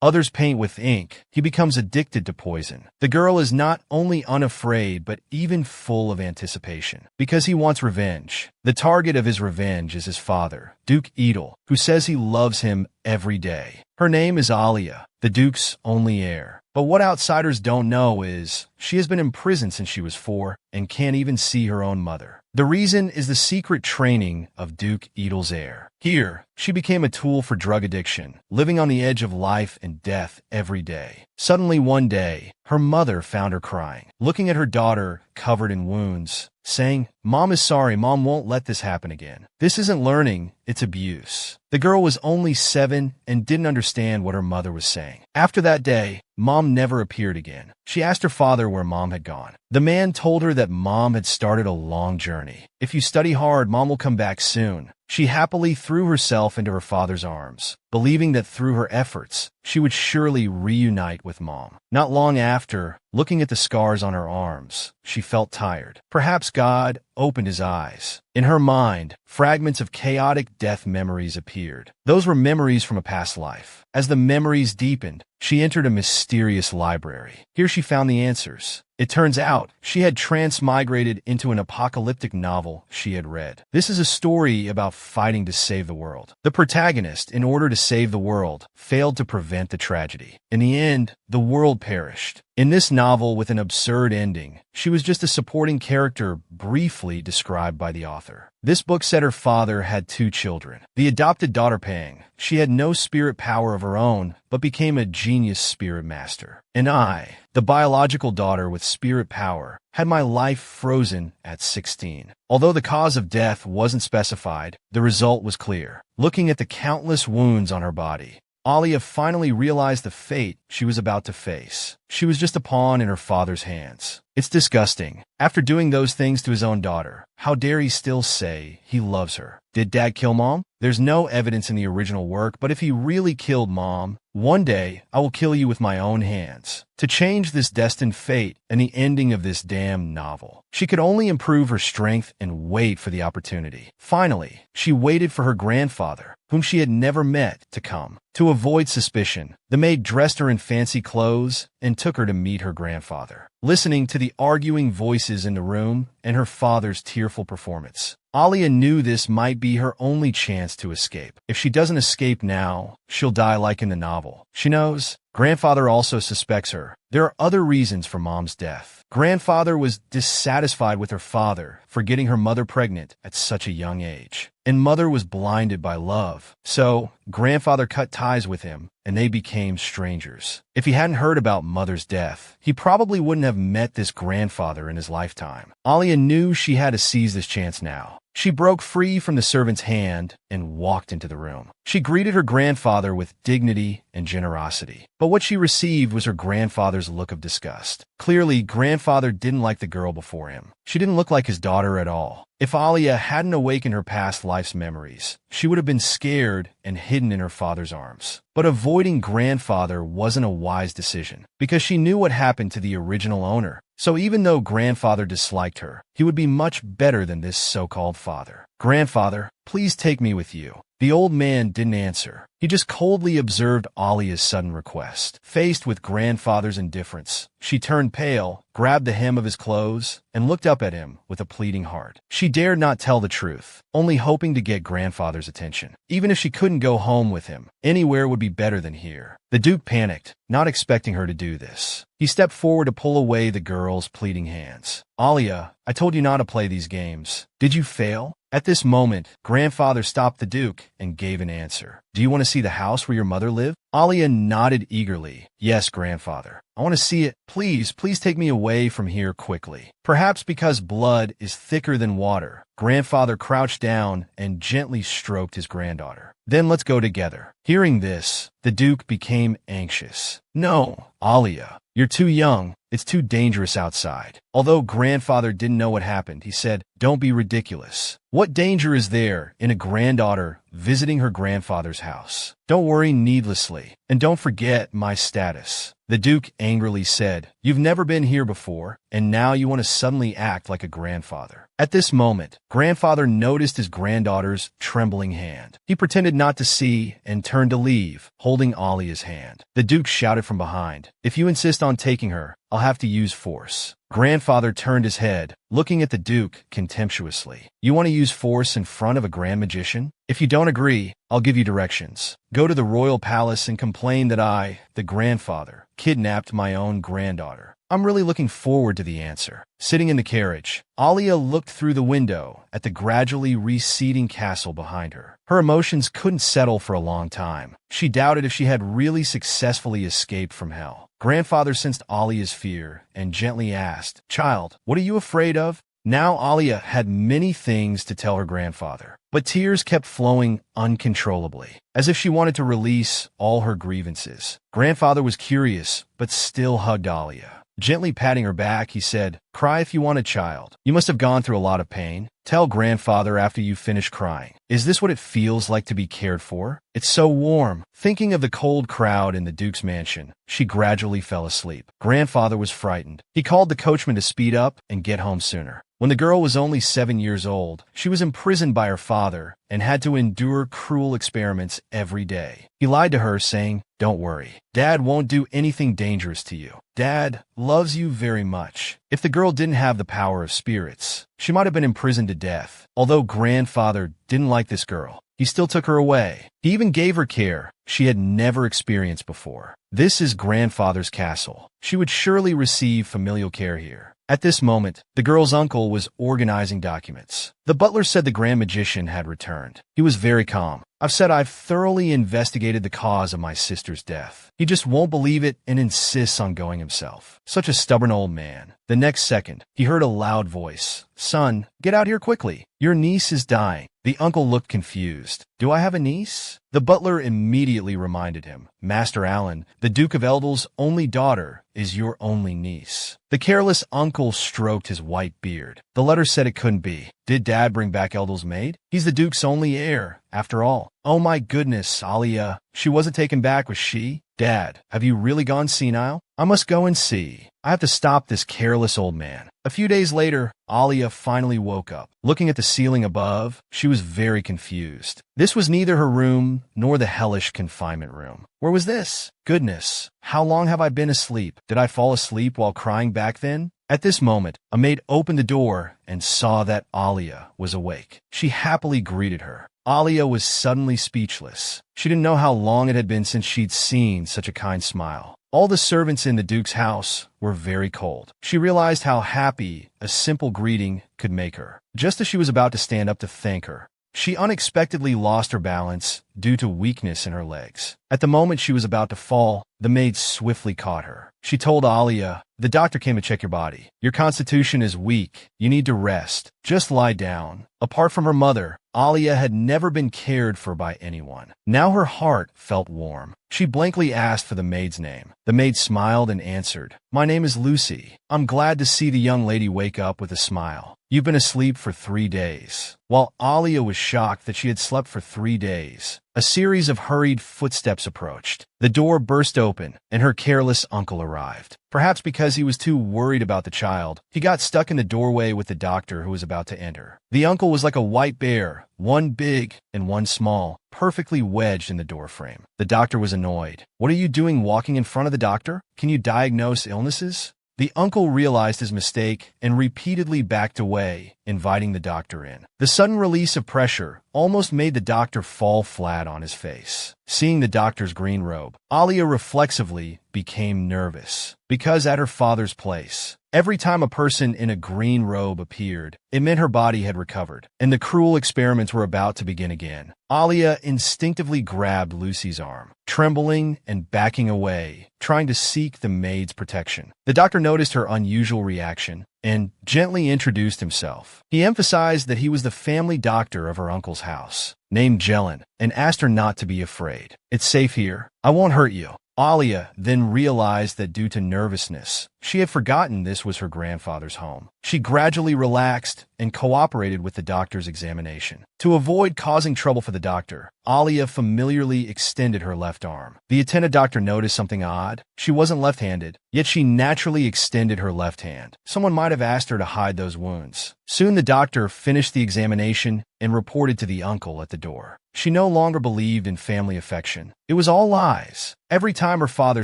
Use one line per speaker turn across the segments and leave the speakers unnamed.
Others paint with ink. He becomes addicted to poison. The girl is not only unafraid, but even full of anticipation, because he wants revenge. The target of his revenge is his father, Duke Edel, who says he loves him every day. Her name is Alia, the Duke's only heir. But what outsiders don't know is she has been in prison since she was 4 and can't even see her own mother. The reason is the secret training of Duke Edel's heir. Here, she became a tool for drug addiction, living on the edge of life and death every day. Suddenly one day, her mother found her crying, looking at her daughter covered in wounds, saying, "Mom is sorry, Mom won't let this happen again." This isn't learning, it's abuse. The girl was only 7 and didn't understand what her mother was saying. After that day, Mom never appeared again. She asked her father where Mom had gone. The man told her that Mom had started a long journey. "If you study hard, Mom will come back soon." She happily threw herself into her father's arms, believing that through her efforts, she would surely reunite with Mom. Not long after, looking at the scars on her arms, she felt tired. Perhaps God opened his eyes. In her mind, fragments of chaotic death memories appeared. Those were memories from a past life. As the memories deepened, she entered a mysterious library. Here she found the answers. It turns out, she had transmigrated into an apocalyptic novel she had read. This is a story about fighting to save the world. The protagonist, in order to save the world, failed to prevent the tragedy. In the end, the world perished. In this novel with an absurd ending, she was just a supporting character briefly described by the author. This book said her father had 2 children. The adopted daughter Pang, she had no spirit power of her own, but became a genius spirit master. And I, the biological daughter with spirit power, had my life frozen at 16. Although the cause of death wasn't specified, the result was clear. Looking at the countless wounds on her body, Alia finally realized the fate she was about to face. She was just a pawn in her father's hands. It's disgusting. After doing those things to his own daughter, how dare he still say he loves her? Did Dad kill Mom? There's no evidence in the original work, but if he really killed Mom, one day I will kill you with my own hands. To change this destined fate and the ending of this damn novel, she could only improve her strength and wait for the opportunity. Finally, she waited for her grandfather, whom she had never met, to come. To avoid suspicion, the maid dressed her in fancy clothes and took her to meet her grandfather. Listening to the arguing voices in the room and her father's tearful performance, Alia knew this might be her only chance to escape. If she doesn't escape now, she'll die like in the novel. She knows grandfather also suspects her. There are other reasons for Mom's death. Grandfather was dissatisfied with her father for getting her mother pregnant at such a young age, and mother was blinded by love. So, grandfather cut ties with him, and they became strangers. If he hadn't heard about mother's death, he probably wouldn't have met this grandfather in his lifetime. Alia knew she had to seize this chance now. She broke free from the servant's hand and walked into the room. She greeted her grandfather with dignity and generosity, but what she received was her grandfather's look of disgust. Clearly, grandfather didn't like the girl before him. She didn't look like his daughter at all. If Alia hadn't awakened her past life's memories, she would have been scared and hidden in her father's arms. But avoiding grandfather wasn't a wise decision, because she knew what happened to the original owner. So even though grandfather disliked her, he would be much better than this so-called father. "Grandfather, please take me with you." The old man didn't answer. He just coldly observed Alia's sudden request. Faced with grandfather's indifference, she turned pale, grabbed the hem of his clothes, and looked up at him with a pleading heart. She dared not tell the truth, only hoping to get grandfather's attention. Even if she couldn't go home with him, anywhere would be better than here. The Duke panicked, not expecting her to do this. He stepped forward to pull away the girl's pleading hands. "Alia, I told you not to play these games. Did you fail?" At this moment, grandfather stopped the Duke and gave an answer. "Do you want to see the house where your mother lived?" Alia nodded eagerly. "Yes, grandfather. I want to see it. Please take me away from here quickly." Perhaps because blood is thicker than water, grandfather crouched down and gently stroked his granddaughter. "Then let's go together." Hearing this, the Duke became anxious. "No, Alia, you're too young. It's too dangerous outside." Although grandfather didn't know what happened, he said, "Don't be ridiculous. What danger is there in a granddaughter visiting her grandfather's house? Don't worry needlessly, and don't forget my status." The Duke angrily said, "You've never been here before, and now you want to suddenly act like a grandfather." At this moment, grandfather noticed his granddaughter's trembling hand. He pretended not to see and turned to leave, holding Alia's hand. The Duke shouted from behind, "If you insist on taking her, I'll have to use force." Grandfather turned his head, looking at the Duke contemptuously. "You want to use force in front of a grand magician? If you don't agree, I'll give you directions. Go to the royal palace and complain that I, the grandfather, kidnapped my own granddaughter." I'm really looking forward to the answer. Sitting in the carriage, Alia looked through the window at the gradually receding castle behind her. Her emotions couldn't settle for a long time. She doubted if she had really successfully escaped from hell. Grandfather sensed Alia's fear and gently asked, "Child, what are you afraid of?" Now Alia had many things to tell her grandfather, but tears kept flowing uncontrollably, as if she wanted to release all her grievances. Grandfather was curious, but still hugged Alia. Gently patting her back, he said, "Cry if you want a child. You must have gone through a lot of pain. Tell grandfather after you finish crying. Is this what it feels like to be cared for? It's so warm." Thinking of the cold crowd in the Duke's mansion, she gradually fell asleep. Grandfather was frightened. He called the coachman to speed up and get home sooner. When the girl was only 7 years old, she was imprisoned by her father and had to endure cruel experiments every day. He lied to her, saying, "Don't worry. Dad won't do anything dangerous to you. Dad loves you very much." If the girl didn't have the power of spirits, she might have been imprisoned to death. Although grandfather didn't like this girl, he still took her away. He even gave her care she had never experienced before. This is grandfather's castle. She would surely receive familial care here. At this moment, the girl's uncle was organizing documents. The butler said the grand magician had returned. He was very calm. I've thoroughly investigated the cause of my sister's death. He just won't believe it and insists on going himself. Such a stubborn old man." The next second, he heard a loud voice. "Son, get out here quickly. Your niece is dying." The uncle looked confused. "Do I have a niece?" The butler immediately reminded him, "Master Allen, the Duke of Eldal's only daughter is your only niece." The careless uncle stroked his white beard. The letter said it couldn't be. Did Dad bring back Eldal's maid? He's the Duke's only heir, after all. Oh my goodness, Alia. She wasn't taken back, was she? Dad, have you really gone senile? I must go and see. I have to stop this careless old man. A few days later, Alia finally woke up. Looking at the ceiling above, she was very confused. This was neither her room nor the hellish confinement room. Where was this? Goodness, how long have I been asleep? Did I fall asleep while crying back then? At this moment, a maid opened the door and saw that Alia was awake. She happily greeted her. Alia was suddenly speechless. She didn't know how long it had been since she'd seen such a kind smile. All the servants in the Duke's house were very cold. She realized how happy a simple greeting could make her. Just as she was about to stand up to thank her, she unexpectedly lost her balance due to weakness in her legs. At the moment she was about to fall, the maid swiftly caught her. She told Alia, "The doctor came to check your body. Your constitution is weak. You need to rest. Just lie down." Apart from her mother, Alia had never been cared for by anyone. Now her heart felt warm. She blankly asked for the maid's name. The maid smiled and answered, "My name is Lucy. I'm glad to see the young lady wake up with a smile. You've been asleep for 3 days." While Alia was shocked that she had slept for 3 days, a series of hurried footsteps approached. The door burst open, and her careless uncle arrived. Perhaps because he was too worried about the child, he got stuck in the doorway with the doctor who was about to enter. The uncle was like a white bear, one big and one small, perfectly wedged in the doorframe. The doctor was annoyed. "What are you doing walking in front of the doctor? Can you diagnose illnesses?" The uncle realized his mistake and repeatedly backed away, inviting the doctor in. The sudden release of pressure almost made the doctor fall flat on his face. Seeing the doctor's green robe, Alia reflexively became nervous, because at her father's place, every time a person in a green robe appeared, it meant her body had recovered, and the cruel experiments were about to begin again. Alia instinctively grabbed Lucy's arm, trembling and backing away, trying to seek the maid's protection. The doctor noticed her unusual reaction and gently introduced himself. He emphasized that he was the family doctor of her uncle's house, named Jelen, and asked her not to be afraid. "It's safe here. I won't hurt you." Alia then realized that due to nervousness, She had forgotten this was her grandfather's home. She gradually relaxed and cooperated with the doctor's examination. To avoid causing trouble for the doctor, Alia familiarly extended her left arm. The attendant doctor noticed something odd. She wasn't left-handed, yet she naturally extended her left hand. Someone might have asked her to hide those wounds. Soon the doctor finished the examination and reported to the uncle at the door. She no longer believed in family affection. It was all lies. Every time her father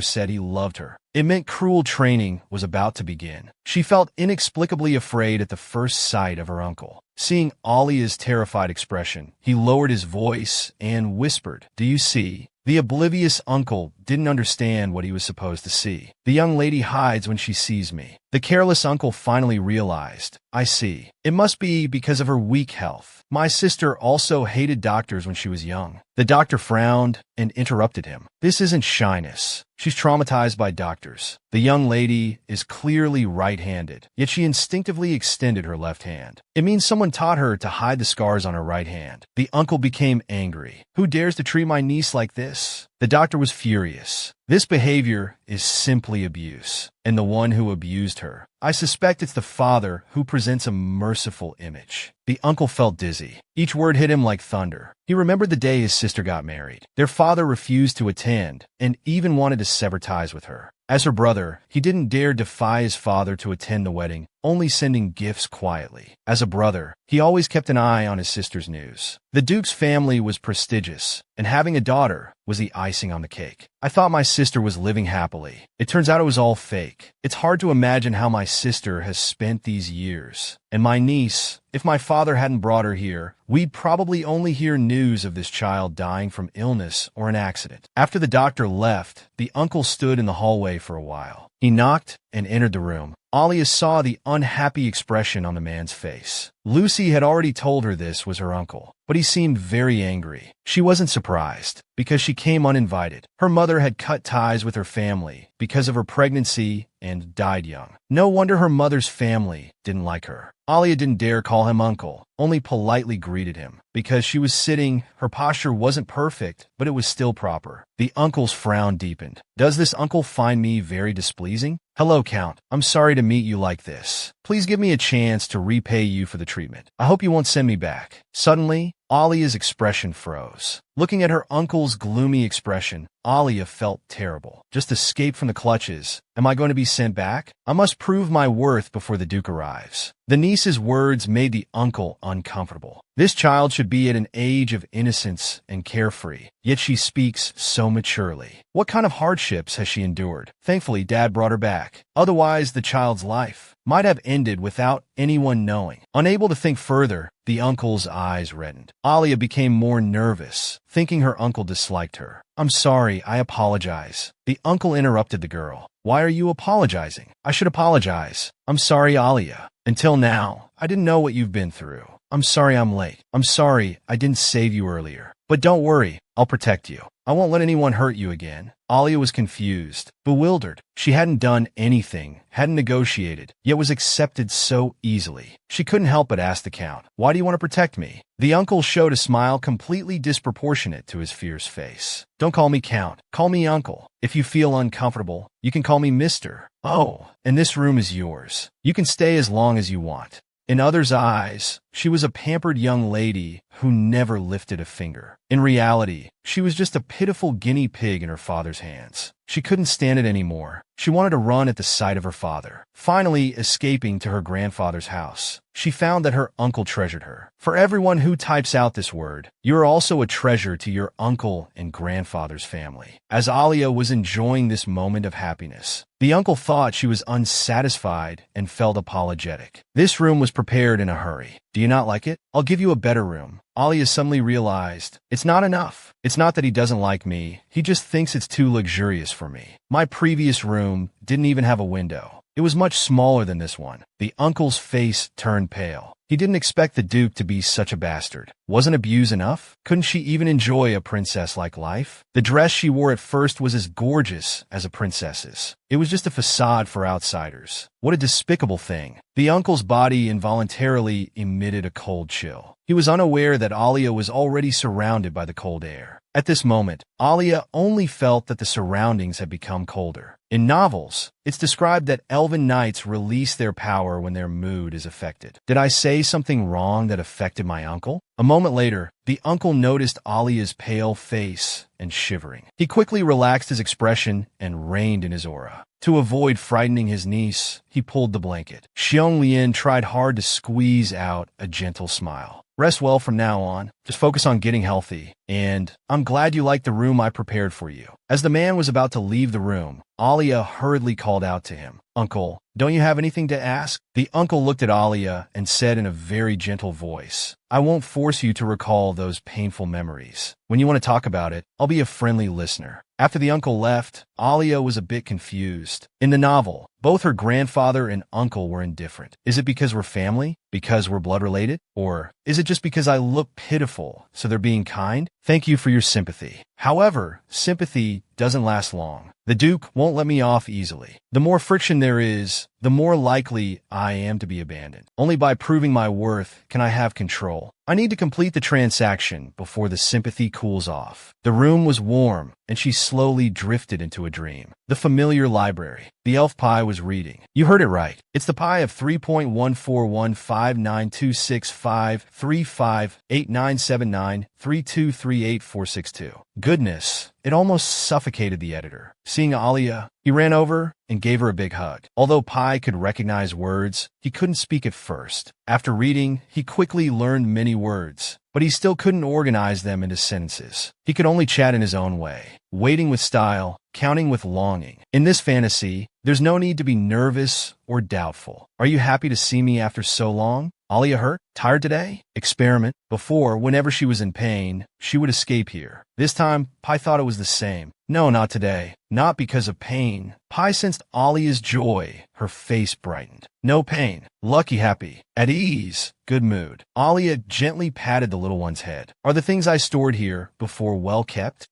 said he loved her, it meant cruel training was about to begin. She felt inexplicably afraid at the first sight of her uncle. Seeing Alia's terrified expression, he lowered his voice and whispered, "Do you see?" The oblivious uncle didn't understand what he was supposed to see. The young lady hides when she sees me. The careless uncle finally realized, I see. It must be because of her weak health. My sister also hated doctors when she was young. The doctor frowned and interrupted him. This isn't shyness. She's traumatized by doctors. The young lady is clearly right-handed, yet she instinctively extended her left hand. It means someone taught her to hide the scars on her right hand. The uncle became angry. Who dares to treat my niece like this? The doctor was furious. This behavior is simply abuse, and the one who abused her. I suspect it's the father who presents a merciful image. The uncle felt dizzy. Each word hit him like thunder. He remembered the day his sister got married. Their father refused to attend and even wanted to sever ties with her. As her brother, he didn't dare defy his father to attend the wedding, only sending gifts quietly. As a brother, he always kept an eye on his sister's news. The Duke's family was prestigious, and having a daughter was the icing on the cake. I thought my sister was living happily. It turns out it was all fake. It's hard to imagine how my sister has spent these years. And my niece, if my father hadn't brought her here, we'd probably only hear news of this child dying from illness or an accident. After the doctor left, the uncle stood in the hallway for a while. He knocked and entered the room. Alia saw the unhappy expression on the man's face. Lucy had already told her this was her uncle, but he seemed very angry. She wasn't surprised, because she came uninvited. Her mother had cut ties with her family because of her pregnancy and died young. No wonder her mother's family didn't like her. Alia didn't dare call him uncle, only politely greeted him. Because she was sitting, her posture wasn't perfect, but it was still proper. The uncle's frown deepened. Does this uncle find me very displeasing? Hello, Count. I'm sorry to meet you like this. Please give me a chance to repay you for the treatment. I hope you won't send me back. Suddenly, Alia's expression froze. Looking at her uncle's gloomy expression, Alia felt terrible. Just escaped from the clutches. Am I going to be sent back? I must prove my worth before the Duke arrives. The niece's words made the uncle uncomfortable. This child should be at an age of innocence and carefree, yet she speaks so maturely. What kind of hardships has she endured? Thankfully, Dad brought her back. Otherwise, the child's life might have ended without anyone knowing. Unable to think further, the uncle's eyes reddened. Alia became more nervous, thinking her uncle disliked her. I'm sorry, I apologize. The uncle interrupted the girl. Why are you apologizing? I should apologize. I'm sorry, Alia. Until now, I didn't know what you've been through. I'm sorry I'm late. I'm sorry I didn't save you earlier. But don't worry, I'll protect you. I won't let anyone hurt you again. Alia was confused, bewildered. She hadn't done anything, hadn't negotiated, yet was accepted so easily. She couldn't help but ask the Count, why do you want to protect me? The uncle showed a smile completely disproportionate to his fierce face. Don't call me Count. Call me Uncle. If you feel uncomfortable, you can call me Mister. Oh, and this room is yours. You can stay as long as you want. In others' eyes, she was a pampered young lady who never lifted a finger. In reality, she was just a pitiful guinea pig in her father's hands. She couldn't stand it anymore. She wanted to run at the sight of her father. Finally, escaping to her grandfather's house, she found that her uncle treasured her. For everyone who types out this word, you are also a treasure to your uncle and grandfather's family. As Alia was enjoying this moment of happiness, the uncle thought she was unsatisfied and felt apologetic. This room was prepared in a hurry. Do you not like it? I'll give you a better room. Alia suddenly realized, it's not enough. It's not that he doesn't like me, he just thinks it's too luxurious for me. My previous room didn't even have a window. It was much smaller than this one. The uncle's face turned pale. He didn't expect the Duke to be such a bastard. Wasn't abuse enough? Couldn't she even enjoy a princess-like life? The dress she wore at first was as gorgeous as a princess's. It was just a facade for outsiders. What a despicable thing. The uncle's body involuntarily emitted a cold chill. He was unaware that Alia was already surrounded by the cold air. At this moment, Alia only felt that the surroundings had become colder. In novels, it's described that elven knights release their power when their mood is affected. Did I say something wrong that affected my uncle? A moment later, the uncle noticed Alia's pale face and shivering. He quickly relaxed his expression and reined in his aura. To avoid frightening his niece, he pulled the blanket. Xiong Lian tried hard to squeeze out a gentle smile. Rest well from now on. Just focus on getting healthy. And I'm glad you like the room I prepared for you. As the man was about to leave the room, Alia hurriedly called out to him, "Uncle, don't you have anything to ask?" The uncle looked at Alia and said in a very gentle voice, "I won't force you to recall those painful memories. When you want to talk about it, I'll be a friendly listener." After the uncle left, Alia was a bit confused. In the novel, both her grandfather and uncle were indifferent. Is it because we're family? Because we're blood related? Or is it just because I look pitiful, so they're being kind? Thank you for your sympathy. However, sympathy doesn't last long. The Duke won't let me off easily. The more friction there is, the more likely I am to be abandoned. Only by proving my worth can I have control. I need to complete the transaction before the sympathy cools off. The room was warm, and she slowly drifted into a dream. The familiar library. The elf Pi was reading. You heard it right. It's the Pi of 3.141592653589979323846. Goodness, it almost suffocated the editor. Seeing Alia, he ran over and gave her a big hug. Although Pi could recognize words, he couldn't speak at first. After reading, he quickly learned many words, but he still couldn't organize them into sentences. He could only chat in his own way, waiting with style, counting with longing. In this fantasy, there's no need to be nervous or doubtful. Are you happy to see me after so long? Alia hurt? Tired today? Experiment. Before, whenever she was in pain, she would escape here. This time, Pi thought it was the same. No, not today. Not because of pain. Pi sensed Alia's joy. Her face brightened. No pain. Lucky, happy. At ease. Good mood. Alia gently patted the little one's head. Are the things I stored here before well kept?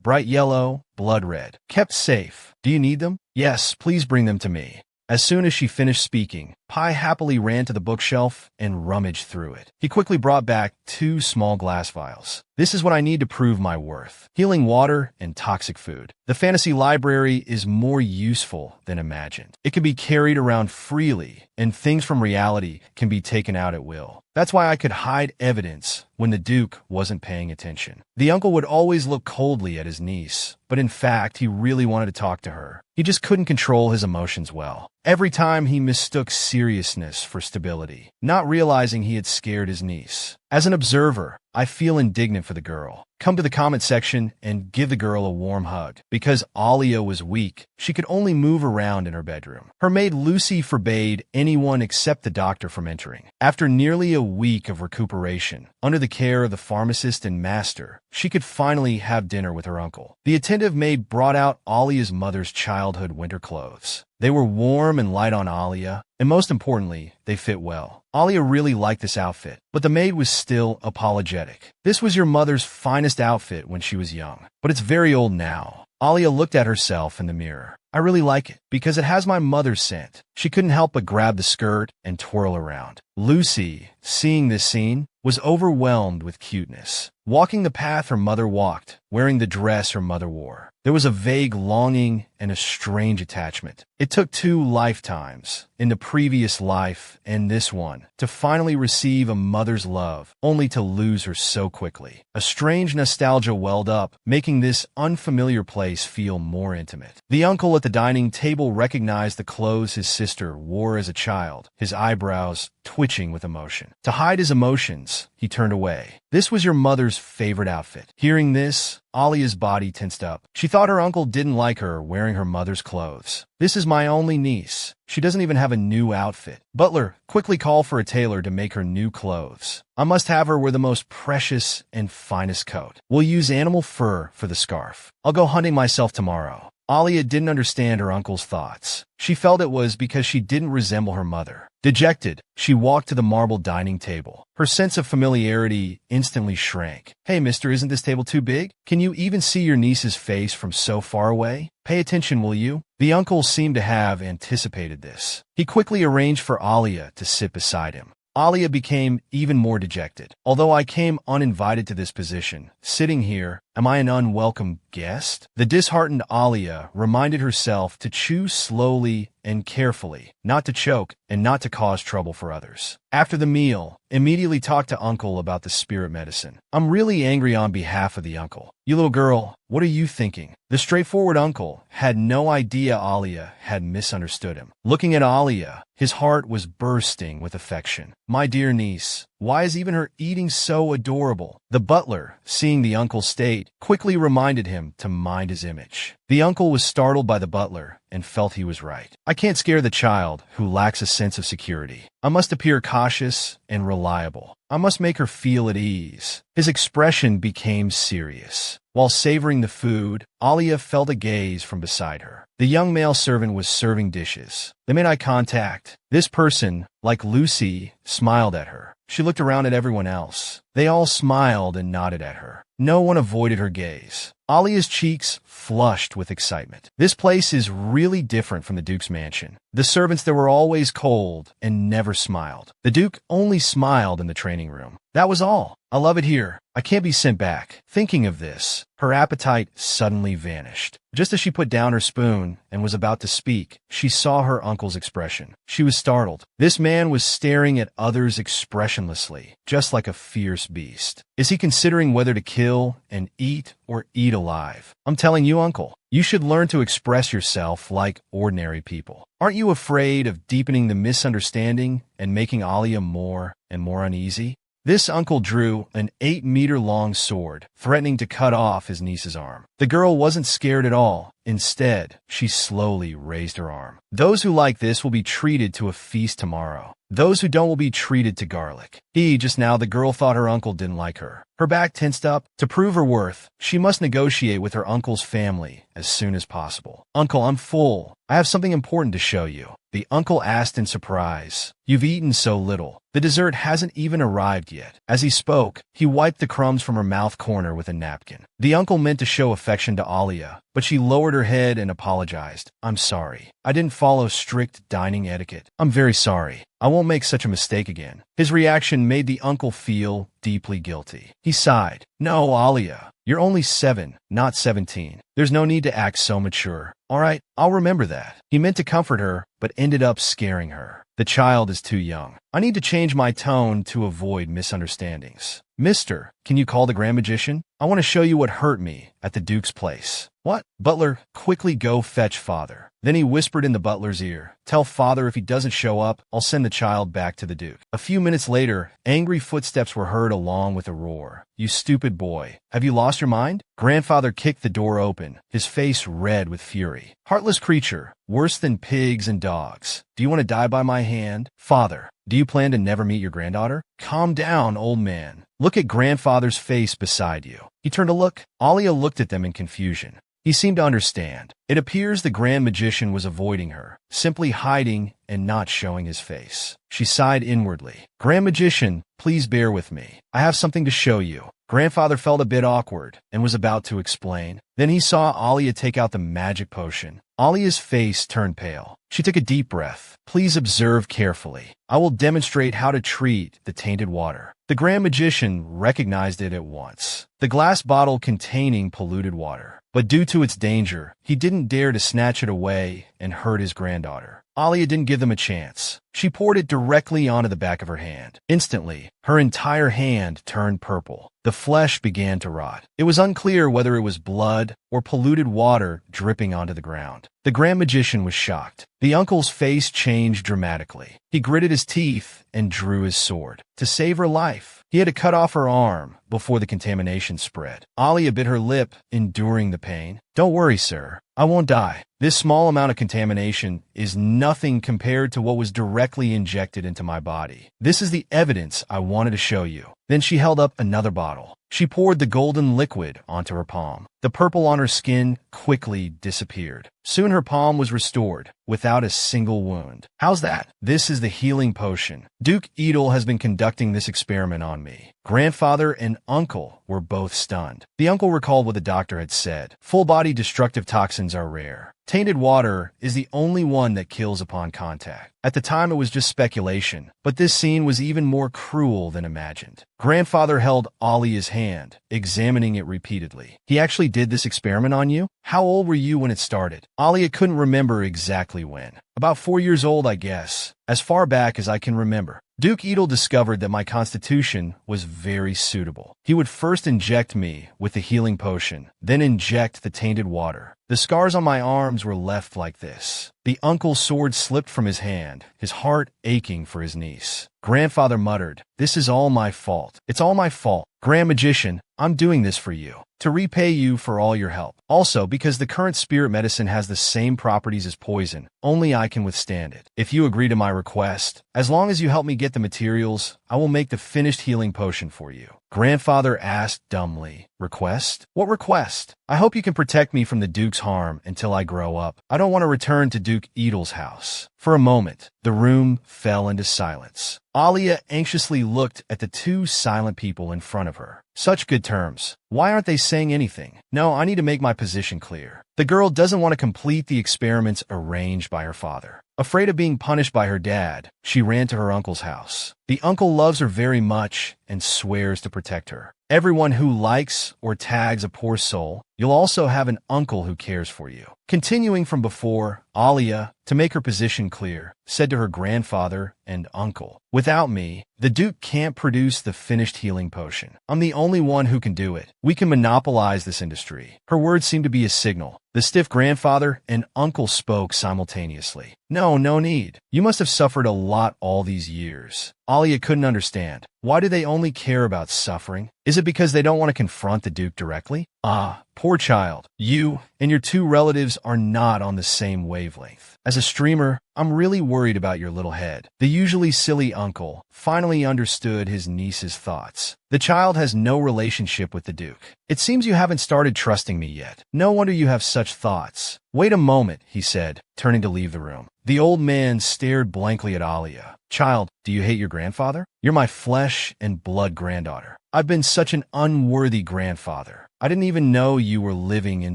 Bright yellow, blood red. Kept safe. Do you need them? Yes, please bring them to me. As soon as she finished speaking, Pi happily ran to the bookshelf and rummaged through it. He quickly brought back 2 small glass vials. This is what I need to prove my worth. Healing water and toxic food. The fantasy library is more useful than imagined. It can be carried around freely, and things from reality can be taken out at will. That's why I could hide evidence when the Duke wasn't paying attention. The uncle would always look coldly at his niece, but in fact, he really wanted to talk to her. He just couldn't control his emotions well. Every time he mistook seriousness for stability, not realizing he had scared his niece. As an observer, I feel indignant for the girl. Come to the comment section and give the girl a warm hug. Because Alia was weak, she could only move around in her bedroom. Her maid Lucy forbade anyone except the doctor from entering. After nearly a week of recuperation, under the care of the pharmacist and master, she could finally have dinner with her uncle. The attentive maid brought out Alia's mother's childhood winter clothes. They were warm and light on Alia, and most importantly, they fit well. Alia really liked this outfit, but the maid was still apologetic. This was your mother's finest outfit when she was young, but it's very old now. Alia looked at herself in the mirror. I really like it, because it has my mother's scent. She couldn't help but grab the skirt and twirl around. Lucy, seeing this scene, was overwhelmed with cuteness. Walking the path her mother walked, wearing the dress her mother wore, there was a vague longing and a strange attachment. It took 2 lifetimes, in the previous life and this one, to finally receive a mother's love, only to lose her so quickly. A strange nostalgia welled up, making this unfamiliar place feel more intimate. The uncle at the dining table recognized the clothes his sister wore as a child, his eyebrows twitching with emotion. To hide his emotions, he turned away. This was your mother's favorite outfit. Hearing this, Alia's body tensed up. She thought her uncle didn't like her wearing her mother's clothes. This is my only niece. She doesn't even have a new outfit. Butler, quickly call for a tailor to make her new clothes. I must have her wear the most precious and finest coat. We'll use animal fur for the scarf. I'll go hunting myself tomorrow. Alia didn't understand her uncle's thoughts. She felt it was because she didn't resemble her mother. Dejected, she walked to the marble dining table. Her sense of familiarity instantly shrank. Hey, mister, isn't this table too big? Can you even see your niece's face from so far away? Pay attention, will you? The uncle seemed to have anticipated this. He quickly arranged for Alia to sit beside him. Alia became even more dejected. Although I came uninvited to this position, sitting here, Am I an unwelcome guest? The disheartened Alia reminded herself to chew slowly and carefully, not to choke and not to cause trouble for others. After the meal, immediately talked to Uncle about the spirit medicine. I'm really angry on behalf of the uncle. You little girl, what are you thinking? The straightforward uncle had no idea Alia had misunderstood him. Looking at Alia, his heart was bursting with affection. My dear niece, why is even her eating so adorable? The butler, seeing the uncle's state, quickly reminded him to mind his image. The uncle was startled by the butler and felt he was right. I can't scare the child who lacks a sense of security. I must appear cautious and reliable. I must make her feel at ease. His expression became serious. While savoring the food, Alia felt a gaze from beside her. The young male servant was serving dishes. They made eye contact. This person, like Lucy, smiled at her. She looked around at everyone else. They all smiled and nodded at her. No one avoided her gaze. Alia's cheeks flushed with excitement. This place is really different from the Duke's mansion. The servants there were always cold and never smiled. The Duke only smiled in the training room. That was all. I love it here. I can't be sent back. Thinking of this, her appetite suddenly vanished. Just as she put down her spoon and was about to speak, she saw her uncle's expression. She was startled. This man was staring at others expressionlessly, just like a fierce beast. Is he considering whether to kill and eat or eat alive? I'm telling you, Uncle, you should learn to express yourself like ordinary people. Aren't you afraid of deepening the misunderstanding and making Alia more and more uneasy? This uncle drew an 8-meter-long sword, threatening to cut off his niece's arm. The girl wasn't scared at all. Instead, she slowly raised her arm. Those who like this will be treated to a feast tomorrow. Those who don't will be treated to garlic. Just now, the girl thought her uncle didn't like her. Her back tensed up. To prove her worth, she must negotiate with her uncle's family as soon as possible. Uncle, I'm full. I have something important to show you. The uncle asked in surprise. You've eaten so little. The dessert hasn't even arrived yet. As he spoke, he wiped the crumbs from her mouth corner with a napkin. The uncle meant to show affection to Alia, but she lowered her head and apologized. I'm sorry. I didn't follow strict dining etiquette. I'm very sorry. I won't make such a mistake again. His reaction made the uncle feel deeply guilty. He sighed. No, Alia, you're only 7, not 17. There's no need to act so mature. All right, I'll remember that. He meant to comfort her, but ended up scaring her. The child is too young. I need to change my tone to avoid misunderstandings. Mister, can you call the Grand Magician? I want to show you what hurt me at the Duke's place. What? Butler, quickly go fetch father. Then he whispered in the butler's ear, tell father if he doesn't show up, I'll send the child back to the Duke. A few minutes later, angry footsteps were heard along with a roar. You stupid boy. Have you lost your mind? Grandfather kicked the door open, his face red with fury. Heartless creature, worse than pigs and dogs. Do you want to die by my hand? Father, do you plan to never meet your granddaughter? Calm down, old man. Look at grandfather's face beside you. He turned to look. Alia looked at them in confusion. He seemed to understand. It appears the Grand Magician was avoiding her, simply hiding and not showing his face. She sighed inwardly. Grand Magician, please bear with me. I have something to show you. Grandfather felt a bit awkward and was about to explain. Then he saw Alia take out the magic potion. Alia's face turned pale. She took a deep breath. Please observe carefully. I will demonstrate how to treat the tainted water. The Grand Magician recognized it at once. The glass bottle containing polluted water. But due to its danger, he didn't dare to snatch it away and hurt his granddaughter. Alia didn't give them a chance. She poured it directly onto the back of her hand. Instantly, her entire hand turned purple. The flesh began to rot. It was unclear whether it was blood or polluted water dripping onto the ground. The Grand Magician was shocked. The uncle's face changed dramatically. He gritted his teeth and drew his sword. To save her life, he had to cut off her arm before the contamination spread. Alia bit her lip, enduring the pain. Don't worry, sir. I won't die. This small amount of contamination is nothing compared to what was directly injected into my body. This is the evidence I wanted to show you. Then she held up another bottle. She poured the golden liquid onto her palm. The purple on her skin quickly disappeared. Soon her palm was restored, without a single wound. How's that? This is the healing potion. Duke Edel has been conducting this experiment on me. Grandfather and uncle were both stunned. The uncle recalled what the doctor had said. Full-body destructive toxins are rare. Tainted water is the only one that kills upon contact. At the time, it was just speculation, but this scene was even more cruel than imagined. Grandfather held Alia's hand, examining it repeatedly. He actually did this experiment on you? How old were you when it started? Alia couldn't remember exactly when. About 4 years old, I guess. As far back as I can remember. Duke Edel discovered that my constitution was very suitable. He would first inject me with the healing potion, then inject the tainted water. The scars on my arms were left like this. The uncle's sword slipped from his hand, his heart aching for his niece. Grandfather muttered, "This is all my fault. It's all my fault. Grand Magician, I'm doing this for you, to repay you for all your help. Also, because the current spirit medicine has the same properties as poison, only I can withstand it. If you agree to my request, as long as you help me get the materials, I will make the finished healing potion for you." Grandfather asked dumbly, "Request? What request? I hope you can protect me from the Duke's harm until I grow up. I don't want to return to Duke Edel's house." For a moment, the room fell into silence. Alia anxiously looked at the two silent people in front of her. Such good terms. Why aren't they saying anything? No, I need to make my position clear. The girl doesn't want to complete the experiments arranged by her father. Afraid of being punished by her dad, she ran to her uncle's house. The uncle loves her very much and swears to protect her. Everyone who likes or tags a poor soul, you'll also have an uncle who cares for you. Continuing from before, Alia, to make her position clear, said to her grandfather and uncle, "Without me, the Duke can't produce the finished healing potion. I'm the only one who can do it. We can monopolize this industry." Her words seemed to be a signal. The stiff grandfather and uncle spoke simultaneously. No need. You must have suffered a lot all these years." Alia couldn't understand. Why do they only care about suffering? Is it because they don't want to confront the Duke directly? Ah, poor child. You and your two relatives are not on the same wavelength. As a streamer, I'm really worried about your little head. The usually silly uncle finally understood his niece's thoughts. The child has no relationship with the Duke. It seems you haven't started trusting me yet. No wonder you have such thoughts. Wait a moment, he said, turning to leave the room. The old man stared blankly at Alia. Child, do you hate your grandfather? You're my flesh and blood granddaughter. I've been such an unworthy grandfather. I didn't even know you were living in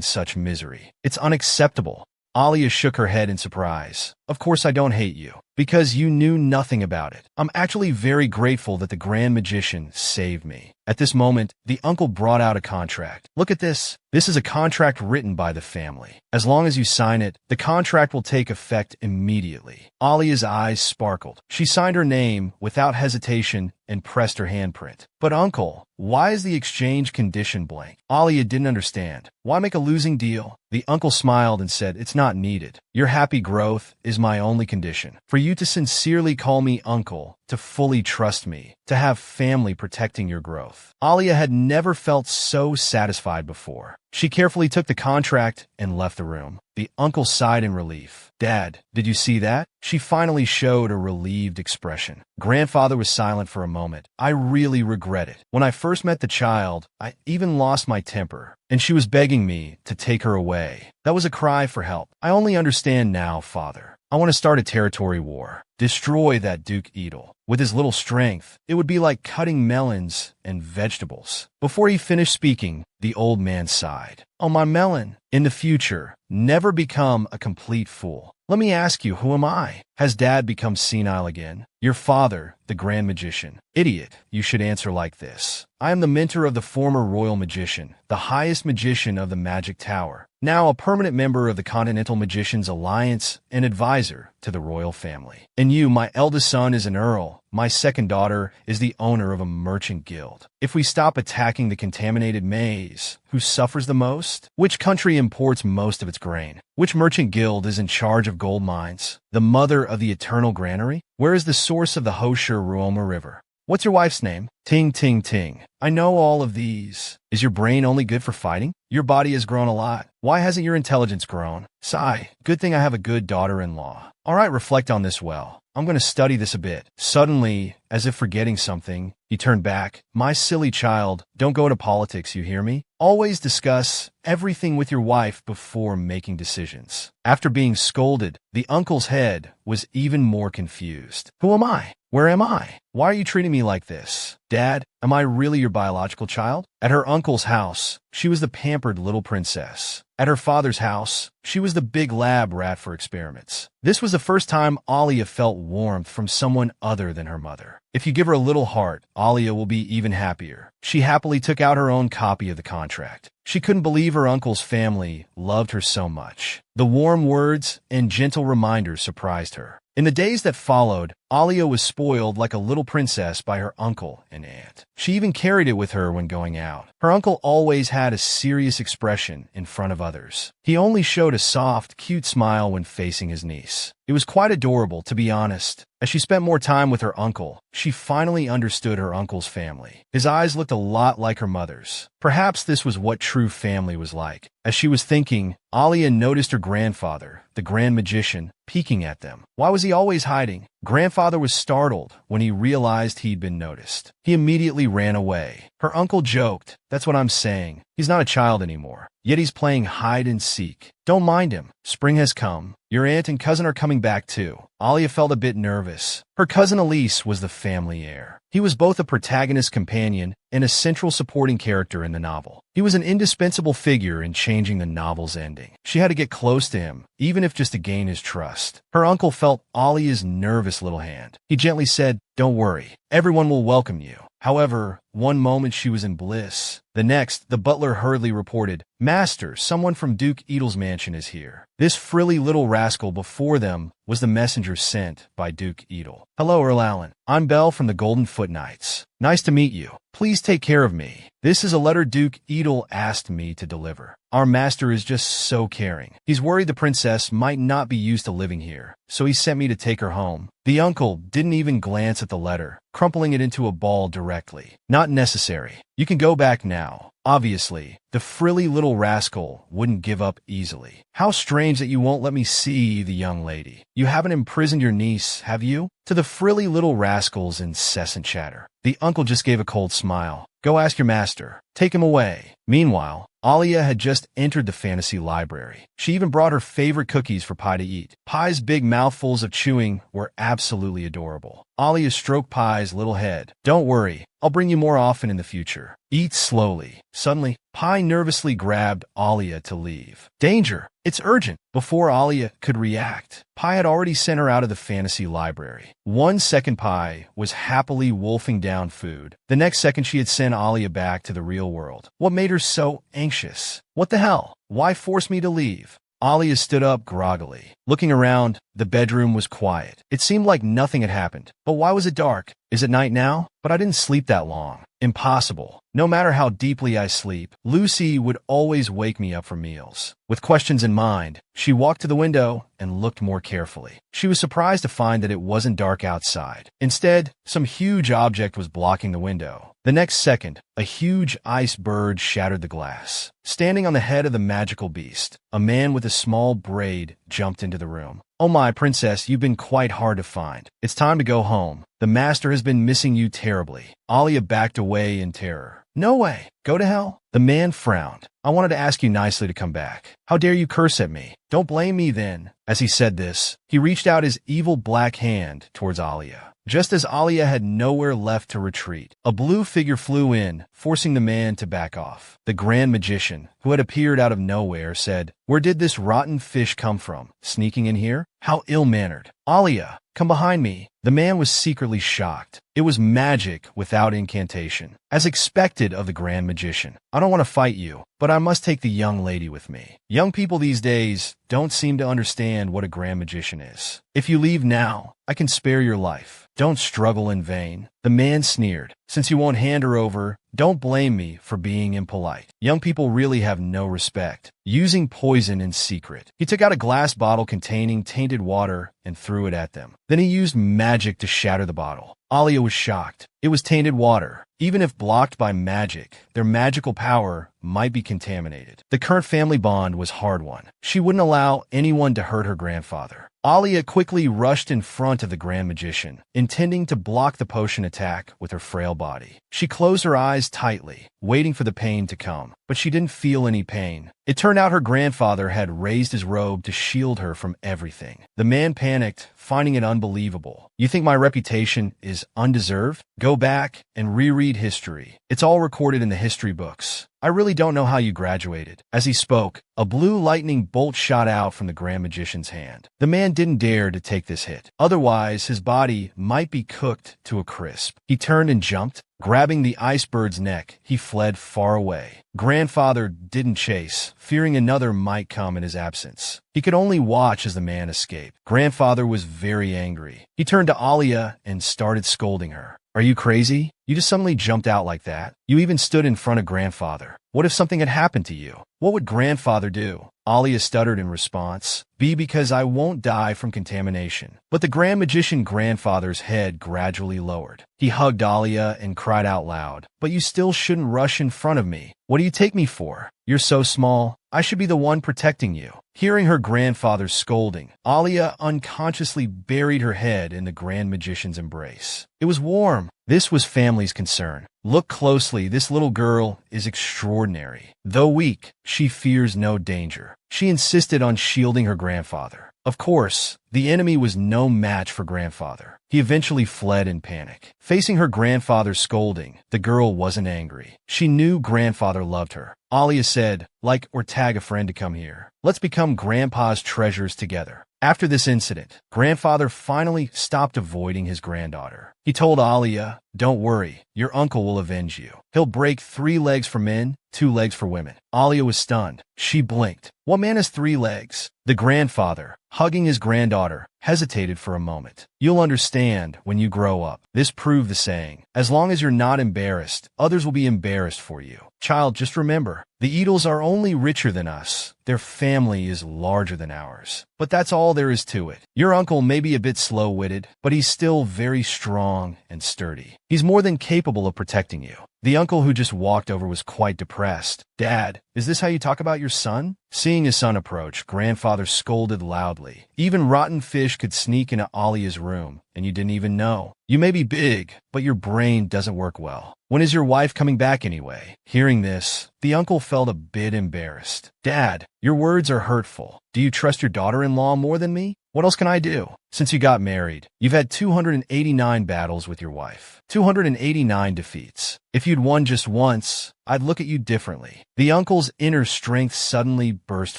such misery. It's unacceptable. Alia shook her head in surprise. Of course I don't hate you, because you knew nothing about it. I'm actually very grateful that the Grand Magician saved me. At this moment, the uncle brought out a contract. Look at this. This is a contract written by the family. As long as you sign it, the contract will take effect immediately. Alia's eyes sparkled. She signed her name without hesitation and pressed her handprint. But uncle, why is the exchange condition blank? Alia didn't understand. Why make a losing deal? The uncle smiled and said, "It's not needed. Your happy growth is my only condition. For you to sincerely call me uncle, to fully trust me, to have family protecting your growth." Alia had never felt so satisfied before. She carefully took the contract and left the room. The uncle sighed in relief. "Dad, did you see that?" She finally showed a relieved expression. Grandfather was silent for a moment. "I really regret it. When I first met the child, I even lost my temper, and she was begging me to take her away. That was a cry for help. I only understand now, Father. I want to start a territory war. Destroy that Duke Edel. With his little strength, it would be like cutting melons and vegetables." Before he finished speaking, the old man sighed. "Oh, my melon. In the future, never become a complete fool. Let me ask you, who am I? Has Dad become senile again? Your father, the Grand Magician. Idiot, you should answer like this. I am the mentor of the former Royal Magician, the highest magician of the Magic Tower, now a permanent member of the Continental Magicians Alliance and advisor to the royal family. And you, my eldest son, is an earl. My second daughter is the owner of a merchant guild. If we stop attacking the contaminated maize, who suffers the most? Which country imports most of its grain? Which merchant guild is in charge of gold mines? The mother of the eternal granary? Where is the source of the Hoshir Ruoma River? What's your wife's name? Ting, ting, ting. I know all of these. Is your brain only good for fighting? Your body has grown a lot. Why hasn't your intelligence grown? Sigh. Good thing I have a good daughter-in-law. All right, reflect on this well. I'm going to study this a bit." Suddenly, as if forgetting something, he turned back. "My silly child, don't go into politics, you hear me? Always discuss everything with your wife before making decisions." After being scolded, the uncle's head was even more confused. Who am I? Where am I? Why are you treating me like this? Dad, Am I really your biological child? At her uncle's house, she was the pampered little princess. At her father's house, she was the big lab rat for experiments. This was the first time Alia felt warmth from someone other than her mother. If you give her a little heart, Alia will be even happier. She happily took out her own copy of the contract. She couldn't believe her uncle's family loved her so much. The warm words and gentle reminders surprised her. In the days that followed, Alia was spoiled like a little princess by her uncle and aunt. She even carried it with her when going out. Her uncle always had a serious expression in front of others. He only showed a soft, cute smile when facing his niece. It was quite adorable, to be honest. As she spent more time with her uncle, she finally understood her uncle's family. His eyes looked a lot like her mother's. Perhaps this was what true family was like. As she was thinking, Alia noticed her grandfather, the Grand Magician, peeking at them. Why was he always hiding? Grandfather was startled when he realized he'd been noticed. He immediately ran away. Her uncle joked, "That's what I'm saying. He's not a child anymore. Yet he's playing hide and seek. Don't mind him. Spring has come. Your aunt and cousin are coming back too." Alia felt a bit nervous. Her cousin Elise was the family heir. He was both a protagonist companion and a central supporting character in the novel. He was an indispensable figure in changing the novel's ending. She had to get close to him, even if just to gain his trust. Her uncle felt Alia's nervous little hand. He gently said, "Don't worry. Everyone will welcome you." However, one moment she was in bliss. The next, the butler hurriedly reported, "Master, someone from Duke Edel's mansion is here." This frilly little rascal before them was the messenger sent by Duke Edel. "Hello, Earl Allen. I'm Belle from the Golden Foot Knights. Nice to meet you. Please take care of me. This is a letter Duke Edel asked me to deliver. Our master is just so caring. He's worried the princess might not be used to living here, so he sent me to take her home." The uncle didn't even glance at the letter, crumpling it into a ball directly. "Not necessary. You can go back now." Obviously, the frilly little rascal wouldn't give up easily. "How strange that you won't let me see the young lady. You haven't imprisoned your niece, have you?" To the frilly little rascal's incessant chatter, the uncle just gave a cold smile. "Go ask your master. Take him away." Meanwhile, Alia had just entered the fantasy library. She even brought her favorite cookies for Pi to eat. Pi's big mouthfuls of chewing were absolutely adorable. Alia stroked Pi's little head. "Don't worry, I'll bring you more often in the future. Eat slowly." Suddenly, Pi nervously grabbed Alia to leave. "Danger! It's urgent!" Before Alia could react, Pi had already sent her out of the fantasy library. 1 second Pi was happily wolfing down food. The next second she had sent Alia back to the real world. What made her so anxious? What the hell? Why force me to leave? Alia stood up groggily. Looking around, the bedroom was quiet. It seemed like nothing had happened. But why was it dark? Is it night now? But I didn't sleep that long. Impossible. No matter how deeply I sleep, Lucy would always wake me up for meals. With questions in mind, she walked to the window and looked more carefully. She was surprised to find that it wasn't dark outside. Instead, some huge object was blocking the window. The next second, a huge ice bird shattered the glass. Standing on the head of the magical beast, a man with a small braid jumped into the room. "Oh my, princess, you've been quite hard to find. It's time to go home. The master has been missing you terribly." Alia backed away in terror. "No way. Go to hell." The man frowned. "I wanted to ask you nicely to come back. How dare you curse at me? Don't blame me then." As he said this, he reached out his evil black hand towards Alia. Just as Alia had nowhere left to retreat, a blue figure flew in, forcing the man to back off. The Grand Magician, who had appeared out of nowhere, said, "Where did this rotten fish come from? Sneaking in here? How ill-mannered. Alia, come behind me." The man was secretly shocked. It was magic without incantation. As expected of the Grand Magician. "I don't want to fight you, but I must take the young lady with me." Young people these days don't seem to understand what a Grand Magician is. "If you leave now, I can spare your life. Don't struggle in vain." The man sneered. "Since you won't hand her over, don't blame me for being impolite. Young people really have no respect." Using poison in secret, he took out a glass bottle containing tainted water and threw it at them. Then he used magic to shatter the bottle. Alia was shocked. It was tainted water. Even if blocked by magic, their magical power might be contaminated. The current family bond was hard won. She wouldn't allow anyone to hurt her grandfather. Alia quickly rushed in front of the Grand Magician, intending to block the potion attack with her frail body. She closed her eyes tightly, waiting for the pain to come, but she didn't feel any pain. It turned out her grandfather had raised his robe to shield her from everything. The man panicked, finding it unbelievable. "You think my reputation is undeserved? Go back and reread read history. It's all recorded in the history books. I really don't know how you graduated." As he spoke, a blue lightning bolt shot out from the Grand Magician's hand. The man didn't dare to take this hit. Otherwise, his body might be cooked to a crisp. He turned and jumped. Grabbing the ice bird's neck, he fled far away. Grandfather didn't chase, fearing another might come in his absence. He could only watch as the man escaped. Grandfather was very angry. He turned to Alia and started scolding her. "Are you crazy? You just suddenly jumped out like that. You even stood in front of Grandfather. What if something had happened to you? What would Grandfather do?" Alia stuttered in response. "Because I won't die from contamination." But the Grand Magician Grandfather's head gradually lowered. He hugged Alia and cried out loud, "But you still shouldn't rush in front of me. What do you take me for? You're so small. I should be the one protecting you." Hearing her grandfather's scolding, Alia unconsciously buried her head in the Grand Magician's embrace. It was warm. This was family's concern. "Look closely, this little girl is extraordinary. Though weak, she fears no danger." She insisted on shielding her grandfather. Of course, the enemy was no match for Grandfather. He eventually fled in panic. Facing her grandfather's scolding, the girl wasn't angry. She knew Grandfather loved her. Alia said, "Like or tag a friend to come here. Let's become Grandpa's treasures together." After this incident, Grandfather finally stopped avoiding his granddaughter. He told Alia, "Don't worry, your uncle will avenge you. He'll break 3 legs for men, 2 legs for women." Alia was stunned. She blinked. "What man has 3 legs?" The grandfather, hugging his granddaughter, hesitated for a moment. "You'll understand when you grow up." This proved the saying, as long as you're not embarrassed, others will be embarrassed for you. Child, just remember, the Eatles are only richer than us. Their family is larger than ours. But that's all there is to it. Your uncle may be a bit slow-witted, but he's still very strong and sturdy. He's more than capable of protecting you. The uncle who just walked over was quite depressed. "Dad, is this how you talk about your son?" Seeing his son approach, Grandfather scolded loudly. "Even rotten fish could sneak into Alia's room, and you didn't even know. You may be big, but your brain doesn't work well. When is your wife coming back anyway?" Hearing this, the uncle felt a bit embarrassed. "Dad, your words are hurtful. Do you trust your daughter-in-law more than me? What else can I do? Since you got married, you've had 289 battles with your wife, 289 defeats. If you'd won just once, I'd look at you differently." The uncle's inner strength suddenly burst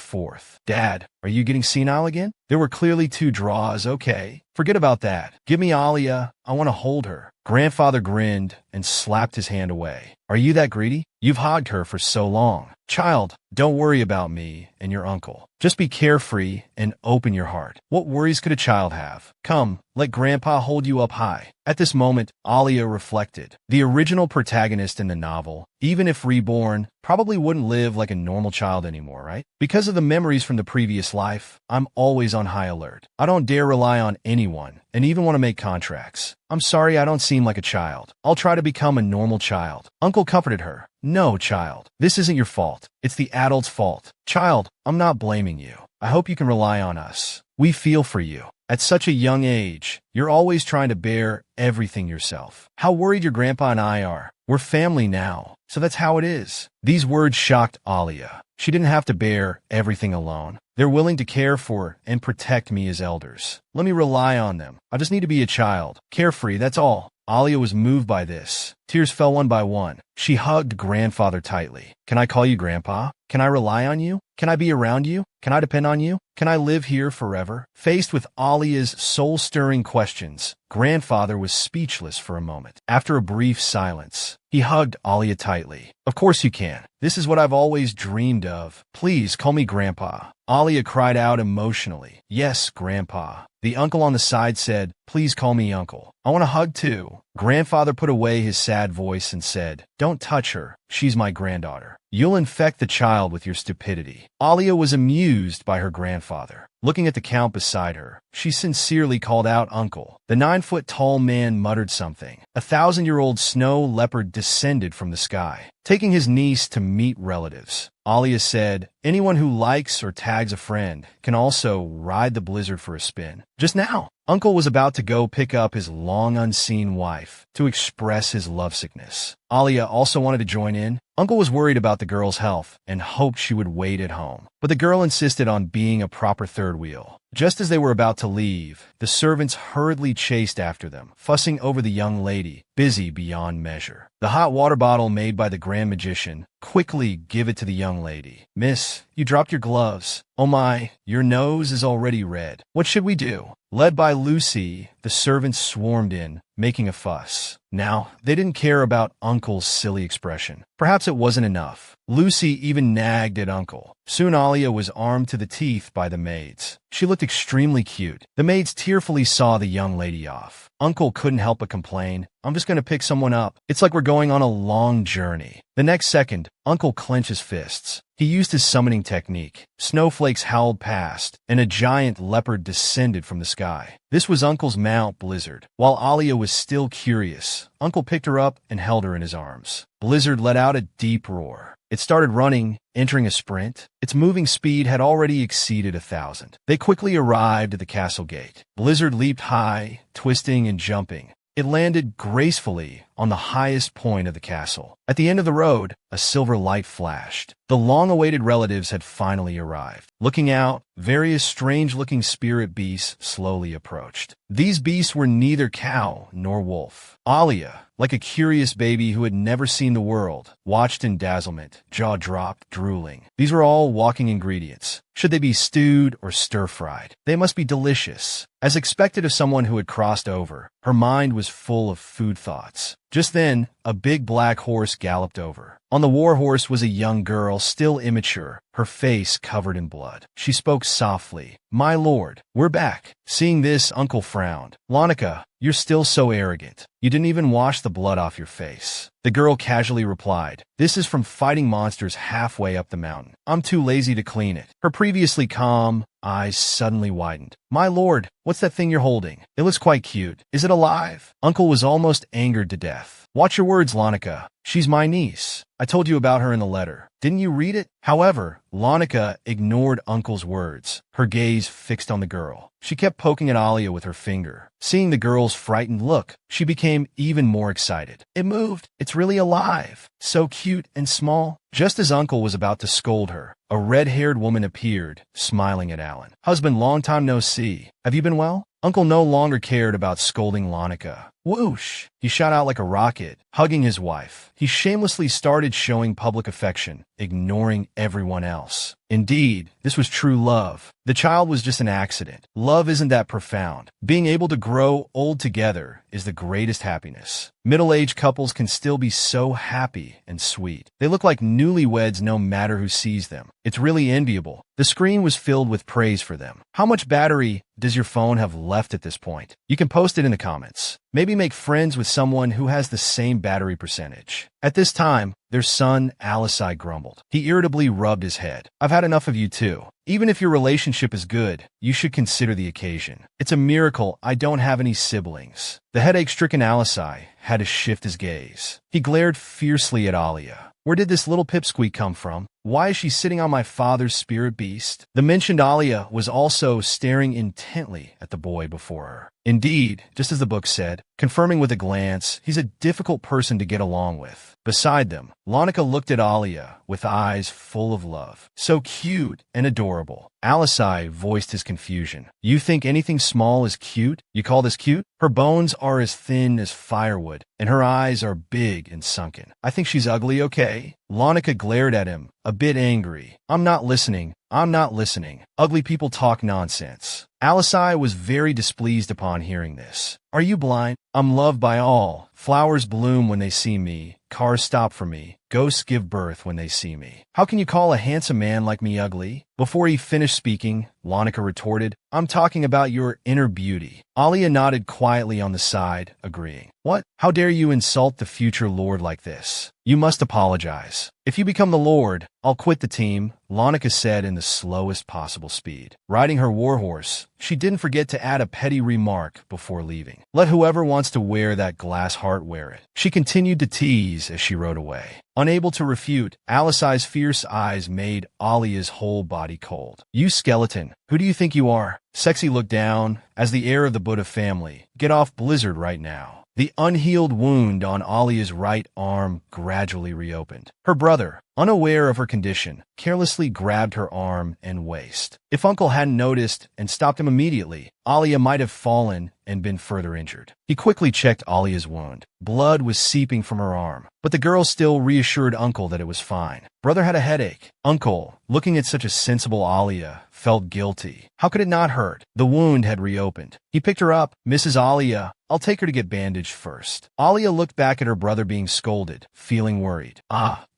forth. "Dad, are you getting senile again? There were clearly 2 draws, okay? Forget about that. Give me Alia. I want to hold her." Grandfather grinned and slapped his hand away. "Are you that greedy? You've hogged her for so long. Child, don't worry about me and your uncle. Just be carefree and open your heart. What worries could a child have? Come, let Grandpa hold you up high." At this moment, Alia reflected. The original protagonist in the novel, even if reborn, probably wouldn't live like a normal child anymore, right? Because of the memories from the previous life, I'm always on high alert. I don't dare rely on anyone, and even want to make contracts. I'm sorry I don't seem like a child. I'll try to become a normal child. Uncle comforted her. "No, child. This isn't your fault. It's the adult's fault. Child, I'm not blaming you. I hope you can rely on us. We feel for you. At such a young age, you're always trying to bear everything yourself. How worried your grandpa and I are. We're family now, so that's how it is." These words shocked Alia. She didn't have to bear everything alone. They're willing to care for and protect me as elders. Let me rely on them. I just need to be a child. Carefree, that's all. Alia was moved by this. Tears fell one by one. She hugged Grandfather tightly. "Can I call you Grandpa? Can I rely on you? Can I be around you? Can I depend on you? Can I live here forever?" Faced with Alia's soul-stirring questions, Grandfather was speechless for a moment. After a brief silence, he hugged Alia tightly. "Of course you can. This is what I've always dreamed of. Please call me Grandpa." Alia cried out emotionally. "Yes, Grandpa." The uncle on the side said, "Please call me Uncle. I want a hug too." Grandfather put away his sad voice and said, "Don't touch her. She's my granddaughter. You'll infect the child with your stupidity." Alia was amused by her grandfather. Looking at the count beside her, she sincerely called out Uncle. The 9-foot-tall man muttered something. A 1,000-year-old snow leopard descended from the sky, taking his niece to meet relatives. Alia said, "Anyone who likes or tags a friend can also ride the blizzard for a spin." Just now, Uncle was about to go pick up his long-unseen wife to express his lovesickness. Alia also wanted to join in. Uncle was worried about the girl's health and hoped she would wait at home. But the girl insisted on being a proper third wheel. Just as they were about to leave, the servants hurriedly chased after them, fussing over the young lady busy beyond measure. The hot water bottle made by the Grand Magician. Quickly give it to the young lady. Miss, you dropped your gloves. Oh my, your nose is already red. What should we do? Led by Lucy, the servants swarmed in, making a fuss. Now, they didn't care about Uncle's silly expression. Perhaps it wasn't enough. Lucy even nagged at Uncle. Soon Alia was armed to the teeth by the maids. She looked extremely cute. The maids tearfully saw the young lady off. Uncle couldn't help but complain, I'm just going to pick someone up. It's like we're going on a long journey. The next second, Uncle clenched his fists. He used his summoning technique. Snowflakes howled past, and a giant leopard descended from the sky. This was Uncle's mount, Blizzard. While Alia was still curious, Uncle picked her up and held her in his arms. Blizzard let out a deep roar. It started running, entering a sprint. Its moving speed had already exceeded 1,000. They quickly arrived at the castle gate. Blizzard leaped high, twisting and jumping. It landed gracefully on the highest point of the castle. At the end of the road, a silver light flashed. The long-awaited relatives had finally arrived. Looking out, various strange-looking spirit beasts slowly approached. These beasts were neither cow nor wolf. Alia, like a curious baby who had never seen the world, watched in dazzlement, jaw dropped, drooling. These were all walking ingredients. Should they be stewed or stir-fried? They must be delicious. As expected of someone who had crossed over, her mind was full of food thoughts. Just then, a big black horse galloped over. On the war horse was a young girl, still immature, her face covered in blood. She spoke softly. My lord, we're back. Seeing this, Uncle frowned. Lonica, you're still so arrogant. You didn't even wash the blood off your face. The girl casually replied, this is from fighting monsters halfway up the mountain. I'm too lazy to clean it. Her previously calm eyes suddenly widened. My lord, what's that thing you're holding? It looks quite cute. Is it alive? Uncle was almost angered to death. Watch your words, Lonica. She's my niece. I told you about her in the letter. Didn't you read it? However, Lonica ignored Uncle's words, her gaze fixed on the girl. She kept poking at Alia with her finger. Seeing the girl's frightened look, she became even more excited. It moved. It's really alive. So cute and small. Just as Uncle was about to scold her, a red-haired woman appeared, smiling at Alan. Husband, long time no see. Have you been well? Uncle no longer cared about scolding Lonica. Whoosh! He shot out like a rocket, hugging his wife. He shamelessly started showing public affection, ignoring everyone else. Indeed, this was true love. The child was just an accident. Love isn't that profound. Being able to grow old together is the greatest happiness. Middle-aged couples can still be so happy and sweet. They look like newlyweds no matter who sees them. It's really enviable. The screen was filled with praise for them. How much battery does your phone have left at this point? You can post it in the comments. Maybe make friends with someone who has the same battery percentage. At this time, their son, Alisai, grumbled. He irritably rubbed his head. I've had enough of you too. Even if your relationship is good, you should consider the occasion. It's a miracle I don't have any siblings. The headache-stricken Alisai had to shift his gaze. He glared fiercely at Alia. Where did this little pipsqueak come from? Why is she sitting on my father's spirit beast? The mentioned Alia was also staring intently at the boy before her. Indeed, just as the book said, confirming with a glance, he's a difficult person to get along with. Beside them, Lonica looked at Alia with eyes full of love. So cute and adorable. Alisai voiced his confusion. You think anything small is cute? You call this cute? Her bones are as thin as firewood, and her eyes are big and sunken. I think she's ugly, okay? Lonica glared at him, a bit angry. I'm not listening. I'm not listening. Ugly people talk nonsense. Alisai was very displeased upon hearing this. Are you blind? I'm loved by all. Flowers bloom when they see me. Cars stop for me. Ghosts give birth when they see me. How can you call a handsome man like me ugly? Before he finished speaking, Lonica retorted, I'm talking about your inner beauty. Alia nodded quietly on the side, agreeing. What? How dare you insult the future lord like this? You must apologize. If you become the lord, I'll quit the team, Lonica said in the slowest possible speed. Riding her warhorse, she didn't forget to add a petty remark before leaving. Let whoever wants to wear that glass heart wear it. She continued to tease as she rode away. Unable to refute, Alisai's fierce eyes made Alia's whole body cold. You skeleton, who do you think you are? Sexy looked down, as the heir of the Buddha family. Get off Blizzard right now. The unhealed wound on Alia's right arm gradually reopened. Her brother, unaware of her condition, carelessly grabbed her arm and waist. If Uncle hadn't noticed and stopped him immediately, Alia might have fallen and been further injured. He quickly checked Alia's wound. Blood was seeping from her arm, but the girl still reassured Uncle that it was fine. Brother had a headache. Uncle, looking at such a sensible Alia, felt guilty. How could it not hurt? The wound had reopened. He picked her up. Mrs. Alia, I'll take her to get bandaged first. Alia looked back at her brother being scolded, feeling worried.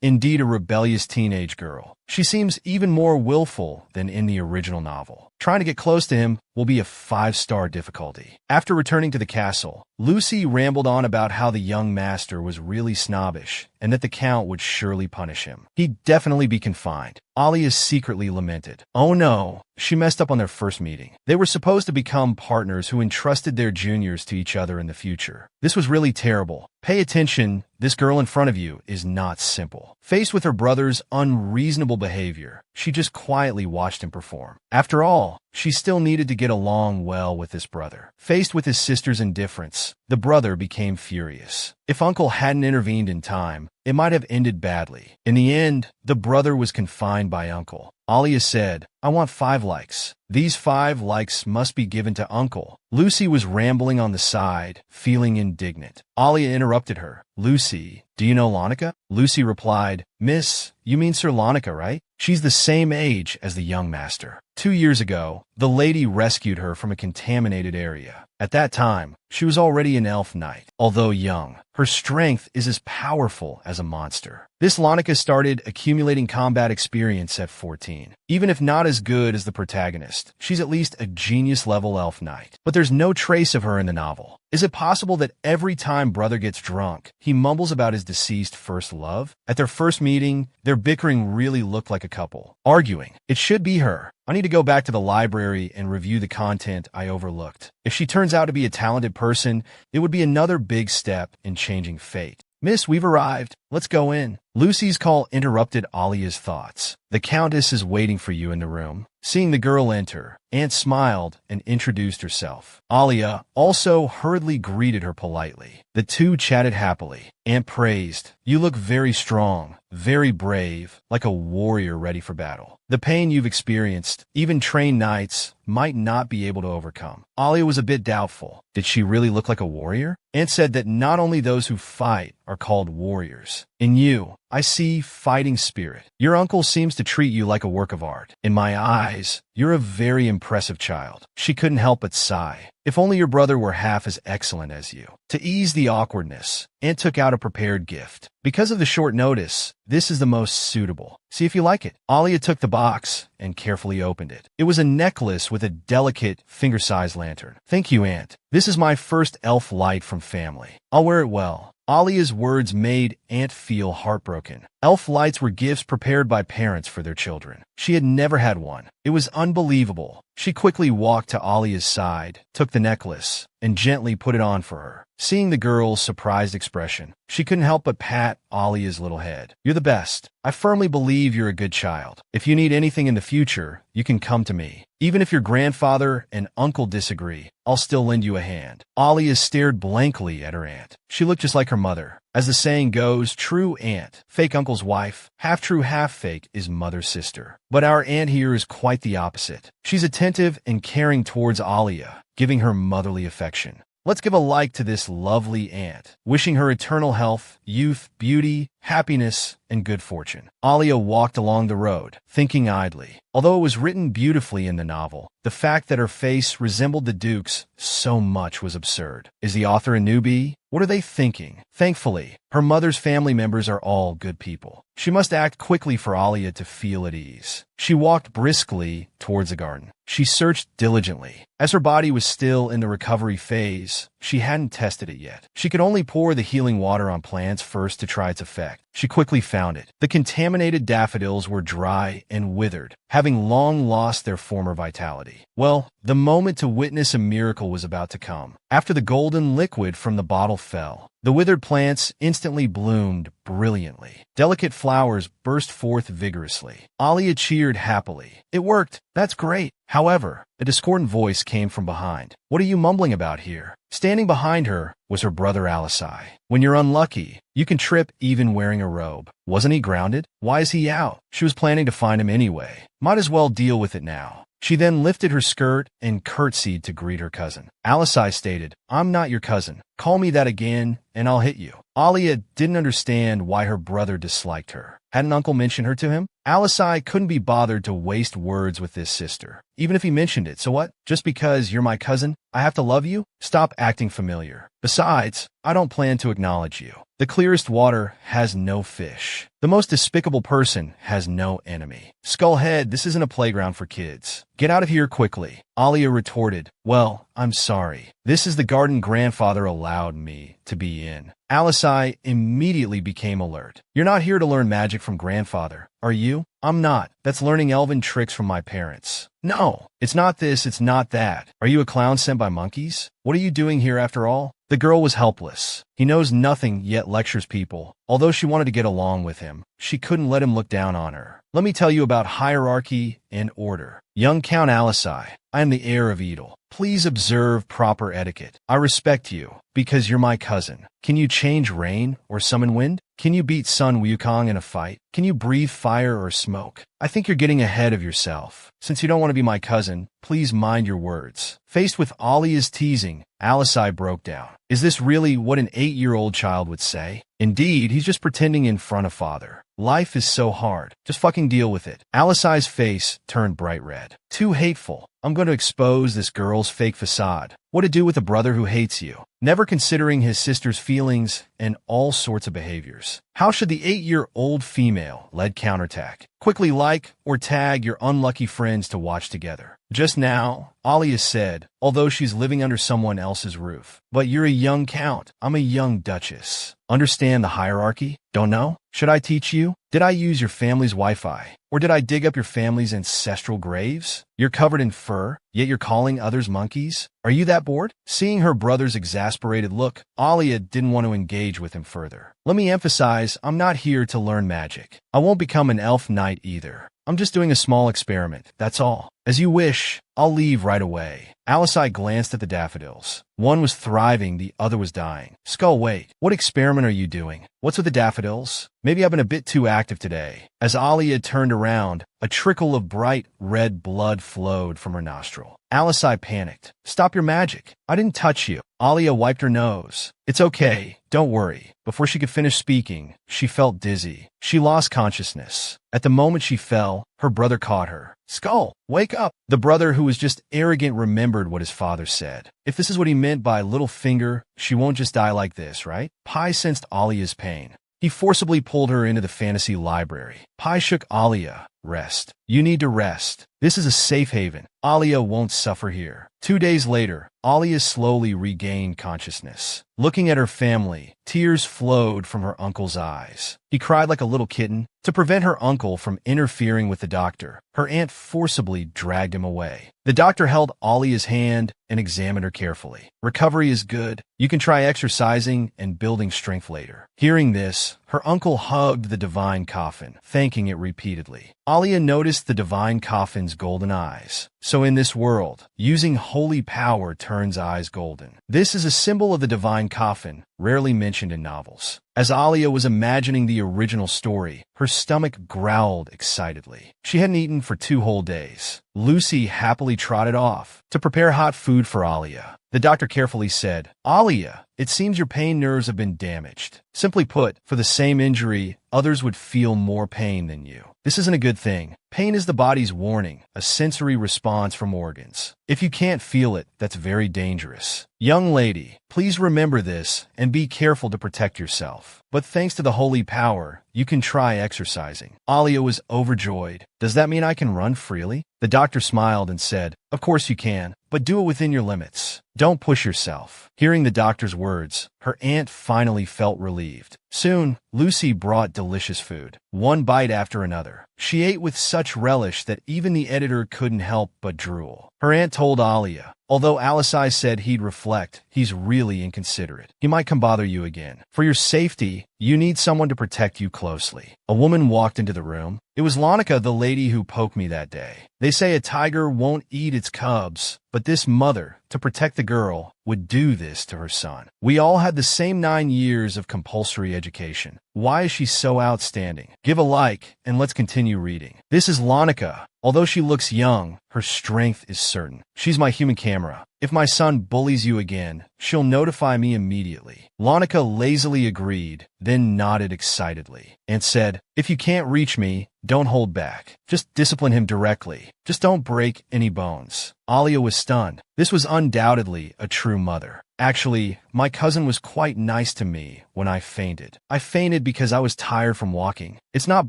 Indeed a rebellious teenage girl. She seems even more willful than in the original novel. Trying to get close to him will be a 5-star difficulty. After returning to the castle, Lucy rambled on about how the young master was really snobbish and that the Count would surely punish him. He'd definitely be confined. Alia secretly lamented. Oh no, she messed up on their first meeting. They were supposed to become partners who entrusted their juniors to each other in the future. This was really terrible. Pay attention, this girl in front of you is not simple. Faced with her brother's unreasonable behavior, she just quietly watched him perform. After all, she still needed to get along well with this brother. Faced with his sister's indifference, the brother became furious. If Uncle hadn't intervened in time, it might have ended badly. In the end, the brother was confined by Uncle. Alia said, I want 5 likes. These 5 likes must be given to Uncle. Lucy was rambling on the side, feeling indignant. Alia interrupted her. Lucy, do you know Lonica? Lucy replied, Miss, you mean Sir Lonica, right? She's the same age as the young master. 2 years ago, the lady rescued her from a contaminated area. At that time, she was already an elf knight. Although young, her strength is as powerful as a monster. This Lonica started accumulating combat experience at 14. Even if not as good as the protagonist, she's at least a genius-level elf knight. But there's no trace of her in the novel. Is it possible that every time brother gets drunk, he mumbles about his deceased first love? At their first meeting, their bickering really looked like a couple, arguing. It should be her. I need to go back to the library and review the content I overlooked. If she turns out to be a talented person, it would be another big step in changing fate. Miss, we've arrived. Let's go in. Lucy's call interrupted Alia's thoughts. The Countess is waiting for you in the room. Seeing the girl enter, Aunt smiled and introduced herself. Alia also hurriedly greeted her politely. The two chatted happily. Aunt praised, You look very strong, very brave, like a warrior ready for battle. The pain you've experienced, even trained knights might not be able to overcome. Alia was a bit doubtful. Did she really look like a warrior? Aunt said that not only those who fight are called warriors. In you, I see fighting spirit. Your uncle seems to treat you like a work of art. In my eyes, you're a very impressive child. She couldn't help but sigh. If only your brother were half as excellent as you. To ease the awkwardness, Aunt took out a prepared gift. Because of the short notice, this is the most suitable. See if you like it. Alia took the box and carefully opened it. It was a necklace with a delicate, finger-sized lantern. Thank you, Aunt. This is my first elf light from family. I'll wear it well. Alia's words made Aunt feel heartbroken. Elf lights were gifts prepared by parents for their children. She had never had one. It was unbelievable. She quickly walked to Alia's side, took the necklace, and gently put it on for her. Seeing the girl's surprised expression, she couldn't help but pat Alia's little head. You're the best. I firmly believe you're a good child. If you need anything in the future, you can come to me. Even if your grandfather and uncle disagree, I'll still lend you a hand. Alia stared blankly at her aunt. She looked just like her mother. As the saying goes, true aunt, fake uncle's wife, half true, half fake is mother's sister. But our aunt here is quite the opposite. She's attentive and caring towards Alia, giving her motherly affection. Let's give a like to this lovely aunt, wishing her eternal health, youth, beauty, happiness, and good fortune. Alia walked along the road, thinking idly. Although it was written beautifully in the novel, the fact that her face resembled the Duke's so much was absurd. Is the author a newbie? What are they thinking? Thankfully, her mother's family members are all good people. She must act quickly for Alia to feel at ease. She walked briskly towards the garden. She searched diligently. As her body was still in the recovery phase, she hadn't tested it yet. She could only pour the healing water on plants first to try its effect. She quickly found it. The contaminated daffodils were dry and withered, having long lost their former vitality. Well, the moment to witness a miracle was about to come. After the golden liquid from the bottle fell, the withered plants instantly bloomed brilliantly. Delicate flowers burst forth vigorously. Alia cheered happily. It worked. That's great. However, a discordant voice came from behind. What are you mumbling about here? Standing behind her was her brother Alisai. When you're unlucky, you can trip even wearing a robe. Wasn't he grounded? Why is he out? She was planning to find him anyway. Might as well deal with it now. She then lifted her skirt and curtsied to greet her cousin. Alisai stated, I'm not your cousin. Call me that again, and I'll hit you. Alia didn't understand why her brother disliked her. Hadn't Uncle mentioned her to him? Alisai couldn't be bothered to waste words with this sister. Even if he mentioned it, so what? Just because you're my cousin, I have to love you? Stop acting familiar. Besides, I don't plan to acknowledge you. The clearest water has no fish. The most despicable person has no enemy. Skullhead, this isn't a playground for kids. Get out of here quickly. Alia retorted, well, I'm sorry. This is the garden grandfather allowed me to be in. Alisai immediately became alert. You're not here to learn magic from grandfather, are you? I'm not. That's learning elven tricks from my parents. No, it's not this, it's not that. Are you a clown sent by monkeys? What are you doing here after all? The girl was helpless. He knows nothing yet lectures people. Although she wanted to get along with him, she couldn't let him look down on her. Let me tell you about hierarchy and order. Young Count Alisai, I am the heir of Edel. Please observe proper etiquette. I respect you, because you're my cousin. Can you change rain or summon wind? Can you beat Sun Wukong in a fight? Can you breathe fire or smoke? I think you're getting ahead of yourself. Since you don't want to be my cousin, please mind your words. Faced with Alia's teasing, Alisai broke down. Is this really what an 8-year-old child would say? Indeed, he's just pretending in front of father. Life is so hard. Just fucking deal with it. Alisai's face turned bright red. Too hateful. I'm going to expose this girl's fake facade. What to do with a brother who hates you, never considering his sister's feelings and all sorts of behaviors. How should the 8-year-old female lead counterattack? Quickly like or tag your unlucky friends to watch together. Just now, Alia said, although she's living under someone else's roof. But you're a young count. I'm a young duchess. Understand the hierarchy? Don't know? Should I teach you? Did I use your family's Wi-Fi? Or did I dig up your family's ancestral graves? You're covered in fur, yet you're calling others monkeys? Are you that bored? Seeing her brother's exasperated look, Alia didn't want to engage with him further. Let me emphasize, I'm not here to learn magic. I won't become an elf knight either. I'm just doing a small experiment, that's all. As you wish, I'll leave right away. Alisai glanced at the daffodils. One was thriving, the other was dying. Skull, wait, what experiment are you doing? What's with the daffodils? Maybe I've been a bit too active today. As Alia turned around, a trickle of bright red blood flowed from her nostril. Alisai panicked. Stop your magic. I didn't touch you. Alia wiped her nose. It's okay. Don't worry. Before she could finish speaking, she felt dizzy. She lost consciousness. At the moment she fell, her brother caught her. Skull, wake up. The brother who was just arrogant remembered what his father said. If this is what he meant by little finger, she won't just die like this, right? Pai sensed Alia's pain. He forcibly pulled her into the fantasy library. Pai shook Alia. Rest. You need to rest. This is a safe haven. Alia won't suffer here. 2 days later, Alia slowly regained consciousness. Looking at her family, tears flowed from her uncle's eyes. He cried like a little kitten. To prevent her uncle from interfering with the doctor, her aunt forcibly dragged him away. The doctor held Alia's hand and examined her carefully. Recovery is good. You can try exercising and building strength later. Hearing this, her uncle hugged the divine coffin, thanking it repeatedly. Alia noticed the divine coffin's golden eyes. So in this world, using holy power turns eyes golden. This is a symbol of the divine coffin, rarely mentioned in novels. As Alia was imagining the original story, her stomach growled excitedly. She hadn't eaten for 2 whole days. Lucy happily trotted off to prepare hot food for Alia. The doctor carefully said, Alia, it seems your pain nerves have been damaged. Simply put, for the same injury, others would feel more pain than you. This isn't a good thing. Pain is the body's warning, a sensory response from organs. If you can't feel it, that's very dangerous. Young lady, please remember this and be careful to protect yourself. But thanks to the holy power, you can try exercising. Alia was overjoyed. Does that mean I can run freely? The doctor smiled and said, of course you can, but do it within your limits. Don't push yourself. Hearing the doctor's words, her aunt finally felt relieved. Soon, Lucy brought delicious food, one bite after another. She ate with such relish that even the editor couldn't help but drool. Her aunt told Alia, although Alisai said he'd reflect, he's really inconsiderate. He might come bother you again. For your safety, you need someone to protect you closely. A woman walked into the room. It was Lonica, the lady who poked me that day. They say a tiger won't eat its cubs, but this mother, to protect the girl, would do this to her son. We all had the same 9 years of compulsory education. Why is she so outstanding? Give a like, and let's continue reading. This is Lonica. Although she looks young, her strength is certain. She's my human camera. If my son bullies you again, she'll notify me immediately. Lonica lazily agreed, then nodded excitedly, and said, if you can't reach me, don't hold back. Just discipline him directly. Just don't break any bones. Alia was stunned. This was undoubtedly a true mother. Actually, my cousin was quite nice to me when I fainted. I fainted because I was tired from walking. It's not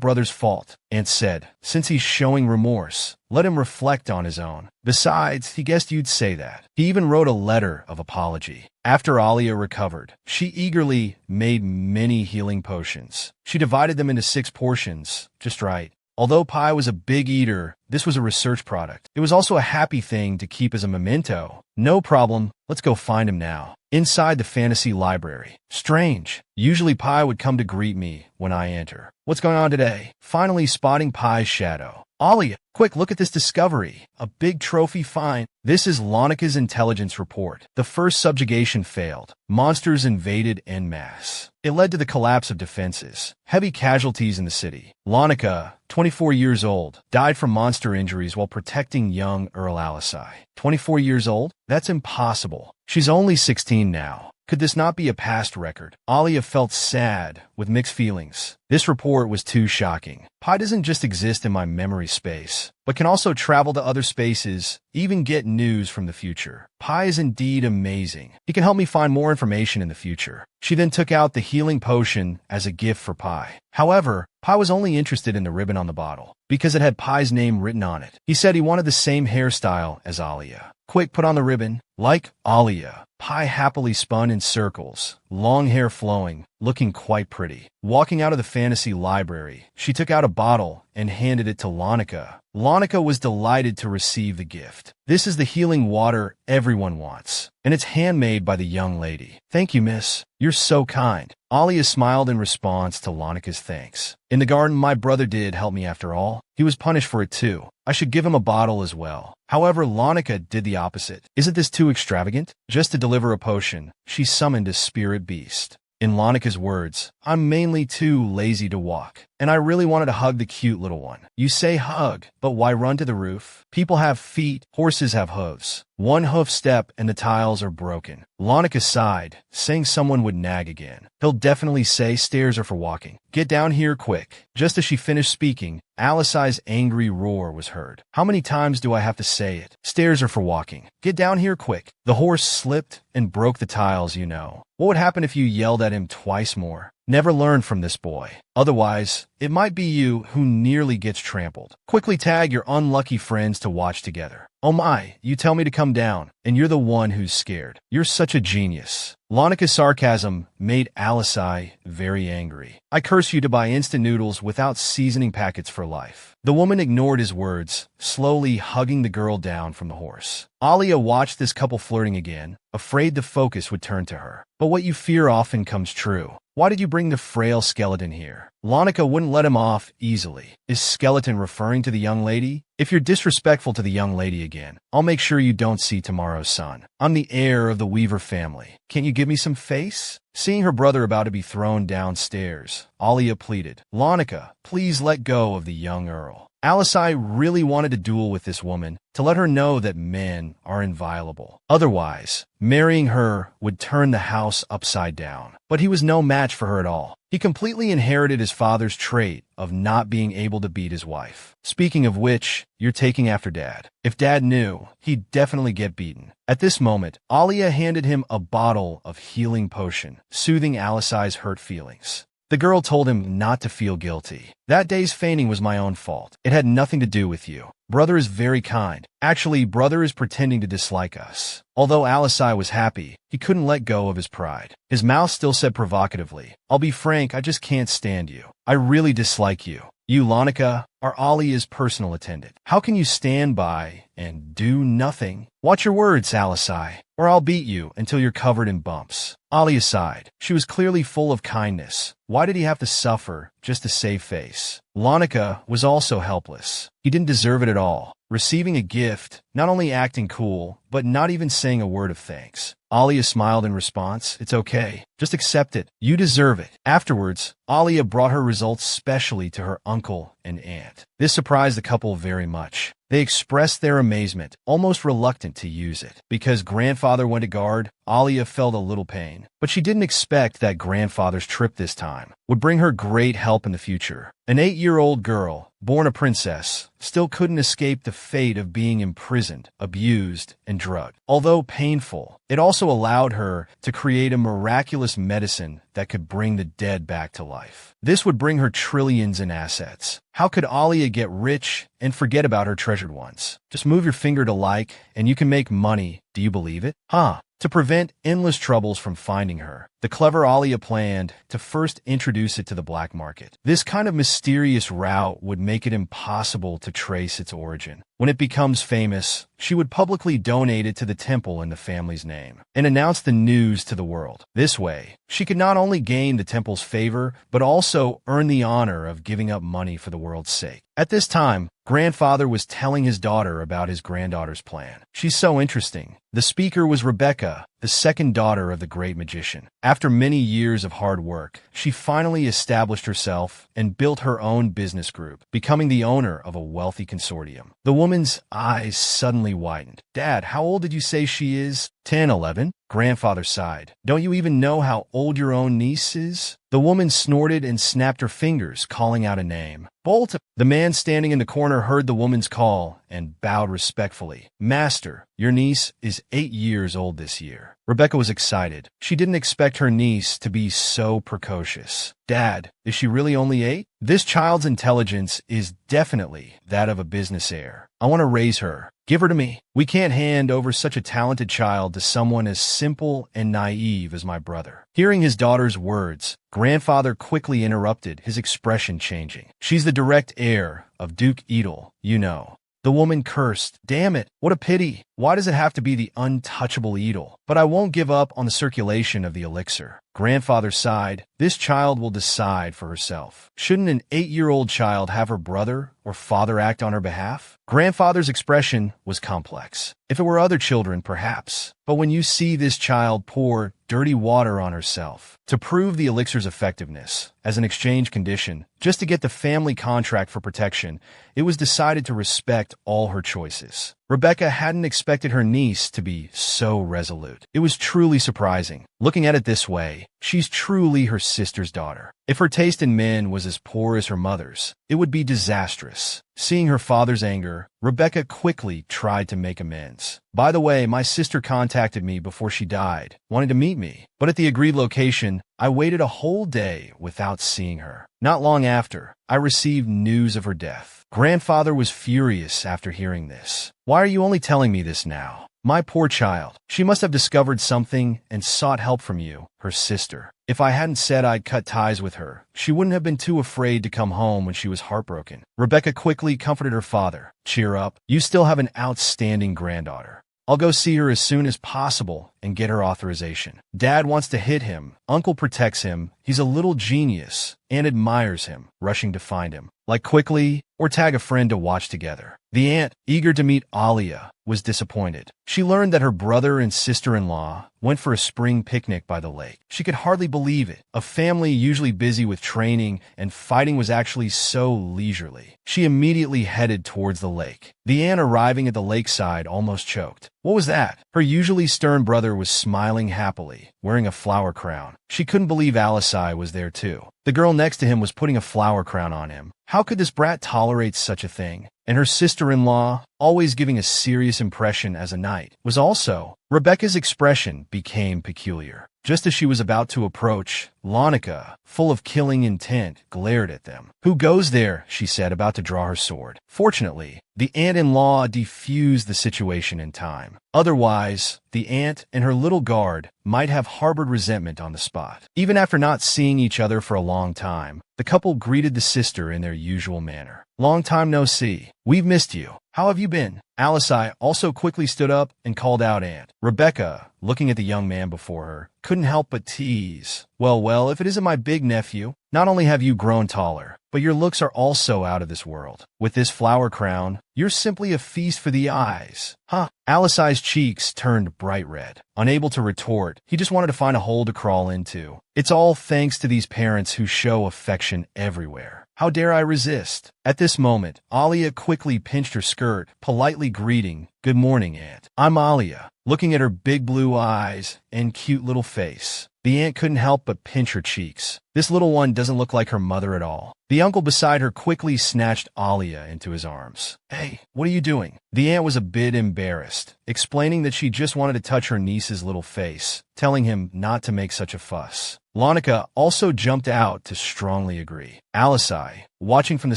brother's fault, Aunt said. Since he's showing remorse, let him reflect on his own. Besides, he guessed you'd say that. He even wrote a letter of apology. After Alia recovered, she eagerly made many healing potions. She divided them into 6 portions, just right. Although Pi was a big eater, this was a research product. It was also a happy thing to keep as a memento. No problem, let's go find him now. Inside the fantasy library. Strange. Usually Pi would come to greet me when I enter. What's going on today? Finally spotting Pi's shadow. Alia, quick, look at this discovery. A big trophy find. This is Lonica's intelligence report. The first subjugation failed. Monsters invaded en masse. It led to the collapse of defenses. Heavy casualties in the city. Lonica, 24 years old, died from monster injuries while protecting young Earl Alisai. 24 years old? That's impossible. She's only 16 now. Could this not be a past record? Alia felt sad, with mixed feelings. This report was too shocking. Pi doesn't just exist in my memory space, but can also travel to other spaces, even get news from the future. Pi is indeed amazing. He can help me find more information in the future. She then took out the healing potion as a gift for Pi. However, Pi was only interested in the ribbon on the bottle, because it had Pi's name written on it. He said he wanted the same hairstyle as Alia. Quick, put on the ribbon. Like Alia, Pi happily spun in circles, long hair flowing, looking quite pretty. Walking out of the fantasy library, she took out a bottle and handed it to Lonica. Lonica was delighted to receive the gift. This is the healing water everyone wants, and it's handmade by the young lady. Thank you, miss. You're so kind. Alia smiled in response to Lonica's thanks. In the garden, my brother did help me after all. He was punished for it too. I should give him a bottle as well. However, Lonica did the opposite. Isn't this too extravagant? Just to deliver a potion, she summoned a spirit beast. In Lonica's words, I'm mainly too lazy to walk, and I really wanted to hug the cute little one. You say hug, but why run to the roof? People have feet, horses have hooves. One hoof step and the tiles are broken. Lonica sighed, saying someone would nag again. He'll definitely say stairs are for walking. Get down here quick. Just as she finished speaking, Alisai's angry roar was heard. How many times do I have to say it? Stairs are for walking. Get down here quick. The horse slipped and broke the tiles, you know. What would happen if you yelled at him twice more? Never learn from this boy. Otherwise, it might be you who nearly gets trampled. Quickly tag your unlucky friends to watch together. Oh my, you tell me to come down, and you're the one who's scared. You're such a genius. Lonica's sarcasm made Alisai very angry. I curse you to buy instant noodles without seasoning packets for life. The woman ignored his words, slowly hugging the girl down from the horse. Alia watched this couple flirting again, afraid the focus would turn to her. But what you fear often comes true. Why did you bring the frail skeleton here? Lonica wouldn't let him off easily. Is skeleton referring to the young lady? If you're disrespectful to the young lady again, I'll make sure you don't see tomorrow's sun. I'm the heir of the Weaver family. Can't you give me some face? Seeing her brother about to be thrown downstairs, Alia pleaded, Lonica, please let go of the young Earl. Alisai really wanted to duel with this woman to let her know that men are inviolable. Otherwise, marrying her would turn the house upside down. But he was no match for her at all. He completely inherited his father's trait of not being able to beat his wife. Speaking of which, you're taking after Dad. If Dad knew, he'd definitely get beaten. At this moment, Alia handed him a bottle of healing potion, soothing Alisai's hurt feelings. The girl told him not to feel guilty. That day's fainting was my own fault. It had nothing to do with you. Brother is very kind. Actually, Brother is pretending to dislike us. Although Alisai was happy, he couldn't let go of his pride. His mouth still said provocatively, I'll be frank, I just can't stand you. I really dislike you. You, Lanika, are Alia's personal attendant. How can you stand by and do nothing? Watch your words, Alisai, or I'll beat you until you're covered in bumps. Alia sighed. She was clearly full of kindness. Why did he have to suffer just to save face? Lanika was also helpless. He didn't deserve it at all. Receiving a gift, not only acting cool, but not even saying a word of thanks. Alia smiled in response. It's okay. Just accept it. You deserve it. Afterwards, Alia brought her results specially to her uncle and aunt. This surprised the couple very much. They expressed their amazement, almost reluctant to use it. Because grandfather went to guard, Alia felt a little pain. But she didn't expect that grandfather's trip this time would bring her great help in the future. An 8-year-old girl, born a princess, still couldn't escape the fate of being imprisoned, abused, and drugged. Although painful, it also allowed her to create a miraculous medicine that could bring the dead back to life. This would bring her trillions in assets. How could Alia get rich and forget about her treasured ones? Just move your finger to like, and you can make money. Do you believe it? Huh? To prevent endless troubles from finding her, the clever Alia planned to first introduce it to the black market. This kind of mysterious route would make it impossible to trace its origin. When it becomes famous, she would publicly donate it to the temple in the family's name and announce the news to the world. This way, she could not only gain the temple's favor, but also earn the honor of giving up money for the world's sake. At this time, grandfather was telling his daughter about his granddaughter's plan. She's so interesting. The speaker was Rebecca, the second daughter of the great magician. After many years of hard work, she finally established herself and built her own business group, becoming the owner of a wealthy consortium. The woman's eyes suddenly widened. Dad, how old did you say she is? 10, 11? Grandfather sighed. Don't you even know how old your own niece is? The woman snorted and snapped her fingers, calling out a name. Bolt! The man standing in the corner heard the woman's call and bowed respectfully. Master, your niece is 8 years old this year. Rebecca was excited. She didn't expect her niece to be so precocious. Dad, is she really only 8? This child's intelligence is definitely that of a business heir. I want to raise her. Give her to me. We can't hand over such a talented child to someone as simple and naive as my brother. Hearing his daughter's words, grandfather quickly interrupted, his expression changing. She's the direct heir of Duke Edel, you know. The woman cursed. Damn it, what a pity. Why does it have to be the untouchable Edel? But I won't give up on the circulation of the elixir. Grandfather sighed. This child will decide for herself. Shouldn't an 8-year-old child have her brother or father act on her behalf? Grandfather's expression was complex. If it were other children, perhaps. But when you see this child pour dirty water on herself to prove the elixir's effectiveness as an exchange condition, just to get the family contract for protection, it was decided to respect all her choices. Rebecca hadn't expected her niece to be so resolute. It was truly surprising. Looking at it this way, she's truly her sister's daughter. If her taste in men was as poor as her mother's, it would be disastrous. Seeing her father's anger, Rebecca quickly tried to make amends. By the way, my sister contacted me before she died, wanting to meet me. But at the agreed location, I waited a whole day without seeing her. Not long after, I received news of her death. Grandfather was furious after hearing this. Why are you only telling me this now? My poor child. She must have discovered something and sought help from you, her sister. If I hadn't said I'd cut ties with her, she wouldn't have been too afraid to come home when she was heartbroken. Rebecca quickly comforted her father. Cheer up. You still have an outstanding granddaughter. I'll go see her as soon as possible and get her authorization. Dad wants to hit him. Uncle protects him. He's a little genius and admires him, rushing to find him. Like quickly, or tag a friend to watch together. The aunt, eager to meet Alia, was disappointed. She learned that her brother and sister-in-law went for a spring picnic by the lake. She could hardly believe it. A family usually busy with training and fighting was actually so leisurely. She immediately headed towards the lake. The aunt arriving at the lakeside almost choked. What was that? Her usually stern brother was smiling happily, wearing a flower crown. She couldn't believe Alisai was there too. The girl next to him was putting a flower crown on him. How could this brat tolerate such a thing? And her sister-in-law, always giving a serious impression as a knight, was also. Rebecca's expression became peculiar. Just as she was about to approach, Lonica, full of killing intent, glared at them. "Who goes there?" she said, about to draw her sword. Fortunately, the aunt-in-law defused the situation in time. Otherwise, the aunt and her little guard might have harbored resentment on the spot. Even after not seeing each other for a long time, the couple greeted the sister in their usual manner. "Long time no see. We've missed you. How have you been?" Alisai also quickly stood up and called out Aunt. Rebecca, looking at the young man before her, couldn't help but tease. Well, if it isn't my big nephew, not only have you grown taller, but your looks are also out of this world. With this flower crown, you're simply a feast for the eyes." "Huh?" Alisai's cheeks turned bright red. Unable to retort, he just wanted to find a hole to crawl into. It's all thanks to these parents who show affection everywhere. How dare I resist? At this moment, Alia quickly pinched her skirt, politely greeting, "Good morning, Aunt. I'm Alia," looking at her big blue eyes and cute little face. The aunt couldn't help but pinch her cheeks. This little one doesn't look like her mother at all. The uncle beside her quickly snatched Alia into his arms. "Hey, what are you doing?" The aunt was a bit embarrassed, explaining that she just wanted to touch her niece's little face, telling him not to make such a fuss. Lonica also jumped out to strongly agree. Alisai, watching from the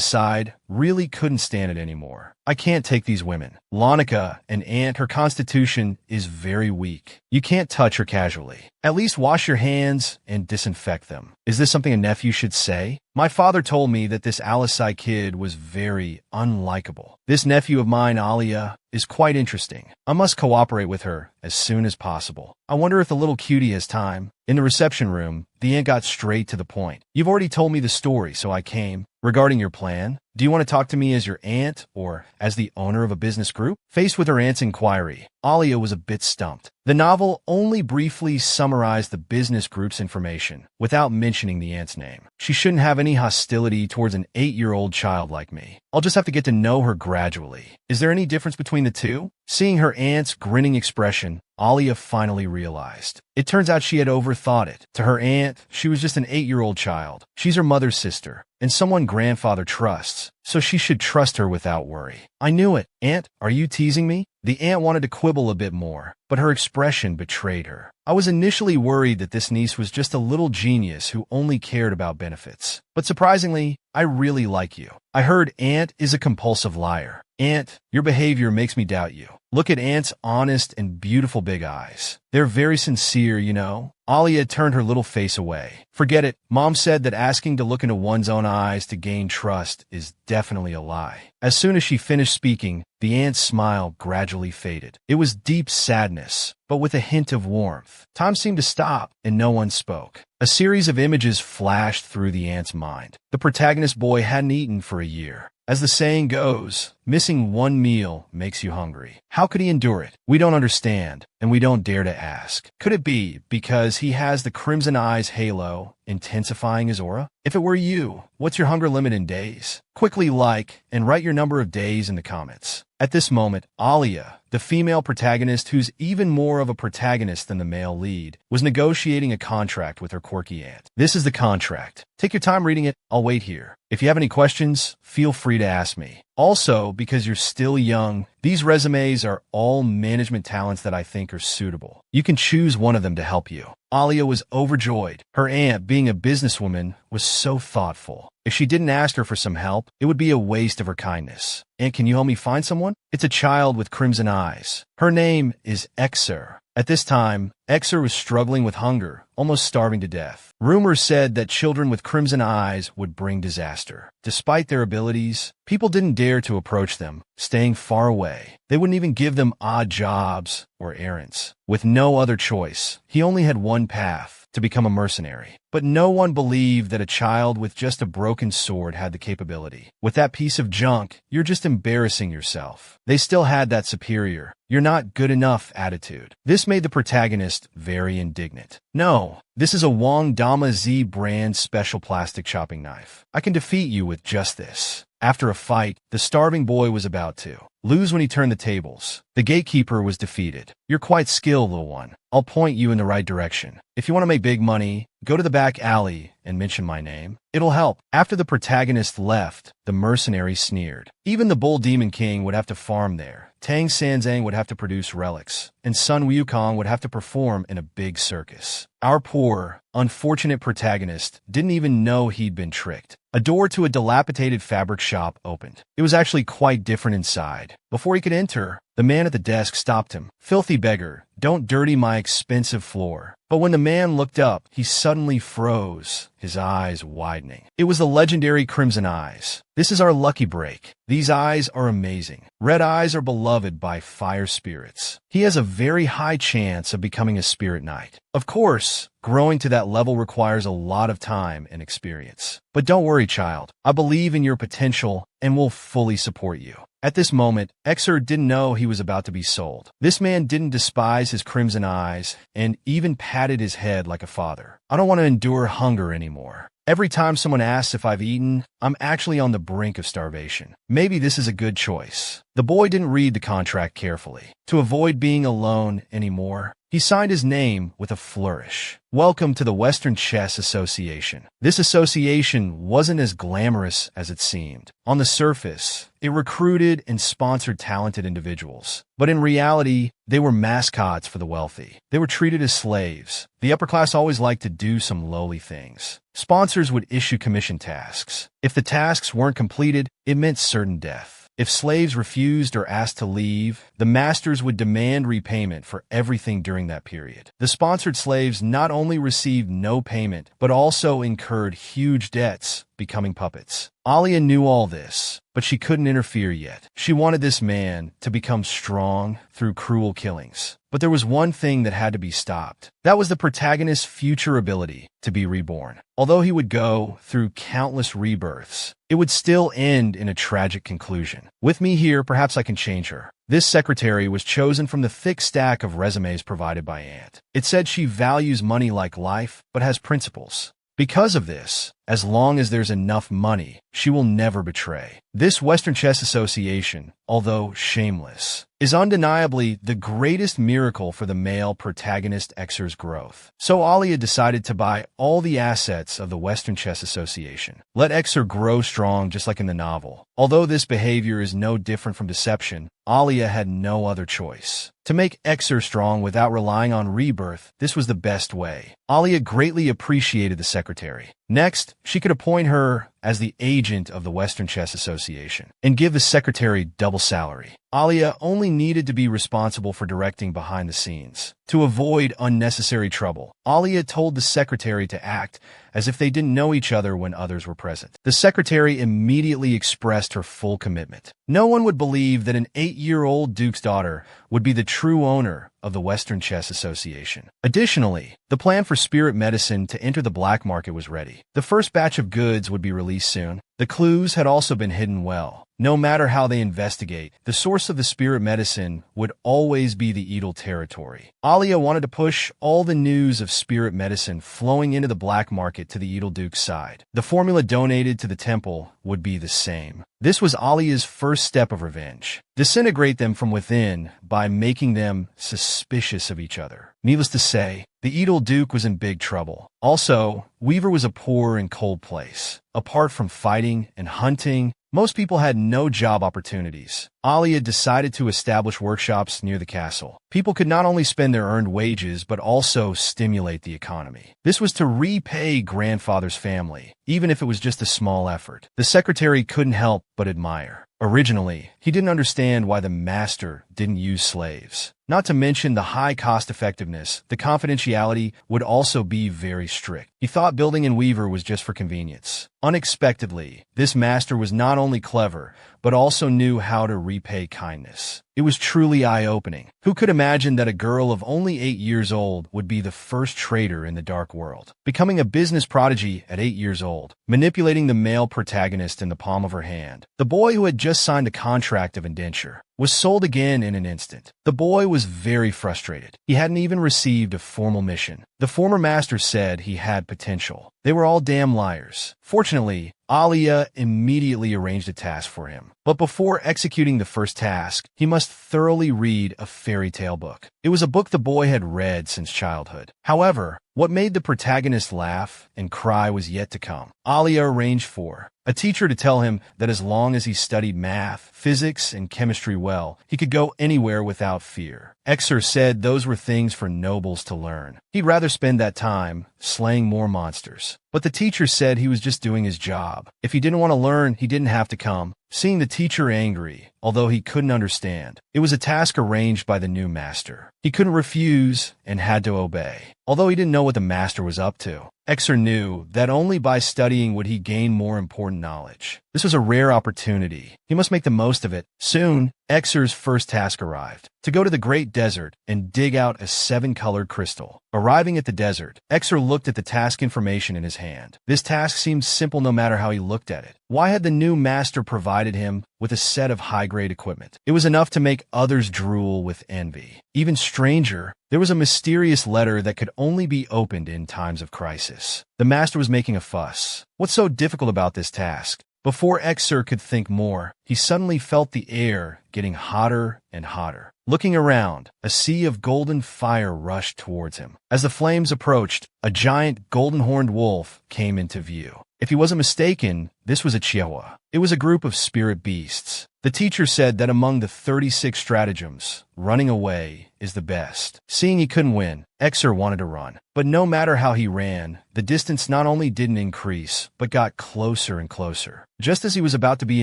side, really couldn't stand it anymore. "I can't take these women. Lonica, an aunt, her constitution is very weak. You can't touch her casually. At least wash your hands and disinfect them." Is this something a nephew should say? My father told me that this Alisai kid was very unlikable. This nephew of mine, Alia, is quite interesting. I must cooperate with her as soon as possible. I wonder if the little cutie has time. In the reception room, the aunt got straight to the point. "You've already told me the story, so I came. Regarding your plan, do you want to talk to me as your aunt or as the owner of a business group?" Faced with her aunt's inquiry, Alia was a bit stumped. The novel only briefly summarized the business group's information, without mentioning the aunt's name. She shouldn't have any hostility towards an 8-year-old child like me. I'll just have to get to know her gradually. Is there any difference between the two? Seeing her aunt's grinning expression, Alia finally realized. It turns out she had overthought it. To her aunt, she was just an 8-year-old child. She's her mother's sister, and someone grandfather trusts, so she should trust her without worry. "I knew it. Aunt, are you teasing me?" The aunt wanted to quibble a bit more, but her expression betrayed her. "I was initially worried that this niece was just a little genius who only cared about benefits. But surprisingly, I really like you. I heard Aunt is a compulsive liar. Aunt, your behavior makes me doubt you. Look at Aunt's honest and beautiful big eyes. They're very sincere, you know." Alia turned her little face away. "Forget it. Mom said that asking to look into one's own eyes to gain trust is definitely a lie." As soon as she finished speaking, the aunt's smile gradually faded. It was deep sadness, but with a hint of warmth. Time seemed to stop, and no one spoke. A series of images flashed through the aunt's mind. The protagonist boy hadn't eaten for a year. As the saying goes, missing one meal makes you hungry. How could he endure it? We don't understand, and we don't dare to ask. Could it be because he has the Crimson Eyes halo intensifying his aura? If it were you, what's your hunger limit in days? Quickly like and write your number of days in the comments. At this moment, Alia, the female protagonist who's even more of a protagonist than the male lead, was negotiating a contract with her quirky aunt. This is the contract. Take your time reading it. I'll wait here. If you have any questions, feel free to ask me. Also, because you're still young, these resumes are all management talents that I think are suitable. You can choose one of them to help you. Alia was overjoyed. Her aunt, being a businesswoman, was so thoughtful. If she didn't ask her for some help, it would be a waste of her kindness. "Aunt, can you help me find someone?" "It's a child with crimson eyes. Her name is Exer." At this time, Exer was struggling with hunger, almost starving to death. Rumors said that children with crimson eyes would bring disaster. Despite their abilities, people didn't dare to approach them, staying far away. They wouldn't even give them odd jobs or errands. With no other choice, he only had one path: to become a mercenary. But no one believed that a child with just a broken sword had the capability. "With that piece of junk, you're just embarrassing yourself." They still had that superior, "you're not good enough" attitude. This made the protagonist very indignant. "No, this is a Wong Dama Z brand special plastic chopping knife. I can defeat you with just this." After a fight, the starving boy was about to lose when he turned the tables. The gatekeeper was defeated. "You're quite skilled, little one. I'll point you in the right direction. If you want to make big money, go to the back alley and mention my name. It'll help." After the protagonist left, the mercenary sneered. Even the Bull Demon King would have to farm there. Tang Sanzang would have to produce relics, and Sun Wukong would have to perform in a big circus. Our poor, unfortunate protagonist didn't even know he'd been tricked. A door to a dilapidated fabric shop opened. It was actually quite different inside. Before he could enter, the man at the desk stopped him. "Filthy beggar, don't dirty my expensive floor." But when the man looked up, he suddenly froze, his eyes widening. It was the legendary Crimson Eyes. "This is our lucky break. These eyes are amazing. Red eyes are beloved by fire spirits. He has a very high chance of becoming a spirit knight. Of course, growing to that level requires a lot of time and experience. But don't worry, child. I believe in your potential and will fully support you." At this moment, Exer didn't know he was about to be sold. This man didn't despise his crimson eyes and even patted his head like a father. "I don't want to endure hunger anymore. Every time someone asks if I've eaten, I'm actually on the brink of starvation. Maybe this is a good choice." The boy didn't read the contract carefully. To avoid being alone anymore, he signed his name with a flourish. "Welcome to the Western Chess Association." This association wasn't as glamorous as it seemed. On the surface, it recruited and sponsored talented individuals. But in reality, they were mascots for the wealthy. They were treated as slaves. The upper class always liked to do some lowly things. Sponsors would issue commission tasks. If the tasks weren't completed, it meant certain death. If slaves refused or asked to leave, the masters would demand repayment for everything during that period. The sponsored slaves not only received no payment, but also incurred huge debts, becoming puppets. Alia knew all this, but she couldn't interfere yet. She wanted this man to become strong through cruel killings. But there was one thing that had to be stopped. That was the protagonist's future ability to be reborn. Although he would go through countless rebirths, it would still end in a tragic conclusion. "With me here, perhaps I can change her." This secretary was chosen from the thick stack of resumes provided by Ant. It said she values money like life, but has principles. Because of this, as long as there's enough money, she will never betray. This Western Chess Association, although shameless, is undeniably the greatest miracle for the male protagonist Exer's growth. So Alia decided to buy all the assets of the Western Chess Association. Let Exer grow strong just like in the novel. Although this behavior is no different from deception, Alia had no other choice. To make Exer strong without relying on rebirth, this was the best way. Alia greatly appreciated the secretary. Next, she could appoint her as the agent of the Western Chess Association and give the secretary double salary. Alia only needed to be responsible for directing behind the scenes. To avoid unnecessary trouble, Alia told the secretary to act as if they didn't know each other when others were present. The secretary immediately expressed her full commitment. No one would believe that an 8-year-old duke's daughter would be the true owner of the Western Chess Association. Additionally, the plan for spirit medicine to enter the black market was ready. The first batch of goods would be released soon. The clues had also been hidden well. No matter how they investigate, the source of the spirit medicine would always be the Edel territory. Alia wanted to push all the news of spirit medicine flowing into the black market to the Edel Duke's side. The formula donated to the temple would be the same. This was Alia's first step of revenge. Disintegrate them from within by making them suspicious of each other. Needless to say, the Edel Duke was in big trouble. Also, Weaver was a poor and cold place. Apart from fighting and hunting, most people had no job opportunities. Alia decided to establish workshops near the castle. People could not only spend their earned wages, but also stimulate the economy. This was to repay grandfather's family, even if it was just a small effort. The secretary couldn't help but admire. Originally, he didn't understand why the master didn't use slaves. Not to mention the high cost-effectiveness, the confidentiality would also be very strict. He thought building in Weaver was just for convenience. Unexpectedly, this master was not only clever, but also knew how to repay kindness. It was truly eye-opening. Who could imagine that a girl of only 8 years old would be the first trader in the dark world? Becoming a business prodigy at 8 years old, manipulating the male protagonist in the palm of her hand. The boy who had just signed a contract of indenture was sold again in an instant. The boy was very frustrated. He hadn't even received a formal mission. The former master said he had potential. They were all damn liars. Fortunately, Alia immediately arranged a task for him. But before executing the first task, he must thoroughly read a fairy tale book. It was a book the boy had read since childhood. However, what made the protagonist laugh and cry was yet to come. Alia arranged for a teacher to tell him that as long as he studied math, physics, and chemistry well, he could go anywhere without fear. Exer said those were things for nobles to learn. He'd rather spend that time slaying more monsters. But the teacher said he was just doing his job. If he didn't want to learn, he didn't have to come. Seeing the teacher angry, although he couldn't understand, it was a task arranged by the new master. He couldn't refuse and had to obey. Although he didn't know what the master was up to, Exer knew that only by studying would he gain more important knowledge. This was a rare opportunity. He must make the most of it. Soon, Exer's first task arrived: to go to the great desert and dig out a 7-colored crystal. Arriving at the desert, Exer looked at the task information in his hand. This task seemed simple no matter how he looked at it. Why had the new master provided him with a set of high-grade equipment? It was enough to make others drool with envy. Even stranger, there was a mysterious letter that could only be opened in times of crisis. The master was making a fuss. What's so difficult about this task? Before Exer could think more, he suddenly felt the air getting hotter and hotter. Looking around, a sea of golden fire rushed towards him. As the flames approached, a giant golden-horned wolf came into view. If he wasn't mistaken, this was a Chihuahua. It was a group of spirit beasts. The teacher said that among the 36 stratagems, running away is the best. Seeing he couldn't win, Exer wanted to run. But no matter how he ran, the distance not only didn't increase, but got closer and closer. Just as he was about to be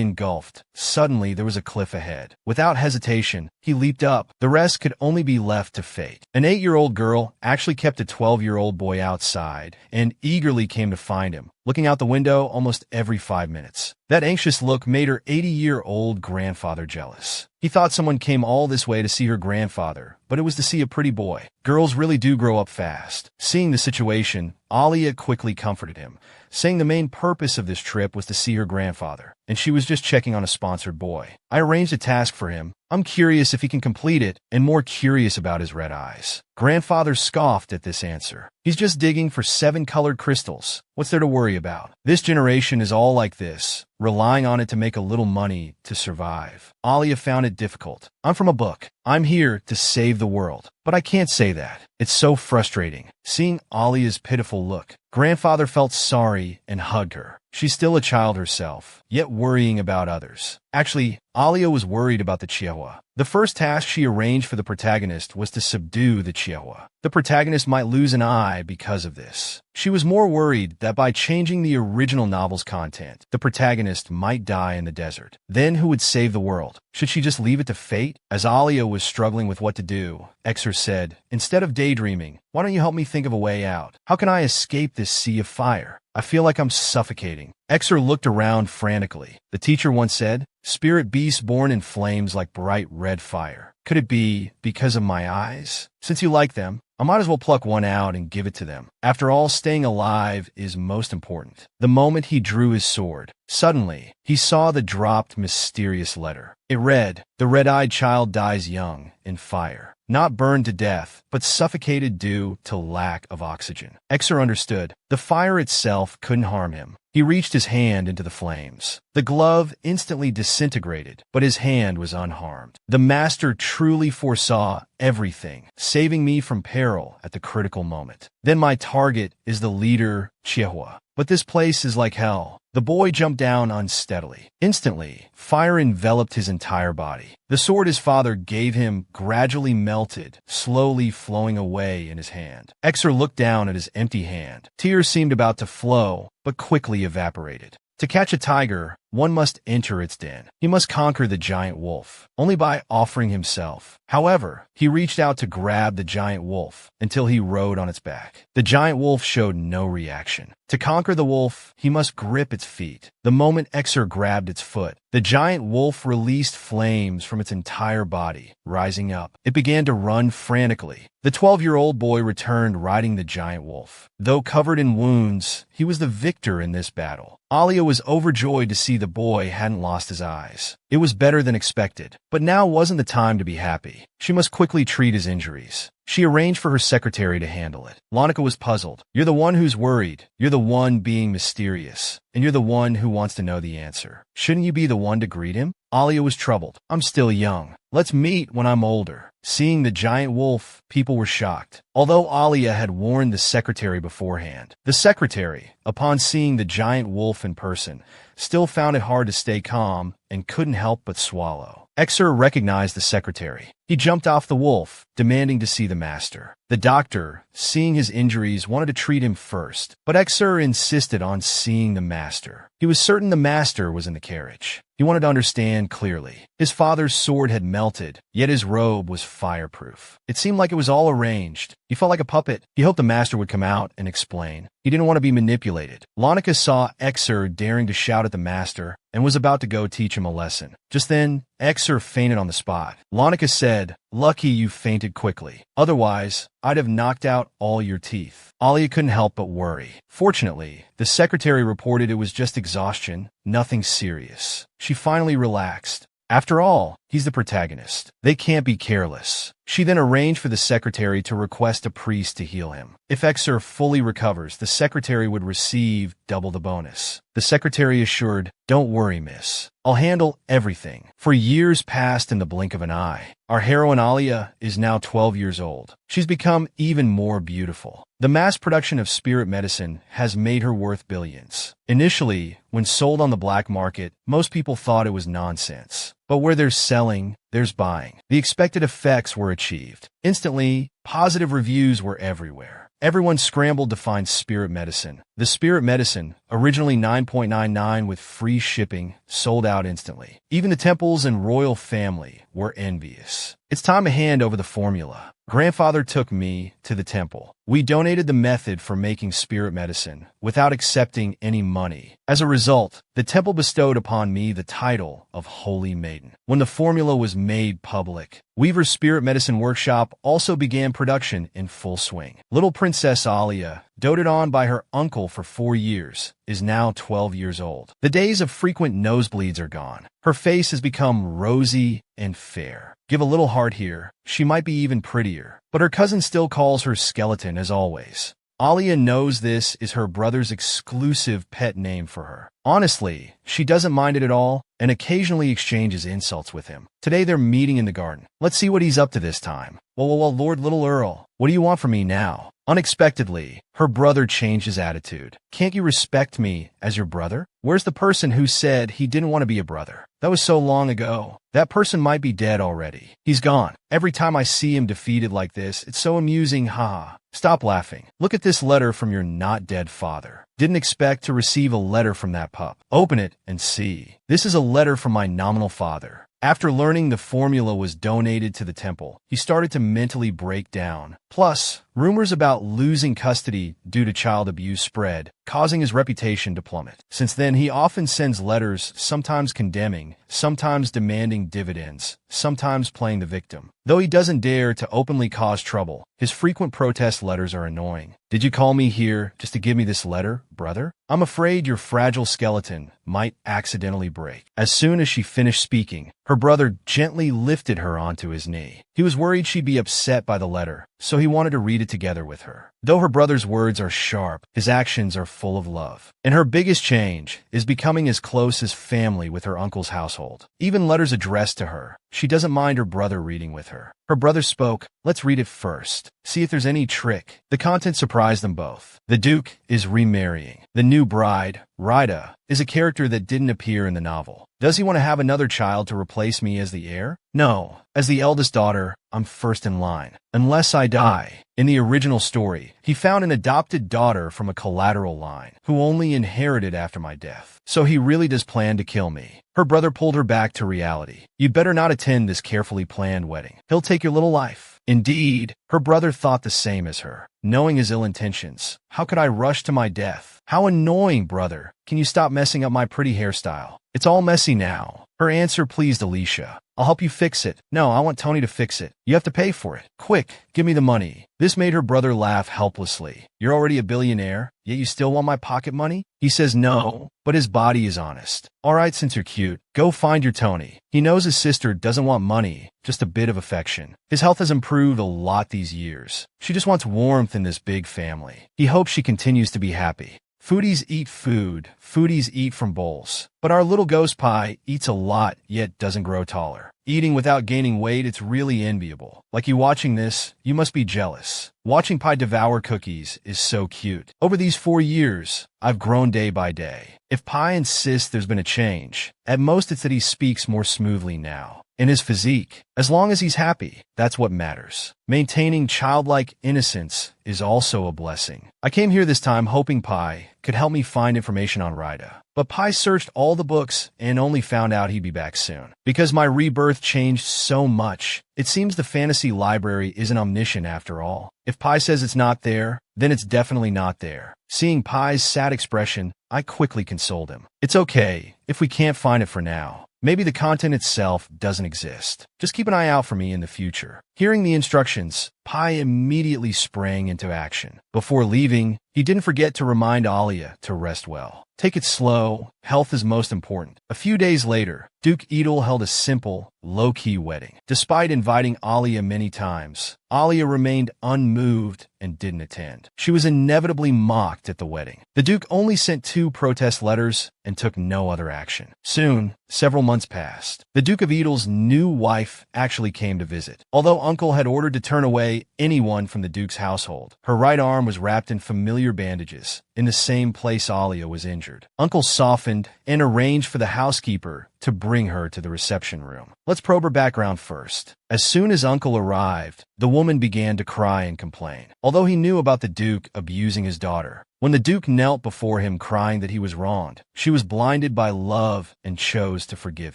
engulfed, suddenly there was a cliff ahead. Without hesitation, he leaped up. The rest could only be left to fate. An 8-year-old girl actually kept a 12-year-old boy outside and eagerly came to find him, looking out the window almost every 5 minutes. That anxious look made her 80-year-old grandfather jealous. He thought someone came all this way to see her grandfather, but it was to see a pretty boy. Girls really do grow up fast. Seeing the situation, Alia quickly comforted him, saying the main purpose of this trip was to see her grandfather, and she was just checking on a sponsored boy. I arranged a task for him. I'm curious if he can complete it, and more curious about his red eyes. Grandfather scoffed at this answer. He's just digging for 7-colored crystals. What's there to worry about? This generation is all like this, relying on it to make a little money to survive. Alia found it difficult. I'm from a book. I'm here to save the world. But I can't say that. It's so frustrating. Seeing Alia's pitiful look, grandfather felt sorry and hugged her. She's still a child herself, yet worrying about others. Actually, Alia was worried about the Chihuahua. The first task she arranged for the protagonist was to subdue the Chihuahua. The protagonist might lose an eye because of this. She was more worried that by changing the original novel's content, the protagonist might die in the desert. Then who would save the world? Should she just leave it to fate? As Alia was struggling with what to do, Exer said, "Instead of daydreaming, why don't you help me think of a way out? How can I escape this sea of fire? I feel like I'm suffocating." Exer looked around frantically. The teacher once said, "Spirit beasts born in flames like bright red fire." Could it be because of my eyes? Since you like them, I might as well pluck one out and give it to them. After all, staying alive is most important. The moment he drew his sword, suddenly, he saw the dropped mysterious letter. It read, "The red-eyed child dies young in fire. Not burned to death, but suffocated due to lack of oxygen." Exer understood. The fire itself couldn't harm him. He reached his hand into the flames. The glove instantly disintegrated, but his hand was unharmed. The master truly foresaw everything, saving me from peril at the critical moment. Then my target is the leader, Chihuahua. But this place is like hell. The boy jumped down unsteadily. Instantly, fire enveloped his entire body. The sword his father gave him gradually melted, slowly flowing away in his hand. Exer looked down at his empty hand. Tears seemed about to flow, but quickly evaporated. To catch a tiger, one must enter its den. He must conquer the giant wolf, only by offering himself. However, he reached out to grab the giant wolf until he rode on its back. The giant wolf showed no reaction. To conquer the wolf, he must grip its feet. The moment Exer grabbed its foot, the giant wolf released flames from its entire body, rising up. It began to run frantically. The 12-year-old boy returned riding the giant wolf. Though covered in wounds, he was the victor in this battle. Alia was overjoyed to see the boy hadn't lost his eyes. It was better than expected, but now wasn't the time to be happy. She must quickly treat his injuries. She arranged for her secretary to handle it. Monica was puzzled. You're the one who's worried. You're the one being mysterious. And you're the one who wants to know the answer. Shouldn't you be the one to greet him? Alia was troubled. I'm still young. Let's meet when I'm older. Seeing the giant wolf, people were shocked. Although Alia had warned the secretary beforehand, the secretary, upon seeing the giant wolf in person, still found it hard to stay calm and couldn't help but swallow. Exer recognized the secretary. He jumped off the wolf, demanding to see the master. The doctor, seeing his injuries, wanted to treat him first, but Exer insisted on seeing the master. He was certain the master was in the carriage. He wanted to understand clearly. His father's sword had melted, yet his robe was fireproof. It seemed like it was all arranged. He felt like a puppet. He hoped the master would come out and explain. He didn't want to be manipulated. Lonica saw Exer daring to shout at the master and was about to go teach him a lesson. Just then, Exer fainted on the spot. Lonica said, "Lucky you fainted quickly. Otherwise, I'd have knocked out all your teeth." Alia couldn't help but worry. Fortunately, the secretary reported it was just exhaustion, nothing serious. She finally relaxed. After all, he's the protagonist. They can't be careless. She then arranged for the secretary to request a priest to heal him. If Exer fully recovers, the secretary would receive double the bonus. The secretary assured, "Don't worry, miss. I'll handle everything." For years passed in the blink of an eye. Our heroine Alia is now 12 years old. She's become even more beautiful. The mass production of spirit medicine has made her worth billions. Initially, when sold on the black market, most people thought it was nonsense. But where there's selling, there's buying. The expected effects were achieved. Instantly, positive reviews were everywhere. Everyone scrambled to find spirit medicine. The spirit medicine, originally $9.99 with free shipping, sold out instantly. Even the temples and royal family were envious. It's time to hand over the formula. Grandfather took me to the temple. We donated the method for making spirit medicine without accepting any money. As a result, the temple bestowed upon me the title of Holy Maiden. When the formula was made public, Weaver's Spirit Medicine Workshop also began production in full swing. Little Princess Alia, doted on by her uncle for 4 years, is now 12 years old. The days of frequent nosebleeds are gone. Her face has become rosy and fair. Give a little heart here, she might be even prettier. But her cousin still calls her Skeleton as always. Alia knows this is her brother's exclusive pet name for her. Honestly, she doesn't mind it at all and occasionally exchanges insults with him. Today they're meeting in the garden. Let's see what he's up to this time. Well, Lord Little Earl, what do you want from me now? Unexpectedly, her brother changed his attitude. Can't you respect me as your brother? Where's the person who said he didn't want to be a brother? That was so long ago. That person might be dead already. He's gone. Every time I see him defeated like this, it's so amusing, haha. Stop laughing. Look at this letter from your not dead father. Didn't expect to receive a letter from that pup. Open it and see. This is a letter from my nominal father. After learning the formula was donated to the temple, he started to mentally break down. Plus, rumors about losing custody due to child abuse spread, causing his reputation to plummet. Since then, he often sends letters, sometimes condemning, sometimes demanding dividends, sometimes playing the victim. Though he doesn't dare to openly cause trouble, his frequent protest letters are annoying. Did you call me here just to give me this letter, brother? I'm afraid your fragile skeleton might accidentally break. As soon as she finished speaking, her brother gently lifted her onto his knee. He was worried she'd be upset by the letter, so he wanted to read it together with her. Though her brother's words are sharp, his actions are full of love. And her biggest change is becoming as close as family with her uncle's household. Even letters addressed to her, she doesn't mind her brother reading with her. Her brother spoke, "Let's read it first. See if there's any trick." The content surprised them both. The Duke is remarrying. The new bride, Rida, is a character that didn't appear in the novel. Does he want to have another child to replace me as the heir? No. As the eldest daughter, I'm first in line. Unless I die. In the original story, he found an adopted daughter from a collateral line, who only inherited after my death. So he really does plan to kill me. Her brother pulled her back to reality. You'd better not attend this carefully planned wedding. He'll take your little life. Indeed, her brother thought the same as her. Knowing his ill intentions, how could I rush to my death? How annoying, brother. Can you stop messing up my pretty hairstyle? It's all messy now. Her answer pleased Alicia. I'll help you fix it. No, I want Tony to fix it. You have to pay for it. Quick, give me the money. This made her brother laugh helplessly. You're already a billionaire, yet you still want my pocket money? He says no, but his body is honest. All right, since you're cute, go find your Tony. He knows his sister doesn't want money, just a bit of affection. His health has improved a lot these years. She just wants warmth in this big family. He hopes she continues to be happy. Foodies eat food, foodies eat from bowls. But our little ghost pie eats a lot, yet doesn't grow taller. Eating without gaining weight, it's really enviable. Like you watching this, you must be jealous. Watching Pie devour cookies is so cute. Over these 4 years, I've grown day by day. If Pie insists there's been a change, at most it's that he speaks more smoothly now. In his physique, as long as he's happy, that's what matters. Maintaining childlike innocence is also a blessing. I came here this time hoping Pie could help me find information on Rida. But Pie searched all the books and only found out he'd be back soon. Because my rebirth changed so much, it seems the fantasy library isn't omniscient after all. If Pie says it's not there, then it's definitely not there. Seeing Pie's sad expression, I quickly consoled him. It's okay if we can't find it for now. Maybe the content itself doesn't exist. Just keep an eye out for me in the future. Hearing the instructions, Pie immediately sprang into action. Before leaving, he didn't forget to remind Alia to rest well. Take it slow, health is most important. A few days later, Duke Edel held a simple, low-key wedding. Despite inviting Alia many times, Alia remained unmoved and didn't attend. She was inevitably mocked at the wedding. The Duke only sent 2 protest letters and took no other action. Soon, several months passed. The Duke of Edel's new wife actually came to visit. Although Uncle had ordered to turn away anyone from the Duke's household, her right arm was wrapped in familiar bandages, in the same place Alia was injured. Uncle softened and arranged for the housekeeper to bring her to the reception room. Let's probe her background first. As soon as Uncle arrived, the woman began to cry and complain. Although he knew about the Duke abusing his daughter, when the Duke knelt before him crying that he was wronged, she was blinded by love and chose to forgive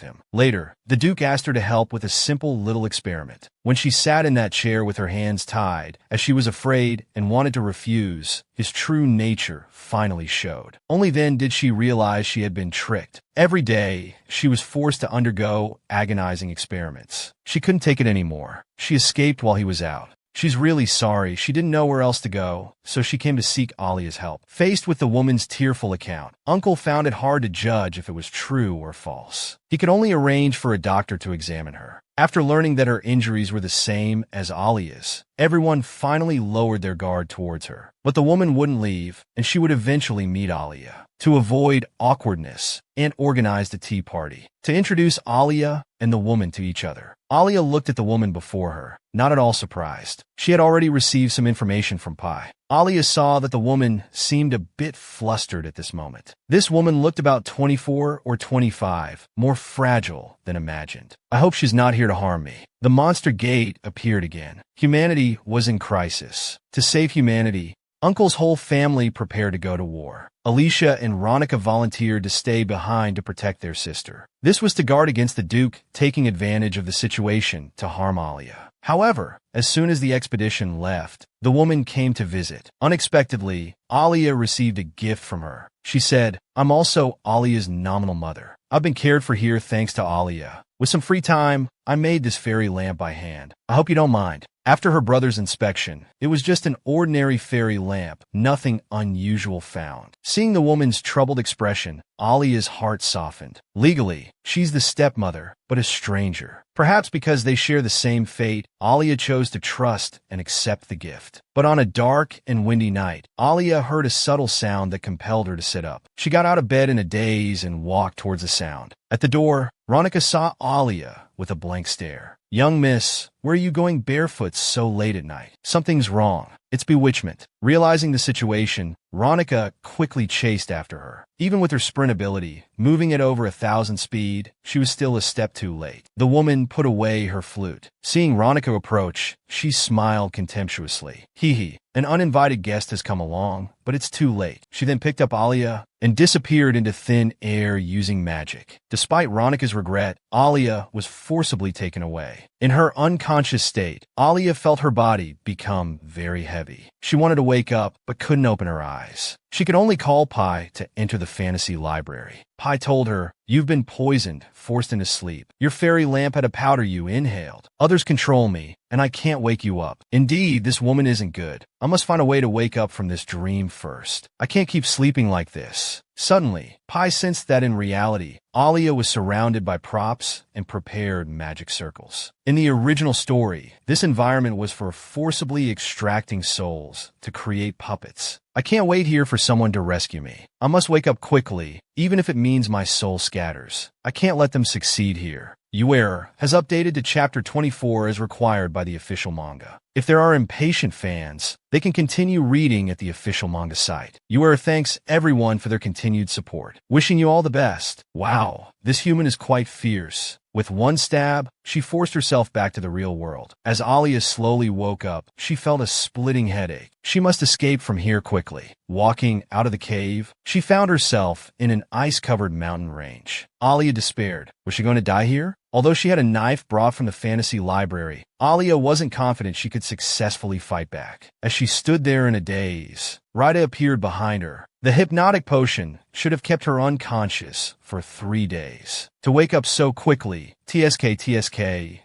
him. Later, the Duke asked her to help with a simple little experiment. When she sat in that chair with her hands tied, as she was afraid and wanted to refuse, his true nature finally showed. Only then did she realize she had been tricked. Every day, she was forced to undergo agonizing experiments. She couldn't take it anymore. She escaped while he was out. She's really sorry. She didn't know where else to go, so she came to seek Alia's help. Faced with the woman's tearful account, Uncle found it hard to judge if it was true or false. He could only arrange for a doctor to examine her. After learning that her injuries were the same as Alia's, everyone finally lowered their guard towards her. But the woman wouldn't leave, and she would eventually meet Alia. To avoid awkwardness, Aunt organized a tea party to introduce Alia and the woman to each other. Alia looked at the woman before her, not at all surprised. She had already received some information from Pie. Alia saw that the woman seemed a bit flustered at this moment. This woman looked about 24 or 25, more fragile than imagined. I hope she's not here to harm me. The monster gate appeared again. Humanity was in crisis. To save humanity, Uncle's whole family prepared to go to war. Alicia and Ronica volunteered to stay behind to protect their sister. This was to guard against the Duke taking advantage of the situation to harm Alia. However, as soon as the expedition left, the woman came to visit. Unexpectedly, Alia received a gift from her. She said, "I'm also Alia's nominal mother. I've been cared for here thanks to Alia. With some free time, I made this fairy lamp by hand. I hope you don't mind." After her brother's inspection, it was just an ordinary fairy lamp, nothing unusual found. Seeing the woman's troubled expression, Alia's heart softened. Legally, she's the stepmother, but a stranger. Perhaps because they share the same fate, Alia chose to trust and accept the gift. But on a dark and windy night, Alia heard a subtle sound that compelled her to sit up. She got out of bed in a daze and walked towards the sound. At the door, Ronica saw Alia with a blank stare. "Young miss, where are you going barefoot so late at night? Something's wrong. It's bewitchment." Realizing the situation, Ronica quickly chased after her. Even with her sprint ability, moving at over 1,000 speed, she was still a step too late. The woman put away her flute. Seeing Ronica approach, she smiled contemptuously. "Hee hee, an uninvited guest has come along, but it's too late." She then picked up Alia and disappeared into thin air using magic. Despite Ronica's regret, Alia was forcibly taken away. In her unconscious state, Alia felt her body become very heavy. She wanted to wake up, but couldn't open her eyes. eyes. She could only call Pi to enter the fantasy library. Pi told her, "You've been poisoned, forced into sleep. Your fairy lamp had a powder you inhaled. Others control me, and I can't wake you up. Indeed, this woman isn't good. I must find a way to wake up from this dream first. I can't keep sleeping like this." Suddenly, Pi sensed that in reality, Alia was surrounded by props and prepared magic circles. In the original story, this environment was for forcibly extracting souls to create puppets. "I can't wait here for someone to rescue me. I must wake up quickly, even if it means my soul scatters. I can't let them succeed here." UERA has updated to Chapter 24 as required by the official manga. If there are impatient fans, they can continue reading at the official manga site. UERA thanks everyone for their continued support. Wishing you all the best. Wow, this human is quite fierce. With one stab, she forced herself back to the real world. As Alia slowly woke up, she felt a splitting headache. She must escape from here quickly. Walking out of the cave, she found herself in an ice-covered mountain range. Alia despaired. Was she going to die here? Although she had a knife brought from the fantasy library, Alia wasn't confident she could successfully fight back. As she stood there in a daze, Raida appeared behind her. The hypnotic potion should have kept her unconscious for 3 days. To wake up so quickly, TSK.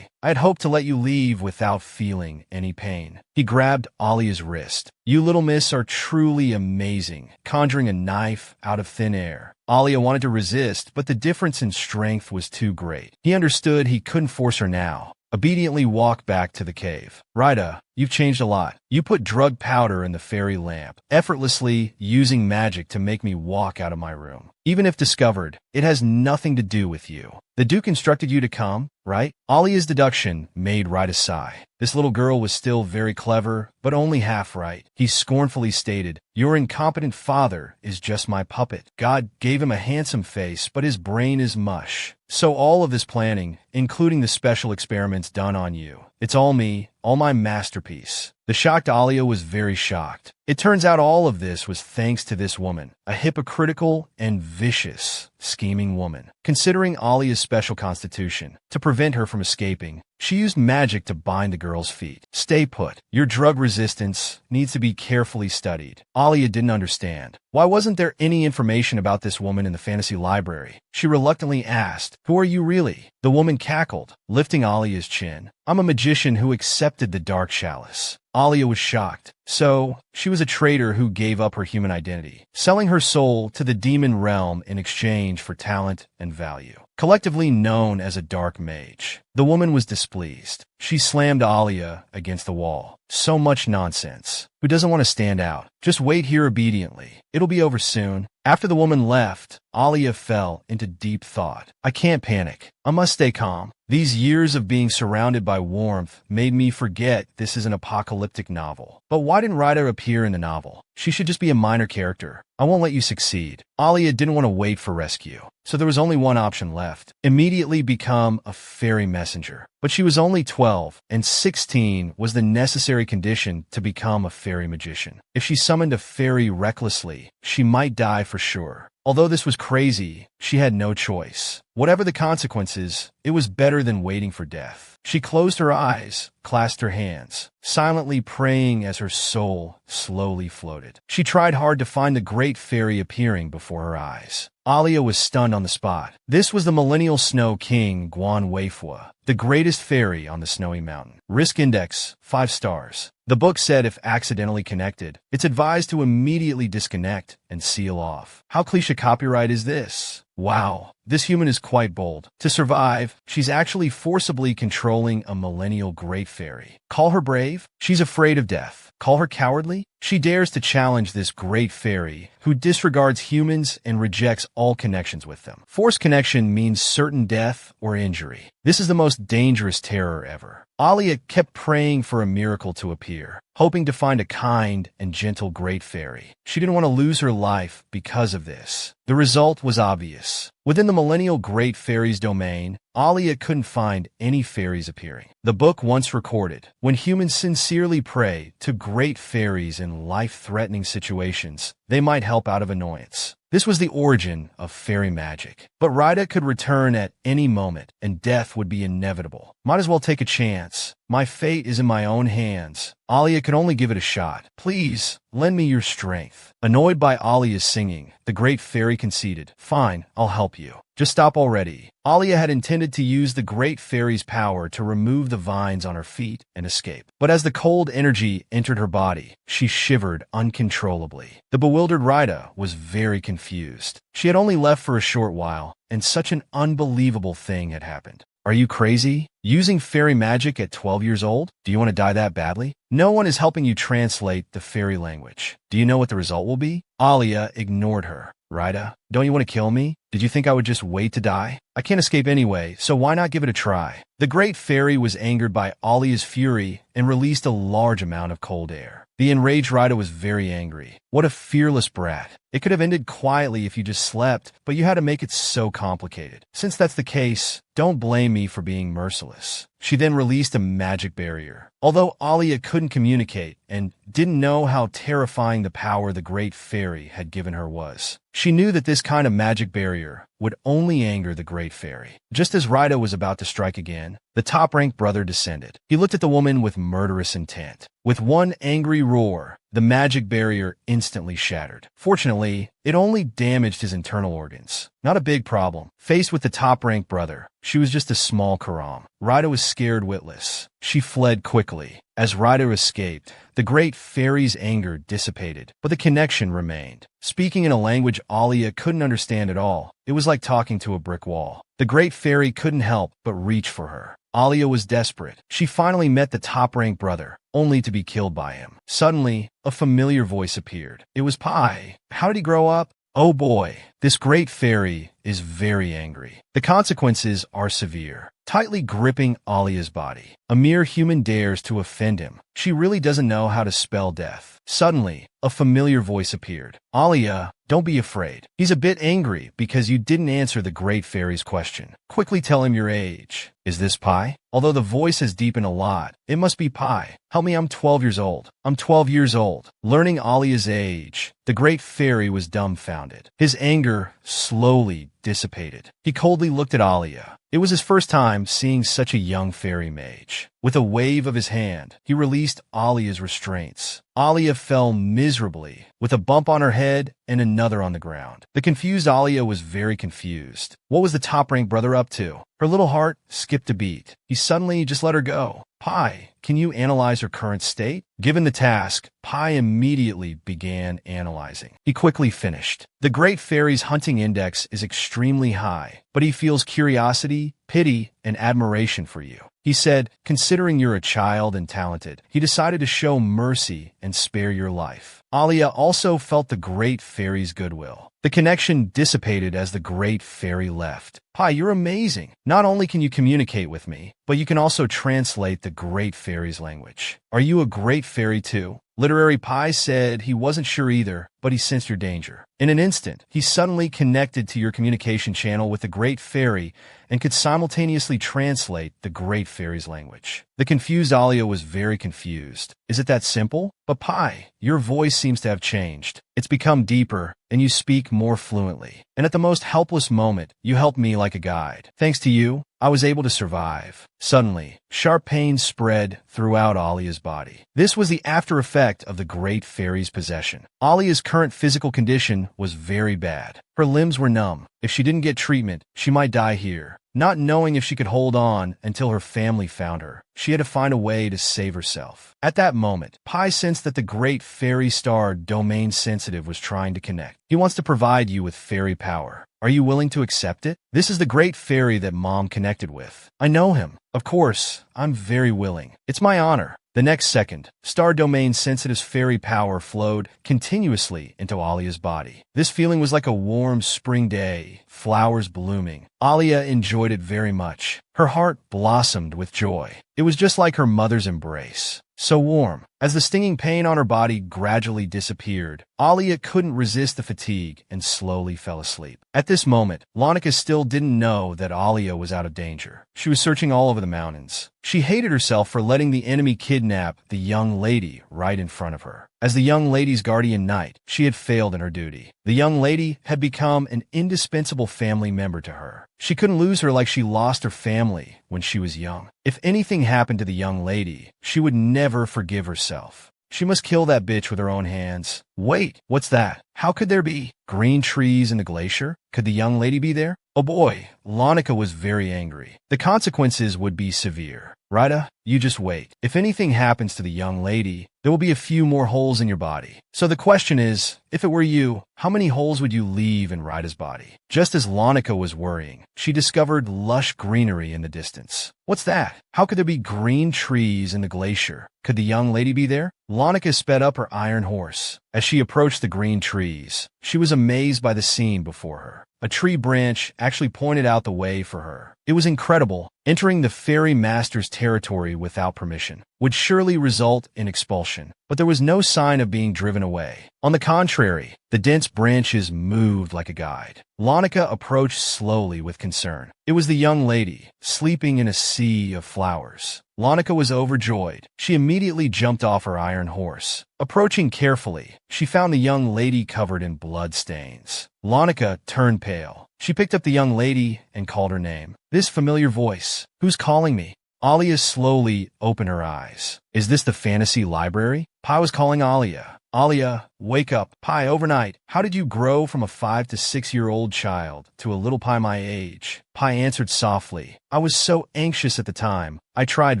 I had hoped to let you leave without feeling any pain. He grabbed Alia's wrist. You little miss are truly amazing, conjuring a knife out of thin air. Alia wanted to resist, but the difference in strength was too great. He understood he couldn't force her now. Obediently walked back to the cave. Raida, you've changed a lot. You put drug powder in the fairy lamp, effortlessly using magic to make me walk out of my room. Even if discovered, it has nothing to do with you. The Duke instructed you to come, right? Alia's deduction made Raida sigh. This little girl was still very clever, but only half right. He scornfully stated, "Your incompetent father is just my puppet. God gave him a handsome face, but his brain is mush. So all of this planning, including the special experiments done on you, it's all me, all my masterpiece." The shocked Alia was very shocked. It turns out all of this was thanks to this woman, a hypocritical and vicious, scheming woman. Considering Alia's special constitution, to prevent her from escaping, she used magic to bind the girl's feet. Stay put. Your drug resistance needs to be carefully studied. Alia didn't understand. Why wasn't there any information about this woman in the fantasy library? She reluctantly asked, "Who are you really?" The woman cackled, lifting Alia's chin. "I'm a magician who accepted the dark chalice." Alia was shocked. So, she was a traitor who gave up her human identity, selling her soul to the demon realm in exchange for talent and value. Collectively known as a dark mage, the woman was displeased. She slammed Alia against the wall. So much nonsense. Who doesn't want to stand out? Just wait here obediently. It'll be over soon. After the woman left, Alia fell into deep thought. I can't panic. I must stay calm. These years of being surrounded by warmth made me forget this is an apocalyptic novel. But why didn't Raida appear in the novel? She should just be a minor character. I won't let you succeed. Alia didn't want to wait for rescue, so there was only one option left. Immediately become a fairy messenger. But she was only 12, and 16 was the necessary condition to become a fairy magician. If she summoned a fairy recklessly, she might die for sure. Although this was crazy, she had no choice. Whatever the consequences, it was better than waiting for death. She closed her eyes, clasped her hands, silently praying as her soul slowly floated. She tried hard to find the great fairy appearing before her eyes. Alia was stunned on the spot. This was the Millennial Snow King Guan Weifua, the greatest fairy on the snowy mountain. Risk index, 5 stars. The book said if accidentally connected, it's advised to immediately disconnect and seal off. How cliché copyright is this? Wow, this human is quite bold. To survive, she's actually forcibly controlling a millennial great fairy. Call her brave? She's afraid of death. Call her cowardly? She dares to challenge this great fairy who disregards humans and rejects all connections with them. Forced connection means certain death or injury. This is the most dangerous terror ever. Alia kept praying for a miracle to appear, hoping to find a kind and gentle great fairy. She didn't want to lose her life because of this. The result was obvious. Within the millennial great fairy's domain, Alia couldn't find any fairies appearing. The book once recorded, when humans sincerely pray to great fairies in life-threatening situations, they might help out of annoyance. This was the origin of fairy magic. But Raida could return at any moment, and death would be inevitable. Might as well take a chance. My fate is in my own hands. Alia could only give it a shot. Please, lend me your strength. Annoyed by Alia's singing, the great fairy conceded. Fine, I'll help you. Just stop already. Alia had intended to use the great fairy's power to remove the vines on her feet and escape. But as the cold energy entered her body, she shivered uncontrollably. The bewildered Rita was very confused. She had only left for a short while, and such an unbelievable thing had happened. Are you crazy? Using fairy magic at 12 years old? Do you want to die that badly? No one is helping you translate the fairy language. Do you know what the result will be? Alia ignored her. Rita, don't you want to kill me? Did you think I would just wait to die? I can't escape anyway, so why not give it a try? The great fairy was angered by Alia's fury and released a large amount of cold air. The enraged Rita was very angry. What a fearless brat. It could have ended quietly if you just slept, but you had to make it so complicated. Since that's the case, don't blame me for being merciless. She then released a magic barrier. Although Alia couldn't communicate and didn't know how terrifying the power the great fairy had given her was, she knew that this kind of magic barrier would only anger the great fairy. Just as Rita was about to strike again, the top-ranked brother descended. He looked at the woman with murderous intent. With one angry roar, the magic barrier instantly shattered. Fortunately, it only damaged his internal organs. Not a big problem. Faced with the top-ranked brother, she was just a small Karam. Rita was scared witless. She fled quickly. As Rita escaped, the great fairy's anger dissipated, but the connection remained. Speaking in a language Alia couldn't understand at all, it was like talking to a brick wall. The great fairy couldn't help but reach for her. Alia was desperate. She finally met the top-ranked brother, only to be killed by him. Suddenly, a familiar voice appeared. It was Pai. How did he grow up? Oh boy, this great fairy is very angry. The consequences are severe. Tightly gripping Alia's body, a mere human dares to offend him. She really doesn't know how to spell death. Suddenly, a familiar voice appeared. Alia, don't be afraid. He's a bit angry because you didn't answer the great fairy's question. Quickly tell him your age. Is this Pai? Although the voice has deepened a lot, it must be Pai. Help me, I'm 12 years old. I'm 12 years old. Learning Alia's age, the great fairy was dumbfounded. His anger slowly dissipated. He coldly looked at Alia. It was his first time seeing such a young fairy mage. With a wave of his hand, he released Alia's restraints. Alia fell miserably, with a bump on her head and another on the ground. The confused Alia was very confused. What was the top-ranked brother up to? Her little heart skipped a beat. He suddenly just let her go. Pai, can you analyze her current state? Given the task, Pai immediately began analyzing. He quickly finished. The great fairy's hunting index is extremely high, but he feels curiosity, pity, and admiration for you. He said, considering you're a child and talented, he decided to show mercy and spare your life. Alia also felt the great fairy's goodwill. The connection dissipated as the great fairy left. Pai, you're amazing. Not only can you communicate with me, but you can also translate the great fairy's language. Are you a great fairy too? Literary Pai said he wasn't sure either, but he sensed your danger. In an instant, he suddenly connected to your communication channel with the great fairy and could simultaneously translate the great fairy's language. The confused Alia was very confused. Is it that simple? But Pai, your voice seems to have changed. It's become deeper, and you speak more fluently. And at the most helpless moment, you helped me like a guide. Thanks to you, I was able to survive. Suddenly, sharp pain spread throughout Alia's body. This was the after effect of the great fairy's possession. Alia's current physical condition was very bad. Her limbs were numb. If she didn't get treatment, she might die here. Not knowing if she could hold on until her family found her, she had to find a way to save herself. At that moment, Pai sensed that the great fairy star Domain Sensitive was trying to connect. He wants to provide you with fairy power. Are you willing to accept it? This is the great fairy that Mom connected with. I know him. Of course, I'm very willing. It's my honor. The next second, Star Domain Sensitive's fairy power flowed continuously into Alia's body. This feeling was like a warm spring day, flowers blooming. Alia enjoyed it very much. Her heart blossomed with joy. It was just like her mother's embrace. So warm, As the stinging pain on her body gradually disappeared, Alia couldn't resist the fatigue and slowly fell asleep. At this moment, Lanika still didn't know that Alia was out of danger. She was searching all over the mountains. She hated herself for letting the enemy kidnap the young lady right in front of her. As the young lady's guardian knight, she had failed in her duty. The young lady had become an indispensable family member to her. She couldn't lose her like she lost her family when she was young. If anything happened to the young lady, she would never forgive herself. She must kill that bitch with her own hands. Wait, what's that? How could there be green trees in the glacier? Could the young lady be there? Oh boy, Lanika was very angry. The consequences would be severe. Rita, you just wait. If anything happens to the young lady, there will be a few more holes in your body. So the question is, if it were you, how many holes would you leave in Rita's body? Just as Lanika was worrying, she discovered lush greenery in the distance. What's that? How could there be green trees in the glacier? Could the young lady be there? Lanika sped up her iron horse. As she approached the green trees, she was amazed by the scene before her. A tree branch actually pointed out the way for her. It was incredible. Entering the fairy master's territory without permission would surely result in expulsion, but there was no sign of being driven away. On the contrary, the dense branches moved like a guide. Lanika approached slowly with concern. It was the young lady, sleeping in a sea of flowers. Lanika was overjoyed. She immediately jumped off her iron horse. Approaching carefully, she found the young lady covered in blood stains. Lanika turned pale. She picked up the young lady and called her name. This familiar voice. Who's calling me? Alia slowly opened her eyes. Is this the fantasy library? Pai was calling Alia. Alia, wake up. Pai, overnight, how did you grow from a 5 to 6-year-old child to a little Pai my age? Pai answered softly. I was so anxious at the time. I tried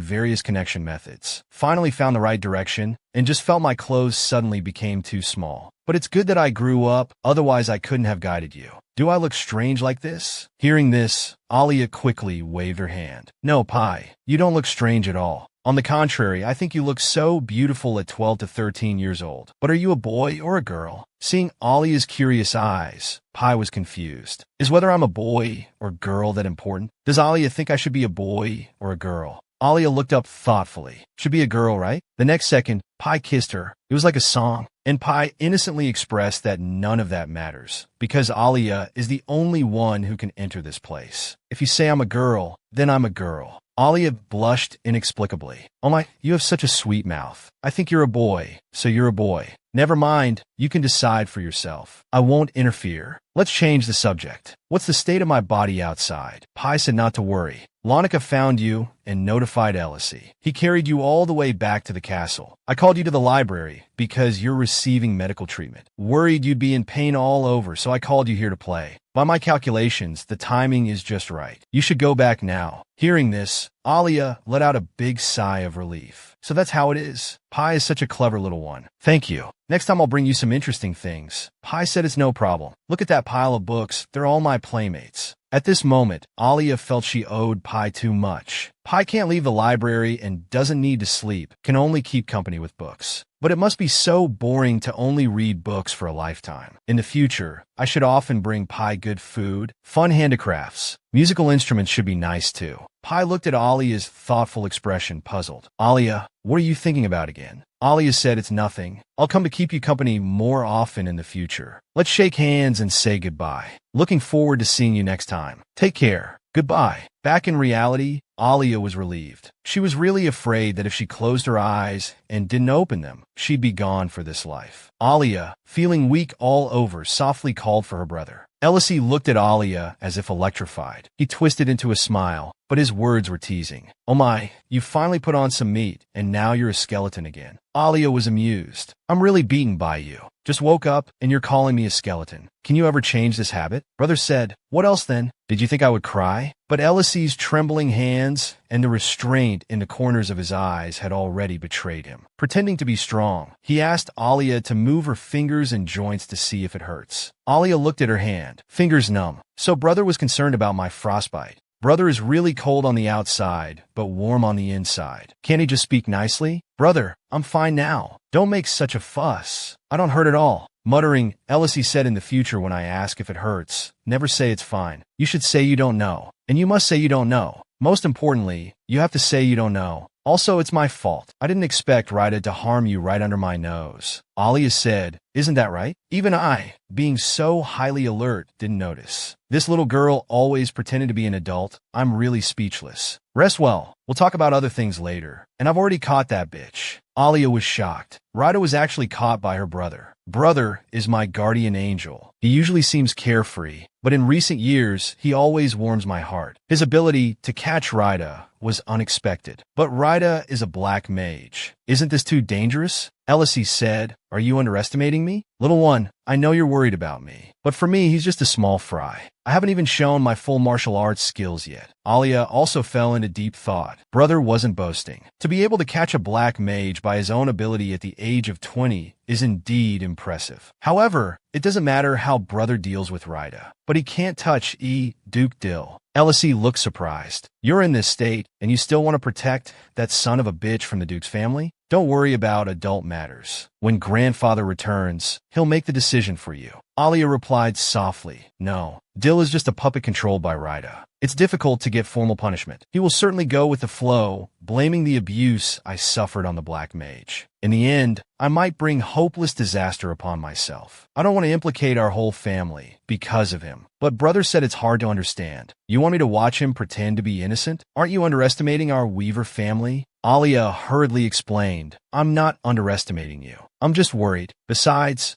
various connection methods, finally found the right direction, and just felt my clothes suddenly became too small. But it's good that I grew up, otherwise I couldn't have guided you. Do I look strange like this? Hearing this, Alia quickly waved her hand. No, Pai, you don't look strange at all. On the contrary, I think you look so beautiful at 12 to 13 years old. But are you a boy or a girl? Seeing Alia's curious eyes, Pai was confused. Is whether I'm a boy or girl that important? Does Alia think I should be a boy or a girl? Alia looked up thoughtfully. Should be a girl, right? The next second, Pai kissed her. It was like a song. And Pai innocently expressed that none of that matters, because Alia is the only one who can enter this place. If you say I'm a girl, then I'm a girl. Alia blushed inexplicably. Oh my, you have such a sweet mouth. I think you're a boy, so you're a boy. Never mind, you can decide for yourself. I won't interfere. Let's change the subject. What's the state of my body outside? Pai said not to worry. Lanika found you and notified Elsie. He carried you all the way back to the castle. I called you to the library because you're receiving medical treatment. Worried you'd be in pain all over, so I called you here to play. By my calculations, the timing is just right. You should go back now. Hearing this, Alia let out a big sigh of relief. So that's how it is. Pai is such a clever little one. Thank you. Next time I'll bring you some interesting things. Pai said it's no problem. Look at that pile of books. They're all my playmates. At this moment, Alia felt she owed Pai too much. Pai can't leave the library and doesn't need to sleep, can only keep company with books. But it must be so boring to only read books for a lifetime. In the future, I should often bring Pai good food, fun handicrafts. Musical instruments should be nice too. Pai looked at Alia's thoughtful expression, puzzled. Alia, what are you thinking about again? Alia said it's nothing. I'll come to keep you company more often in the future. Let's shake hands and say goodbye. Looking forward to seeing you next time. Take care. Goodbye. Back in reality, Alia was relieved. She was really afraid that if she closed her eyes and didn't open them, she'd be gone for this life. Alia, feeling weak all over, softly called for her brother. Elsie looked at Alia as if electrified. He twisted into a smile, but his words were teasing. Oh my, you finally put on some meat, and now you're a skeleton again. Alia was amused. I'm really beaten by you. Just woke up, and you're calling me a skeleton. Can you ever change this habit? Brother said, what else then? Did you think I would cry? But Elsie's trembling hands and the restraint in the corners of his eyes had already betrayed him. Pretending to be strong, he asked Alia to move her fingers and joints to see if it hurts. Alia looked at her hand, fingers numb. So brother was concerned about my frostbite. Brother is really cold on the outside, but warm on the inside. Can't he just speak nicely? Brother, I'm fine now. Don't make such a fuss. I don't hurt at all. Muttering, Elsie said in the future when I ask if it hurts, never say it's fine. You should say you don't know. And you must say you don't know. Most importantly, you have to say you don't know. Also, it's my fault. I didn't expect Rida to harm you right under my nose. Alia said, isn't that right? Even I, being so highly alert, didn't notice. This little girl always pretended to be an adult. I'm really speechless. Rest well. We'll talk about other things later. And I've already caught that bitch. Alia was shocked. Rida was actually caught by her brother. Brother is my guardian angel. He usually seems carefree, but in recent years, he always warms my heart. His ability to catch Rida was unexpected. But Rida is a black mage. Isn't this too dangerous? Elsie said, are you underestimating me? Little one, I know you're worried about me, but for me, he's just a small fry. I haven't even shown my full martial arts skills yet. Alia also fell into deep thought. Brother wasn't boasting. To be able to catch a black mage by his own ability at the age of 20 is indeed impressive. However, it doesn't matter how brother deals with Rida, but he can't touch Duke Dill. Elsie looked surprised. You're in this state, and you still want to protect that son of a bitch from the Duke's family? Don't worry about adult matters. When grandfather returns, he'll make the decision for you. Alia replied softly, no, Dill is just a puppet controlled by Rida. It's difficult to get formal punishment. He will certainly go with the flow, blaming the abuse I suffered on the black mage. In the end, I might bring hopeless disaster upon myself. I don't want to implicate our whole family because of him. But brother said it's hard to understand. You want me to watch him pretend to be innocent? Aren't you underestimating our Weaver family? Alia hurriedly explained, I'm not underestimating you. I'm just worried. Besides,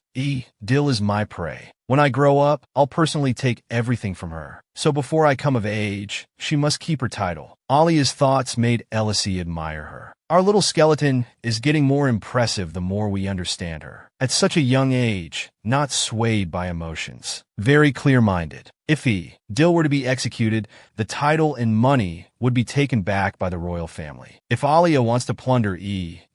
Dill is my prey. When I grow up, I'll personally take everything from her. So before I come of age, she must keep her title. Alia's thoughts made Elsie admire her. Our little skeleton is getting more impressive the more we understand her. At such a young age, not swayed by emotions. Very clear-minded. If Dill were to be executed, the title and money would be taken back by the royal family. If Alia wants to plunder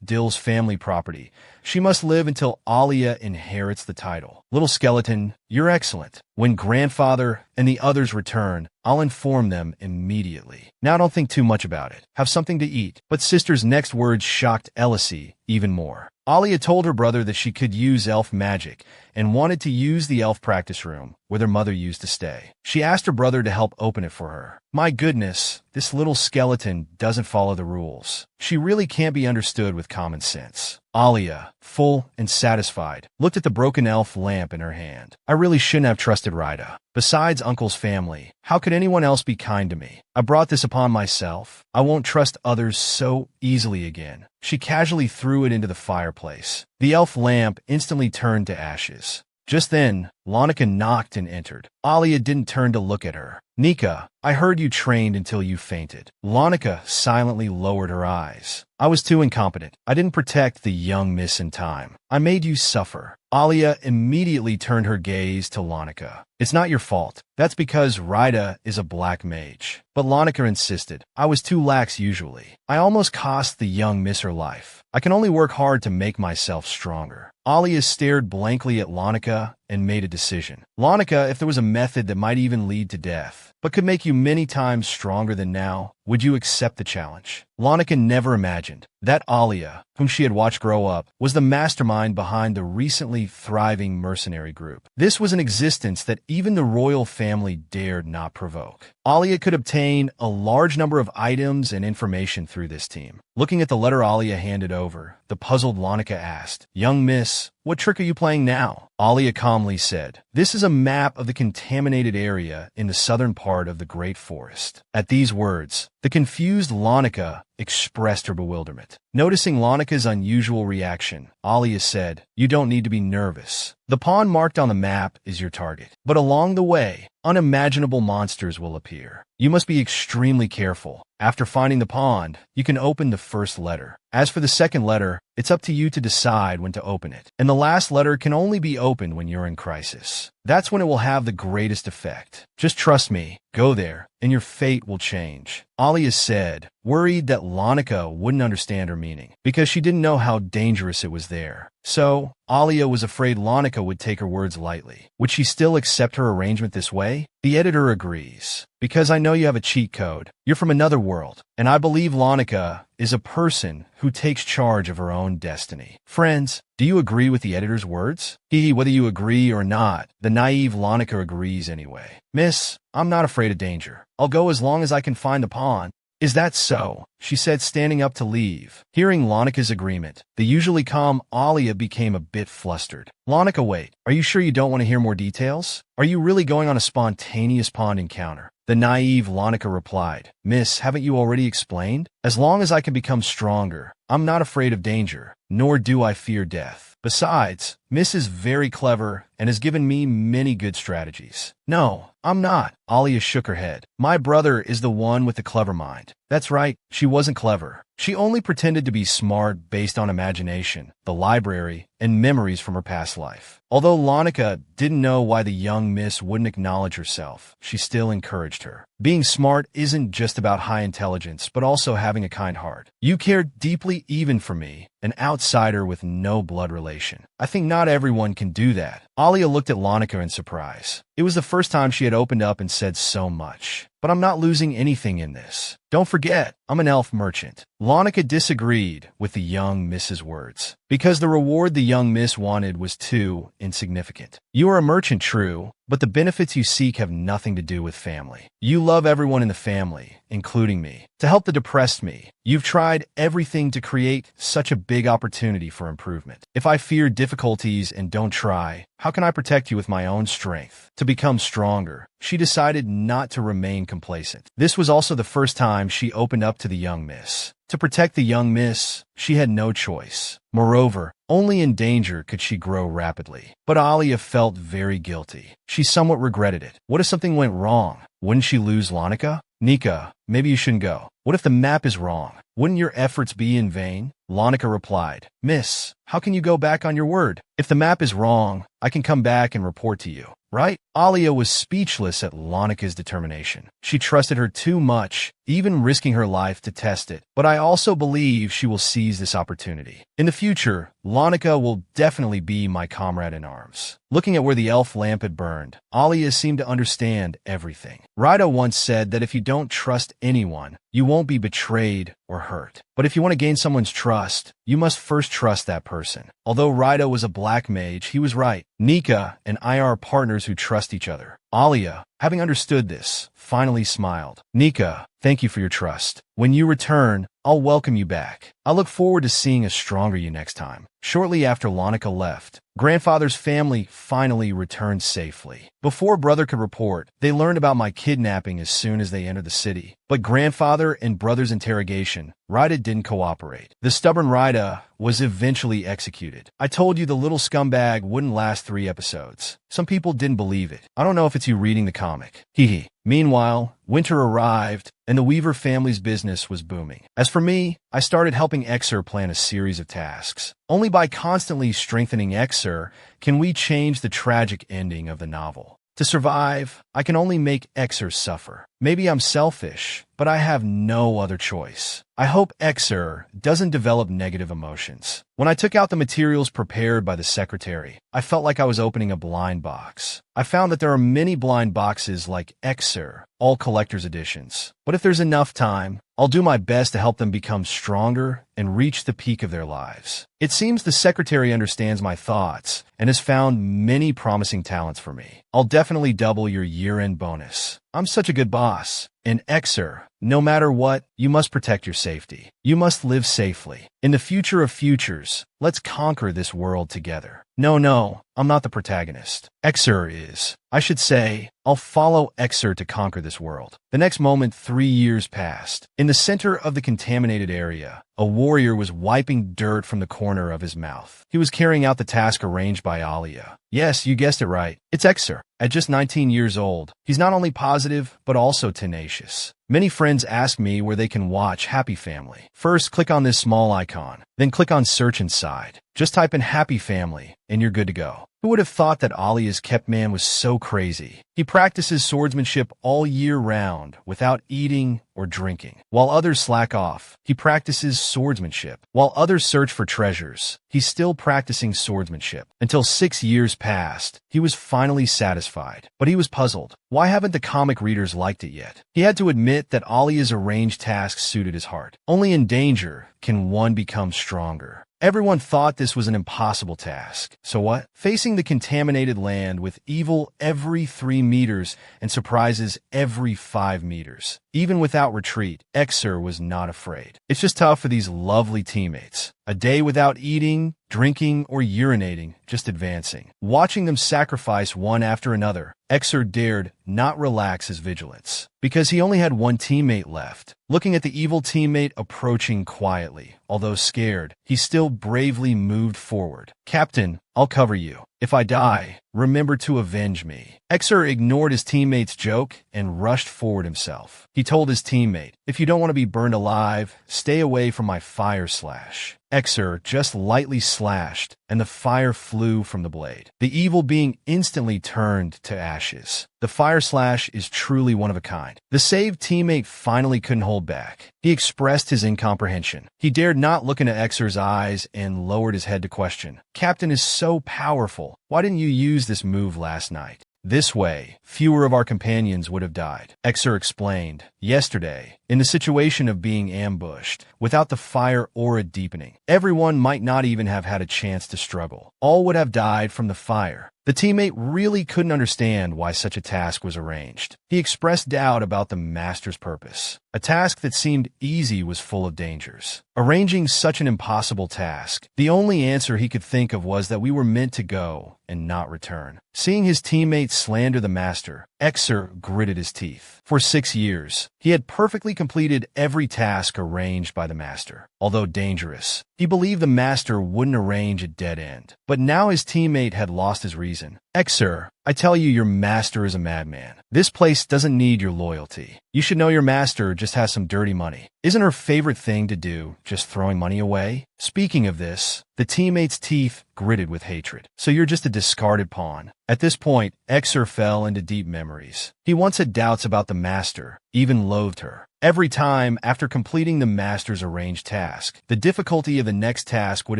Dill's family property, she must live until Alia inherits the title. Little skeleton, you're excellent. When grandfather and the others return, I'll inform them immediately. Now don't think too much about it. Have something to eat. But sister's next words shocked Elsie even more. Alia told her brother that she could use elf magic and wanted to use the elf practice room where their mother used to stay. She asked her brother to help open it for her. My goodness, this little skeleton doesn't follow the rules. She really can't be understood with common sense. Alia, full and satisfied, looked at the broken elf lamp in her hand. I really shouldn't have trusted Rida. Besides Uncle's family, how could anyone else be kind to me? I brought this upon myself. I won't trust others so easily again. She casually threw it into the fireplace. The elf lamp instantly turned to ashes. Just then, Lonika knocked and entered. Alia didn't turn to look at her. Nika, I heard you trained until you fainted. Lonika silently lowered her eyes. I was too incompetent. I didn't protect the young miss in time. I made you suffer. Alia immediately turned her gaze to Lonika. It's not your fault. That's because Rida is a black mage. But Lonika insisted. I was too lax usually. I almost cost the young miss her life. I can only work hard to make myself stronger. Alia stared blankly at Lonika and made a decision. Lonika, if there was a method that might even lead to death, but could make you many times stronger than now, would you accept the challenge? Lonika never imagined that Alia, whom she had watched grow up, was the mastermind behind the recently thriving mercenary group. This was an existence that even the royal family dared not provoke. Alia could obtain a large number of items and information through this team. Looking at the letter Alia handed over, the puzzled Lonika asked, Young miss, what trick are you playing now? Alia calmly said, This is a map of the contaminated area in the southern part of the Great Forest. At these words, the confused Lonika expressed her bewilderment. Noticing Lonika's unusual reaction, Alia said, You don't need to be nervous. The pawn marked on the map is your target. But along the way, unimaginable monsters will appear. You must be extremely careful. After finding the pawn, you can open the first letter. As for the second letter, it's up to you to decide when to open it. And the last letter can only be opened when you're in crisis. That's when it will have the greatest effect. Just trust me, go there, and your fate will change. Alia said, worried that Lonika wouldn't understand her meaning, because she didn't know how dangerous it was there. So, Alia was afraid Lonika would take her words lightly. Would she still accept her arrangement this way? The editor agrees. Because I know you have a cheat code. You're from another world, and I believe Lonika is a person who takes charge of her own destiny. Friends, do you agree with the editor's words? Whether you agree or not, the naive Lonika agrees anyway. Miss, I'm not afraid of danger. I'll go as long as I can find the pawn. Is that so? She said, standing up to leave. Hearing Lanika's agreement, the usually calm Alia became a bit flustered. Lanika, wait. Are you sure you don't want to hear more details? Are you really going on a spontaneous pond encounter? The naive Lanika replied, Miss, haven't you already explained? As long as I can become stronger, I'm not afraid of danger, nor do I fear death. Besides, Miss is very clever and has given me many good strategies. No, I'm not. Alia shook her head. My brother is the one with the clever mind. That's right, she wasn't clever. She only pretended to be smart based on imagination, the library, and memories from her past life. Although Lanika didn't know why the young miss wouldn't acknowledge herself, she still encouraged her. Being smart isn't just about high intelligence, but also having a kind heart. You care deeply even for me, an outsider with no blood relation. I think not everyone can do that. Alia looked at Lanika in surprise. It was the first time she had opened up and said so much. But I'm not losing anything in this. Don't forget, I'm an elf merchant. Lanika disagreed with the young miss's words, because the reward the young miss wanted was too insignificant. You are a merchant, true, but the benefits you seek have nothing to do with family. You love everyone in the family, including me. To help the depressed me, you've tried everything to create such a big opportunity for improvement. If I fear difficulties and don't try, how can I protect you with my own strength? To become stronger, she decided not to remain complacent. This was also the first time she opened up to the young miss. To protect the young miss, she had no choice. Moreover, only in danger could she grow rapidly. But Alia felt very guilty. She somewhat regretted it. What if something went wrong? Wouldn't she lose Lanika? Nika, maybe you shouldn't go. What if the map is wrong? Wouldn't your efforts be in vain? Lanika replied, Miss, how can you go back on your word? If the map is wrong, I can come back and report to you, right? Alia was speechless at Lanika's determination. She trusted her too much, even risking her life to test it. But I also believe she will seize this opportunity. In the future, Lanika will definitely be my comrade in arms. Looking at where the elf lamp had burned, Alia seemed to understand everything. Rida once said that if you don't trust anyone, you won't be betrayed or hurt. But if you want to gain someone's trust, you must first trust that person. Although Rida was a black mage, he was right. Nika and I are partners who trust each other. Alia, having understood this, finally smiled. Nika, thank you for your trust. When you return, I'll welcome you back. I look forward to seeing a stronger you next time. Shortly after Lanika left, Grandfather's family finally returned safely. Before Brother could report, they learned about my kidnapping as soon as they entered the city. But Grandfather and Brother's interrogation, Rida didn't cooperate. The stubborn Rida was eventually executed. I told you the little scumbag wouldn't last 3 episodes. Some people didn't believe it. I don't know if it's you reading the comic. Hee. Meanwhile, winter arrived, and the Weaver family's business was booming. As for me, I started helping Exer plan a series of tasks. Only by constantly strengthening Exer can we change the tragic ending of the novel. To survive, I can only make Exer suffer. Maybe I'm selfish, but I have no other choice. I hope Exer doesn't develop negative emotions. When I took out the materials prepared by the secretary, I felt like I was opening a blind box. I found that there are many blind boxes like Exer, all collector's editions. But if there's enough time, I'll do my best to help them become stronger and reach the peak of their lives. It seems the secretary understands my thoughts and has found many promising talents for me. I'll definitely double your year-end bonus. I'm such a good boss. In Exer, no matter what, you must protect your safety. You must live safely. In the future of futures, let's conquer this world together. No, I'm not the protagonist. Exer is. I should say, I'll follow Exer to conquer this world. The next moment, 3 years passed. In the center of the contaminated area, a warrior was wiping dirt from the corner of his mouth. He was carrying out the task arranged by Alia. Yes, you guessed it right. It's Exer. At just 19 years old, he's not only positive, but also tenacious. Many friends ask me where they can watch Happy Family. First, click on this small icon, then click on Search inside. Just type in Happy Family, and you're good to go. Who would have thought that Alia's kept man was so crazy? He practices swordsmanship all year round without eating or drinking. While others slack off, he practices swordsmanship. While others search for treasures, he's still practicing swordsmanship. Until 6 years passed, he was finally satisfied. But he was puzzled. Why haven't the comic readers liked it yet? He had to admit that Alia's arranged tasks suited his heart. Only in danger can one become stronger. Everyone thought this was an impossible task. So what? Facing the contaminated land with evil every 3 meters and surprises every 5 meters. Even without retreat, Exer was not afraid. It's just tough for these lovely teammates. A day without eating, drinking, or urinating, just advancing. Watching them sacrifice one after another, Exer dared not relax his vigilance. Because he only had one teammate left. Looking at the evil teammate approaching quietly, although scared, he still bravely moved forward. "Captain, I'll cover you. If I die, remember to avenge me." Exer ignored his teammate's joke and rushed forward himself. He told his teammate, "If you don't want to be burned alive, stay away from my fire slash." Exer just lightly slashed, and the fire flew from the blade. The evil being instantly turned to ashes. The fire slash is truly one of a kind. The saved teammate finally couldn't hold back. He expressed his incomprehension. He dared not look into Exer's eyes and lowered his head to question. "Captain is so powerful. Why didn't you use this move last night? This way, fewer of our companions would have died." Exer explained, "Yesterday, in the situation of being ambushed, without the fire aura deepening, everyone might not even have had a chance to struggle. All would have died from the fire." The teammate really couldn't understand why such a task was arranged. He expressed doubt about the master's purpose. A task that seemed easy was full of dangers. Arranging such an impossible task, the only answer he could think of was that we were meant to go and not return. Seeing his teammates slander the master, Exer gritted his teeth. For 6 years, he had perfectly completed every task arranged by the master. Although dangerous, he believed the master wouldn't arrange a dead end. But now his teammate had lost his reason. "Exer, I tell you, your master is a madman. This place doesn't need your loyalty. You should know your master just has some dirty money. Isn't her favorite thing to do just throwing money away?" Speaking of this, the teammate's teeth gritted with hatred. "So you're just a discarded pawn." At this point, Exer fell into deep memories. He once had doubts about the master, even loathed her. Every time, after completing the master's arranged task, the difficulty of the next task would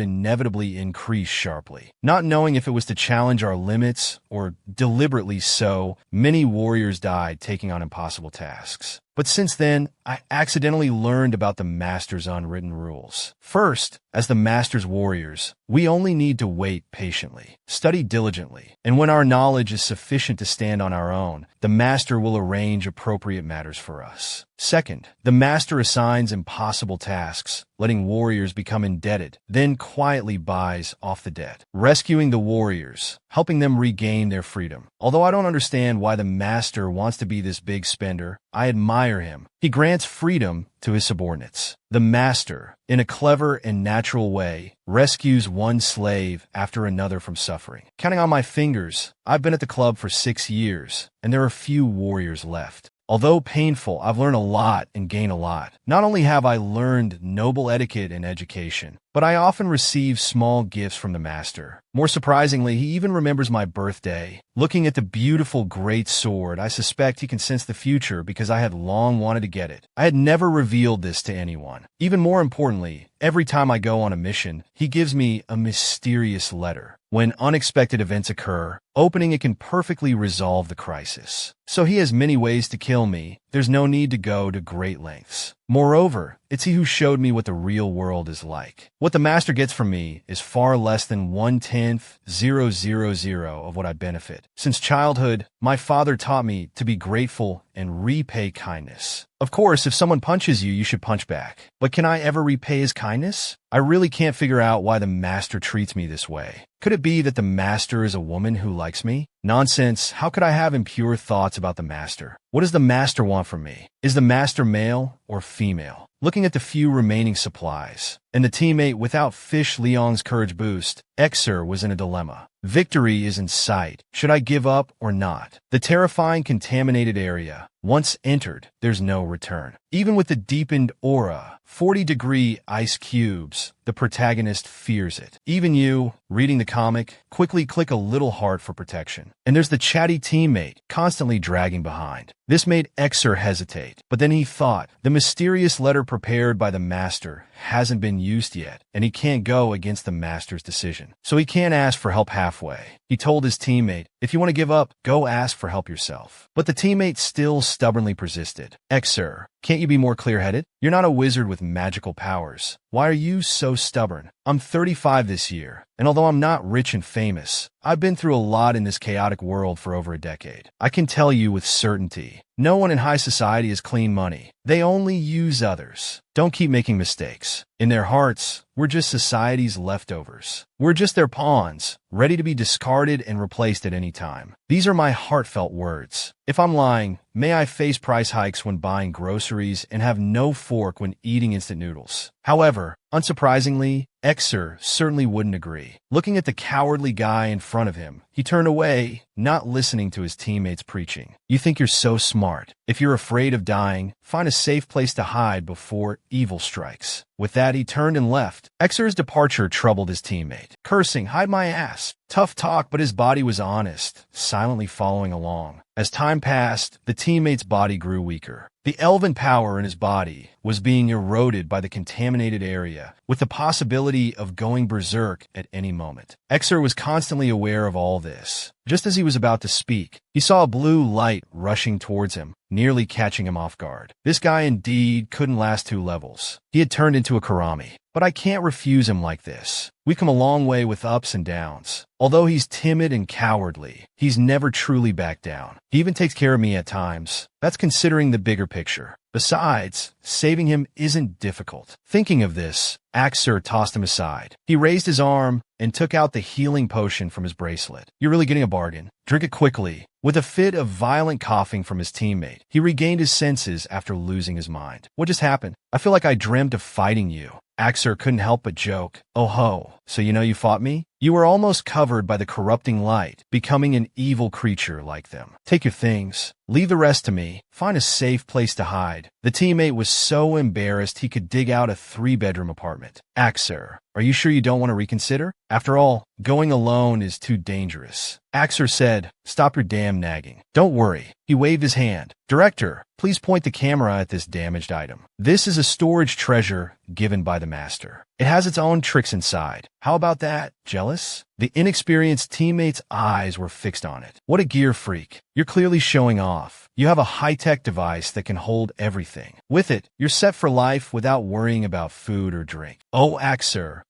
inevitably increase sharply. Not knowing if it was to challenge our limits or deliberately so, many warriors died taking on impossible tasks. But since then, I accidentally learned about the master's unwritten rules. First, as the master's warriors, we only need to wait patiently, study diligently, and when our knowledge is sufficient to stand on our own, the master will arrange appropriate matters for us. Second, the master assigns impossible tasks, letting warriors become indebted, then quietly buys off the debt, rescuing the warriors, helping them regain their freedom. Although I don't understand why the master wants to be this big spender, I admire him. He grants freedom to his subordinates. The master, in a clever and natural way, rescues one slave after another from suffering. Counting on my fingers, I've been at the club for 6 years, and there are few warriors left. Although painful, I've learned a lot and gained a lot. Not only have I learned noble etiquette and education, but I often receive small gifts from the master. More surprisingly, he even remembers my birthday. Looking at the beautiful great sword, I suspect he can sense the future because I had long wanted to get it. I had never revealed this to anyone. Even more importantly, every time I go on a mission, he gives me a mysterious letter. When unexpected events occur, opening it can perfectly resolve the crisis. So he has many ways to kill me. There's no need to go to great lengths. Moreover, it's he who showed me what the real world is like. What the master gets from me is far less than 1/10,000 of what I benefit. Since childhood, my father taught me to be grateful and repay kindness. Of course, if someone punches you, you should punch back. But can I ever repay his kindness? I really can't figure out why the master treats me this way. Could it be that the master is a woman who likes me? Nonsense. How could I have impure thoughts about the master? What does the master want from me? Is the master male or female? Looking at the few remaining supplies, and the teammate without Fish Leong's courage boost, Exer was in a dilemma. Victory is in sight. Should I give up or not? The terrifying contaminated area. Once entered, there's no return. Even with the deepened aura, 40-degree ice cubes, the protagonist fears it. Even you, reading the comic, quickly click a little heart for protection. And there's the chatty teammate, constantly dragging behind. This made Exer hesitate, but then he thought, the mysterious letter prepared by the master hasn't been used yet, and he can't go against the master's decision. So he can't ask for help halfway. He told his teammate, if you want to give up, go ask for help yourself. But the teammate still stubbornly persisted. Sir, can't you be more clear-headed? You're not a wizard with magical powers. Why are you so stubborn? I'm 35 this year, and although I'm not rich and famous, I've been through a lot in this chaotic world for over a decade. I can tell you with certainty, no one in high society has clean money. They only use others. Don't keep making mistakes. In their hearts, we're just society's leftovers. We're just their pawns, ready to be discarded and replaced at any time. These are my heartfelt words. If I'm lying, may I face price hikes when buying groceries and have no fork when eating instant noodles. However, unsurprisingly, Xer certainly wouldn't agree. Looking at the cowardly guy in front of him, he turned away, not listening to his teammates preaching. You think you're so smart. If you're afraid of dying, find a safe place to hide before evil strikes. With that, he turned and left. Xer's departure troubled his teammate. Cursing, hide my ass. Tough talk, but his body was honest, silently following along. As time passed, the teammate's body grew weaker. The elven power in his body was being eroded by the contaminated area, with the possibility of going berserk at any moment. Xer was constantly aware of all this. Just as he was about to speak, he saw a blue light rushing towards him, nearly catching him off guard. This guy indeed couldn't last 2 levels. He had turned into a Karami. But I can't refuse him like this. We've come a long way with ups and downs. Although he's timid and cowardly, he's never truly backed down. He even takes care of me at times. That's considering the bigger picture. Besides, saving him isn't difficult. Thinking of this, Axer tossed him aside. He raised his arm and took out the healing potion from his bracelet. You're really getting a bargain. Drink it quickly. With a fit of violent coughing from his teammate, he regained his senses after losing his mind. What just happened? I feel like I dreamt of fighting you. Axer couldn't help but joke. Oh ho, so you know you fought me? You were almost covered by the corrupting light, becoming an evil creature like them. Take your things. Leave the rest to me. Find a safe place to hide. The teammate was so embarrassed he could dig out a 3-bedroom apartment. Axer, are you sure you don't want to reconsider? After all, going alone is too dangerous. Axer said, stop your damn nagging. Don't worry. He waved his hand. Director, please point the camera at this damaged item. This is a storage treasure given by the master. It has its own tricks inside. How about that? Jealous? The inexperienced teammate's eyes were fixed on it. What a gear freak. You're clearly showing off. You have a high-tech device that can hold everything. With it, you're set for life without worrying about food or drink. Oh, Axer,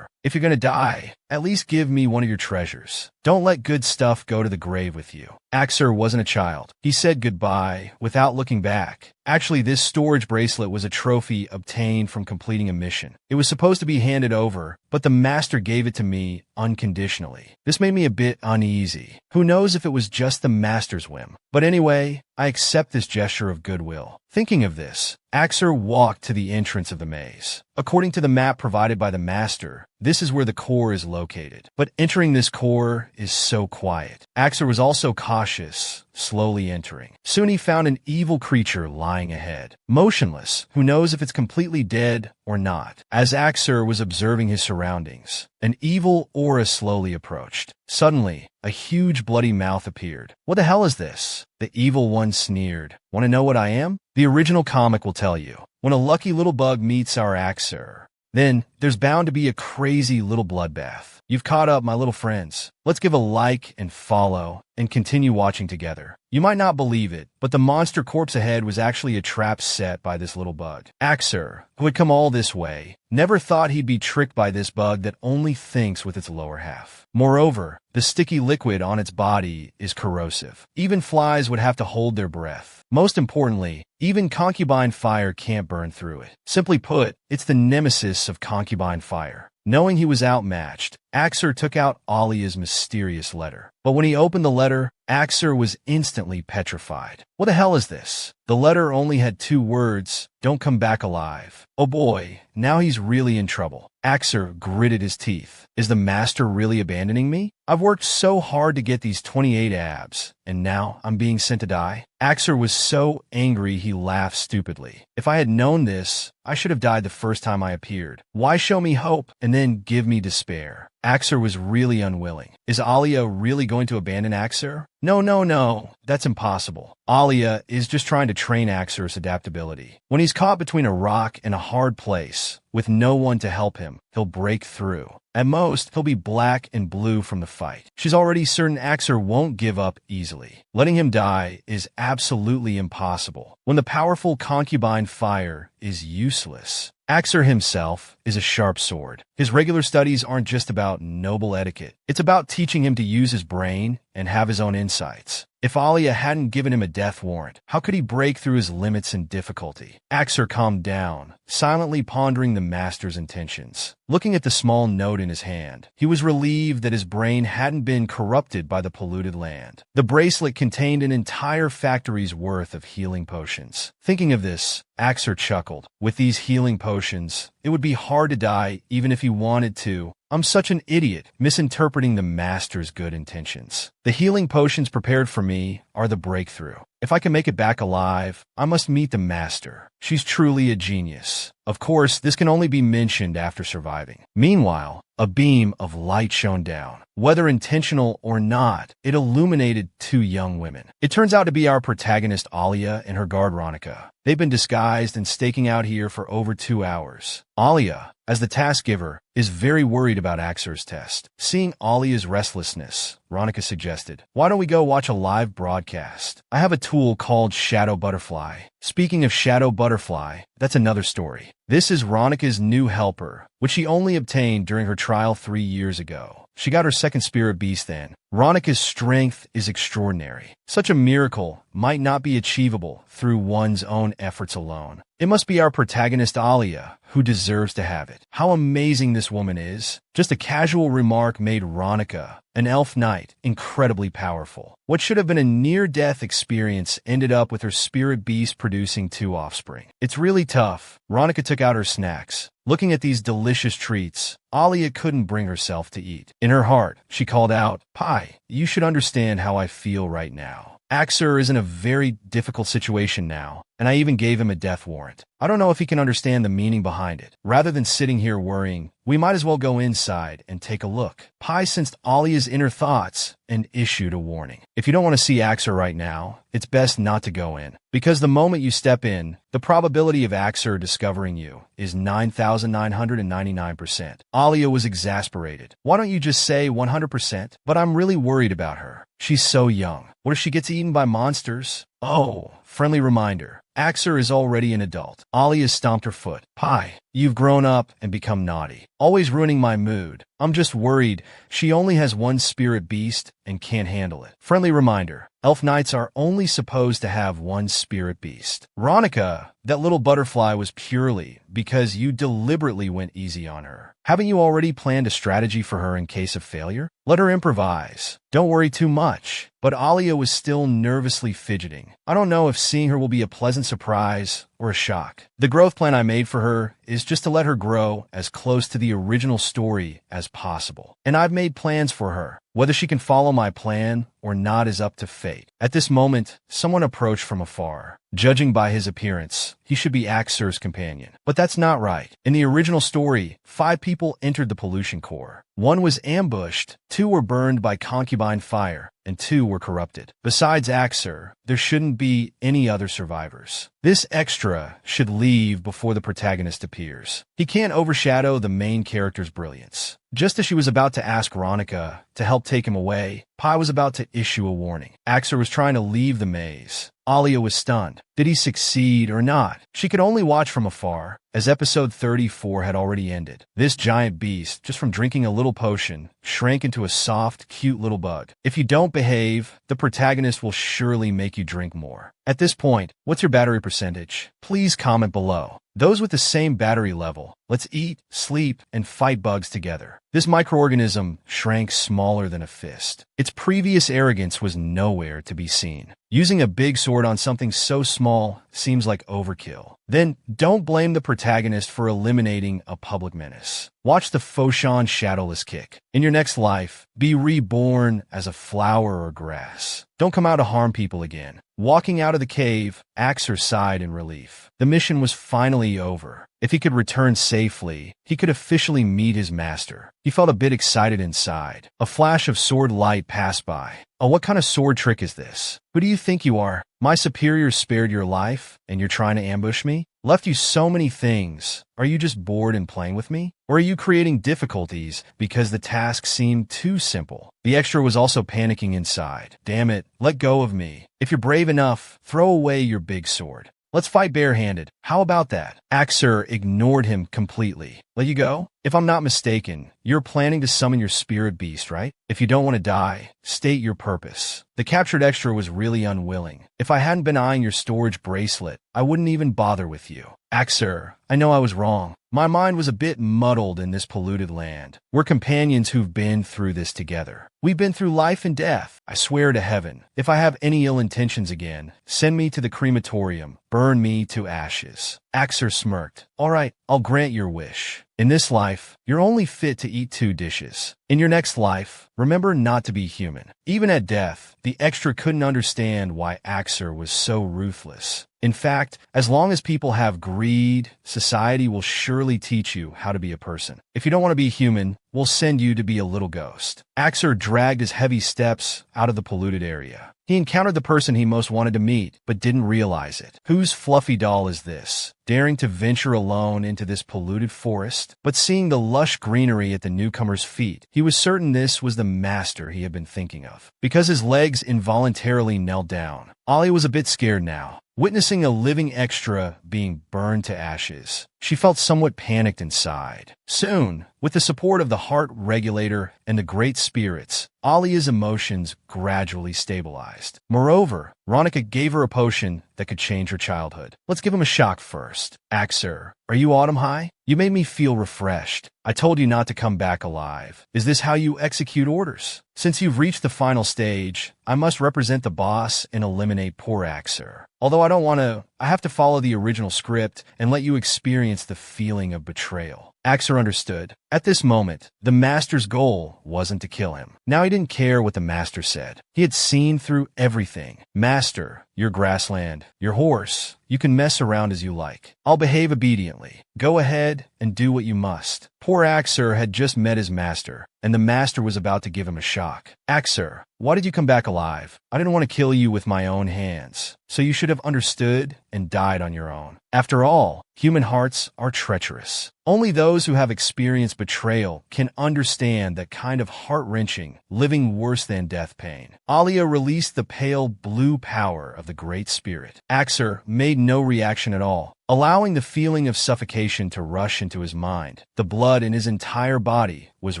if you're gonna die, at least give me one of your treasures. Don't let good stuff go to the grave with you. Axer wasn't a child. He said goodbye without looking back. Actually, this storage bracelet was a trophy obtained from completing a mission. It was supposed to be handed over, but the master gave it to me unconditionally. This made me a bit uneasy. Who knows if it was just the master's whim? But anyway, I accept this gesture of goodwill. Thinking of this, Axer walked to the entrance of the maze. According to the map provided by the master, this is where the core is located. But entering this core is so quiet. Axer was also cautious, slowly entering. Soon he found an evil creature lying ahead, motionless. Who knows if it's completely dead or not? As Axer was observing his surroundings, an evil aura slowly approached. Suddenly, a huge bloody mouth appeared. What the hell is this? The evil one sneered. Want to know what I am? The original comic will tell you. When a lucky little bug meets our Axer, then there's bound to be a crazy little bloodbath. You've caught up, my little friends. Let's give a like and follow and continue watching together. You might not believe it, but the monster corpse ahead was actually a trap set by this little bug. Axer, who had come all this way, never thought he'd be tricked by this bug that only thinks with its lower half. Moreover, the sticky liquid on its body is corrosive. Even flies would have to hold their breath. Most importantly, even concubine fire can't burn through it. Simply put, it's the nemesis of concubine fire. Knowing he was outmatched, Axer took out Alia's mysterious letter. But when he opened the letter, Axer was instantly petrified. What the hell is this? The letter only had 2 words, don't come back alive. Oh boy, now he's really in trouble. Axer gritted his teeth. Is the master really abandoning me? I've worked so hard to get these 28 abs, and now I'm being sent to die? Axer was so angry he laughed stupidly. If I had known this, I should have died the first time I appeared. Why show me hope and then give me despair? Axer was really unwilling. Is Alia really going to abandon Axer? No. That's impossible. Alia is just trying to train Axer's adaptability. When he's caught between a rock and a hard place, with no one to help him, he'll break through. At most, he'll be black and blue from the fight. She's already certain Axer won't give up easily. Letting him die is absolutely impossible when the powerful concubine fire is useless. Axer himself is a sharp sword. His regular studies aren't just about noble etiquette. It's about teaching him to use his brain and have his own insights. If Alia hadn't given him a death warrant, how could he break through his limits and difficulty? Axer calmed down, silently pondering the master's intentions. Looking at the small note in his hand, he was relieved that his brain hadn't been corrupted by the polluted land. The bracelet contained an entire factory's worth of healing potions. Thinking of this, Axer chuckled. With these healing potions, it would be hard to die even if he wanted to. I'm such an idiot, misinterpreting the master's good intentions. The healing potions prepared for me are the breakthrough. If I can make it back alive, I must meet the master. She's truly a genius. Of course, this can only be mentioned after surviving. Meanwhile, a beam of light shone down. Whether intentional or not, it illuminated two young women. It turns out to be our protagonist Alia and her guard Ronica. They've been disguised and staking out here for over 2 hours. Alia, as the task giver, is very worried about Axer's test. Seeing Alia's restlessness, Ronica suggested, "Why don't we go watch a live broadcast? I have a tool called Shadow Butterfly." Speaking of Shadow Butterfly, that's another story. This is Ronica's new helper, which she only obtained during her trial 3 years ago. She got her second spirit beast then. Ronica's strength is extraordinary. Such a miracle might not be achievable through one's own efforts alone. It must be our protagonist Alia who deserves to have it. How amazing this woman is. Just a casual remark made Ronica, an elf knight, incredibly powerful. What should have been a near-death experience ended up with her spirit beast producing 2 offspring. It's really tough. Ronica took out her snacks. Looking at these delicious treats, Alia couldn't bring herself to eat. In her heart, she called out, "Pi, you should understand how I feel right now. Axer is in a very difficult situation now, and I even gave him a death warrant. I don't know if he can understand the meaning behind it. Rather than sitting here worrying, we might as well go inside and take a look." Pi sensed Alia's inner thoughts and issued a warning. If you don't want to see Axer right now, it's best not to go in. Because the moment you step in, the probability of Axer discovering you is 9,999%. Alia was exasperated. "Why don't you just say 100%? But I'm really worried about her. She's so young. What if she gets eaten by monsters?" Oh, friendly reminder. Axer is already an adult. Alia stomped her foot. "Pi, you've grown up and become naughty. Always ruining my mood. I'm just worried. She only has 1 spirit beast and can't handle it." Friendly reminder. Elf knights are only supposed to have 1 spirit beast. Ronica, that little butterfly was purely because you deliberately went easy on her. Haven't you already planned a strategy for her in case of failure? Let her improvise. Don't worry too much. But Alia was still nervously fidgeting. I don't know if seeing her will be a pleasant surprise or a shock. The growth plan I made for her is just to let her grow as close to the original story as possible. And I've made plans for her. Whether she can follow my plan or not is up to fate. At this moment, someone approached from afar. Judging by his appearance, he should be Axer's companion. But that's not right. In the original story, 5 people entered the pollution core. 1 was ambushed, 2 were burned by concubine fire, and 2 were corrupted. Besides Axer, there shouldn't be any other survivors. This extra should leave before the protagonist appears. He can't overshadow the main character's brilliance. Just as she was about to ask Ronica to help take him away, Pi was about to issue a warning. Axer was trying to leave the maze. Alia was stunned. Did he succeed or not? She could only watch from afar, as episode 34 had already ended. This giant beast, just from drinking a little potion, shrank into a soft, cute little bug. If you don't behave, the protagonist will surely make you drink more. At this point, what's your battery percentage? Please comment below. Those with the same battery level, let's eat, sleep, and fight bugs together. This microorganism shrank smaller than a fist. Its previous arrogance was nowhere to be seen. Using a big sword on something so small seems like overkill. Then don't blame the protagonist for eliminating a public menace. Watch the Foshan Shadowless kick. In your next life, be reborn as a flower or grass. Don't come out to harm people again. Walking out of the cave, Axer sighed in relief. The mission was finally over. If he could return safely, he could officially meet his master. He felt a bit excited inside. A flash of sword light passed by. Oh, what kind of sword trick is this? Who do you think you are? My superior spared your life, and you're trying to ambush me? Left you so many things. Are you just bored and playing with me? Or are you creating difficulties because the task seemed too simple? The extra was also panicking inside. Damn it, let go of me. If you're brave enough, throw away your big sword. Let's fight barehanded. How about that? Axer ignored him completely. Let you go? If I'm not mistaken, you're planning to summon your spirit beast, right? If you don't want to die, state your purpose. The captured extra was really unwilling. If I hadn't been eyeing your storage bracelet, I wouldn't even bother with you. Axer, I know I was wrong. My mind was a bit muddled in this polluted land. We're companions who've been through this together. We've been through life and death. I swear to heaven, if I have any ill intentions again, send me to the crematorium. Burn me to ashes. Axer smirked. All right, I'll grant your wish. In this life, you're only fit to eat 2 dishes. In your next life, remember not to be human. Even at death, the extra couldn't understand why Axer was so ruthless. In fact, as long as people have greed, society will surely teach you how to be a person. If you don't want to be human, we'll send you to be a little ghost. Axer dragged his heavy steps out of the polluted area. He encountered the person he most wanted to meet, but didn't realize it. Whose fluffy doll is this? Daring to venture alone into this polluted forest, but seeing the lush greenery at the newcomer's feet, he was certain this was the master he had been thinking of. Because his legs involuntarily knelt down, Ollie was a bit scared now. Witnessing a living extra being burned to ashes, she felt somewhat panicked inside. Soon, with the support of the heart regulator and the great spirits, Alia's emotions gradually stabilized. Moreover, Ronica gave her a potion that could change her childhood. Let's give him a shock first. Axer, are you Autumn High? You made me feel refreshed. I told you not to come back alive. Is this how you execute orders? Since you've reached the final stage, I must represent the boss and eliminate poor Axer. Although I have to follow the original script and let you experience the feeling of betrayal. Axer understood. At this moment, the master's goal wasn't to kill him. Now he didn't care what the master said. He had seen through everything. Master, your grassland, your horse, you can mess around as you like. I'll behave obediently. Go ahead and do what you must. Poor Axer had just met his master, and the master was about to give him a shock. Axer, why did you come back alive? I didn't want to kill you with my own hands, so you should have understood and died on your own. After all, human hearts are treacherous. Only those who have experienced betrayal can understand that kind of heart-wrenching, living worse than death pain. Alia released the pale blue power of the Great Spirit. Axer made no reaction at all, allowing the feeling of suffocation to rush into his mind. The blood in his entire body was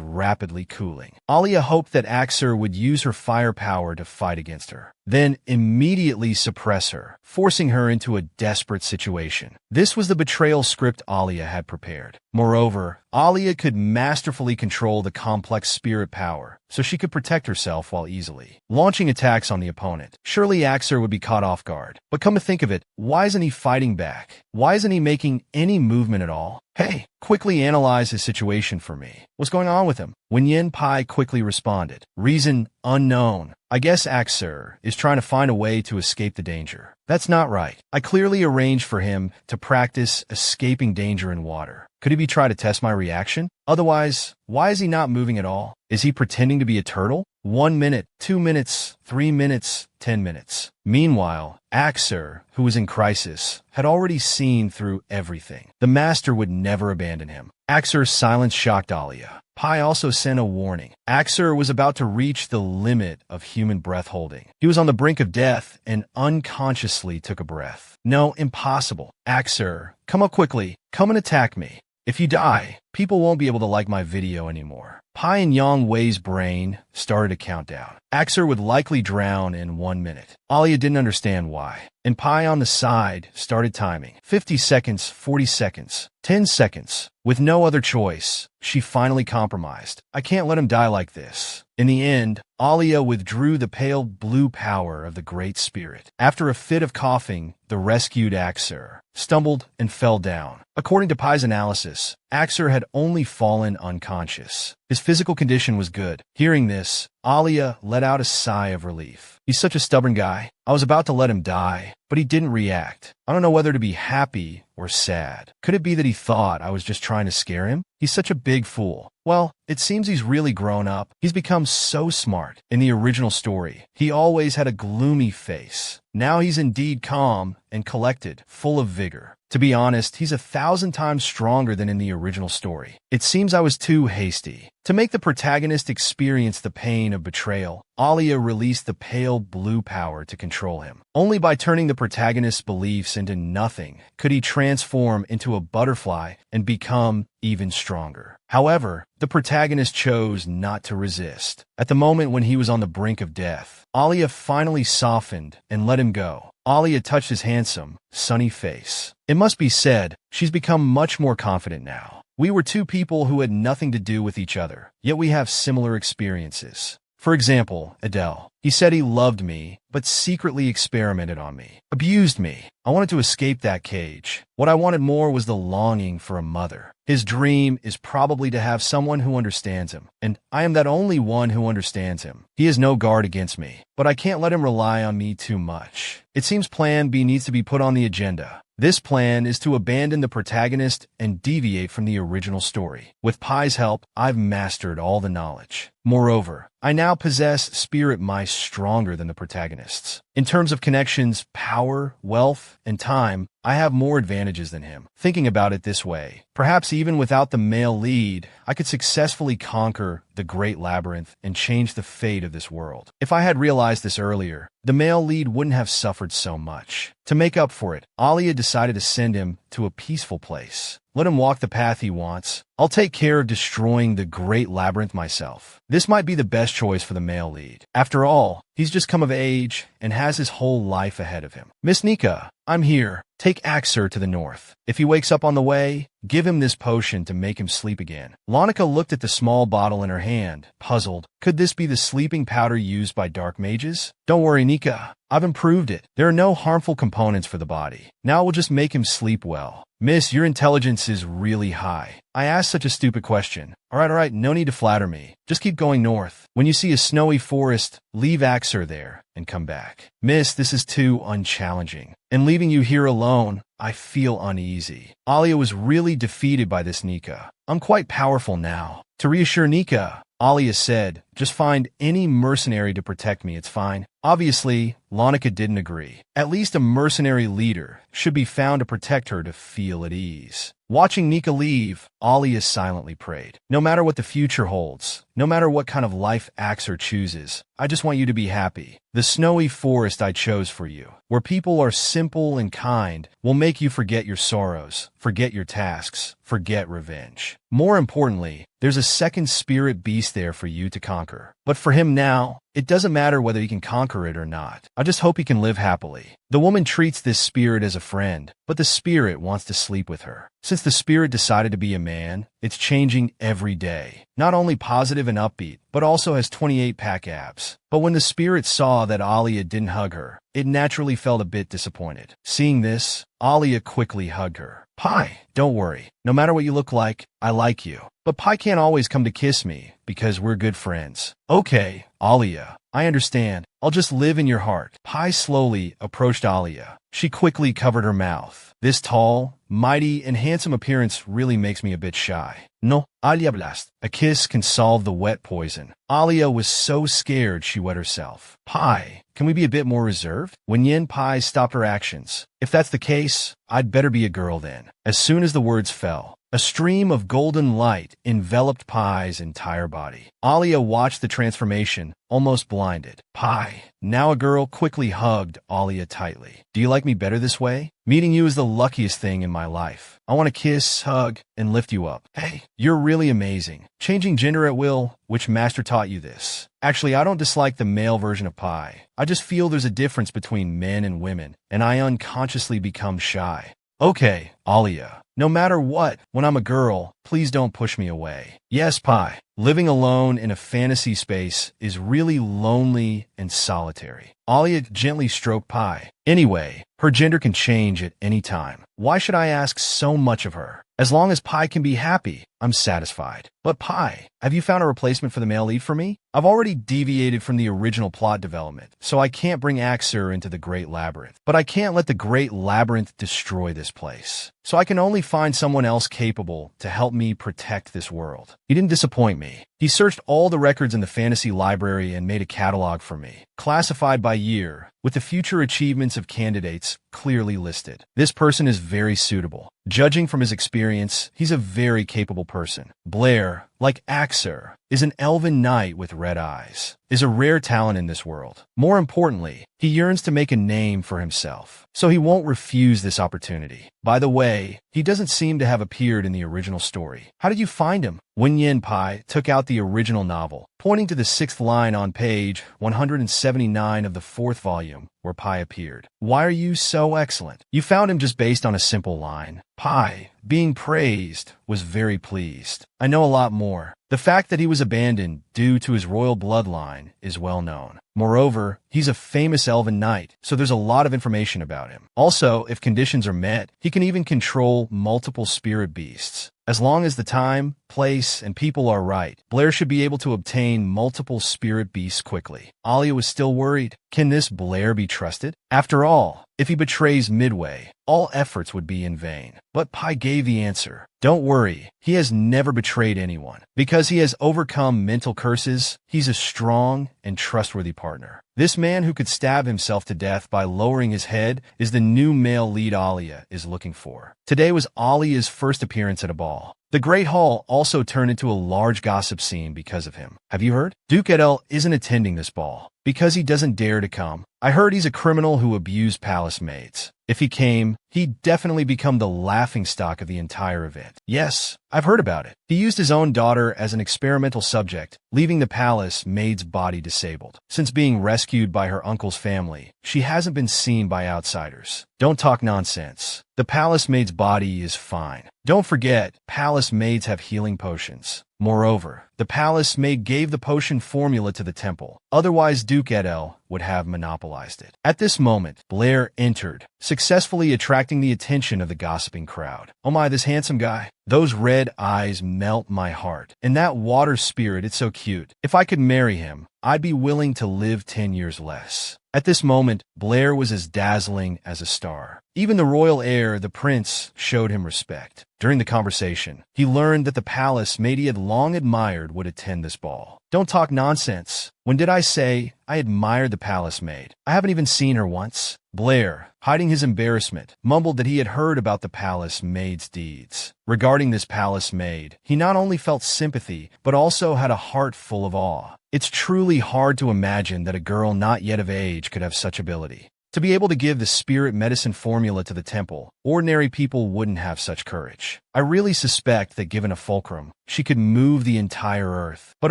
rapidly cooling. Alia hoped that Axer would use her firepower to fight against her, then immediately suppress her, forcing her into a desperate situation. This was the betrayal script Alia had prepared. Moreover, Alia could masterfully control the complex spirit power, so she could protect herself while easily launching attacks on the opponent. Surely Axer would be caught off guard. But come to think of it, why isn't he fighting back? Why isn't he making any movement at all? Hey, quickly analyze his situation for me. What's going on with him? Wen Pai quickly responded. Reason unknown. I guess Axer is trying to find a way to escape the danger. That's not right. I clearly arranged for him to practice escaping danger in water. Could he be trying to test my reaction? Otherwise, why is he not moving at all? Is he pretending to be a turtle? 1 minute, 2 minutes, 3 minutes, 10 minutes. Meanwhile, Axer, who was in crisis, had already seen through everything. The master would never abandon him. Axer's silence shocked Alia. Pai also sent a warning. Axer was about to reach the limit of human breath holding. He was on the brink of death and unconsciously took a breath. No, impossible. Axer, come up quickly. Come and attack me. If you die, people won't be able to like my video anymore. Pai and Yang Wei's brain started a countdown. Axer would likely drown in 1 minute. Alia didn't understand why. And Pai on the side started timing. 50 seconds, 40 seconds, 10 seconds. With no other choice, she finally compromised. I can't let him die like this. In the end, Alia withdrew the pale blue power of the Great Spirit. After a fit of coughing, the rescued Axer stumbled and fell down. According to Pai's analysis, Axer had only fallen unconscious. His physical condition was good. Hearing this, Alia let out a sigh of relief. He's such a stubborn guy. I was about to let him die, but he didn't react. I don't know whether to be happy or sad. Could it be that he thought I was just trying to scare him? He's such a big fool. Well, it seems he's really grown up. He's become so smart. In the original story, he always had a gloomy face. Now he's indeed calm and collected, full of vigor. To be honest, he's 1,000 times stronger than in the original story. It seems I was too hasty. To make the protagonist experience the pain of betrayal, Alia released the pale blue power to control him. Only by turning the protagonist's beliefs into nothing could he transform into a butterfly and become even stronger. However, the protagonist chose not to resist. At the moment when he was on the brink of death, Alia finally softened and let him go. Alia touched his handsome, sunny face. It must be said, she's become much more confident now. We were two people who had nothing to do with each other, yet we have similar experiences. For example, Adele. He said he loved me, but secretly experimented on me, abused me. I wanted to escape that cage. What I wanted more was the longing for a mother. His dream is probably to have someone who understands him, and I am that only one who understands him. He has no guard against me, but I can't let him rely on me too much. It seems Plan B needs to be put on the agenda. This plan is to abandon the protagonist and deviate from the original story. With Pai's help, I've mastered all the knowledge. Moreover, I now possess spirit mice stronger than the protagonists. In terms of connections, power, wealth, and time, I have more advantages than him. Thinking about it this way, perhaps even without the male lead, I could successfully conquer the Great Labyrinth and change the fate of this world. If I had realized this earlier, the male lead wouldn't have suffered so much. To make up for it, Alia decided to send him to a peaceful place. Let him walk the path he wants. I'll take care of destroying the Great Labyrinth myself. This might be the best choice for the male lead. After all, he's just come of age and has his whole life ahead of him. Miss Nika, I'm here. Take Axer to the north. If he wakes up on the way, give him this potion to make him sleep again. Lonika looked at the small bottle in her hand, puzzled. Could this be the sleeping powder used by dark mages? Don't worry, Nika. I've improved it. There are no harmful components for the body. Now we'll just make him sleep well. Miss, your intelligence is really high. I asked such a stupid question. All right, no need to flatter me. Just keep going north. When you see a snowy forest, leave Axer there and come back. Miss, this is too unchallenging. And leaving you here alone, I feel uneasy. Alia was really defeated by this Nika. I'm quite powerful now. To reassure Nika, Alia said, just find any mercenary to protect me, it's fine. Obviously, Lonika didn't agree. At least a mercenary leader should be found to protect her to feel at ease. Watching Nika leave, Alia silently prayed. No matter what the future holds, no matter what kind of life Axer chooses, I just want you to be happy. The snowy forest I chose for you, where people are simple and kind, will make you forget your sorrows, forget your tasks, forget revenge. More importantly, there's a second spirit beast there for you to conquer. But for him now, it doesn't matter whether he can conquer it or not. I just hope he can live happily. The woman treats this spirit as a friend, but the spirit wants to sleep with her. Since the spirit decided to be a man, it's changing every day. Not only positive and upbeat, but also has 28-pack abs. But when the spirit saw that Alia didn't hug her, it naturally felt a bit disappointed. Seeing this, Alia quickly hugged her. Pai, don't worry. No matter what you look like, I like you. But Pai can't always come to kiss me, because we're good friends. Okay, Alia, I understand. I'll just live in your heart. Pai slowly approached Alia. She quickly covered her mouth. This tall, mighty, and handsome appearance really makes me a bit shy. No, Alia Blast. A kiss can solve the wet poison. Alia was so scared she wet herself. Pai, can we be a bit more reserved? When Yen Pai stopped her actions. If that's the case, I'd better be a girl then. As soon as the words fell, a stream of golden light enveloped Pai's entire body. Alia watched the transformation, almost blinded. Pai, now a girl, quickly hugged Alia tightly. Do you like me better this way? Meeting you is the luckiest thing in my life. I want to kiss, hug, and lift you up. Hey, you're really amazing. Changing gender at will, which master taught you this? Actually, I don't dislike the male version of Pai. I just feel there's a difference between men and women, and I unconsciously become shy. Okay, Alia. No matter what, when I'm a girl, please don't push me away. Yes, Pai. Living alone in a fantasy space is really lonely and solitary. Alia gently stroked Pi. Anyway, her gender can change at any time. Why should I ask so much of her? As long as Pi can be happy, I'm satisfied. But Pi, have you found a replacement for the male lead for me? I've already deviated from the original plot development, so I can't bring Axer into the Great Labyrinth. But I can't let the Great Labyrinth destroy this place. So I can only find someone else capable to help me protect this world. He didn't disappoint me. He searched all the records in the fantasy library and made a catalog for me, classified by year, with the future achievements of candidates clearly listed. This person is very suitable. Judging from his experience, he's a very capable person. Blair, like Axer, is an elven knight with red eyes, is a rare talent in this world. More importantly, he yearns to make a name for himself, so he won't refuse this opportunity. By the way, he doesn't seem to have appeared in the original story. How did you find him? Wenyan Pai took out the original novel, pointing to the 6th line on page 179 of the 4th volume, where Pai appeared. Why are you so excellent? You found him just based on a simple line. Pai, being praised, was very pleased. I know a lot more. The fact that he was abandoned due to his royal bloodline is well known. Moreover, he's a famous elven knight, so there's a lot of information about him. Also, if conditions are met, he can even control multiple spirit beasts. As long as the time, place, and people are right, Blair should be able to obtain multiple spirit beasts quickly. Alia was still worried. Can this Blair be trusted? After all, if he betrays Midway, all efforts would be in vain. But Pai gave the answer. Don't worry, he has never betrayed anyone. Because he has overcome mental curses, he's a strong and trustworthy partner. This man who could stab himself to death by lowering his head is the new male lead Alia is looking for. Today was Alia's first appearance at a ball. The Great Hall also turned into a large gossip scene because of him. Have you heard? Duke Edel isn't attending this ball because he doesn't dare to come. I heard he's a criminal who abused palace maids. If he came, he'd definitely become the laughingstock of the entire event. Yes, I've heard about it. He used his own daughter as an experimental subject, leaving the palace maid's body disabled. Since being rescued by her uncle's family, she hasn't been seen by outsiders. Don't talk nonsense. The palace maid's body is fine. Don't forget, palace maids have healing potions. Moreover, the palace maid gave the potion formula to the temple. Otherwise, Duke Edel would have monopolized it. At this moment, Blair entered, successfully attracting the attention of the gossiping crowd. Oh my, this handsome guy. Those red eyes melt my heart. And that water spirit, it's so cute. If I could marry him, I'd be willing to live 10 years less. At this moment, Blair was as dazzling as a star. Even the royal heir, the prince, showed him respect. During the conversation, he learned that the palace maid he had long admired would attend this ball. Don't talk nonsense. When did I say I admired the palace maid? I haven't even seen her once. Blair, hiding his embarrassment, mumbled that he had heard about the palace maid's deeds. Regarding this palace maid, he not only felt sympathy, but also had a heart full of awe. It's truly hard to imagine that a girl not yet of age could have such ability. To be able to give the spirit medicine formula to the temple, ordinary people wouldn't have such courage. I really suspect that given a fulcrum, she could move the entire earth. But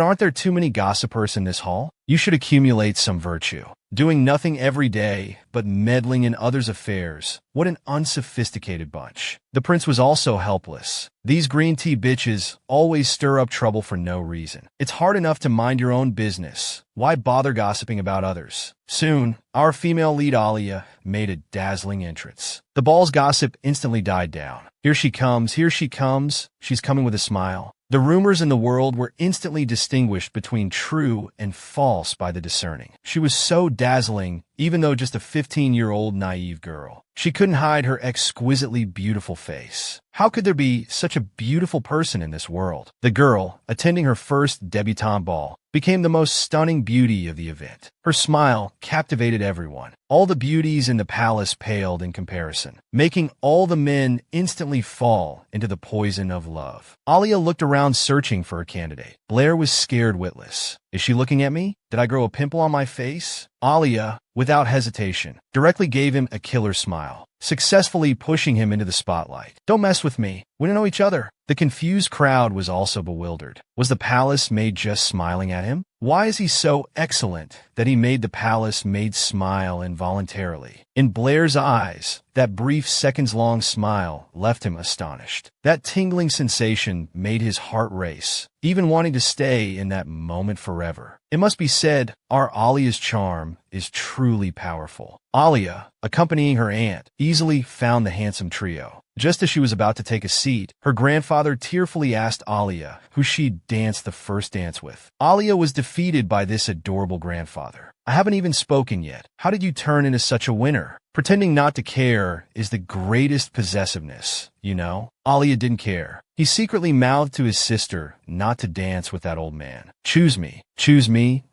aren't there too many gossipers in this hall? You should accumulate some virtue. Doing nothing every day, but meddling in others' affairs. What an unsophisticated bunch. The prince was also helpless. These green tea bitches always stir up trouble for no reason. It's hard enough to mind your own business. Why bother gossiping about others? Soon, our female lead Alia made a dazzling entrance. The ball's gossip instantly died down. Here she comes, here she comes. She's coming with a smile. The rumors in the world were instantly distinguished between true and false by the discerning. She was so dazzling, even though just a 15-year-old naive girl. She couldn't hide her exquisitely beautiful face. How could there be such a beautiful person in this world? The girl, attending her first debutante ball, became the most stunning beauty of the event. Her smile captivated everyone. All the beauties in the palace paled in comparison, making all the men instantly fall into the poison of love. Alia looked around searching for a candidate. Blair was scared witless. Is she looking at me? Did I grow a pimple on my face? Alia, without hesitation, directly gave him a killer smile, successfully pushing him into the spotlight. Don't mess with me. We don't know each other. The confused crowd was also bewildered. Was the palace maid just smiling at him? Why is he so excellent that he made the palace maid smile involuntarily? In Blair's eyes, that brief seconds-long smile left him astonished. That tingling sensation made his heart race, even wanting to stay in that moment forever. It must be said, our Alia's charm is truly powerful. Alia, accompanying her aunt, easily found the handsome trio. Just as she was about to take a seat, her grandfather tearfully asked Alia who she'd danced the first dance with. Alia was defeated by this adorable grandfather. I haven't even spoken yet. How did you turn into such a winner? Pretending not to care is the greatest possessiveness, you know? Alia didn't care. He secretly mouthed to his sister not to dance with that old man. Choose me,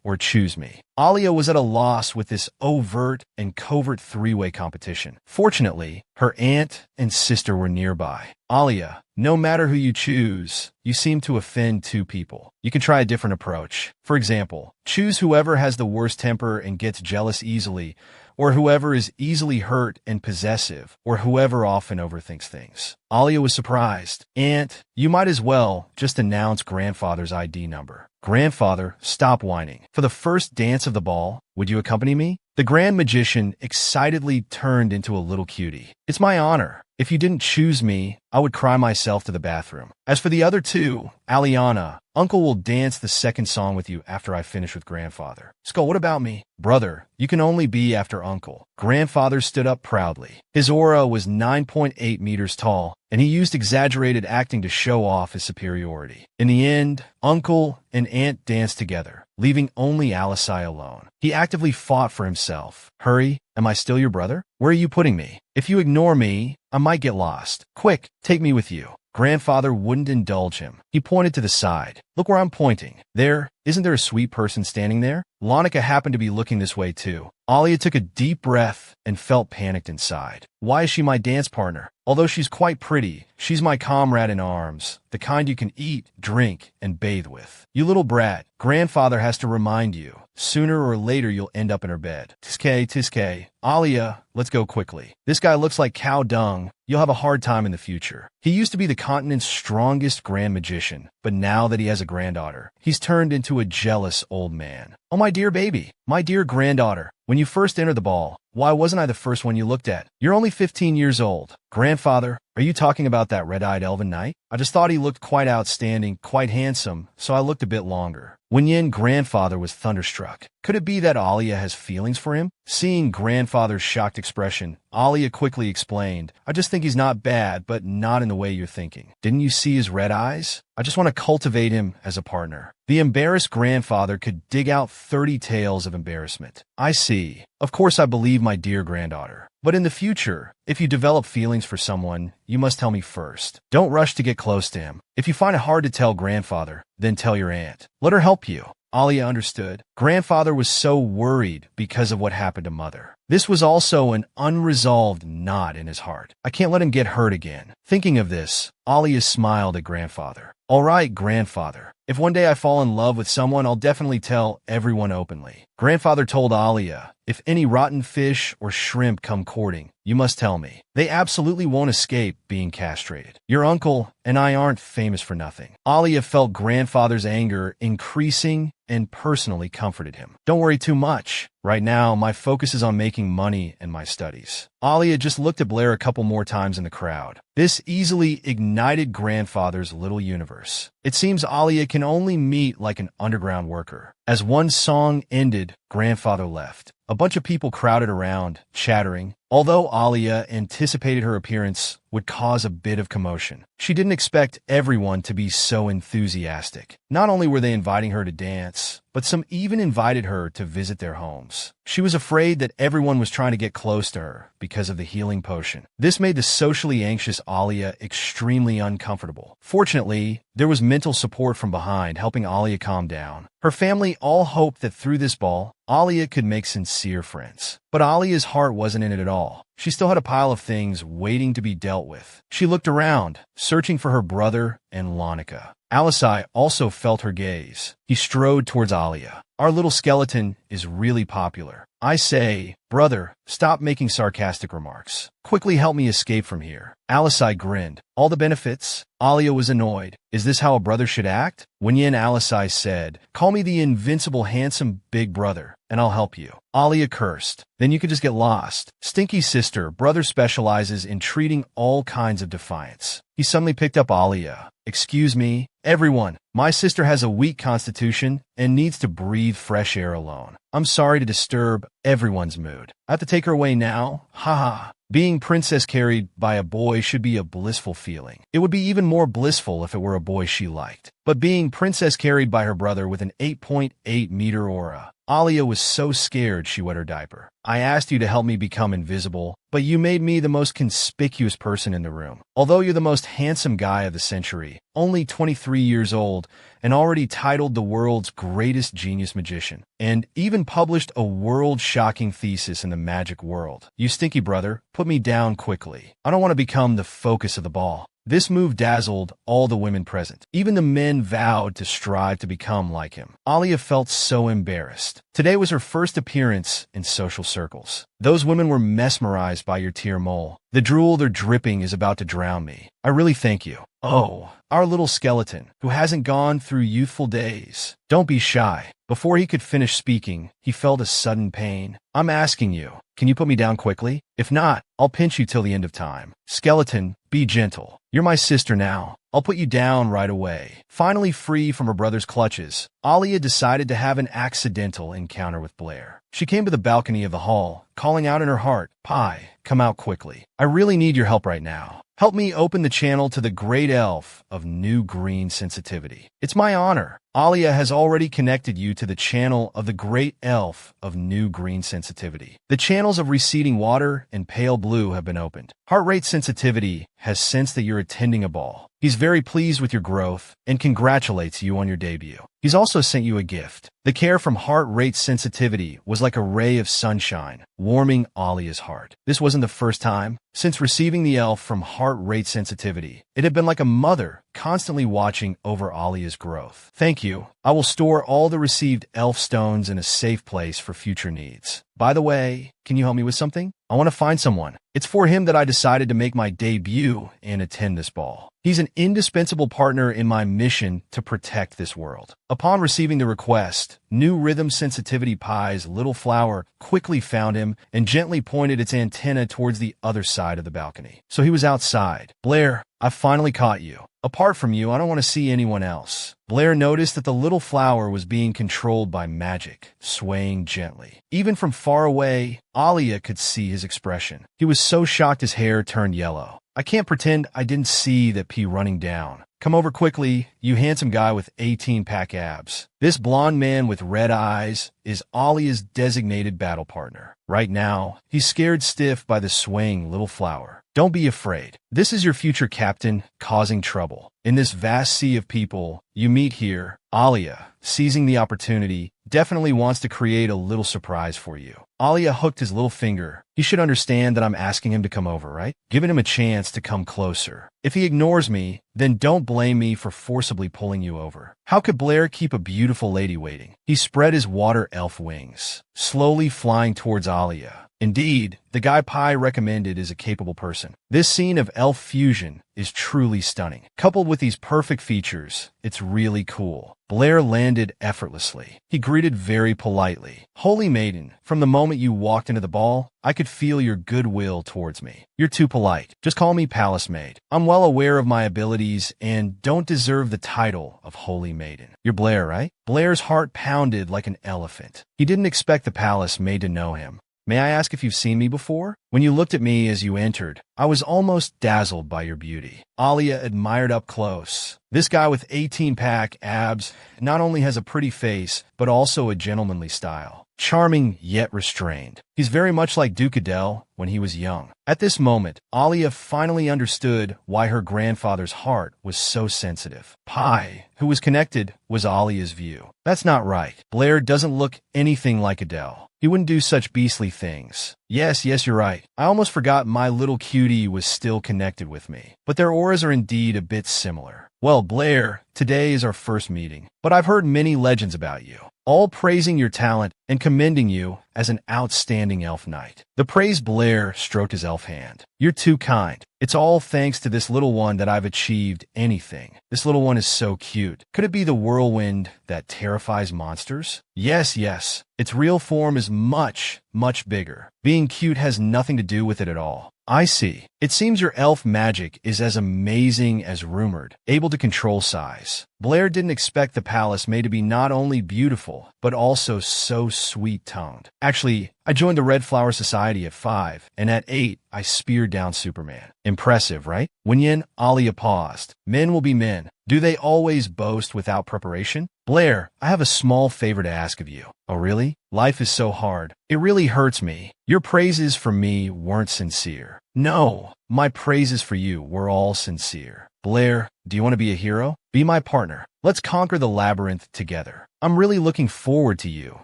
or choose me. Alia was at a loss with this overt and covert three-way competition. Fortunately, her aunt and sister were nearby. Alia, no matter who you choose, you seem to offend two people. You can try a different approach. For example, choose whoever has the worst temper and gets jealous easily, or whoever is easily hurt and possessive, or whoever often overthinks things. Alia was surprised. Aunt, you might as well just announce grandfather's ID number. Grandfather, stop whining. For the first dance of the ball, would you accompany me? The grand magician excitedly turned into a little cutie. It's my honor. If you didn't choose me, I would cry myself to the bathroom. As for the other two, Aliana, Uncle will dance the second song with you after I finish with Grandfather. Skull, what about me? Brother, you can only be after Uncle. Grandfather stood up proudly. His aura was 9.8 meters tall, and he used exaggerated acting to show off his superiority. In the end, Uncle and Aunt danced together, leaving only Alisai alone. He actively fought for himself. Hurry, am I still your brother? Where are you putting me? If you ignore me, I might get lost. Quick, take me with you. Grandfather wouldn't indulge him. He pointed to the side. Look where I'm pointing. There, isn't there a sweet person standing there? Lonica happened to be looking this way too. Alia took a deep breath and felt panicked inside. Why is she my dance partner? Although she's quite pretty, she's my comrade in arms, the kind you can eat, drink, and bathe with. You little brat, Grandfather has to remind you. Sooner or later you'll end up in her bed. Tiske. Alia, let's go quickly. This guy looks like cow dung. You'll have a hard time in the future. He used to be the continent's strongest grand magician, but now that he has a granddaughter, he's turned into a jealous old man. Oh, my dear baby, my dear granddaughter, when you first entered the ball, why wasn't I the first one you looked at? You're only 15 years old. Grandfather, are you talking about that red-eyed elven knight? I just thought he looked quite outstanding, quite handsome, so I looked a bit longer. Wenyin Grandfather was thunderstruck. Could it be that Alia has feelings for him? Seeing Grandfather's shocked expression, Alia quickly explained, I just think he's not bad, but not in the way you're thinking. Didn't you see his red eyes? I just want to cultivate him as a partner. The embarrassed grandfather could dig out 30 tales of embarrassment. I see. Of course I believe my dear granddaughter. But in the future, if you develop feelings for someone, you must tell me first. Don't rush to get close to him. If you find it hard to tell Grandfather, then tell your aunt. Let her help you. Alia understood. Grandfather was so worried because of what happened to Mother. This was also an unresolved knot in his heart. I can't let him get hurt again. Thinking of this, Alia smiled at Grandfather. All right, Grandfather. If one day I fall in love with someone, I'll definitely tell everyone openly. Grandfather told Alia, if any rotten fish or shrimp come courting, you must tell me. They absolutely won't escape being castrated. Your uncle and I aren't famous for nothing. Alia felt Grandfather's anger increasing and personally comforted him. Don't worry too much. Right now, my focus is on making money and my studies. Alia just looked at Blair a couple more times in the crowd. This easily ignited Grandfather's little universe. It seems Alia can only meet like an underground worker. As one song ended, Grandfather left. A bunch of people crowded around, chattering. Although Alia anticipated her appearance would cause a bit of commotion, she didn't expect everyone to be so enthusiastic. Not only were they inviting her to dance, but some even invited her to visit their homes. She was afraid that everyone was trying to get close to her because of the healing potion. This made the socially anxious Alia extremely uncomfortable. Fortunately, there was mental support from behind helping Alia calm down. Her family all hoped that through this ball, Alia could make sincere friends. But Alia's heart wasn't in it at all. She still had a pile of things waiting to be dealt with. She looked around, searching for her brother and Lonika. Alisai also felt her gaze. He strode towards Alia. Our little skeleton is really popular. I say, brother, stop making sarcastic remarks. Quickly help me escape from here. Alisai grinned. All the benefits? Alia was annoyed. Is this how a brother should act? Wenyan Alisai said, call me the invincible handsome big brother, and I'll help you. Alia cursed. Then you could just get lost. Stinky sister, brother specializes in treating all kinds of defiance. He suddenly picked up Alia. Excuse me, everyone. My sister has a weak constitution and needs to breathe fresh air alone. I'm sorry to disturb everyone's mood. I have to take her away now? Haha. Being princess carried by a boy should be a blissful feeling. It would be even more blissful if it were a boy she liked. But being princess carried by her brother with an 8.8-meter aura, Alia was so scared she wet her diaper. I asked you to help me become invisible, but you made me the most conspicuous person in the room. Although you're the most handsome guy of the century, only 23 years old, and already titled the world's greatest genius magician, and even published a world-shocking thesis in the magic world. You stinky brother, put me down quickly. I don't want to become the focus of the ball. This move dazzled all the women present. Even the men vowed to strive to become like him. Alia felt so embarrassed. Today was her first appearance in social circles. Those women were mesmerized by your tear mole. The drool they're dripping is about to drown me. I really thank you. Oh, our little skeleton, who hasn't gone through youthful days. Don't be shy. Before he could finish speaking, he felt a sudden pain. I'm asking you, can you put me down quickly? If not, I'll pinch you till the end of time. Skeleton, be gentle. You're my sister now. I'll put you down right away. Finally free from her brother's clutches, Alia decided to have an accidental encounter with Blair. She came to the balcony of the hall, calling out in her heart, Pi, come out quickly. I really need your help right now. Help me open the channel to the great elf of new green sensitivity. It's my honor. Alia has already connected you to the channel of the great elf of new green sensitivity. The channels of receding water and pale blue have been opened. Heart rate sensitivity has sensed that you're attending a ball. He's very pleased with your growth and congratulates you on your debut. He's also sent you a gift. The care from heart rate sensitivity was like a ray of sunshine, warming Alia's heart. This wasn't the first time. Since receiving the elf from heart rate sensitivity, it had been like a mother constantly watching over Alia's growth. Thank you. I will store all the received elf stones in a safe place for future needs. By the way, can you help me with something? I want to find someone. It's for him that I decided to make my debut and attend this ball. He's an indispensable partner in my mission to protect this world. Upon receiving the request, New Rhythm Sensitivity Pie's little flower quickly found him and gently pointed its antenna towards the other side of the balcony. So he was outside. Blair, I finally caught you. Apart from you, I don't want to see anyone else. Blair noticed that the little flower was being controlled by magic, swaying gently. Even from far away, Alia could see his expression. He was so shocked his hair turned yellow. I can't pretend I didn't see that pee running down. Come over quickly, you handsome guy with 18-pack abs. This blonde man with red eyes is Alia's designated battle partner. Right now, he's scared stiff by the swaying little flower. Don't be afraid. This is your future captain, causing trouble. In this vast sea of people you meet here, Alia, seizing the opportunity, definitely wants to create a little surprise for you. Alia hooked his little finger. He should understand that I'm asking him to come over, right? Giving him a chance to come closer. If he ignores me, then don't blame me for forcibly pulling you over. How could Blair keep a beautiful lady waiting? He spread his water elf wings, slowly flying towards Alia. Indeed, the guy Pi recommended is a capable person. This scene of elf fusion is truly stunning. Coupled with these perfect features, it's really cool. Blair landed effortlessly. He greeted very politely. Holy Maiden, from the moment you walked into the ball, I could feel your goodwill towards me. You're too polite. Just call me Palace Maid. I'm well aware of my abilities and don't deserve the title of Holy Maiden. You're Blair, right? Blair's heart pounded like an elephant. He didn't expect the Palace Maid to know him. May I ask if you've seen me before? When you looked at me as you entered, I was almost dazzled by your beauty. Alia admired up close. This guy with 18-pack abs not only has a pretty face, but also a gentlemanly style. charming yet restrained. He's very much like Duke Adel when he was young. At this moment, Alia finally understood why her grandfather's heart was so sensitive. Pi, who was connected, was Alia's view. That's not right. Blair doesn't look anything like Adele. He wouldn't do such beastly things. Yes, you're right. I almost forgot my little cutie was still connected with me. But their auras are indeed a bit similar. Well, Blair, today is our first meeting, but I've heard many legends about you, all praising your talent and commending you as an outstanding elf knight. The praised Blair stroked his elf hand. You're too kind. It's all thanks to this little one that I've achieved anything. This little one is so cute. Could it be the whirlwind that terrifies monsters? Yes. Its real form is much bigger. Being cute has nothing to do with it at all. I see. It seems your elf magic is as amazing as rumored, able to control size. Blair didn't expect the palace maid to be not only beautiful, but also so sweet-tongued. Actually, I joined the Red Flower Society at 5, and at 8, I speared down Superman. Impressive, right? When Alia paused. Men will be men. Do they always boast without preparation? Blair, I have a small favor to ask of you. Oh, really? Life is so hard. It really hurts me. Your praises for me weren't sincere. No, my praises for you were all sincere. Blair, do you want to be a hero? Be my partner. Let's conquer the labyrinth together. I'm really looking forward to you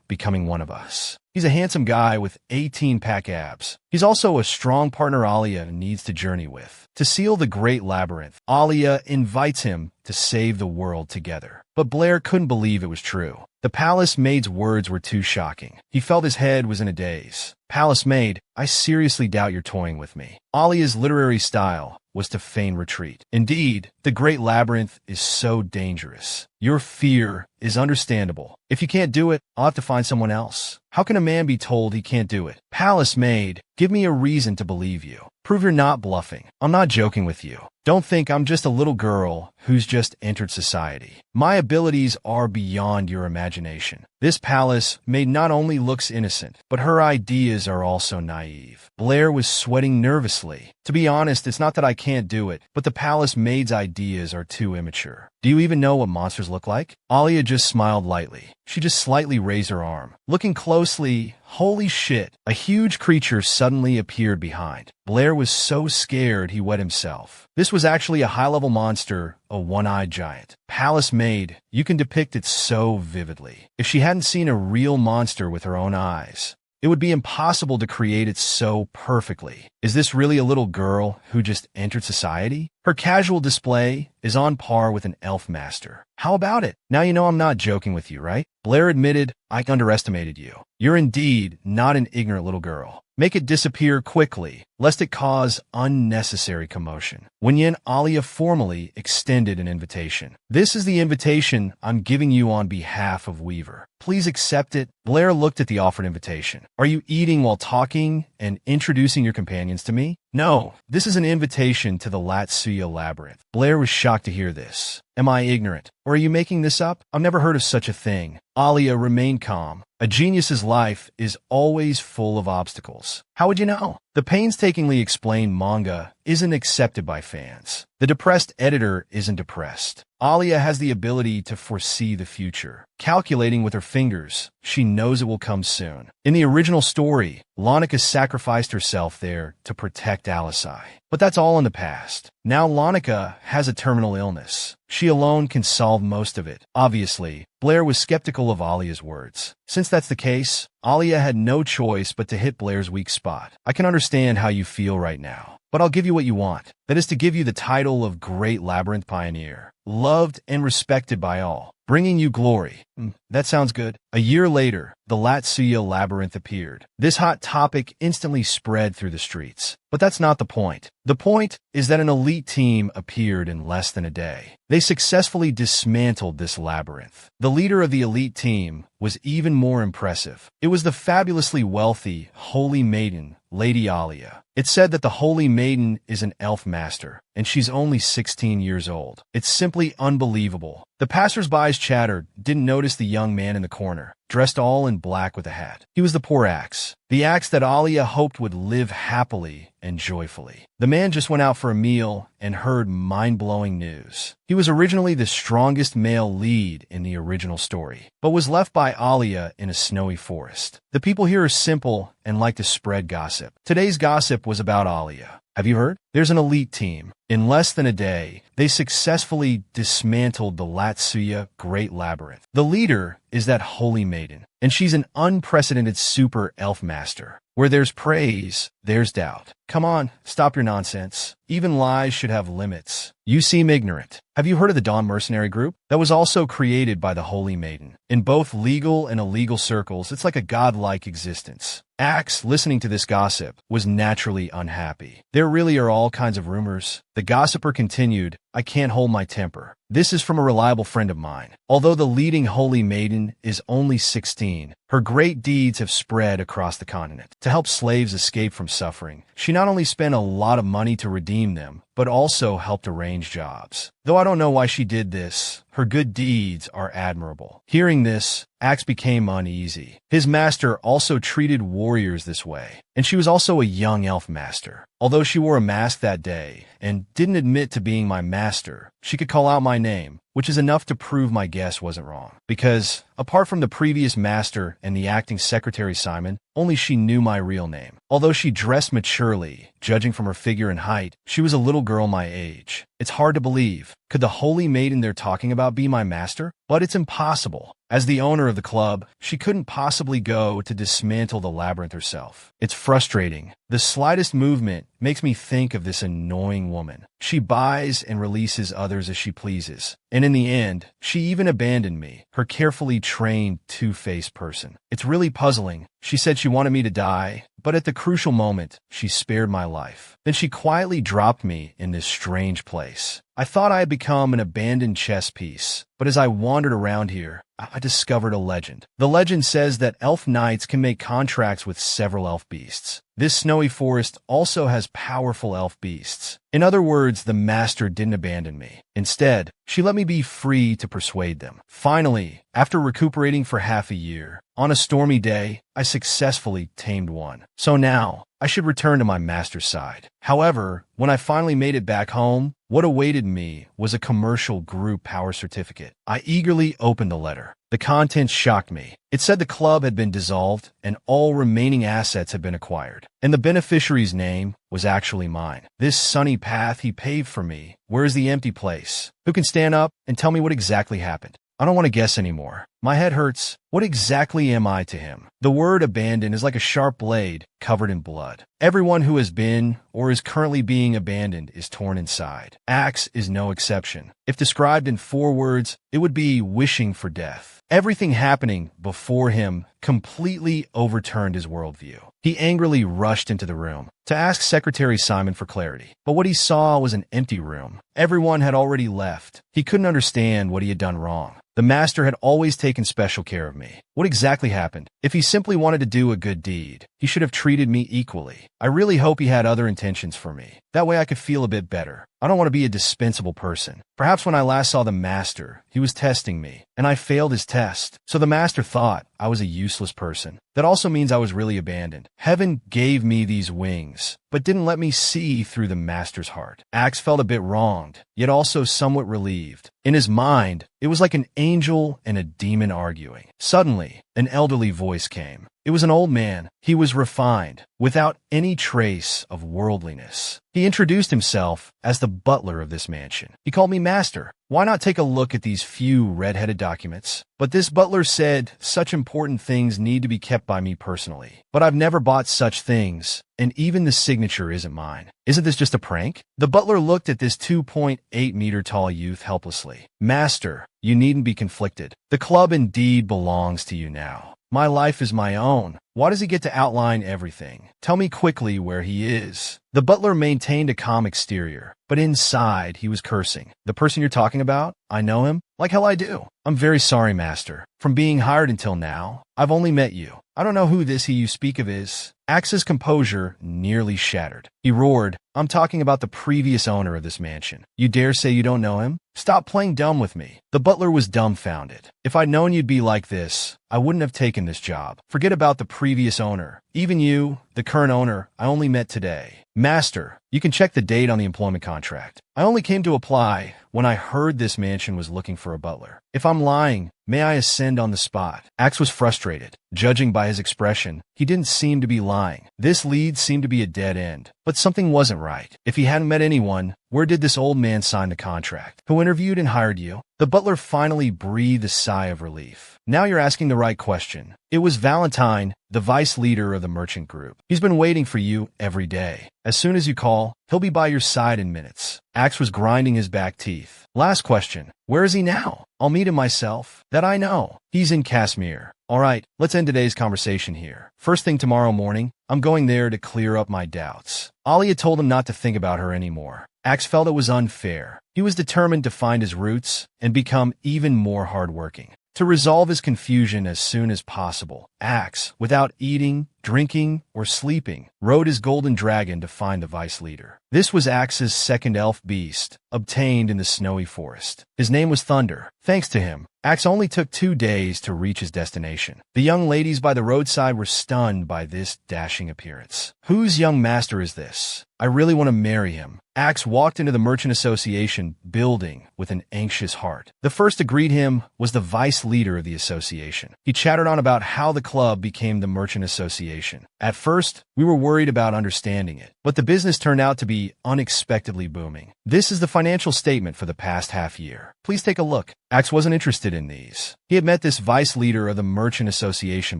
becoming one of us. He's a handsome guy with 18-pack abs. He's also a strong partner Alia needs to journey with. To seal the great labyrinth, Alia invites him to save the world together. But Blair couldn't believe it was true. The palace maid's words were too shocking. He felt his head was in a daze. Palace maid, I seriously doubt you're toying with me. Alia's literary style was to feign retreat. Indeed, the great labyrinth is so dangerous. Your fear is understandable. If you can't do it, I'll have to find someone else. How can a man be told he can't do it? Palace maid, give me a reason to believe you. Prove you're not bluffing. I'm not joking with you. Don't think I'm just a little girl who's just entered society. My abilities are beyond your imagination. This palace maid not only looks innocent, but her ideas are also naive. Blair was sweating nervously. To be honest, it's not that I can't do it, but the palace maid's ideas are too immature. Do you even know what monsters look like? Alia just smiled lightly. She just slightly raised her arm. Looking closely, holy shit, a huge creature suddenly appeared behind. Blair was so scared he wet himself. This was actually a high-level monster, a one-eyed giant. Palace maid, you can depict it so vividly. If she hadn't seen a real monster with her own eyes, it would be impossible to create it so perfectly. Is this really a little girl who just entered society? Her casual display is on par with an elf master. How about it? Now you know I'm not joking with you, right? Blair admitted, I underestimated you. You're indeed not an ignorant little girl. Make it disappear quickly, lest it cause unnecessary commotion. Wenyin Alia formally extended an invitation. This is the invitation I'm giving you on behalf of Weaver. Please accept it. Blair looked at the offered invitation. Are you eating while talking and introducing your companions to me? No, this is an invitation to the Latsuya Labyrinth. Blair was shocked to hear this. Am I ignorant? Or are you making this up? I've never heard of such a thing. Alia remained calm. A genius's life is always full of obstacles. How would you know? The painstakingly explained manga isn't accepted by fans. The depressed editor isn't depressed. Alia has the ability to foresee the future. Calculating with her fingers, she knows it will come soon. In the original story, Launica sacrificed herself there to protect Alisai. But that's all in the past. Now Launica has a terminal illness. She alone can solve most of it. Obviously, Blair was skeptical of Alia's words. Since that's the case, Alia had no choice but to hit Blair's weak spot. I can understand how you feel right now, but I'll give you what you want. That is to give you the title of Great Labyrinth Pioneer, loved and respected by all, bringing you glory. That sounds good. A year later, the Latsuya Labyrinth appeared. This hot topic instantly spread through the streets. But that's not the point. The point is that an elite team appeared in less than a day. They successfully dismantled this labyrinth. The leader of the elite team was even more impressive. It was the fabulously wealthy Holy Maiden, Lady Alia. It's said that the Holy Maiden is an elf master, and she's only 16 years old. It's simply unbelievable. The passersby's chatter didn't notice the young man in the corner. dressed all in black with a hat. He was the poor Axe. The Axe that Alia hoped would live happily and joyfully. The man just went out for a meal and heard mind-blowing news. He was originally the strongest male lead in the original story, but was left by Alia in a snowy forest. The people here are simple and like to spread gossip. Today's gossip was about Alia. Have you heard? There's an elite team. In less than a day, they successfully dismantled the Latsuya Great Labyrinth. The leader is that holy maiden, and she's an unprecedented super elf master. Where there's praise, there's doubt. Come on, stop your nonsense. Even lies should have limits. You seem ignorant. Have you heard of the Dawn Mercenary Group? That was also created by the Holy Maiden. In both legal and illegal circles, it's like a godlike existence. Axe, listening to this gossip, was naturally unhappy. There really are all kinds of rumors. The gossiper continued, I can't hold my temper. This is from a reliable friend of mine. Although the leading Holy Maiden is only 16, her great deeds have spread across the continent. To help slaves escape from suffering, she not only spent a lot of money to redeem them, but also helped arrange jobs. Though I don't know why she did this, her good deeds are admirable. Hearing this, Axe became uneasy. His master also treated warriors this way, and she was also a young elf master. Although she wore a mask that day and didn't admit to being my master, she could call out my name, which is enough to prove my guess wasn't wrong. Because, apart from the previous master and the acting secretary Simon, only she knew my real name. Although she dressed maturely, judging from her figure and height, she was a little girl my age. It's hard to believe. Could the holy maiden they're talking about be my master? But it's impossible. As the owner of the club, she couldn't possibly go to dismantle the labyrinth herself. It's frustrating. The slightest movement makes me think of this annoying woman. She buys and releases others as she pleases. And in the end, she even abandoned me, her carefully trained two-faced person. It's really puzzling. She said she wanted me to die, but at the crucial moment, she spared my life. Then she quietly dropped me in this strange place. I thought I had become an abandoned chess piece, but as I wandered around here, I discovered a legend. The legend says that elf knights can make contracts with several elf beasts. This snowy forest also has powerful elf beasts. In other words, the master didn't abandon me. Instead, she let me be free to persuade them. Finally, after recuperating for half a year, on a stormy day, I successfully tamed one. So now, I should return to my master's side. However, when I finally made it back home, what awaited me was a commercial group power certificate. I eagerly opened the letter. The contents shocked me. It said the club had been dissolved and all remaining assets had been acquired. And the beneficiary's name was actually mine. This sunny path he paved for me. Where is the empty place? Who can stand up and tell me what exactly happened? I don't want to guess anymore. My head hurts. What exactly am I to him? The word abandon is like a sharp blade covered in blood. Everyone who has been or is currently being abandoned is torn inside. Axe is no exception. If described in 4 words, it would be wishing for death. Everything happening before him completely overturned his worldview. He angrily rushed into the room to ask Secretary Simon for clarity. But what he saw was an empty room. Everyone had already left. He couldn't understand what he had done wrong. The master had always taken special care of me. What exactly happened? If he simply wanted to do a good deed, he should have treated me equally. I really hope he had other intentions for me. That way I could feel a bit better. I don't want to be a dispensable person. Perhaps when I last saw the master, he was testing me, and I failed his test. So the master thought I was a useless person. That also means I was really abandoned. Heaven gave me these wings, but didn't let me see through the master's heart. Axe felt a bit wronged, yet also somewhat relieved. In his mind, it was like an angel and a demon arguing. Suddenly, an elderly voice came. It was an old man. He was refined, without any trace of worldliness. He introduced himself as the butler of this mansion. He called me master. Why not take a look at these few red-headed documents? But this butler said such important things need to be kept by me personally. But I've never bought such things, and even the signature isn't mine. Isn't this just a prank? The butler looked at this 2.8-meter tall youth helplessly. Master, you needn't be conflicted. The club indeed belongs to you now. My life is my own. Why does he get to outline everything? Tell me quickly where he is. The butler maintained a calm exterior, but inside he was cursing. The person you're talking about? I know him? Like hell I do. I'm very sorry, master. From being hired until now, I've only met you. I don't know who this he you speak of is. Axe's composure nearly shattered. He roared, "I'm talking about the previous owner of this mansion. You dare say you don't know him? Stop playing dumb with me." The butler was dumbfounded. "If I'd known you'd be like this, I wouldn't have taken this job. Forget about the previous owner. Even you, the current owner, I only met today." "Master, you can check the date on the employment contract. I only came to apply when I heard this mansion was looking for a butler. If I'm lying, may I ascend on the spot?" Axe was frustrated. Judging by his expression, he didn't seem to be lying. This lead seemed to be a dead end. But something wasn't right. If he hadn't met anyone, where did this old man sign the contract? Who interviewed and hired you? The butler finally breathed a sigh of relief. "Now you're asking the right question. It was Valentine, the vice leader of the merchant group. He's been waiting for you every day. As soon as you call, he'll be by your side in minutes." Axe was grinding his back teeth. "Last question. Where is he now? I'll meet him myself." "That I know. He's in Kashmir." "All right, let's end today's conversation here. First thing tomorrow morning, I'm going there to clear up my doubts." Alia told him not to think about her anymore. Axe felt it was unfair. He was determined to find his roots and become even more hardworking. To resolve his confusion as soon as possible, Axe, without eating, drinking, or sleeping, rode his golden dragon to find the vice leader. This was Axe's second elf beast, obtained in the snowy forest. His name was Thunder. Thanks to him, Axe only took 2 days to reach his destination. The young ladies by the roadside were stunned by this dashing appearance. "Whose young master is this? I really want to marry him." Axe walked into the Merchant Association building with an anxious heart. The first to greet him was the vice leader of the association. He chattered on about how the club became the Merchant Association. "At first, we were worried about understanding it, but the business turned out to be unexpectedly booming. This is the financial statement for the past half year. Please take a look." Axe wasn't interested in these. He had met this vice leader of the Merchant Association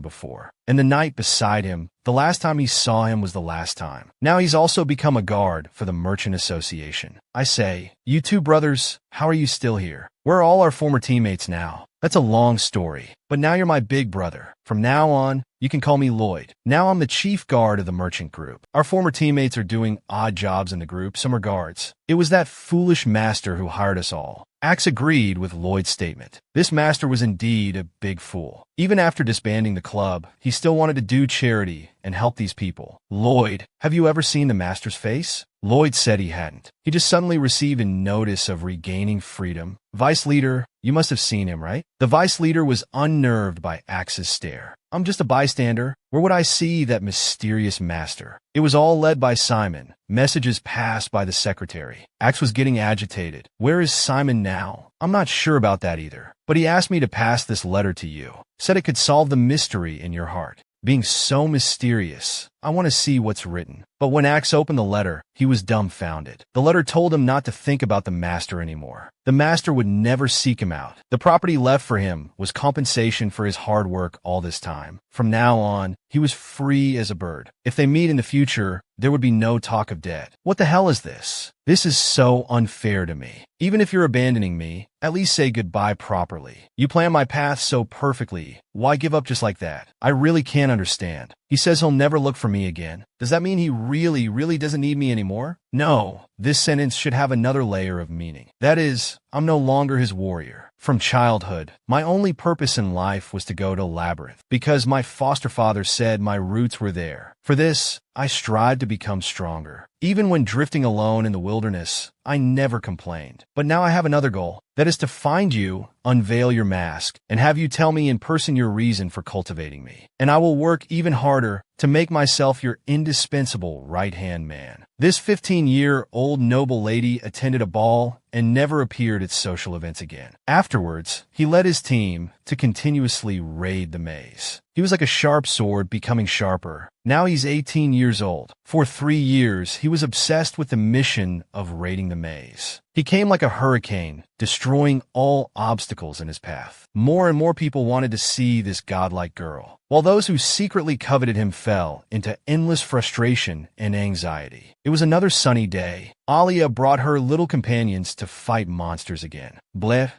before, and the night beside him, the last time he saw him was the last time. Now he's also become a guard for the Merchant Association. "I say, you two brothers, how are you still here? Where are all our former teammates now?" "That's a long story, but now you're my big brother. From now on, you can call me Lloyd. Now I'm the chief guard of the merchant group. Our former teammates are doing odd jobs in the group, some are guards. It was that foolish master who hired us all." Axe agreed with Lloyd's statement. This master was indeed a big fool. Even after disbanding the club, he still wanted to do charity and help these people. "Lloyd, have you ever seen the master's face?" Lloyd said he hadn't. He just suddenly received a notice of regaining freedom. "Vice leader, you must have seen him, right?" The vice leader was unnerved by Axe's stare. "I'm just a bystander. Where would I see that mysterious master?" It was all led by Simon. Messages passed by the secretary. Axe was getting agitated. "Where is Simon now?" "I'm not sure about that either. But he asked me to pass this letter to you. Said it could solve the mystery in your heart." Being so mysterious, I want to see what's written. But when Axe opened the letter, he was dumbfounded. The letter told him not to think about the master anymore. The master would never seek him out. The property left for him was compensation for his hard work all this time. From now on, he was free as a bird. If they meet in the future, there would be no talk of debt. What the hell is this? This is so unfair to me. Even if you're abandoning me, at least say goodbye properly. You planned my path so perfectly. Why give up just like that? I really can't understand. He says he'll never look for me again. Does that mean he really doesn't need me anymore? No, this sentence should have another layer of meaning. That is, I'm no longer his warrior. From childhood, my only purpose in life was to go to Labyrinth, because my foster father said my roots were there. For this, I strive to become stronger. Even when drifting alone in the wilderness, I never complained. But now I have another goal. That is to find you, unveil your mask, and have you tell me in person your reason for cultivating me. And I will work even harder to make myself your indispensable right-hand man. This 15-year-old noble lady attended a ball and never appeared at social events again. Afterwards, he led his team to continuously raid the maze. He was like a sharp sword becoming sharper. Now he's 18 years old. For 3 years, he was obsessed with the mission of raiding the maze. He came like a hurricane, destroying all obstacles in his path. More and more people wanted to see this godlike girl, while those who secretly coveted him fell into endless frustration and anxiety. It was another sunny day. Alia brought her little companions to fight monsters again. Blair,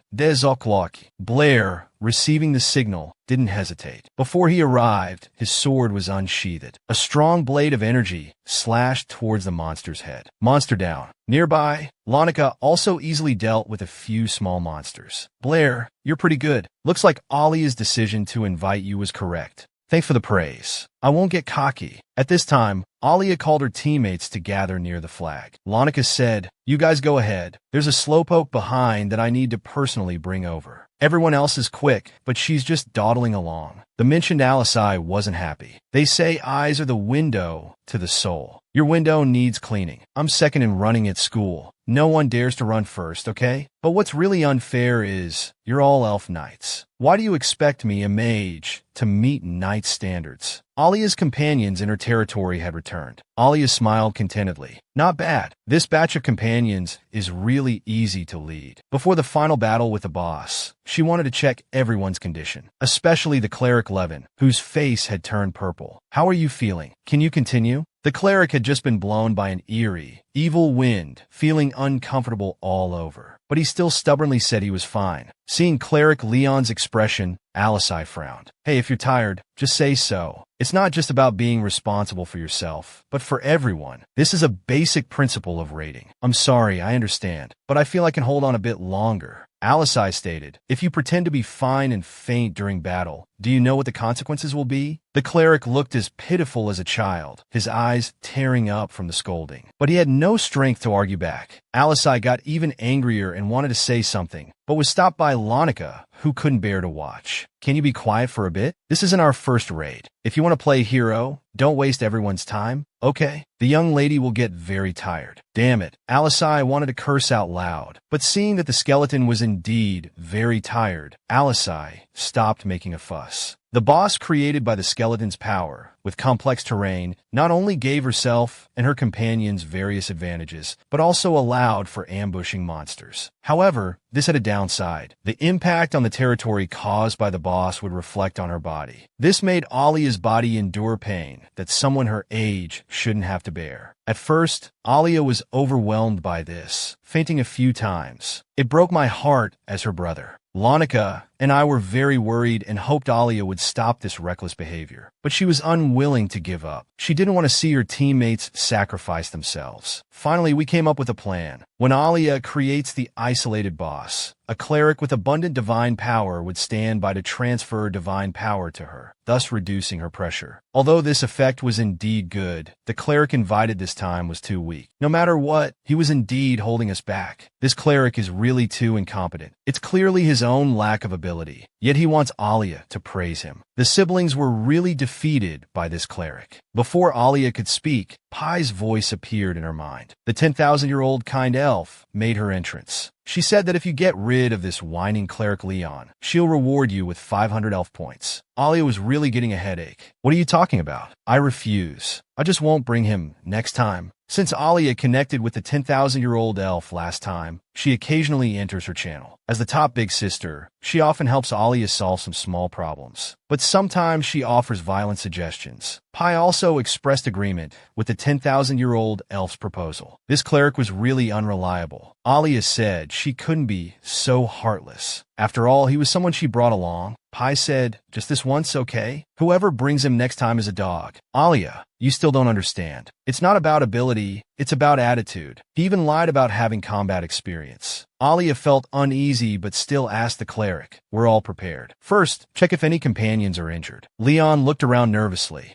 receiving the signal, didn't hesitate. Before he arrived, his sword was unsheathed. A strong blade of energy slashed towards the monster's head. Monster down. Nearby, Lonica also easily dealt with a few small monsters. Blair, you're pretty good. Looks like Alia's decision to invite you was correct. Thanks for the praise. I won't get cocky. At this time, Alia called her teammates to gather near the flag. Lanika said, "You guys go ahead. There's a slowpoke behind that I need to personally bring over." Everyone else is quick, but she's just dawdling along. The mentioned Alisai wasn't happy. They say eyes are the window to the soul. Your window needs cleaning. I'm second in running at school. No one dares to run first, okay? But what's really unfair is, you're all elf knights. Why do you expect me, a mage, to meet knight standards? Alia's companions in her territory had returned. Alia smiled contentedly. Not bad. This batch of companions is really easy to lead. Before the final battle with the boss, she wanted to check everyone's condition, especially the cleric Levin, whose face had turned purple. How are you feeling? Can you continue? The cleric had just been blown by an eerie, evil wind, feeling uncomfortable all over. But he still stubbornly said he was fine. Seeing cleric Leon's expression, Alisai frowned. Hey, if you're tired, just say so. It's not just about being responsible for yourself, but for everyone. This is a basic principle of raiding. I'm sorry, I understand, but I feel I can hold on a bit longer. Alisai stated, if you pretend to be fine and faint during battle, do you know what the consequences will be? The cleric looked as pitiful as a child, his eyes tearing up from the scolding. But he had no strength to argue back. Alisai got even angrier and wanted to say something, but was stopped by Lanika, who couldn't bear to watch. Can you be quiet for a bit? This isn't our first raid. If you want to play hero, don't waste everyone's time. Okay? The young lady will get very tired. Damn it. Alisai wanted to curse out loud, but seeing that the skeleton was indeed very tired, Alisai stopped making a fuss. The boss created by the skeleton's power, with complex terrain, not only gave herself and her companions various advantages, but also allowed for ambushing monsters. However, this had a downside. The impact on the territory caused by the boss would reflect on her body. This made Alia's body endure pain that someone her age shouldn't have to bear. At first, Alia was overwhelmed by this, fainting a few times. It broke my heart as her brother. Lanika and I were very worried and hoped Alia would stop this reckless behavior. But she was unwilling to give up. She didn't want to see her teammates sacrifice themselves. Finally, we came up with a plan. When Alia creates the isolated boss, a cleric with abundant divine power would stand by to transfer divine power to her, thus reducing her pressure. Although this effect was indeed good, the cleric invited this time was too weak. No matter what, he was indeed holding us back. This cleric is really too incompetent. It's clearly his own lack of ability, yet he wants Alia to praise him. The siblings were really defeated by this cleric. Before Alia could speak, Pai's voice appeared in her mind. The 10,000-year-old kind elf made her entrance. She said that if you get rid of this whining cleric Leon, she'll reward you with 500 elf points. Alia was really getting a headache. What are you talking about? I refuse. I just won't bring him next time. Since Alia connected with the 10,000-year-old elf last time, she occasionally enters her channel. As the top big sister, she often helps Alia solve some small problems. But sometimes she offers violent suggestions. Pai also expressed agreement with the 10,000-year-old elf's proposal. This cleric was really unreliable. Alia said she couldn't be so heartless. After all, he was someone she brought along. Pai said, just this once, okay? Whoever brings him next time is a dog. Alia, you still don't understand. It's not about ability, it's about attitude. He even lied about having combat experience. Alia felt uneasy but still asked the cleric. We're all prepared. First, check if any companions are injured. Leon looked around nervously.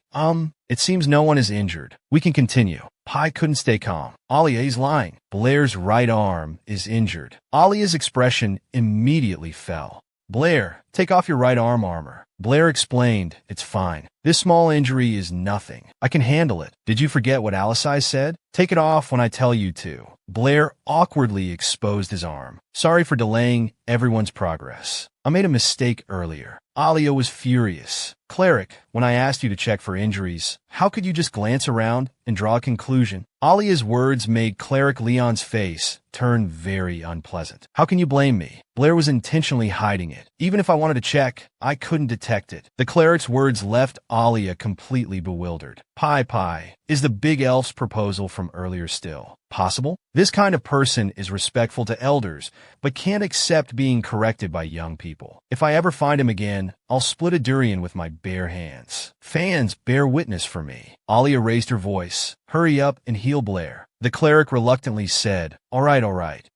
It seems no one is injured. We can continue. Pai couldn't stay calm. Alia, he's lying. Blair's right arm is injured. Alia's expression immediately fell. Blair, take off your right arm armor. Blair explained, it's fine. This small injury is nothing. I can handle it. Did you forget what Alisai said? Take it off when I tell you to. Blair awkwardly exposed his arm. Sorry for delaying everyone's progress. I made a mistake earlier. Alia was furious. Cleric, when I asked you to check for injuries, how could you just glance around and draw a conclusion? Alia's words made Cleric Leon's face turn very unpleasant. How can you blame me? Blair was intentionally hiding it. Even if I wanted to check, I couldn't detect it. The cleric's words left Alia completely bewildered. Pai, is the big elf's proposal from earlier still possible? This kind of person is respectful to elders, but can't accept being corrected by young people. If I ever find him again, I'll split a durian with my bare hands. Fans, bear witness for me. Alia raised her voice. Hurry up and heal Blair. The cleric reluctantly said, all right.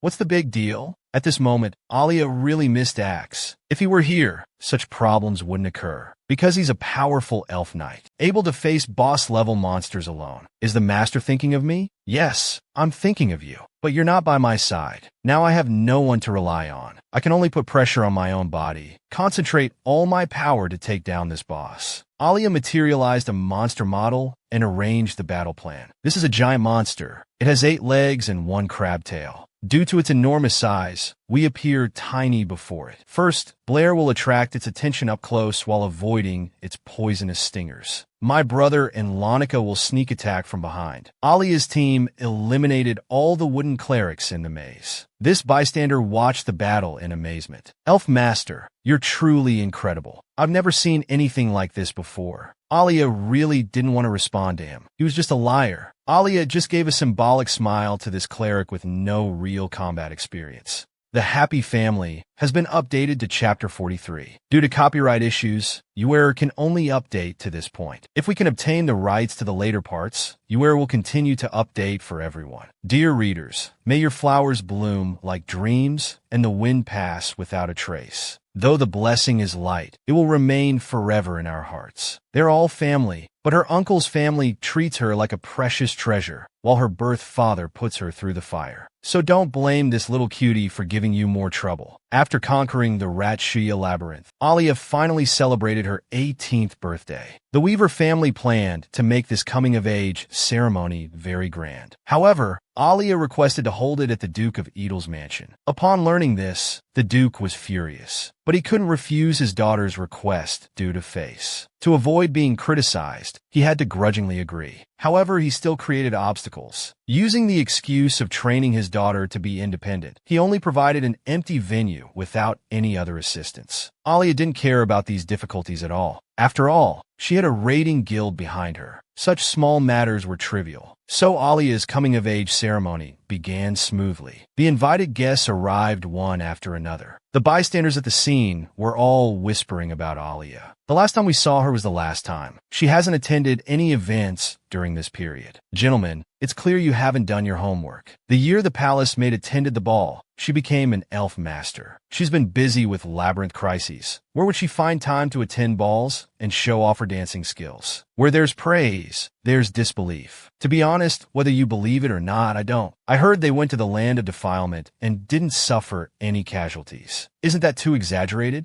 What's the big deal? At this moment, Alia really missed Axe. If he were here, such problems wouldn't occur. Because he's a powerful elf knight, able to face boss-level monsters alone. Is the master thinking of me? Yes, I'm thinking of you. But you're not by my side. Now I have no one to rely on. I can only put pressure on my own body, concentrate all my power to take down this boss. Alia materialized a monster model and arranged the battle plan. This is a giant monster. It has 8 legs and 1 crab tail. Due to its enormous size, we appear tiny before it. First, Blair will attract its attention up close while avoiding its poisonous stingers. My brother and Lonica will sneak attack from behind. Alia's team eliminated all the wooden clerics in the maze. This bystander watched the battle in amazement. Elf Master, you're truly incredible. I've never seen anything like this before. Alia really didn't want to respond to him. He was just a liar. Alia just gave a symbolic smile to this cleric with no real combat experience. The Happy Family has been updated to Chapter 43. Due to copyright issues, UER can only update to this point. If we can obtain the rights to the later parts, UER will continue to update for everyone. Dear readers, may your flowers bloom like dreams and the wind pass without a trace. Though the blessing is light, it will remain forever in our hearts. They're all family, but her uncle's family treats her like a precious treasure, while her birth father puts her through the fire. So don't blame this little cutie for giving you more trouble. After conquering the Ratshia Labyrinth, Alia finally celebrated her 18th birthday. The Weaver family planned to make this coming-of-age ceremony very grand. However, Alia requested to hold it at the Duke of Edel's mansion. Upon learning this, the Duke was furious, but he couldn't refuse his daughter's request due to face. To avoid being criticized, he had to grudgingly agree. However, he still created obstacles. Using the excuse of training his daughter to be independent, he only provided an empty venue without any other assistance. Alia didn't care about these difficulties at all. After all, she had a raiding guild behind her. Such small matters were trivial. So Alia's coming-of-age ceremony began smoothly. The invited guests arrived one after another. The bystanders at the scene were all whispering about Alia. The last time we saw her was the last time. She hasn't attended any events during this period. Gentlemen, it's clear you haven't done your homework. The year the palace maid attended the ball, she became an elf master. She's been busy with labyrinth crises. Where would she find time to attend balls and show off her dancing skills? Where there's praise, there's disbelief. To be honest, whether you believe it or not, I don't. I heard they went to the land of defilement and didn't suffer any casualties. Isn't that too exaggerated?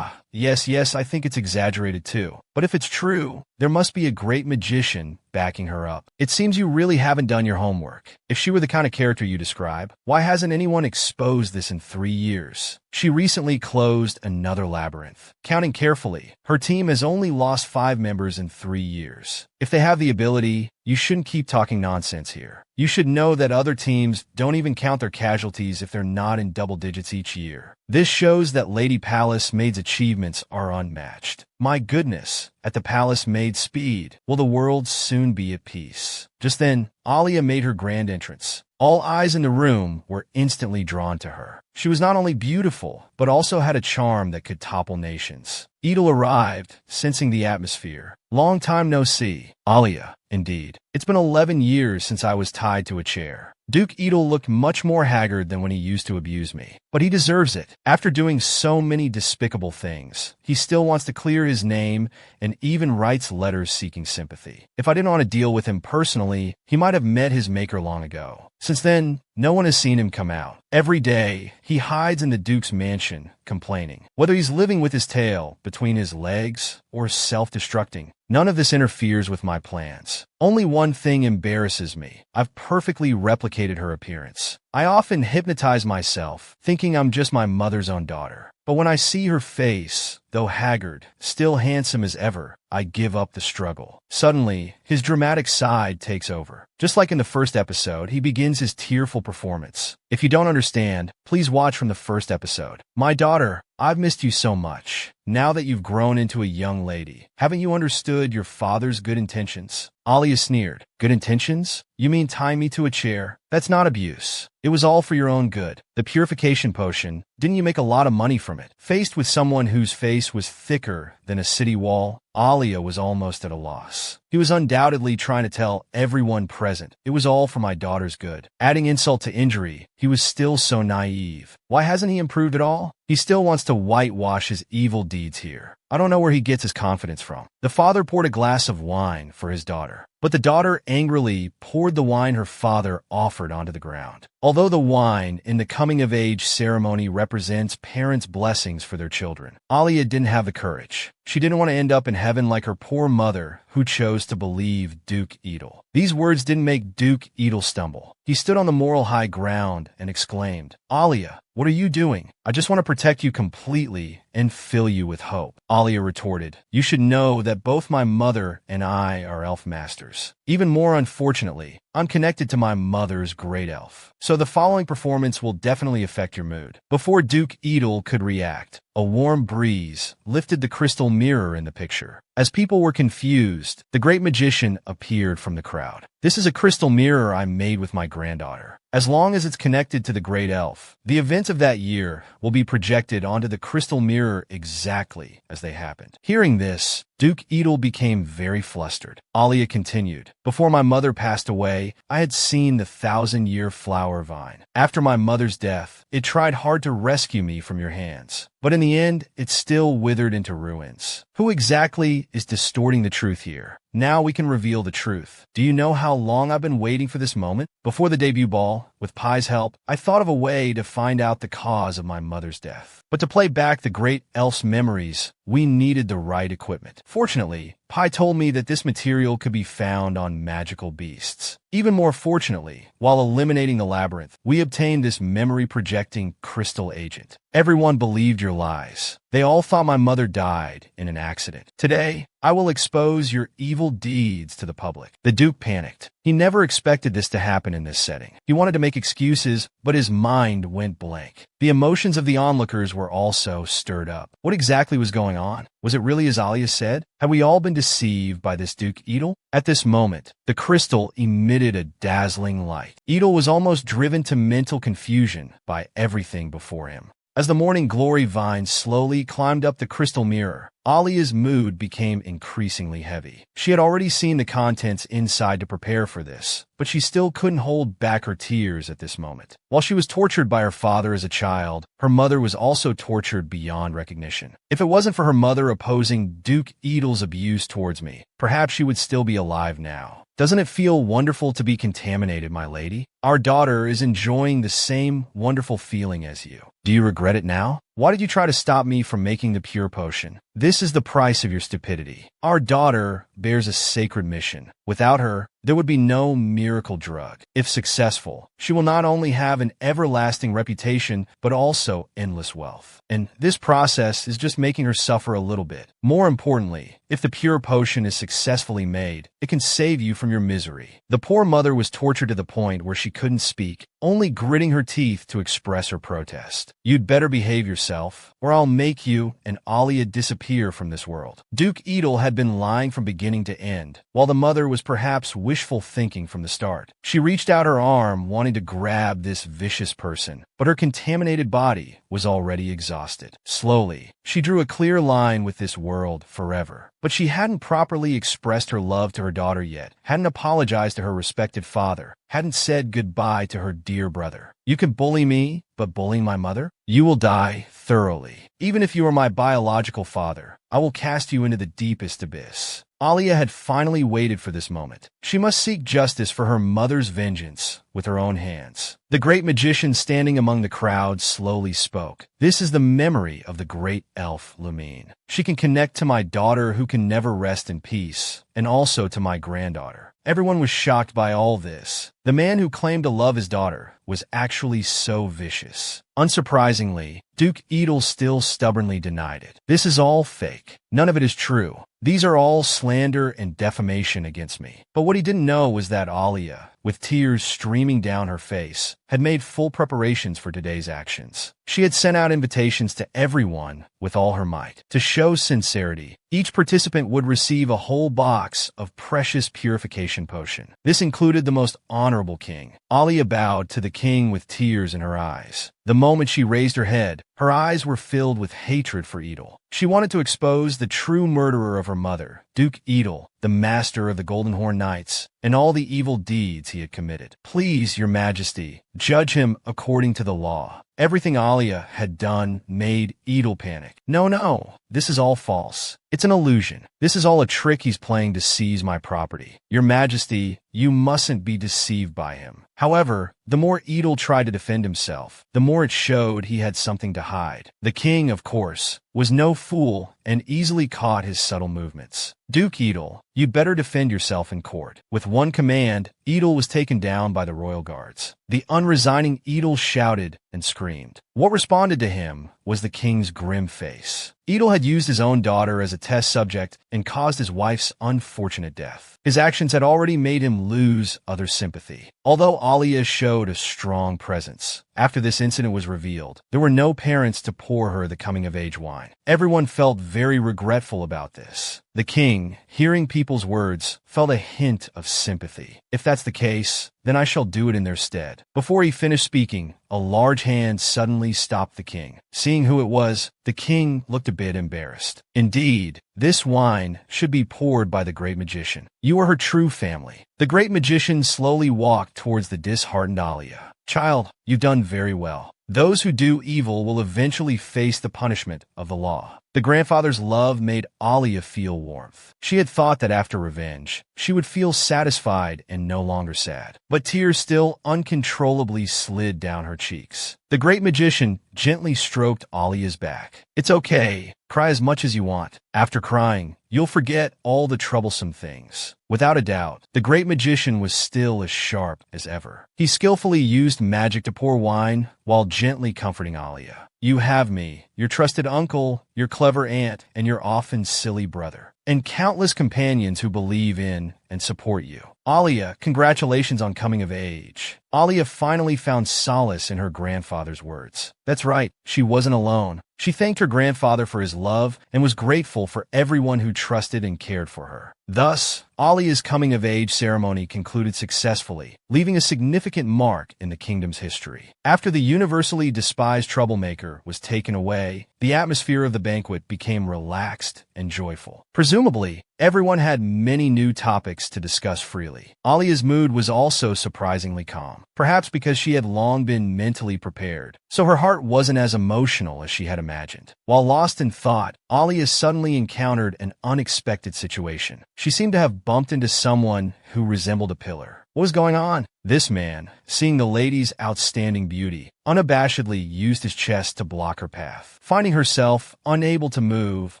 Yes, I think it's exaggerated too. But if it's true, there must be a great magician backing her up. It seems you really haven't done your homework. If she were the kind of character you describe, why hasn't anyone exposed this in 3 years? She recently closed another labyrinth. Counting carefully, her team has only lost 5 members in 3 years. If they have the ability, you shouldn't keep talking nonsense here. You should know that other teams don't even count their casualties if they're not in double digits each year. This shows that Lady Palace Maid's achievements are unmatched. My goodness, at the Palace Maid's speed, will the world soon be at peace? Just then, Alia made her grand entrance. All eyes in the room were instantly drawn to her. She was not only beautiful, but also had a charm that could topple nations. Edel arrived, sensing the atmosphere. Long time no see. Alia, indeed. It's been 11 years since I was tied to a chair. Duke Edel looked much more haggard than when he used to abuse me. But he deserves it. After doing so many despicable things, he still wants to clear his name and even writes letters seeking sympathy. If I didn't want to deal with him personally, he might have met his maker long ago. Since then, no one has seen him come out. Every day, he hides in the Duke's mansion, complaining. Whether he's living with his tail between his legs or self-destructing, none of this interferes with my plans. Only one thing embarrasses me. I've perfectly replicated her appearance. I often hypnotize myself, thinking I'm just my mother's own daughter. But when I see her face, though haggard, still handsome as ever, I give up the struggle. Suddenly, his dramatic side takes over. Just like in the first episode, he begins his tearful performance. If you don't understand, please watch from the first episode. My daughter, I've missed you so much. Now that you've grown into a young lady, haven't you understood your father's good intentions? Alia sneered. Good intentions? You mean tie me to a chair? That's not abuse. It was all for your own good. The purification potion, didn't you make a lot of money from it? Faced with someone whose face was thicker than a city wall, Alia was almost at a loss. He was undoubtedly trying to tell everyone present it was all for my daughter's good. Adding insult to injury, he was still so naive. Why hasn't he improved at all? He still wants to whitewash his evil deeds here. I don't know where he gets his confidence from. The father poured a glass of wine for his daughter, but the daughter angrily poured the wine her father offered onto the ground. Although the wine in the coming-of-age ceremony represents parents' blessings for their children, Alia didn't have the courage. She didn't want to end up in heaven like her poor mother, who chose to believe Duke Edel. These words didn't make Duke Edel stumble. He stood on the moral high ground and exclaimed, "Alia, what are you doing? I just want to protect you completely and fill you with hope." Alia retorted, "You should know that both my mother and I are elf masters. Even more unfortunately, I'm connected to my mother's great elf. So the following performance will definitely affect your mood." Before Duke Edel could react, a warm breeze lifted the crystal mirror in the picture. As people were confused, the great magician appeared from the crowd. "This is a crystal mirror I made with my granddaughter. As long as it's connected to the great elf, the events of that year will be projected onto the crystal mirror exactly as they happened." Hearing this, Duke Edel became very flustered. Alia continued, "Before my mother passed away, I had seen the 1,000-year flower vine. After my mother's death, it tried hard to rescue me from your hands. But in the end, it still withered into ruins. Who exactly is distorting the truth here? Now we can reveal the truth. Do you know how long I've been waiting for this moment? Before the debut ball, with Pai's help, I thought of a way to find out the cause of my mother's death. But to play back the great elf's memories, we needed the right equipment. Fortunately, Pai told me that this material could be found on magical beasts. Even more fortunately, while eliminating the labyrinth, we obtained this memory-projecting crystal agent. Everyone believed your lies. They all thought my mother died in an accident. Today, I will expose your evil deeds to the public." The Duke panicked. He never expected this to happen in this setting. He wanted to make excuses, but his mind went blank. The emotions of the onlookers were also stirred up. What exactly was going on? Was it really as Alia said? Had we all been deceived by this Duke Edel? At this moment, the crystal emitted a dazzling light. Edel was almost driven to mental confusion by everything before him. As the morning glory vine slowly climbed up the crystal mirror, Alia's mood became increasingly heavy. She had already seen the contents inside to prepare for this, but she still couldn't hold back her tears at this moment. While she was tortured by her father as a child, her mother was also tortured beyond recognition. If it wasn't for her mother opposing Duke Edel's abuse towards me, perhaps she would still be alive now. "Doesn't it feel wonderful to be contaminated, my lady? Our daughter is enjoying the same wonderful feeling as you. Do you regret it now? Why did you try to stop me from making the pure potion? This is the price of your stupidity. Our daughter bears a sacred mission. Without her, there would be no miracle drug. If successful, she will not only have an everlasting reputation, but also endless wealth. And this process is just making her suffer a little bit. More importantly, if the pure potion is successfully made, it can save you from your misery." The poor mother was tortured to the point where she couldn't speak, only gritting her teeth to express her protest. "You'd better behave yourself, or I'll make you and Alia disappear from this world." Duke Edel had been lying from beginning to end, while the mother was perhaps wishful thinking from the start. She reached out her arm, wanting to grab this vicious person, but her contaminated body was already exhausted. Slowly, she drew a clear line with this world forever. But she hadn't properly expressed her love to her daughter yet, hadn't apologized to her respected father, hadn't said goodbye to her dear brother. "You can bully me, but bullying my mother? You will die thoroughly. Even if you are my biological father, I will cast you into the deepest abyss." Alia had finally waited for this moment. She must seek justice for her mother's vengeance with her own hands. The great magician standing among the crowd slowly spoke. "This is the memory of the great elf Lumine. She can connect to my daughter who can never rest in peace, and also to my granddaughter." Everyone was shocked by all this. The man who claimed to love his daughter was actually so vicious. Unsurprisingly, Duke Edel still stubbornly denied it. "This is all fake. None of it is true. These are all slander and defamation against me." But what he didn't know was that Alia, with tears streaming down her face, had made full preparations for today's actions. She had sent out invitations to everyone with all her might. To show sincerity, each participant would receive a whole box of precious purification potion. This included the most honorable king. Alia bowed to the king with tears in her eyes. The moment she raised her head, her eyes were filled with hatred for Edel. She wanted to expose the true murderer of her mother, Duke Edel, the master of the Golden Horn Knights, and all the evil deeds he had committed. "Please, your majesty, judge him according to the law." Everything Alia had done made Edel panic. No, no, this is all false. It's an illusion. This is all a trick he's playing to seize my property. Your Majesty, you mustn't be deceived by him. However, the more Edel tried to defend himself, the more it showed he had something to hide. The king, of course, was no fool and easily caught his subtle movements. Duke Edel, you'd better defend yourself in court. With one command, Edel was taken down by the royal guards. The unresigning Edel shouted and screamed. What responded to him was the king's grim face. Edel had used his own daughter as a test subject and caused his wife's unfortunate death. His actions had already made him lose other sympathy. Although Alia showed a strong presence, after this incident was revealed, there were no parents to pour her the coming-of-age wine. Everyone felt very regretful about this. The king, hearing people's words, felt a hint of sympathy. If that's the case, then I shall do it in their stead. Before he finished speaking, a large hand suddenly stopped the king. Seeing who it was, the king looked a bit embarrassed. Indeed, this wine should be poured by the great magician. You are her true family. The great magician slowly walked towards the disheartened Alia. Child, you've done very well. Those who do evil will eventually face the punishment of the law. The grandfather's love made Alia feel warmth. She had thought that after revenge, she would feel satisfied and no longer sad. But tears still uncontrollably slid down her cheeks. The great magician gently stroked Alia's back. It's okay. Cry as much as you want. After crying, you'll forget all the troublesome things. Without a doubt, the great magician was still as sharp as ever. He skillfully used magic to pour wine while gently comforting Alia. You have me, your trusted uncle, your clever aunt, and your often silly brother, and countless companions who believe in and support you. Alia, congratulations on coming of age. Alia finally found solace in her grandfather's words. That's right, she wasn't alone. She thanked her grandfather for his love and was grateful for everyone who trusted and cared for her. Thus, Alia's coming-of-age ceremony concluded successfully, leaving a significant mark in the kingdom's history. After the universally despised troublemaker was taken away, the atmosphere of the banquet became relaxed and joyful. Presumably, everyone had many new topics to discuss freely. Alia's mood was also surprisingly calm, perhaps because she had long been mentally prepared, so her heart wasn't as emotional as she had imagined. While lost in thought, Alia suddenly encountered an unexpected situation. She seemed to have bumped into someone who resembled a pillar. What was going on? This man, seeing the lady's outstanding beauty, unabashedly used his chest to block her path. Finding herself unable to move,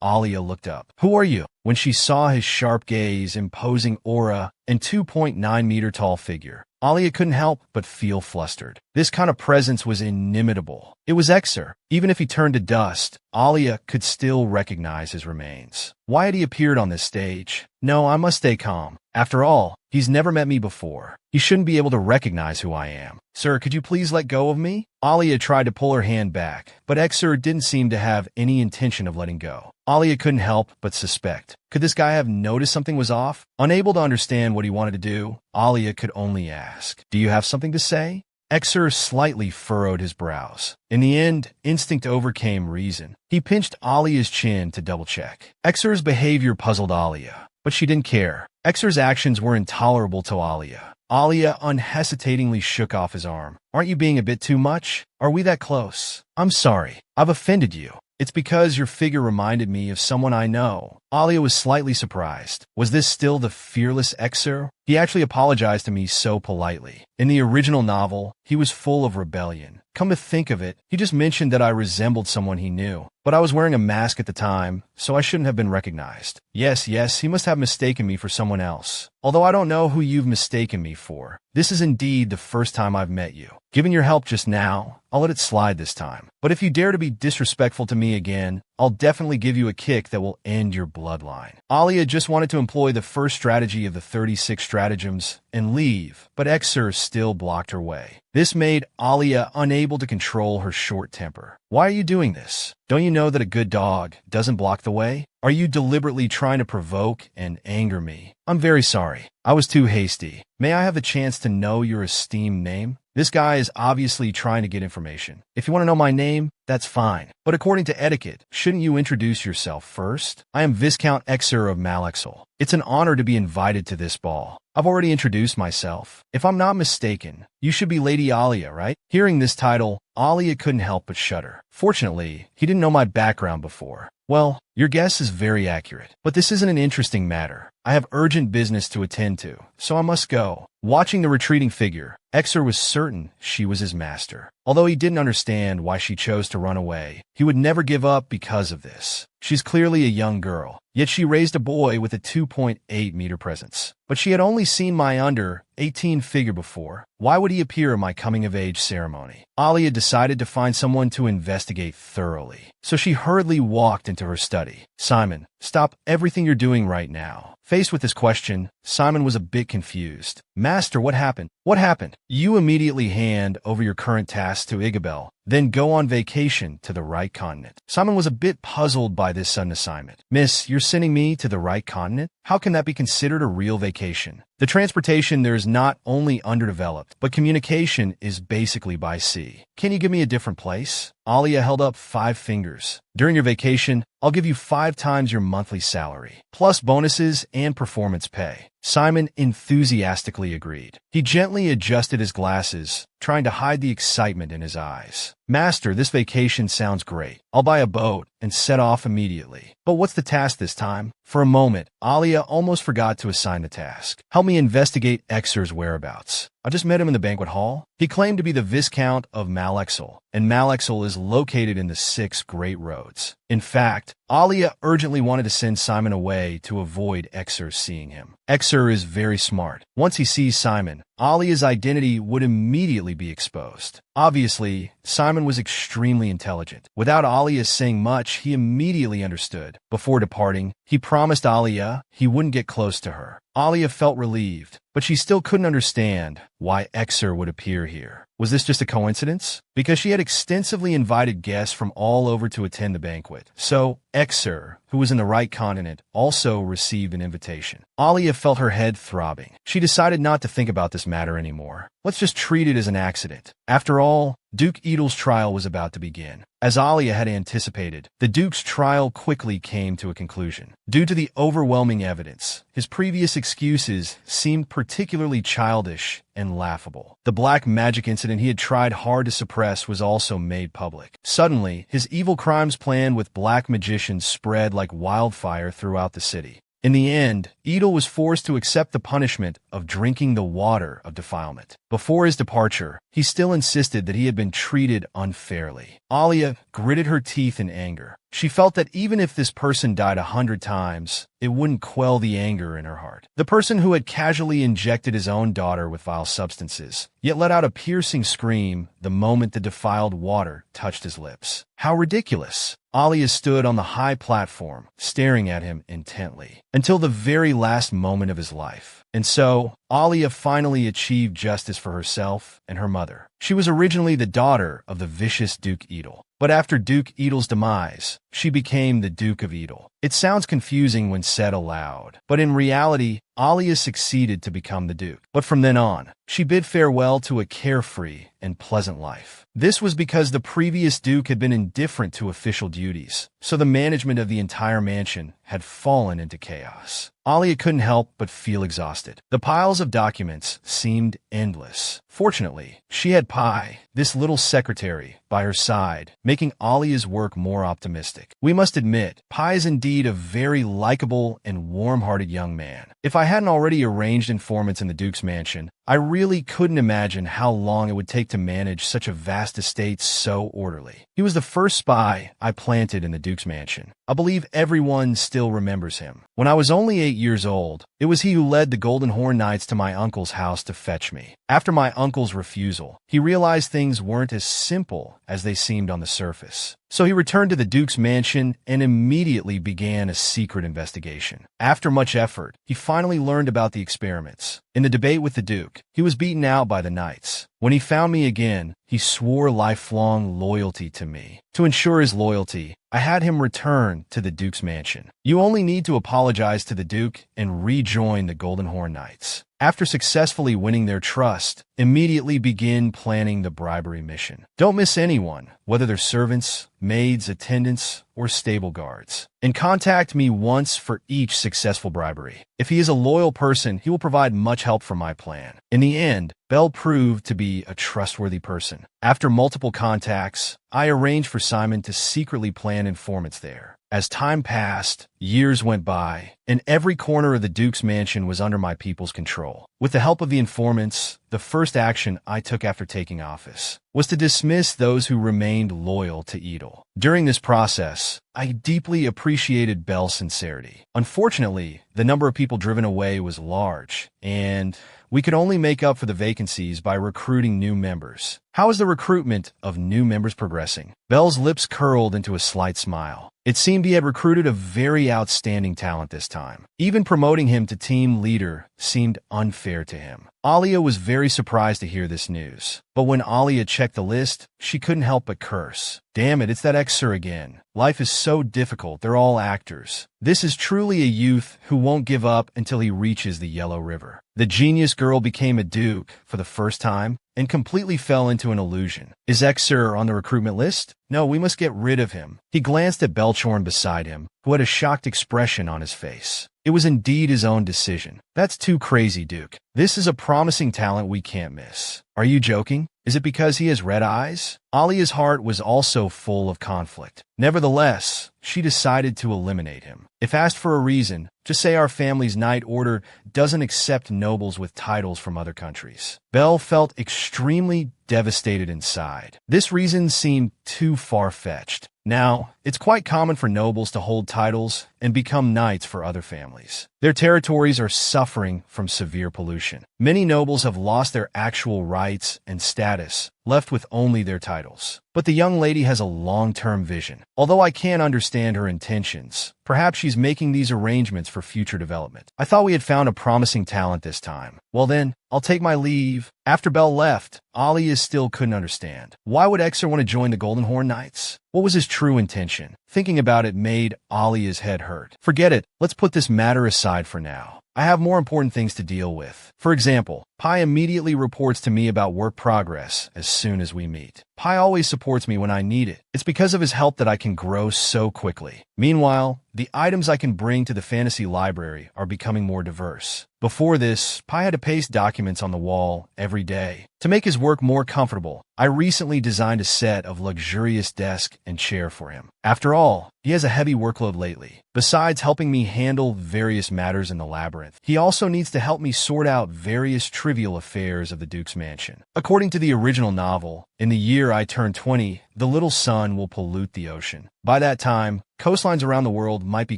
Alia looked up. Who are you? When she saw his sharp gaze, imposing aura, and 2.9-meter tall figure, Alia couldn't help but feel flustered. This kind of presence was inimitable. It was Exer. Even if he turned to dust, Alia could still recognize his remains. Why had he appeared on this stage? No, I must stay calm. After all, he's never met me before. He shouldn't be able to recognize who I am. Sir, could you please let go of me? Alia tried to pull her hand back, but Exer didn't seem to have any intention of letting go. Alia couldn't help but suspect. Could this guy have noticed something was off? Unable to understand what he wanted to do, Alia could only ask, "Do you have something to say?" Exer slightly furrowed his brows. In the end, instinct overcame reason. He pinched Alia's chin to double-check. Exer's behavior puzzled Alia, but she didn't care. Exer's actions were intolerable to Alia. Alia unhesitatingly shook off his arm. Aren't you being a bit too much? Are we that close? I'm sorry. I've offended you. It's because your figure reminded me of someone I know. Alia was slightly surprised. Was this still the fearless Exer? He actually apologized to me so politely. In the original novel, he was full of rebellion. Come to think of it, he just mentioned that I resembled someone he knew. But I was wearing a mask at the time, so I shouldn't have been recognized. Yes, he must have mistaken me for someone else. Although I don't know who you've mistaken me for. This is indeed the first time I've met you. Given your help just now, I'll let it slide this time. But if you dare to be disrespectful to me again, I'll definitely give you a kick that will end your bloodline. Alia just wanted to employ the first strategy of the 36 stratagems and leave, but Exer still blocked her way. This made Alia unable to control her short temper. Why are you doing this? Don't you know that a good dog doesn't block the way? Are you deliberately trying to provoke and anger me? I'm very sorry. I was too hasty. May I have the chance to know your esteemed name? This guy is obviously trying to get information. If you want to know my name, that's fine. But according to etiquette, shouldn't you introduce yourself first? I am Viscount Exer of Malexel. It's an honor to be invited to this ball. I've already introduced myself. If I'm not mistaken, you should be Lady Alia, right? Hearing this title, Alia couldn't help but shudder. Fortunately, he didn't know my background before. Well, your guess is very accurate. But this isn't an interesting matter. I have urgent business to attend to, so I must go. Watching the retreating figure, Exer was certain she was his master. Although he didn't understand why she chose to run away, he would never give up because of this. She's clearly a young girl, yet she raised a boy with a 2.8-meter presence. But she had only seen my under 18 figure before. Why would he appear at my coming-of-age ceremony? Alia decided to find someone to investigate thoroughly, so she hurriedly walked into her study. Simon, stop everything you're doing right now. Faced with this question, Simon was a bit confused. Master, what happened? What happened? You immediately hand over your current task to Igabel, then go on vacation to the right continent. Simon was a bit puzzled by this sudden assignment. Miss, you're sending me to the right continent? How can that be considered a real vacation? The transportation there is not only underdeveloped, but communication is basically by sea. Can you give me a different place? Alia held up 5 fingers. During your vacation, I'll give you 5 times your monthly salary, plus bonuses and performance pay. Simon enthusiastically agreed. He gently adjusted his glasses, trying to hide the excitement in his eyes. Master, this vacation sounds great. I'll buy a boat and set off immediately. But what's the task this time? For a moment, Alia almost forgot to assign the task. Help me investigate Exer's whereabouts. I just met him in the banquet hall. He claimed to be the Viscount of Malexel, and Malexel is located in the 6 Great Roads. In fact, Alia urgently wanted to send Simon away to avoid Exer seeing him. Exer is very smart. Once he sees Simon, Alia's identity would immediately be exposed. Obviously, Simon was extremely intelligent. Without Alia saying much, he immediately understood. Before departing, he promised Alia he wouldn't get close to her. Alia felt relieved, but she still couldn't understand why Exer would appear here. Was this just a coincidence? Because she had extensively invited guests from all over to attend the banquet. So, Exer, who was in the right continent, also received an invitation. Alia felt her head throbbing. She decided not to think about this matter anymore. Let's just treat it as an accident. After all, Duke Edel's trial was about to begin. As Alia had anticipated, the Duke's trial quickly came to a conclusion. Due to the overwhelming evidence, his previous excuses seemed particularly childish and laughable. The black magic incident he had tried hard to suppress was also made public. Suddenly, his evil crimes plan with black magicians spread like wildfire throughout the city. In the end, Edel was forced to accept the punishment of drinking the water of defilement. Before his departure, he still insisted that he had been treated unfairly. Alia gritted her teeth in anger. She felt that even if this person died 100 times, it wouldn't quell the anger in her heart. The person who had casually injected his own daughter with vile substances, yet let out a piercing scream the moment the defiled water touched his lips. How ridiculous! Alia stood on the high platform, staring at him intently, until the very last moment of his life. And so, Alia finally achieved justice for herself and her mother. She was originally the daughter of the vicious Duke Edel. But after Duke Edel's demise, she became the Duke of Edel. It sounds confusing when said aloud, but in reality, Alia succeeded to become the Duke. But from then on, she bid farewell to a carefree and pleasant life. This was because the previous Duke had been indifferent to official duties, so the management of the entire mansion had fallen into chaos. Alia couldn't help but feel exhausted. The piles of documents seemed endless. Fortunately, she had Pi, this little secretary, by her side, making Alia's work more optimistic. We must admit, Pi is indeed a very likable and warm-hearted young man. If I hadn't already arranged informants in the Duke's mansion, I really couldn't imagine how long it would take to manage such a vast estate so orderly. He was the first spy I planted in the Duke's mansion. I believe everyone still remembers him. When I was only 8 years old, it was he who led the Golden Horn Knights to my uncle's house to fetch me. After my uncle's refusal, he realized things weren't as simple as they seemed on the surface. So he returned to the Duke's mansion and immediately began a secret investigation. After much effort, he finally learned about the experiments. In the debate with the Duke, he was beaten out by the Knights. When he found me again, he swore lifelong loyalty to me. To ensure his loyalty, I had him return to the Duke's mansion. You only need to apologize to the Duke and rejoin the Golden Horn Knights. After successfully winning their trust, immediately begin planning the bribery mission. Don't miss anyone, whether they're servants, maids, attendants, or stable guards, and contact me once for each successful bribery. If he is a loyal person, he will provide much help for my plan. In the end, Bell proved to be a trustworthy person. After multiple contacts, I arranged for Simon to secretly plant informants there. As time passed, years went by, and every corner of the Duke's mansion was under my people's control. With the help of the informants, the first action I took after taking office was to dismiss those who remained loyal to Edel. During this process, I deeply appreciated Bell's sincerity. Unfortunately, the number of people driven away was large, and we could only make up for the vacancies by recruiting new members. How is the recruitment of new members progressing? Bell's lips curled into a slight smile. It seemed he had recruited a very outstanding talent this time. Even promoting him to team leader seemed unfair to him. Alia was very surprised to hear this news. But when Alia checked the list, she couldn't help but curse. Damn it, it's that Exer again. Life is so difficult, they're all actors. This is truly a youth who won't give up until he reaches the Yellow River. The genius girl became a duke for the first time and completely fell into an illusion. Is Exer on the recruitment list? No, we must get rid of him. He glanced at Belchorn beside him, who had a shocked expression on his face. It was indeed his own decision. That's too crazy, Duke. This is a promising talent we can't miss. Are you joking? Is it because he has red eyes? Alia's heart was also full of conflict. Nevertheless, she decided to eliminate him. If asked for a reason, just say our family's knight order doesn't accept nobles with titles from other countries. Bell felt extremely devastated inside. This reason seemed too far-fetched. Now, it's quite common for nobles to hold titles and become knights for other families. Their territories are suffering from severe pollution. Many nobles have lost their actual rights and status, left with only their titles. But the young lady has a long-term vision. Although I can't understand her intentions, perhaps she's making these arrangements for future development. I thought we had found a promising talent this time. Well then, I'll take my leave. After Bell left, Alia still couldn't understand. Why would Exer want to join the Golden Horn Knights? What was his true intention? Thinking about it made Alia's head hurt. Forget it. Let's put this matter aside for now. I have more important things to deal with. For example, Pi immediately reports to me about work progress as soon as we meet. Pi always supports me when I need it. It's because of his help that I can grow so quickly. Meanwhile, the items I can bring to the fantasy library are becoming more diverse. Before this, Pi had to paste documents on the wall every day. To make his work more comfortable, I recently designed a set of luxurious desk and chair for him. After all, he has a heavy workload lately. Besides helping me handle various matters in the labyrinth, he also needs to help me sort out various trivial affairs of the Duke's mansion. According to the original novel, in the year I turn 20, the little sun will pollute the ocean. By that time, coastlines around the world might be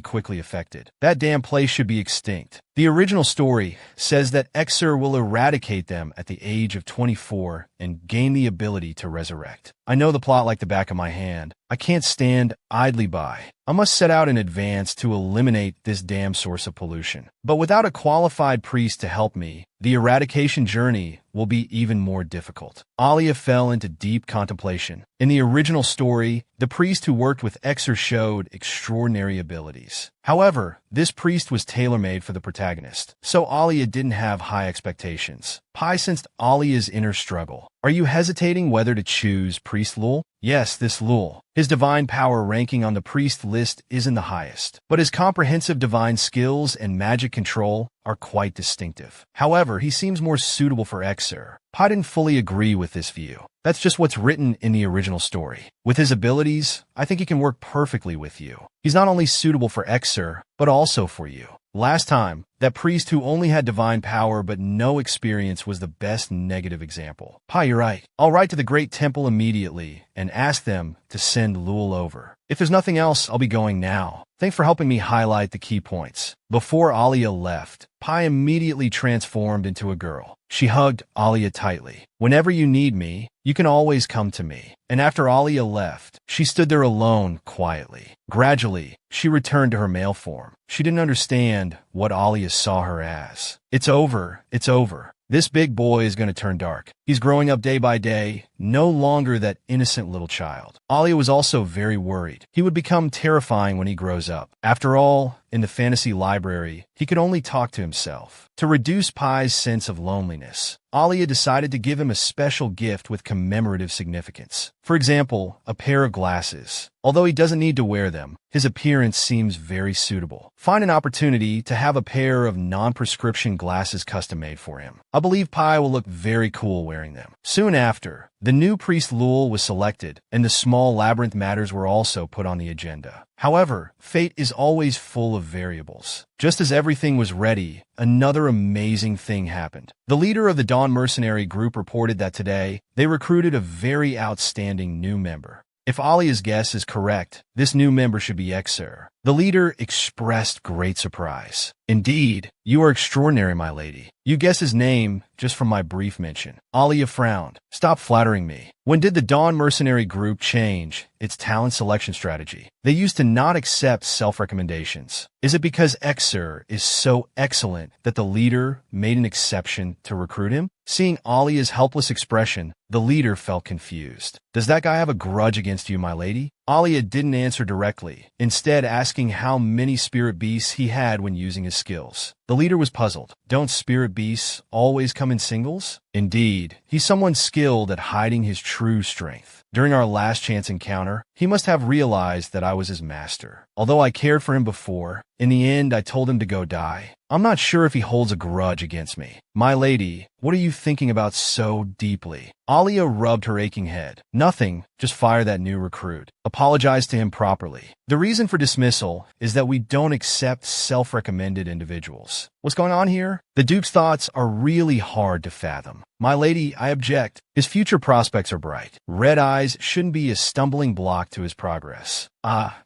quickly affected. That damn place should be extinct. The original story says that Exer will eradicate them at the age of 24 and gain the ability to resurrect. I know the plot like the back of my hand. I can't stand idly by. I must set out in advance to eliminate this damn source of pollution. But without a qualified priest to help me, the eradication journey will be even more difficult. Alia fell into deep contemplation. In the original story, the priest who worked with Exer showed extraordinary abilities. However, this priest was tailor-made for the protagonist, so Alia didn't have high expectations. Pi sensed Alia's inner struggle. Are you hesitating whether to choose Priest Lul? Yes, this Lul. His divine power ranking on the priest list isn't the highest, but his comprehensive divine skills and magic control are quite distinctive. However, he seems more suitable for Exer. Pi didn't fully agree with this view. That's just what's written in the original story. With his abilities, I think he can work perfectly with you. He's not only suitable for Exer, but also for you. Last time, that priest who only had divine power but no experience was the best negative example. Pi, you're right. I'll write to the Great Temple immediately and ask them to send Lul over. If there's nothing else, I'll be going now. Thanks for helping me highlight the key points. Before Alia left, Pi immediately transformed into a girl. She hugged Alia tightly. Whenever you need me, you can always come to me. And after Alia left, she stood there alone quietly. Gradually, she returned to her male form. She didn't understand what Alia saw her as. It's over. It's over. This big boy is going to turn dark. He's growing up day by day, no longer that innocent little child. Alia was also very worried. He would become terrifying when he grows up. After all, in the fantasy library, he could only talk to himself. To reduce Pai's sense of loneliness, Alia decided to give him a special gift with commemorative significance. For example, a pair of glasses. Although he doesn't need to wear them, his appearance seems very suitable. Find an opportunity to have a pair of non-prescription glasses custom-made for him. I believe Pai will look very cool wearing them. Soon after, the new priest Lul was selected, and the small labyrinth matters were also put on the agenda. However, fate is always full of variables. Just as everything was ready, another amazing thing happened. The leader of the Dawn Mercenary Group reported that today, they recruited a very outstanding new member. If Alia's guess is correct, this new member should be Exer. The leader expressed great surprise. Indeed, you are extraordinary, my lady. You guess his name just from my brief mention. Alia frowned. Stop flattering me. When did the Dawn Mercenary Group change its talent selection strategy? They used to not accept self-recommendations. Is it because Exer is so excellent that the leader made an exception to recruit him? Seeing Alia's helpless expression, the leader felt confused. Does that guy have a grudge against you, my lady? Alia didn't answer directly, instead asking how many spirit beasts he had when using his skills. The leader was puzzled. Don't spirit beasts always come in singles? Indeed, he's someone skilled at hiding his true strength. During our last chance encounter, he must have realized that I was his master. Although I cared for him before, in the end I told him to go die. I'm not sure if he holds a grudge against me. My lady, what are you thinking about so deeply? Alia rubbed her aching head. Nothing, just fire that new recruit. Apologize to him properly. The reason for dismissal is that we don't accept self-recommended individuals. What's going on here? The Duke's thoughts are really hard to fathom. My lady, I object. His future prospects are bright. Red eyes shouldn't be a stumbling block to his progress.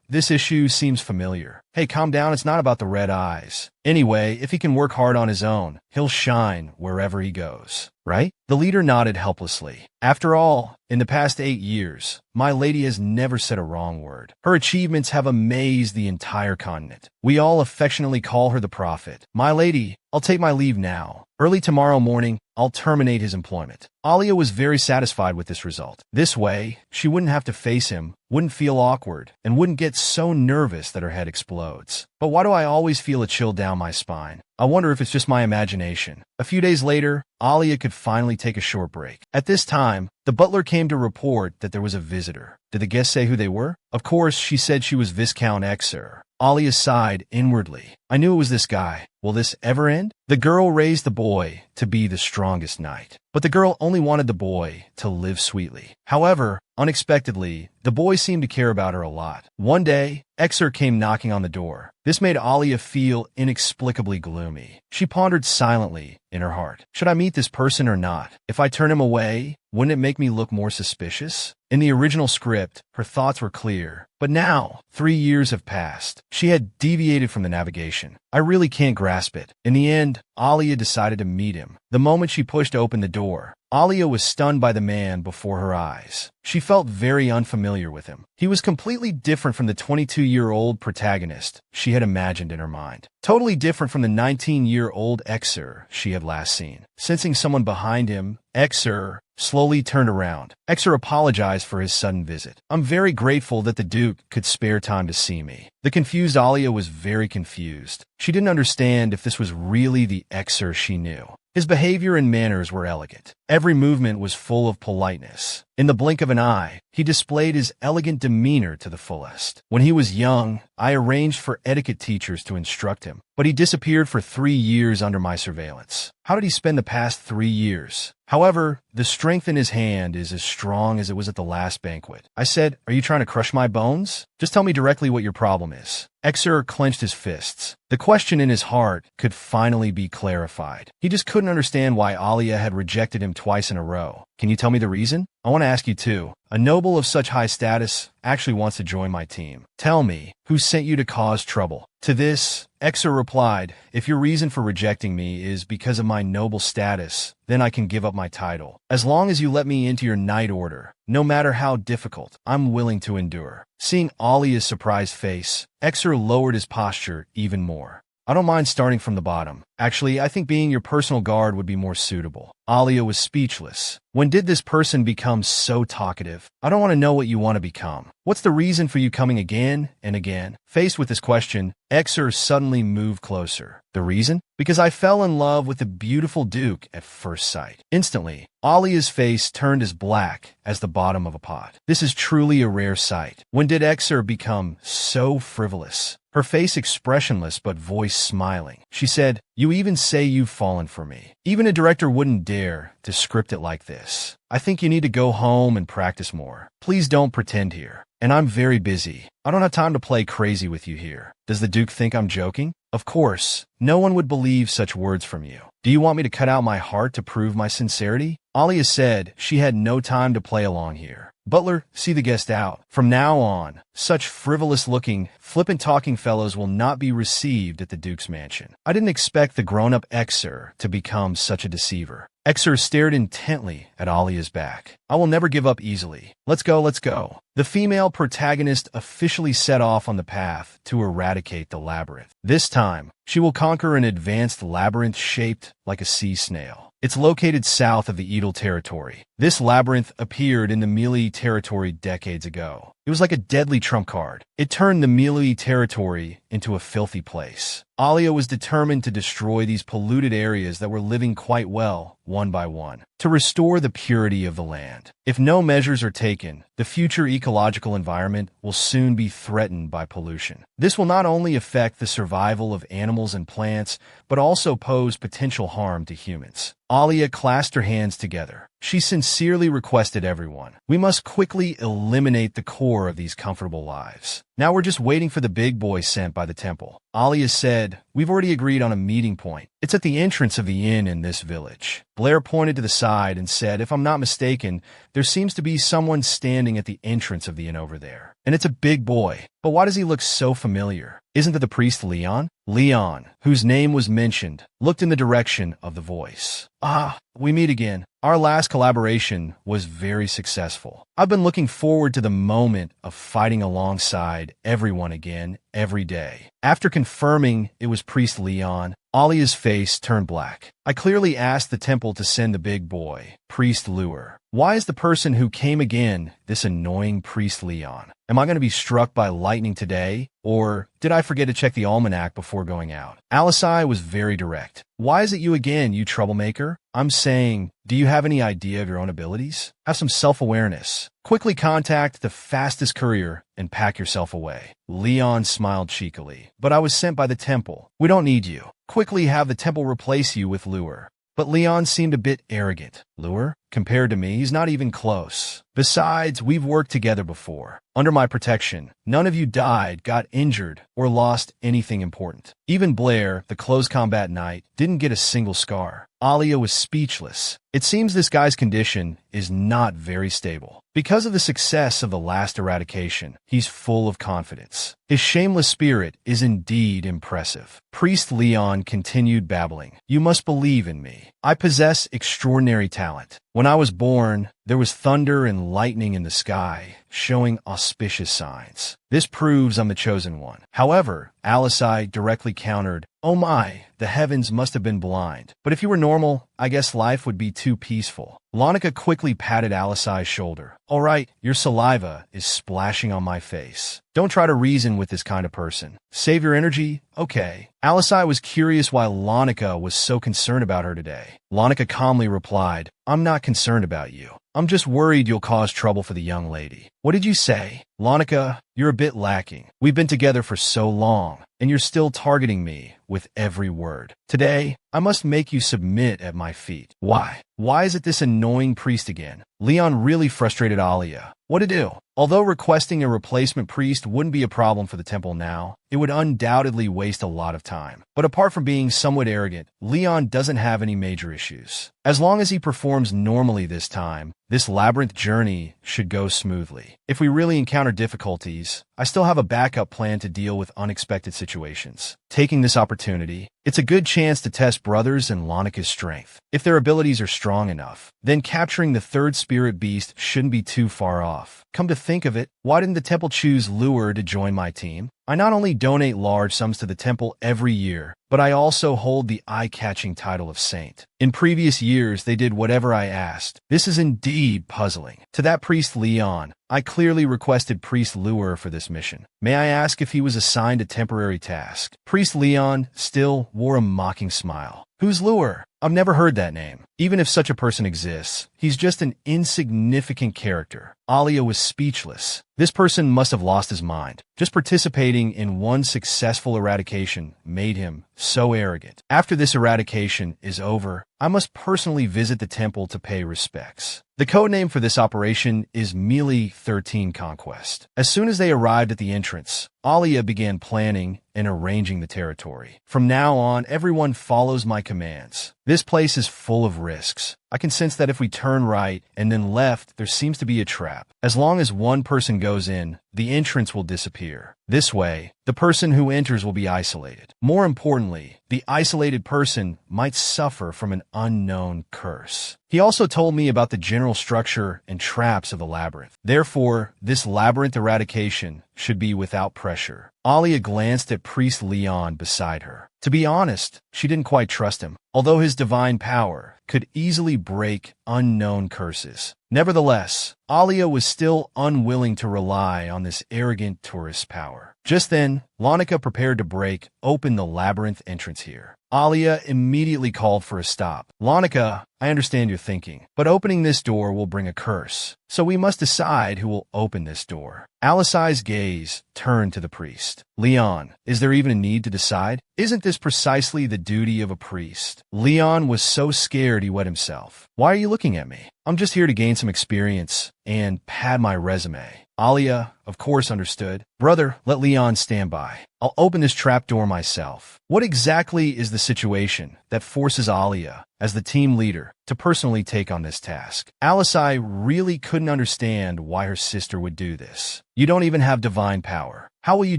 This issue seems familiar. Hey, calm down, it's not about the red eyes. Anyway, if he can work hard on his own, he'll shine wherever he goes, right? The leader nodded helplessly. After all, in the past 8 years, my lady has never said a wrong word. Her achievements have amazed the entire continent. We all affectionately call her the prophet. My lady, I'll take my leave now. Early tomorrow morning, I'll terminate his employment. Alia was very satisfied with this result. This way, she wouldn't have to face him, wouldn't feel awkward, and wouldn't get so nervous that her head explodes. But why do I always feel a chill down my spine? I wonder if it's just my imagination. A few days later, Alia could finally take a short break. At this time, the butler came to report that there was a visitor. Did the guest say who they were? Of course, she said she was Viscount Exer. Alia sighed inwardly. I knew it was this guy. Will this ever end? The girl raised the boy to be the strongest knight. But the girl only wanted the boy to live sweetly. However, unexpectedly, the boy seemed to care about her a lot. One day, Exer came knocking on the door. This made Alia feel inexplicably gloomy. She pondered silently in her heart. Should I meet this person or not? If I turn him away, wouldn't it make me look more suspicious? In the original script, her thoughts were clear. But now, 3 years have passed. She had deviated from the navigation. I really can't grasp it. In the end, Alia decided to meet him. The moment she pushed open the door, Alia was stunned by the man before her eyes. She felt very unfamiliar with him. He was completely different from the 22-year-old protagonist she had imagined in her mind. Totally different from the 19-year-old Exer she had last seen. Sensing someone behind him, Exer slowly turned around. Exer apologized for his sudden visit. I'm very grateful that the Duke could spare time to see me. The confused Alia was very confused. She didn't understand if this was really the Exer she knew. His behavior and manners were elegant. Every movement was full of politeness. In the blink of an eye, he displayed his elegant demeanor to the fullest. When he was young, I arranged for etiquette teachers to instruct him, but he disappeared for 3 years under my surveillance. How did he spend the past 3 years? However, the strength in his hand is as strong as it was at the last banquet. I said, are you trying to crush my bones? Just tell me directly what your problem is. Exer clenched his fists. The question in his heart could finally be clarified. He just couldn't understand why Alia had rejected him twice in a row. Can you tell me the reason? I want to ask you too. A noble of such high status actually wants to join my team. Tell me, who sent you to cause trouble? To this, Exer replied, if your reason for rejecting me is because of my noble status, then I can give up my title. As long as you let me into your knight order, no matter how difficult, I'm willing to endure. Seeing Alia's surprised face, Exer lowered his posture even more. I don't mind starting from the bottom. Actually, I think being your personal guard would be more suitable. Alia was speechless. When did this person become so talkative? I don't want to know what you want to become. What's the reason for you coming again and again? Faced with this question, Exer suddenly moved closer. The reason? Because I fell in love with the beautiful Duke at first sight. Instantly, Alia's face turned as black as the bottom of a pot. This is truly a rare sight. When did Exer become so frivolous? Her face expressionless but voice smiling. She said, "You even say you've fallen for me. Even a director wouldn't dare to script it like this. I think you need to go home and practice more. Please don't pretend here. And I'm very busy. I don't have time to play crazy with you here." Does the Duke think I'm joking? Of course, no one would believe such words from you. Do you want me to cut out my heart to prove my sincerity? Alia said she had no time to play along here. Butler, see the guest out. From now on, such frivolous-looking, flippant-talking fellows will not be received at the Duke's mansion. I didn't expect the grown-up Exer to become such a deceiver. Exer stared intently at Alia's back. I will never give up easily. Let's go, let's go. The female protagonist officially set off on the path to eradicate the labyrinth. This time, she will conquer an advanced labyrinth shaped like a sea snail. It's located south of the Edel territory. This labyrinth appeared in the Melee territory decades ago. It was like a deadly trump card. It turned the Melee territory into a filthy place. Alia was determined to destroy these polluted areas that were living quite well, one by one, to restore the purity of the land. If no measures are taken, the future ecological environment will soon be threatened by pollution. This will not only affect the survival of animals and plants, but also pose potential harm to humans. Alia clasped her hands together. She sincerely requested everyone, "We must quickly eliminate the core of these comfortable lives. Now we're just waiting for the big boy sent by the temple." Alia said, "We've already agreed on a meeting point. It's at the entrance of the inn in this village." Blair pointed to the side and said, "If I'm not mistaken, there seems to be someone standing at the entrance of the inn over there. And it's a big boy. But why does he look so familiar? Isn't that the priest Leon?" Leon, whose name was mentioned, looked in the direction of the voice. "Ah, we meet again. Our last collaboration was very successful. I've been looking forward to the moment of fighting alongside everyone again every day." After confirming it was Priest Leon, Alia's face turned black. "I clearly asked the temple to send the big boy, Priest Lure. Why is the person who came again this annoying Priest Leon? Am I going to be struck by lightning today? Or did I forget to check the almanac before going out?" Alisai was very direct. "Why is it you again, you troublemaker? I'm saying, do you have any idea of your own abilities? Have some self-awareness. Quickly contact the fastest courier and pack yourself away." Leon smiled cheekily. "But I was sent by the temple. We don't need you. Quickly have the temple replace you with Lure." But Leon seemed a bit arrogant. "Lure? Compared to me, he's not even close. Besides, we've worked together before. Under my protection, none of you died, got injured, or lost anything important. Even Blair, the close combat knight, didn't get a single scar." Alia was speechless. It seems this guy's condition is not very stable. Because of the success of the last eradication, he's full of confidence. His shameless spirit is indeed impressive. Priest Leon continued babbling. "You must believe in me. I possess extraordinary talent. When I was born, there was thunder and lightning in the sky, showing auspicious signs. This proves I'm the chosen one." However, Alisai directly countered, "Oh my, the heavens must have been blind. But if you were normal, I guess life would be too peaceful." Lonica quickly patted Alisai's shoulder. "All right, your saliva is splashing on my face. Don't try to reason with this kind of person. Save your energy? Okay." Alisai was curious why Lonica was so concerned about her today. Lonica calmly replied, "I'm not concerned about you. I'm just worried you'll cause trouble for the young lady." "What did you say?" "Lonica, you're a bit lacking. We've been together for so long, and you're still targeting me with every word. Today, I must make you submit at my feet." "Why? Why is it this annoying priest again?" Leon really frustrated Alia. What to do? Although requesting a replacement priest wouldn't be a problem for the temple now, it would undoubtedly waste a lot of time. But apart from being somewhat arrogant, Leon doesn't have any major issues. As long as he performs normally this time, this labyrinth journey should go smoothly. If we really encounter difficulties, I still have a backup plan to deal with unexpected situations. Taking this opportunity, It's a good chance to test Brothers and Lanika's strength. If their abilities are strong enough, then capturing the third spirit beast shouldn't be too far off. Come to think of it, why didn't the temple choose Lure to join my team? I not only donate large sums to the temple every year, but I also hold the eye-catching title of saint. In previous years, they did whatever I asked. This is indeed puzzling. To that priest Leon, I clearly requested Priest Lure for this mission. May I ask if he was assigned a temporary task? Priest Leon still wore a mocking smile. Who's Lure? I've never heard that name. Even if such a person exists, he's just an insignificant character. Alia was speechless. This person must have lost his mind. Just participating in one successful eradication made him so arrogant. After this eradication is over, I must personally visit the temple to pay respects. The codename for this operation is Melee 13 Conquest. As soon as they arrived at the entrance, Alia began planning and arranging the territory. From now on, everyone follows my commands. This place is full of risks. I can sense that if we turn right and then left, there seems to be a trap. As long as one person goes in, the entrance will disappear. This way, the person who enters will be isolated. More importantly, the isolated person might suffer from an unknown curse. He also told me about the general structure and traps of the labyrinth. Therefore, this labyrinth eradication should be without pressure. Alia glanced at Priest Leon beside her. To be honest, she didn't quite trust him, although his divine power could easily break unknown curses. Nevertheless, Alia was still unwilling to rely on this arrogant tourist's power. Just then, Lanika prepared to break open the labyrinth entrance here. Alia immediately called for a stop. Lanika, I understand your thinking, but opening this door will bring a curse, so we must decide who will open this door. Alisai's gaze turned to the priest. Leon, is there even a need to decide? Isn't this precisely the duty of a priest? Leon was so scared he wet himself. Why are you looking at me? I'm just here to gain some experience and pad my resume. Alia, of course, understood. Brother, let Leon stand by. I'll open this trapdoor myself. What exactly is the situation that forces Alia, as the team leader, to personally take on this task? Alisai really couldn't understand why her sister would do this. You don't even have divine power. How will you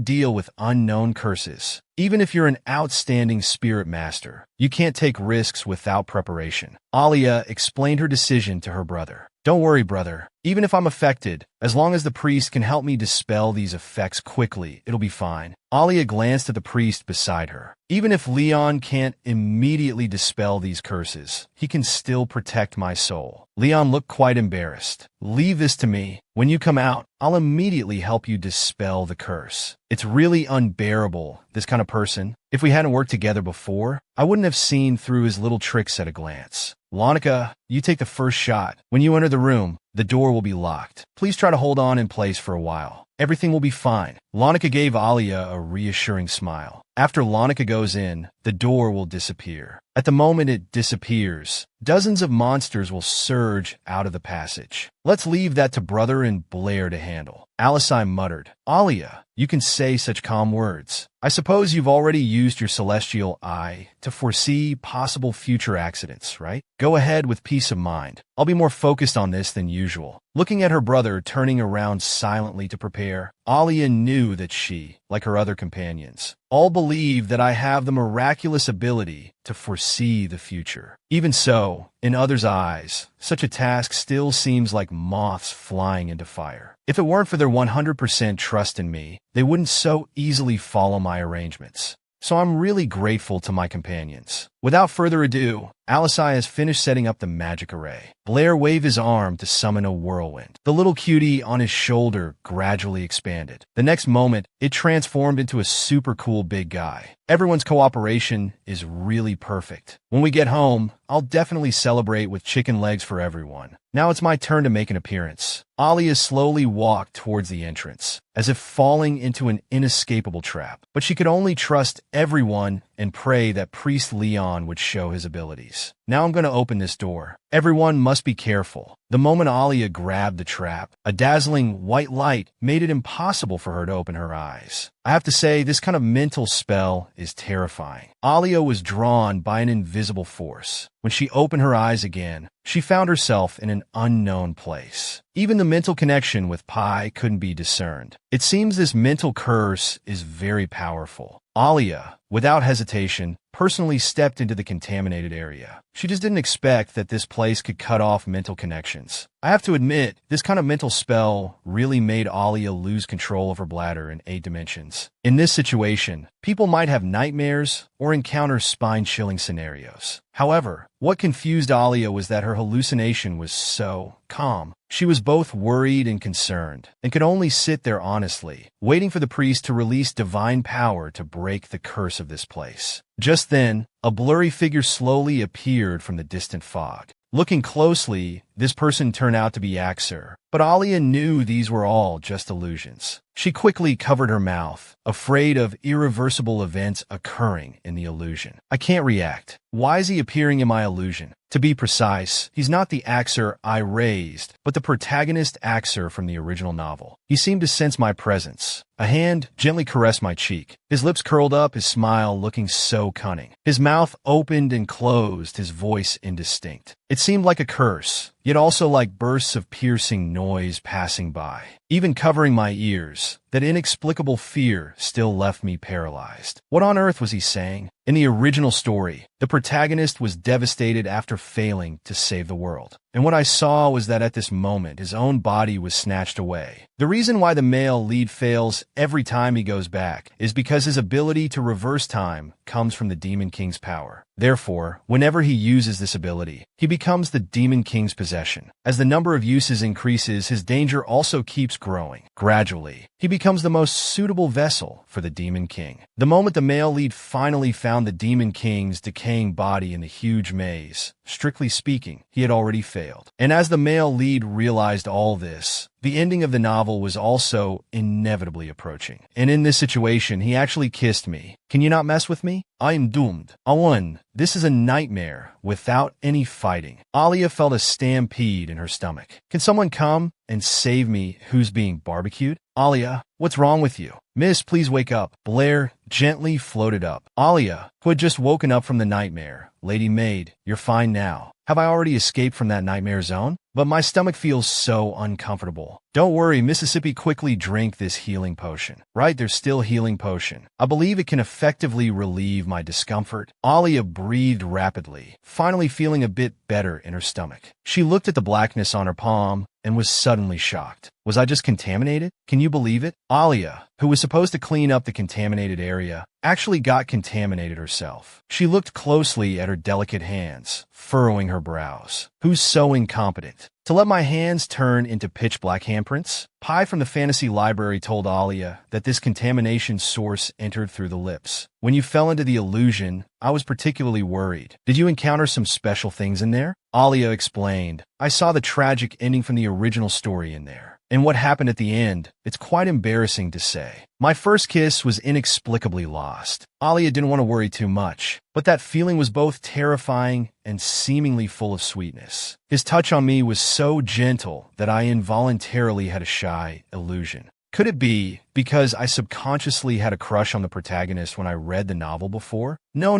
deal with unknown curses? Even if you're an outstanding spirit master, you can't take risks without preparation. Alia explained her decision to her brother. Don't worry, brother. Even if I'm affected, as long as the priest can help me dispel these effects quickly, it'll be fine. Alia glanced at the priest beside her. Even if Leon can't immediately dispel these curses, he can still protect my soul. Leon looked quite embarrassed. Leave this to me. When you come out, I'll immediately help you dispel the curse. It's really unbearable, this kind of person. If we hadn't worked together before, I wouldn't have seen through his little tricks at a glance. Lanika, you take the first shot. When you enter the room, the door will be locked. Please try to hold on in place for a while. Everything will be fine. Lanika gave Alia a reassuring smile. After Lanika goes in, the door will disappear. At the moment it disappears, dozens of monsters will surge out of the passage. Let's leave that to Brother and Blair to handle. Alisai muttered. Alia, you can say such calm words. I suppose you've already used your celestial eye to foresee possible future accidents, right? Go ahead with peace of mind. I'll be more focused on this than usual. Looking at her brother turning around silently to prepare, Alia knew that she, like her other companions, all believe that I have the miraculous ability to foresee the future. Even so, in others' eyes, such a task still seems like moths flying into fire. If it weren't for their 100% trust in me, they wouldn't so easily follow my arrangements. So I'm really grateful to my companions. Without further ado, Alisai has finished setting up the magic array. Blair waved his arm to summon a whirlwind. The little cutie on his shoulder gradually expanded. The next moment, it transformed into a super cool big guy. Everyone's cooperation is really perfect. When we get home, I'll definitely celebrate with chicken legs for everyone. Now it's my turn to make an appearance. Alia slowly walked towards the entrance, as if falling into an inescapable trap. But she could only trust everyone and pray that Priest Leon would show his abilities. Now I'm going to open this door. Everyone must be careful. The moment Alia grabbed the trap, a dazzling white light made it impossible for her to open her eyes. I have to say, this kind of mental spell is terrifying. Alia was drawn by an invisible force. When she opened her eyes again, she found herself in an unknown place. Even the mental connection with Pi couldn't be discerned. It seems this mental curse is very powerful. Alia, without hesitation, personally stepped into the contaminated area. She just didn't expect that this place could cut off mental connections. I have to admit, this kind of mental spell really made Alia lose control of her bladder in 8 dimensions. In this situation, people might have nightmares or encounter spine-chilling scenarios. However, what confused Alia was that her hallucination was so calm. She was both worried and concerned, and could only sit there honestly, waiting for the priest to release divine power to break the curse of this place. Just then, a blurry figure slowly appeared from the distant fog. Looking closely, this person turned out to be Axer, but Alia knew these were all just illusions. She quickly covered her mouth, afraid of irreversible events occurring in the illusion. I can't react. Why is he appearing in my illusion? To be precise, he's not the Axer I raised, but the protagonist Axer from the original novel. He seemed to sense my presence. A hand gently caressed my cheek. His lips curled up, his smile looking so cunning. His mouth opened and closed, his voice indistinct. It seemed like a curse, yet also like bursts of piercing noise passing by. Even covering my ears, that inexplicable fear still left me paralyzed. What on earth was he saying? In the original story, the protagonist was devastated after failing to save the world. And what I saw was that at this moment, his own body was snatched away. The reason why the male lead fails every time he goes back is because his ability to reverse time comes from the Demon King's power. Therefore, whenever he uses this ability, he becomes the Demon King's possession. As the number of uses increases, his danger also keeps growing. Gradually, he becomes the most suitable vessel for the Demon King. The moment the male lead finally found the Demon King's decaying body in the huge maze, strictly speaking, he had already failed. And as the male lead realized all this, the ending of the novel was also inevitably approaching. And in this situation, he actually kissed me. Can you not mess with me? I am doomed. Awan, this is a nightmare without any fighting. Alia felt a stampede in her stomach. Can someone come and save me who's being barbecued? Alia, what's wrong with you? Miss, please wake up. Blair gently floated up. Alia, who had just woken up from the nightmare. Lady Maid, you're fine now. Have I already escaped from that nightmare zone? But my stomach feels so uncomfortable. Don't worry, Mississippi, quickly drink this healing potion. Right, there's still healing potion. I believe it can effectively relieve my discomfort. Alia breathed rapidly, finally feeling a bit better in her stomach. She looked at the blackness on her palm and was suddenly shocked. Was I just contaminated? Can you believe it? Alia, who was supposed to clean up the contaminated area, actually got contaminated herself. She looked closely at her delicate hands, furrowing her brows. Who's so incompetent? To let my hands turn into pitch-black handprints? Pi from the fantasy library told Alia that this contamination source entered through the lips. When you fell into the illusion, I was particularly worried. Did you encounter some special things in there? Alia explained. I saw the tragic ending from the original story in there. And what happened at the end, it's quite embarrassing to say. My first kiss was inexplicably lost. Alia didn't want to worry too much, but that feeling was both terrifying and seemingly full of sweetness. His touch on me was so gentle that I involuntarily had a shy illusion. Could it be because I subconsciously had a crush on the protagonist when I read the novel before? No.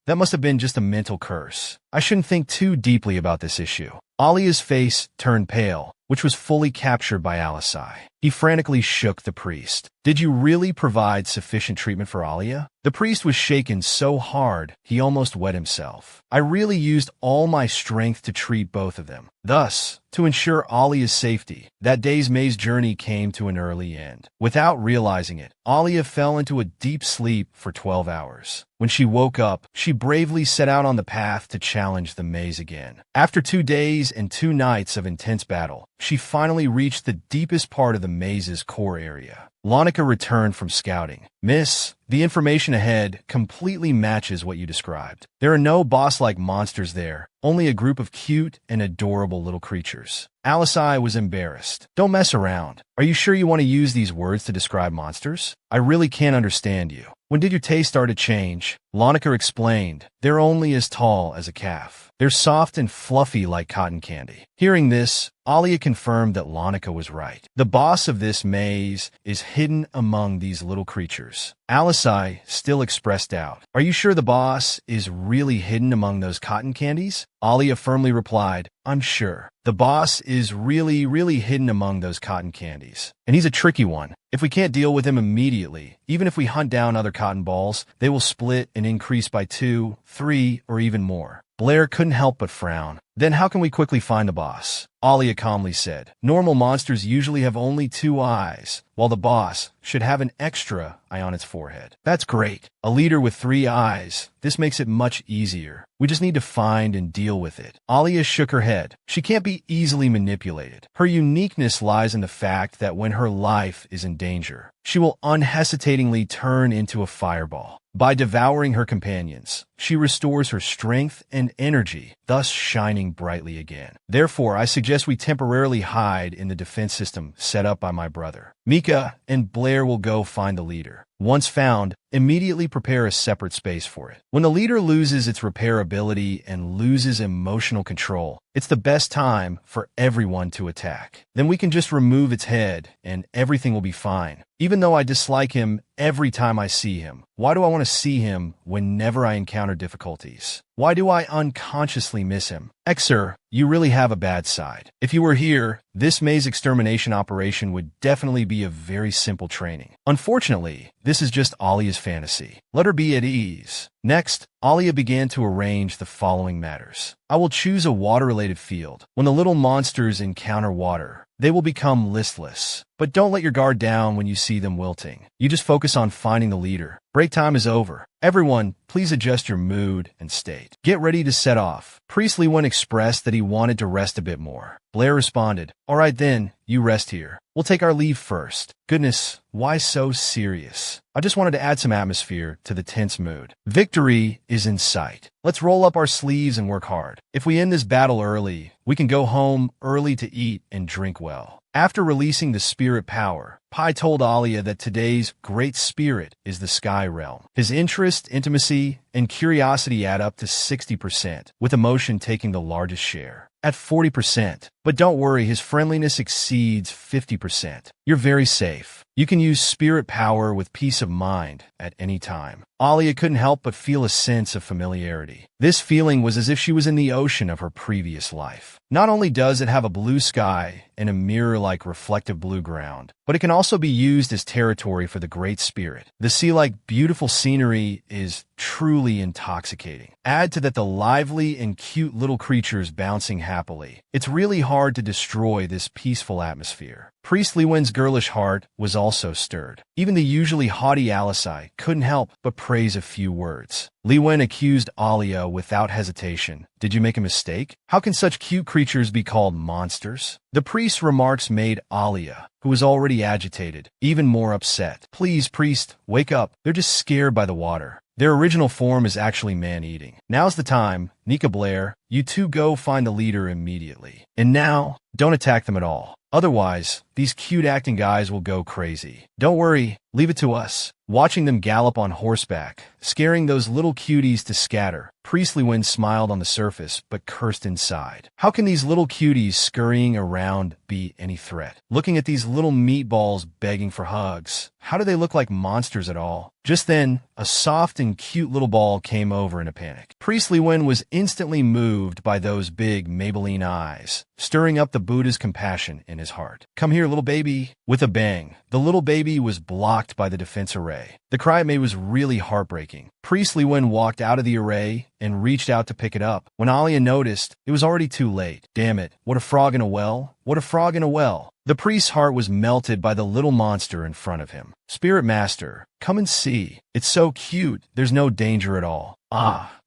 That must have been just a mental curse. I shouldn't think too deeply about this issue. Alia's face turned pale, which was fully captured by Alisai. He frantically shook the priest. Did you really provide sufficient treatment for Alia? The priest was shaken so hard, he almost wet himself. I really used all my strength to treat both of them. Thus, to ensure Alia's safety, that day's maze journey came to an early end. Without realizing it, Alia fell into a deep sleep for 12 hours. When she woke up, she bravely set out on the path to challenge the maze again. After 2 days and 2 nights of intense battle, she finally reached the deepest part of the maze's core area. Launica returned from scouting. Miss, the information ahead completely matches what you described. There are no boss-like monsters there, only a group of cute and adorable little creatures. Alisai was embarrassed. Don't mess around. Are you sure you want to use these words to describe monsters? I really can't understand you. When did your taste start to change? Lonica explained. They're only as tall as a calf. They're soft and fluffy like cotton candy. Hearing this, Alia confirmed that Lonica was right. The boss of this maze is hidden among these little creatures. Alisai still expressed doubt. Are you sure the boss is really hidden among those cotton candies? Alia firmly replied, I'm sure. The boss is really hidden among those cotton candies. And he's a tricky one. If we can't deal with him immediately, even if we hunt down other cotton balls, they will split and increase by 2, 3, or even more. Blair couldn't help but frown. Then how can we quickly find the boss? Alia calmly said. Normal monsters usually have only 2 eyes, while the boss should have an extra eye on its forehead. That's great. A leader with 3 eyes. This makes it much easier. We just need to find and deal with it. Alia shook her head. She can't be easily manipulated. Her uniqueness lies in the fact that when her life is in danger, she will unhesitatingly turn into a fireball. By devouring her companions, she restores her strength and energy, thus shining brightly again. Therefore, I suggest we temporarily hide in the defense system set up by my brother. Mika and Blair will go find the leader. Once found, immediately prepare a separate space for it. When the leader loses its repairability and loses emotional control, it's the best time for everyone to attack. Then we can just remove its head and everything will be fine. Even though I dislike him every time I see him, why do I want to see him whenever I encounter difficulties? Why do I unconsciously miss him? Exer, you really have a bad side. If you were here, this maze extermination operation would definitely be a very simple training. Unfortunately, this is just Alia's fantasy. Let her be at ease. Next, Alia began to arrange the following matters. I will choose a water-related field. When the little monsters encounter water, they will become listless. But don't let your guard down when you see them wilting. You just focus on finding the leader. Break time is over. Everyone, please adjust your mood and state. Get ready to set off. Priest Li Wen expressed that he wanted to rest a bit more. Blair responded, all right then, you rest here. We'll take our leave first. Goodness, why so serious? I just wanted to add some atmosphere to the tense mood. Victory is in sight. Let's roll up our sleeves and work hard. If we end this battle early, we can go home early to eat and drink well. After releasing the spirit power, Pai told Alia that today's great spirit is the Sky Realm. His interest, intimacy, and curiosity add up to 60%, with emotion taking the largest share, at 40%. But don't worry, his friendliness exceeds 50%. You're very safe. You can use spirit power with peace of mind at any time. Alia couldn't help but feel a sense of familiarity. This feeling was as if she was in the ocean of her previous life. Not only does it have a blue sky and a mirror-like reflective blue ground, but it can also be used as territory for the Great Spirit. The sea-like beautiful scenery is truly intoxicating. Add to that the lively and cute little creatures bouncing happily. It's really hard to destroy this peaceful atmosphere. Priest Li Wen's girlish heart was also stirred. Even the usually haughty Alisai couldn't help but praise a few words. Li Wen accused Alia without hesitation. Did you make a mistake? How can such cute creatures be called monsters? The priest's remarks made Alia, who was already agitated, even more upset. Please, priest, wake up. They're just scared by the water. Their original form is actually man-eating. Now's the time. Nika, Blair, you two go find the leader immediately. And now, don't attack them at all. Otherwise, these cute-acting guys will go crazy. Don't worry, leave it to us. Watching them gallop on horseback, scaring those little cuties to scatter, Priest Li Wen smiled on the surface, but cursed inside. How can these little cuties scurrying around be any threat? Looking at these little meatballs begging for hugs, how do they look like monsters at all? Just then, a soft and cute little ball came over in a panic. Priest Li Wen was instantly moved by those big Maybelline eyes, stirring up the Buddha's compassion in his heart. Come here, little baby. With a bang, the little baby was blocked by the defense array. The cry it made was really heartbreaking. Priest Li Wen walked out of the array and reached out to pick it up. When Alia noticed, it was already too late. Damn it, what a frog in a well. What a frog in a well. The priest's heart was melted by the little monster in front of him. Spirit Master, come and see. It's so cute, there's no danger at all.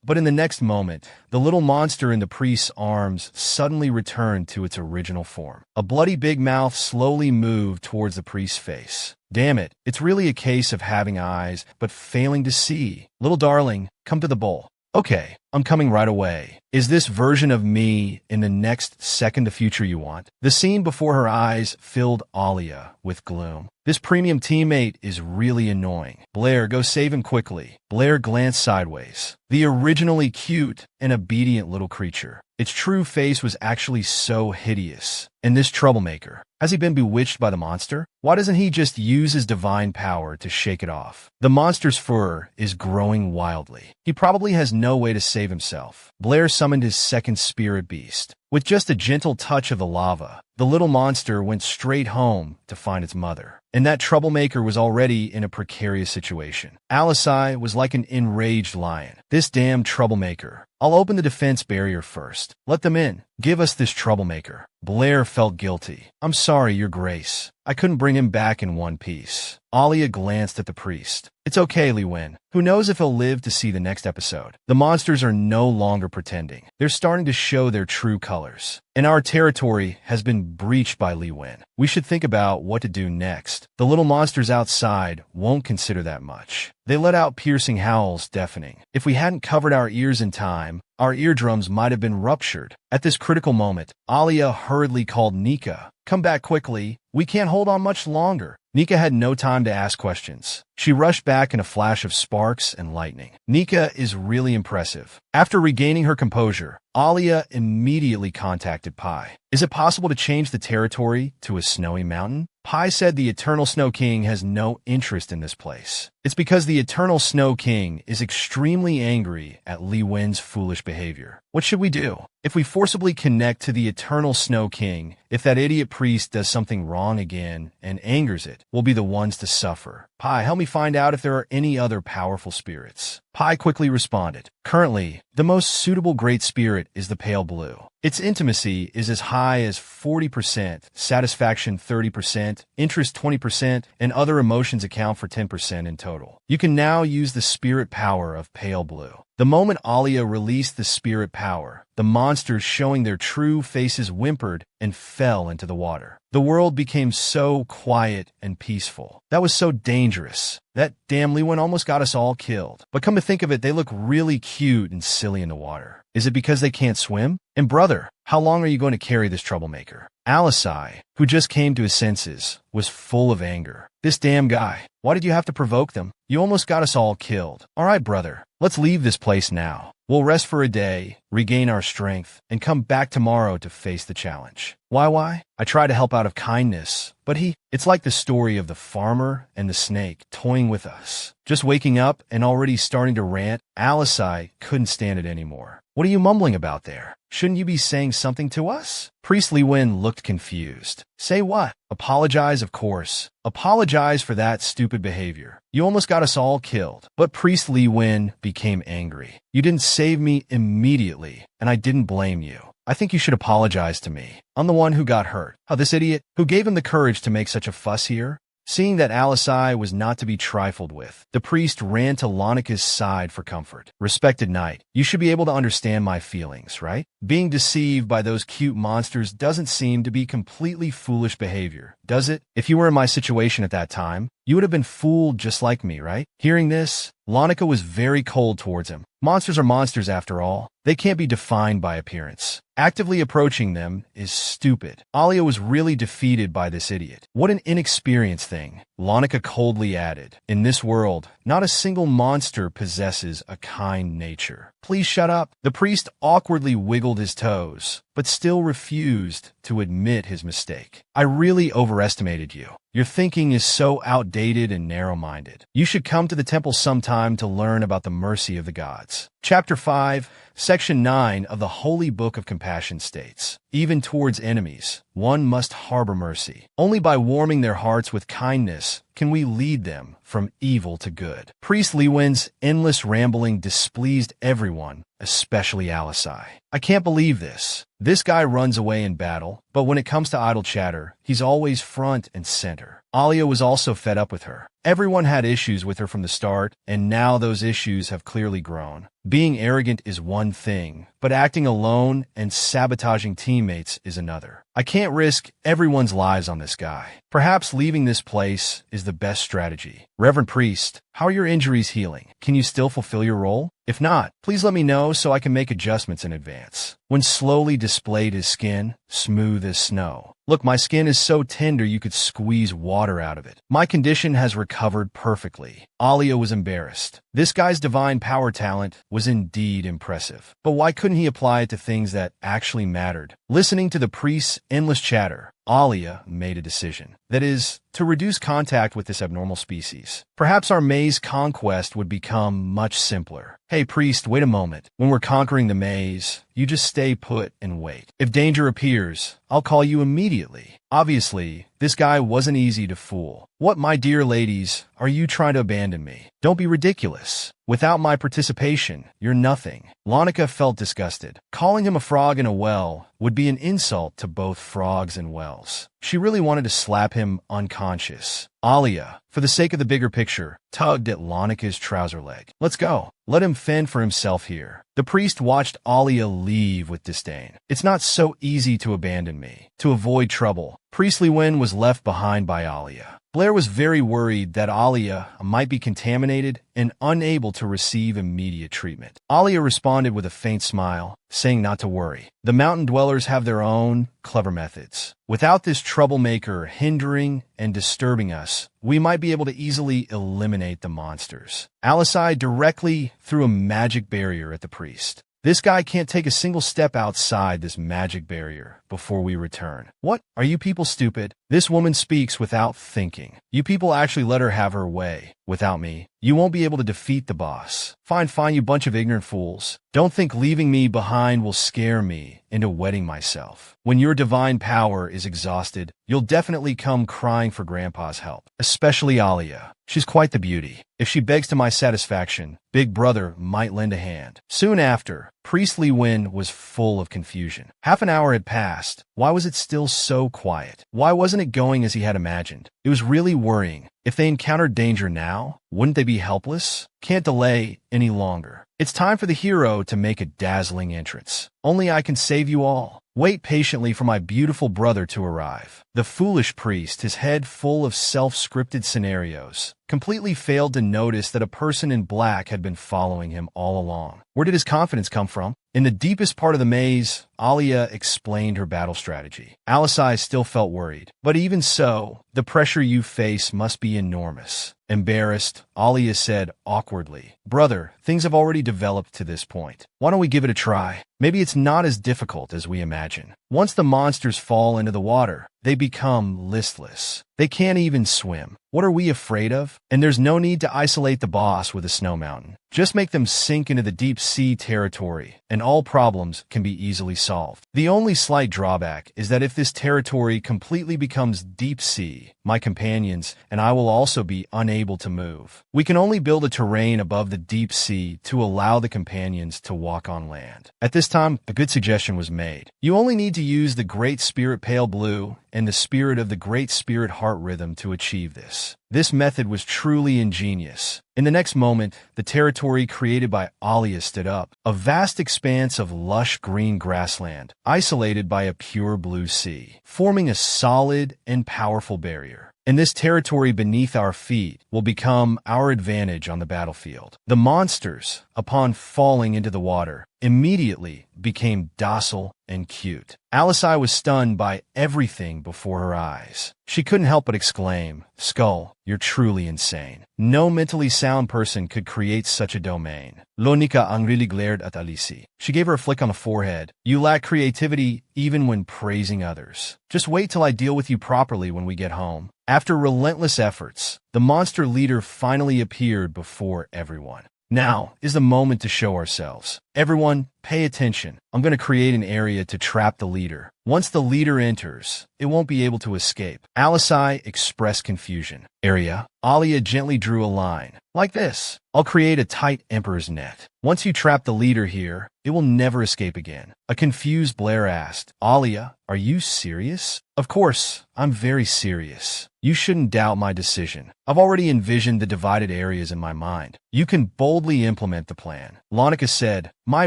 But in the next moment, the little monster in the priest's arms suddenly returned to its original form. A bloody big mouth slowly moved towards the priest's face. Damn it, it's really a case of having eyes, but failing to see. Little darling, come to the bowl. Okay, I'm coming right away. Is this version of me in the next second the future you want? The scene before her eyes filled Alia with gloom. This premium teammate is really annoying. Blair, go save him quickly. Blair glanced sideways. The originally cute and obedient little creature. Its true face was actually so hideous. And this troublemaker, has he been bewitched by the monster? Why doesn't he just use his divine power to shake it off? The monster's fur is growing wildly. He probably has no way to save himself. Blair summoned his second spirit beast. With just a gentle touch of the lava, the little monster went straight home to find its mother. And that troublemaker was already in a precarious situation. Alisai was like an enraged lion. This damn troublemaker. I'll open the defense barrier first. Let them in. Give us this troublemaker. Blair felt guilty. I'm sorry, Your Grace. I couldn't bring him back in one piece. Alia glanced at the priest. It's okay, Li Wen. Who knows if he'll live to see the next episode? The monsters are no longer pretending. They're starting to show their true colors. And our territory has been breached by Li Wen. We should think about what to do next. The little monsters outside won't consider that much. They let out piercing howls, deafening. If we hadn't covered our ears in time, our eardrums might have been ruptured. At this critical moment, Alia hurriedly called Nika. Come back quickly. We can't hold on much longer. Nika had no time to ask questions. She rushed back in a flash of sparks and lightning. Nika is really impressive. After regaining her composure, Alia immediately contacted Pai. Is it possible to change the territory to a snowy mountain? Pai said the Eternal Snow King has no interest in this place. It's because the Eternal Snow King is extremely angry at Li Wen's foolish behavior. What should we do? If we forcibly connect to the Eternal Snow King, if that idiot priest does something wrong again and angers it, we'll be the ones to suffer. Pai, help me find out if there are any other powerful spirits. Pai quickly responded. Currently, the most suitable great spirit is the pale blue. Its intimacy is as high as 40%, satisfaction 30%, interest 20%, and other emotions account for 10% in total. You can now use the spirit power of pale blue. The moment Alia released the spirit power, the monsters showing their true faces whimpered and fell into the water. The world became so quiet and peaceful. That was so dangerous. That damn Li Wen almost got us all killed. But come to think of it, they look really cute and silly in the water. Is it because they can't swim? And brother, how long are you going to carry this troublemaker? Alisai, who just came to his senses, was full of anger. This damn guy. Why did you have to provoke them? You almost got us all killed. All right, brother. Let's leave this place now. We'll rest for a day, regain our strength, and come back tomorrow to face the challenge. Why? I try to help out of kindness, but it's like the story of the farmer and the snake toying with us. Just waking up and already starting to rant, Alisai couldn't stand it anymore. What are you mumbling about there? Shouldn't you be saying something to us? Priest Li Wen looked confused. Say what? Apologize, of course. Apologize for that stupid behavior. You almost got us all killed. But Priest Li Wen became angry. You didn't save me immediately, and I didn't blame you. I think you should apologize to me. I'm the one who got hurt. How this idiot, who gave him the courage to make such a fuss here? Seeing that Alisai was not to be trifled with, the priest ran to Lanika's side for comfort. Respected knight, you should be able to understand my feelings, right? Being deceived by those cute monsters doesn't seem to be completely foolish behavior, does it? If you were in my situation at that time, you would have been fooled just like me, right? Hearing this, Lanika was very cold towards him. Monsters are monsters after all. They can't be defined by appearance. Actively approaching them is stupid. Alia was really defeated by this idiot. What an inexperienced thing. Lanika coldly added, in this world, not a single monster possesses a kind nature. Please shut up. The priest awkwardly wiggled his toes, but still refused to admit his mistake. I really overestimated you. Your thinking is so outdated and narrow-minded. You should come to the temple sometime to learn about the mercy of the gods. Chapter 5, Section 9 of the Holy Book of Compassion states, even towards enemies, one must harbor mercy. Only by warming their hearts with kindness can we lead them from evil to good. Priest Li Wen's endless rambling displeased everyone, especially Alisai. I can't believe this. This guy runs away in battle, but when it comes to idle chatter, he's always front and center. Alia was also fed up with her. Everyone had issues with her from the start, and now those issues have clearly grown. Being arrogant is one thing, but acting alone and sabotaging teammates is another. I can't risk everyone's lives on this guy. Perhaps leaving this place is the best strategy. Reverend Priest, how are your injuries healing? Can you still fulfill your role? If not, please let me know so I can make adjustments in advance. When slowly displayed his skin, smooth as snow. Look, my skin is so tender you could squeeze water out of it. My condition has recovered perfectly. Alia was embarrassed. This guy's divine power talent was indeed impressive. But why couldn't he apply it to things that actually mattered? Listening to the priest's endless chatter, Alia made a decision. That is, to reduce contact with this abnormal species. Perhaps our maze conquest would become much simpler. Hey priest, wait a moment. When we're conquering the maze, you just stay put and wait. If danger appears, I'll call you immediately. Obviously, this guy wasn't easy to fool. What, my dear ladies, are you trying to abandon me? Don't be ridiculous. Without my participation, you're nothing. Lonica felt disgusted. Calling him a frog in a well would be an insult to both frogs and wells. She really wanted to slap him unconscious. Alia, for the sake of the bigger picture, tugged at Lonica's trouser leg. Let's go. Let him fend for himself here. The priest watched Alia leave with disdain. It's not so easy to abandon me. To avoid trouble, Priestly Wynn was left behind by Alia. Blair was very worried that Alia might be contaminated and unable to receive immediate treatment. Alia responded with a faint smile, saying not to worry. The mountain dwellers have their own clever methods. Without this troublemaker hindering and disturbing us, we might be able to easily eliminate the monsters. Alisai directly threw a magic barrier at the priest. This guy can't take a single step outside this magic barrier before we return. What? Are you people stupid? This woman speaks without thinking. You people actually let her have her way. Without me, you won't be able to defeat the boss. Fine, you bunch of ignorant fools. Don't think leaving me behind will scare me into wetting myself. When your divine power is exhausted, you'll definitely come crying for Grandpa's help. Especially Alia. She's quite the beauty. If she begs to my satisfaction, Big Brother might lend a hand. Soon after, Priestly Wynn was full of confusion. Half an hour had passed. Why was it still so quiet? Why wasn't it going as he had imagined? It was really worrying. If they encountered danger now, wouldn't they be helpless? Can't delay any longer. It's time for the hero to make a dazzling entrance. Only I can save you all. Wait patiently for my beautiful brother to arrive. The foolish priest, his head full of self-scripted scenarios, completely failed to notice that a person in black had been following him all along. Where did his confidence come from? In the deepest part of the maze, Alia explained her battle strategy. Alisai still felt worried. But even so, the pressure you face must be enormous. Embarrassed, Alia said awkwardly, "Brother, things have already developed to this point. Why don't we give it a try? Maybe it's not as difficult as we imagine." Once the monsters fall into the water, they become listless. They can't even swim. What are we afraid of? And there's no need to isolate the boss with a snow mountain. Just make them sink into the deep sea territory, and all problems can be easily solved. The only slight drawback is that if this territory completely becomes deep sea, my companions and I will also be unable to move. We can only build a terrain above the deep sea to allow the companions to walk on land. At this time, a good suggestion was made. You only need to use the Great Spirit Pale Blue and the Spirit of the Great Spirit Heart Rhythm to achieve this. This method was truly ingenious. In the next moment, the territory created by Alia stood up, a vast expanse of lush green grassland, isolated by a pure blue sea, forming a solid and powerful barrier. And this territory beneath our feet will become our advantage on the battlefield. The monsters, upon falling into the water, immediately became docile and cute. Alisai was stunned by everything before her eyes. She couldn't help but exclaim, "Skull, you're truly insane. No mentally sound person could create such a domain." Lonica angrily glared at Alisi. She gave her a flick on the forehead. "You lack creativity even when praising others. Just wait till I deal with you properly when we get home." After relentless efforts, the monster leader finally appeared before everyone. Now is the moment to show ourselves. Everyone, pay attention. I'm going to create an area to trap the leader. Once the leader enters, it won't be able to escape. Alisai expressed confusion. Area. Alia gently drew a line. Like this. I'll create a tight emperor's net. Once you trap the leader here, it will never escape again. A confused Blair asked, Alia, are you serious? Of course, I'm very serious. You shouldn't doubt my decision. I've already envisioned the divided areas in my mind. You can boldly implement the plan. Lonica said, my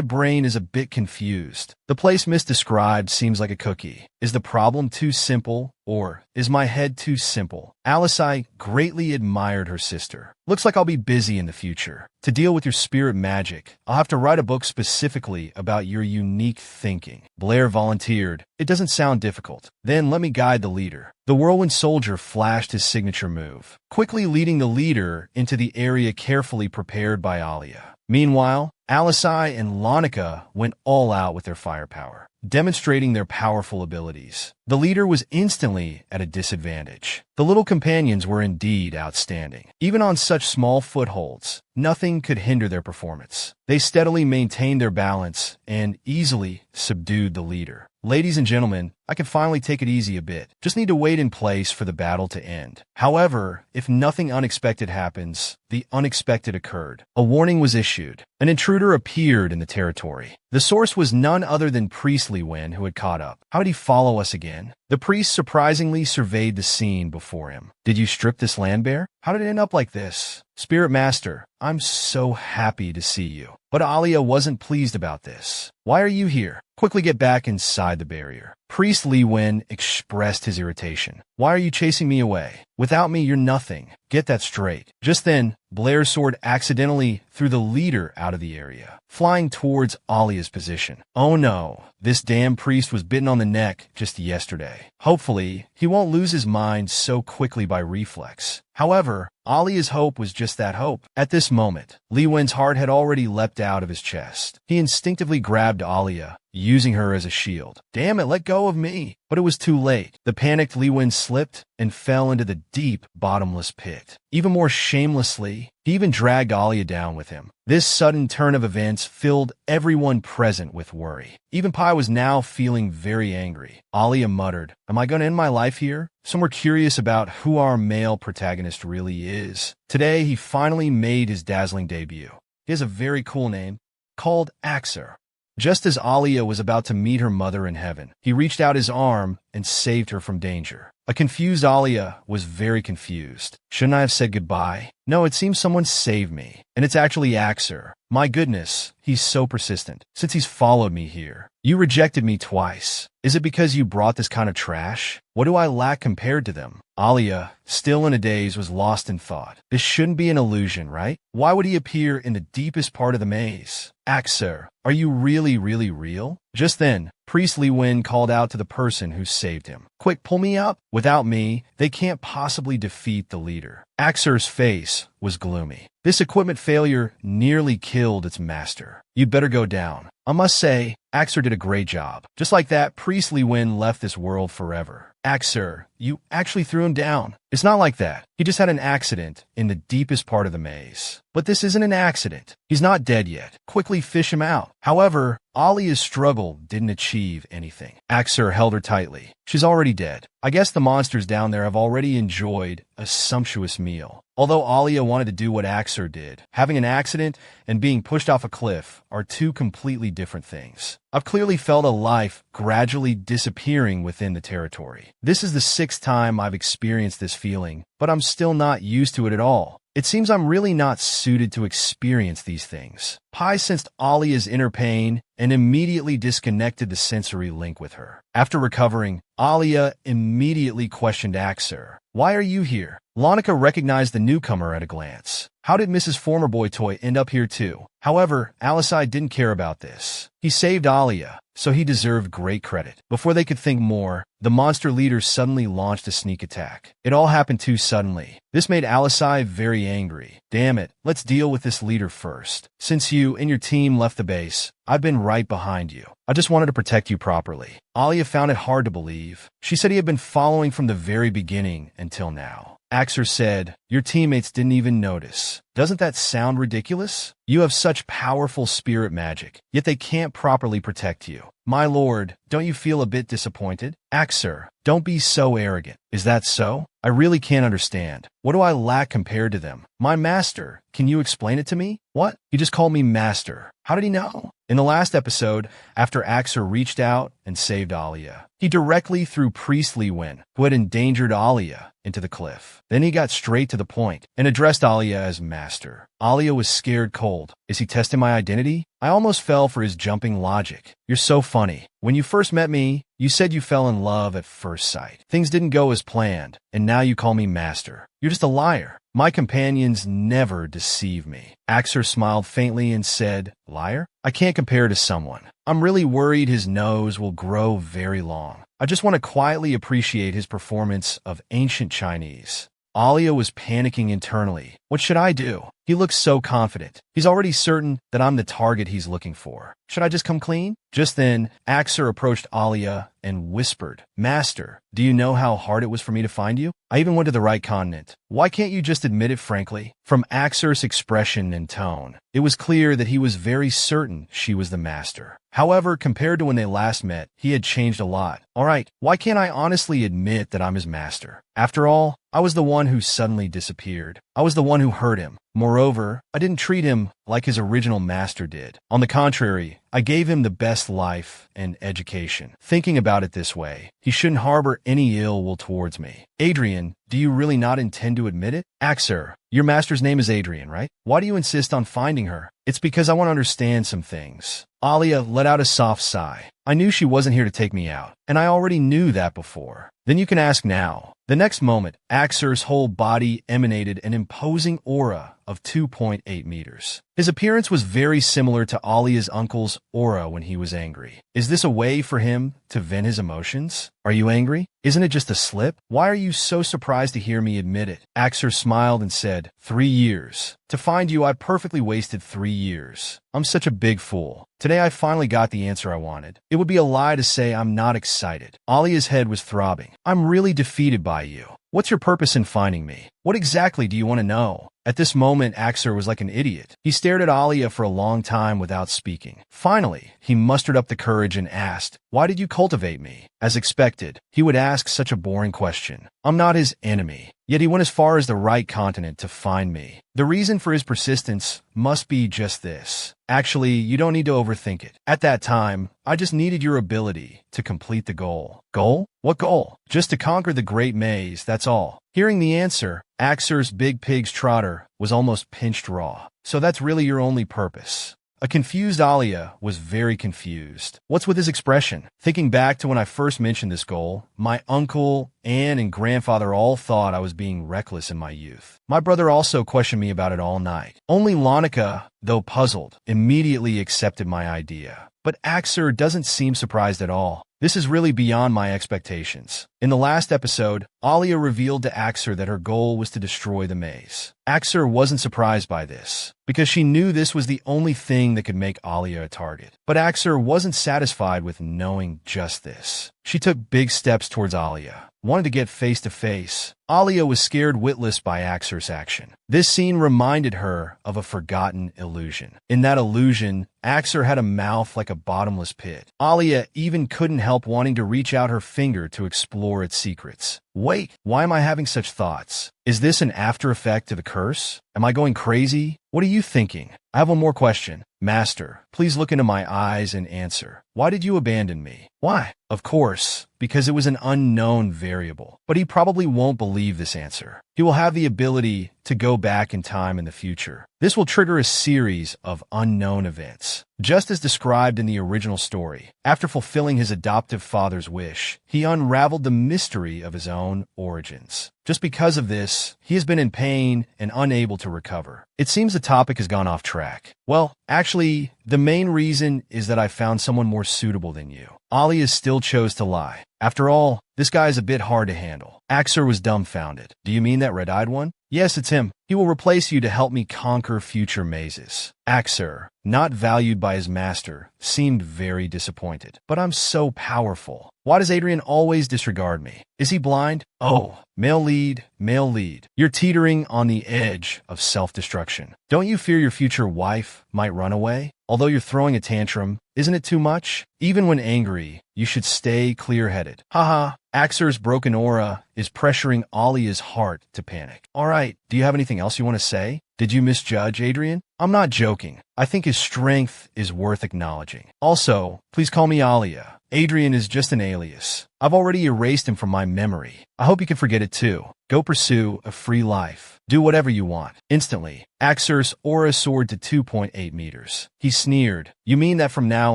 brain is a bit confused. The place Miss described seems like a cookie. Is the problem too simple, or is my head too simple? Alisai greatly admired her sister. Looks like I'll be busy in the future. To deal with your spirit magic, I'll have to write a book specifically about your unique thinking. Blair volunteered. It doesn't sound difficult. Then let me guide the leader. The whirlwind soldier flashed his signature move, quickly leading the leader into the area carefully prepared by Alia. Meanwhile, Alisai and Lonica went all out with their firepower, demonstrating their powerful abilities. The leader was instantly at a disadvantage. The little companions were indeed outstanding. Even on such small footholds, nothing could hinder their performance. They steadily maintained their balance and easily subdued the leader. Ladies and gentlemen, I can finally take it easy a bit. Just need to wait in place for the battle to end. However, if nothing unexpected happens, the unexpected occurred. A warning was issued. An intruder appeared in the territory. The source was none other than Priest Li Wen, who had caught up. How did he follow us again? The priest surprisingly surveyed the scene before him. Did you strip this land bare? How did it end up like this? Spirit Master, I'm so happy to see you. But Alia wasn't pleased about this. Why are you here? Quickly get back inside the barrier. Priest Li Wen expressed his irritation. Why are you chasing me away? Without me, you're nothing. Get that straight. Just then, Blair's sword accidentally threw the leader out of the area, flying towards Alia's position. Oh no, this damn priest was bitten on the neck just yesterday. Hopefully, he won't lose his mind so quickly by reflex. However, Alia's hope was just that hope. At this moment, Li Wen's heart had already leapt out of his chest. He instinctively grabbed Alia, using her as a shield. Damn it, let go of me. But it was too late. The panicked Li Wen slipped and fell into the deep, bottomless pit. Even more shamelessly, he even dragged Alia down with him. This sudden turn of events filled everyone present with worry. Even Pai was now feeling very angry. Alia muttered, am I going to end my life here? Some were curious about who our male protagonist really is. Today, he finally made his dazzling debut. He has a very cool name, called Axer. Just as Alia was about to meet her mother in heaven, he reached out his arm and saved her from danger. A confused Alia was very confused. Shouldn't I have said goodbye? No, it seems someone saved me. And it's actually Axer. My goodness, he's so persistent. Since he's followed me here. You rejected me twice. Is it because you brought this kind of trash? What do I lack compared to them? Alia, still in a daze, was lost in thought. This shouldn't be an illusion, right? Why would he appear in the deepest part of the maze? Axer, are you really real? Just then, Priest Li Wen called out to the person who saved him. Quick, pull me up. Without me, they can't possibly defeat the leader. Axer's face was gloomy. This equipment failure nearly killed its master. You'd better go down. I must say, Axer did a great job. Just like that, Priest Li Wen left this world forever. Axer, you actually threw him down. It's not like that. He just had an accident in the deepest part of the maze. But this isn't an accident. He's not dead yet. Quickly fish him out. However, Alia's struggle didn't achieve anything. Axer held her tightly. She's already dead. I guess the monsters down there have already enjoyed a sumptuous meal. Although Alia wanted to do what Axer did, having an accident and being pushed off a cliff are two completely different things. I've clearly felt a life gradually disappearing within the territory. This is the 6th time I've experienced this feeling, but I'm still not used to it at all. It seems I'm really not suited to experience these things. Pai sensed Alia's inner pain and immediately disconnected the sensory link with her. After recovering, Alia immediately questioned Axer. Why are you here? Lonica recognized the newcomer at a glance. How did Mrs. Former Boy Toy end up here too? However, Alisai didn't care about this. He saved Alia, so he deserved great credit. Before they could think more, the monster leader suddenly launched a sneak attack. It all happened too suddenly. This made Alisai very angry. Damn it, let's deal with this leader first. Since you and your team left the base, I've been right behind you. I just wanted to protect you properly. Alia found it hard to believe. She said he had been following from the very beginning until now. Axer said, "Your teammates didn't even notice. Doesn't that sound ridiculous? You have such powerful spirit magic, yet they can't properly protect you. My lord, don't you feel a bit disappointed?" Axer, don't be so arrogant. Is that so? I really can't understand. What do I lack compared to them? My master, can you explain it to me? What? He just called me master. How did he know? In the last episode, after Axer reached out and saved Alia, he directly threw Priestly Win, who had endangered Alia, into the cliff. Then he got straight to the point and addressed Alia as master. Alia was scared cold. Is he testing my identity? I almost fell for his jumping logic. You're so funny. When you first met me, you said you fell in love at first sight. Things didn't go as planned, and now you call me master. You're just a liar. My companions never deceive me. Axer smiled faintly and said, Liar? I can't compare to someone. I'm really worried his nose will grow very long. I just want to quietly appreciate his performance of ancient Chinese. Alia was panicking internally. What should I do? He looks so confident. He's already certain that I'm the target he's looking for. Should I just come clean? Just then, Axer approached Alia and whispered, Master, do you know how hard it was for me to find you? I even went to the right continent. Why can't you just admit it frankly? From Axer's expression and tone, it was clear that he was very certain she was the master. However, compared to when they last met, he had changed a lot. All right, why can't I honestly admit that I'm his master? After all, I was the one who suddenly disappeared. I was the one who hurt him. Moreover, I didn't treat him like his original master did. On the contrary, I gave him the best life and education. Thinking about it this way, he shouldn't harbor any ill will towards me. Adrian, do you really not intend to admit it? Axer, your master's name is Adrian, right? Why do you insist on finding her? It's because I want to understand some things. Alia let out a soft sigh. I knew she wasn't here to take me out, and I already knew that before. Then you can ask now. The next moment, Axer's whole body emanated an imposing aura of 2.8 meters. His appearance was very similar to Alia's uncle's aura when he was angry. Is this a way for him to vent his emotions? Are you angry? Isn't it just a slip? Why are you so surprised to hear me admit it? Axer smiled and said, 3 years. To find you, I perfectly wasted 3 years. I'm such a big fool. Today I finally got the answer I wanted. It would be a lie to say I'm not excited. Alia's head was throbbing. I'm really defeated by you. What's your purpose in finding me? What exactly do you want to know? At this moment, Axer was like an idiot. He stared at Alia for a long time without speaking. Finally, he mustered up the courage and asked, Why did you cultivate me? As expected, he would ask such a boring question. I'm not his enemy. Yet he went as far as the right continent to find me. The reason for his persistence must be just this. Actually, you don't need to overthink it. At that time, I just needed your ability to complete the goal. Goal? What goal? Just to conquer the Great Maze, that's all. Hearing the answer, Axer's big pig's trotter was almost pinched raw. So that's really your only purpose. A confused Alia was very confused. What's with his expression? Thinking back to when I first mentioned this goal, my uncle, Anne, and grandfather all thought I was being reckless in my youth. My brother also questioned me about it all night. Only Lonica, though puzzled, immediately accepted my idea. But Axer doesn't seem surprised at all. This is really beyond my expectations. In the last episode, Alia revealed to Axer that her goal was to destroy the maze. Axer wasn't surprised by this, because she knew this was the only thing that could make Alia a target. But Axer wasn't satisfied with knowing just this. She took big steps towards Alia, wanted to get face to face. Alia was scared witless by Axer's action. This scene reminded her of a forgotten illusion. In that illusion, Axer had a mouth like a bottomless pit. Alia even couldn't help wanting to reach out her finger to explore its secrets. Wait, why am I having such thoughts? Is this an after effect to the curse? Am I going crazy? What are you thinking? I have one more question. Master, please look into my eyes and answer. Why did you abandon me? Why? Of course, because it was an unknown variable. But he probably won't believe this answer. He will have the ability to go back in time in the future. This will trigger a series of unknown events. Just as described in the original story, after fulfilling his adoptive father's wish, he unraveled the mystery of his own origins. Just because of this, he has been in pain and unable to recover. It seems the topic has gone off track. Well, actually, the main reason is that I found someone more suitable than you. Alia still chose to lie. After all, this guy is a bit hard to handle. Axer was dumbfounded. Do you mean that red-eyed one? Yes, it's him. He will replace you to help me conquer future mazes. Axer, not valued by his master, seemed very disappointed. But I'm so powerful. Why does Adrian always disregard me? Is he blind? Oh, male lead, male lead. You're teetering on the edge of self-destruction. Don't you fear your future wife might run away? Although you're throwing a tantrum, isn't it too much? Even when angry, you should stay clear-headed. Haha, Axer's broken aura is pressuring Alia's heart to panic. Alright, do you have anything else you want to say? Did you misjudge Adrian? I'm not joking. I think his strength is worth acknowledging. Also, please call me Alia. Adrian is just an alias. I've already erased him from my memory. I hope you can forget it too. Go pursue a free life. Do whatever you want. Instantly, Axer's aura soared to 2.8 meters. He sneered. You mean that from now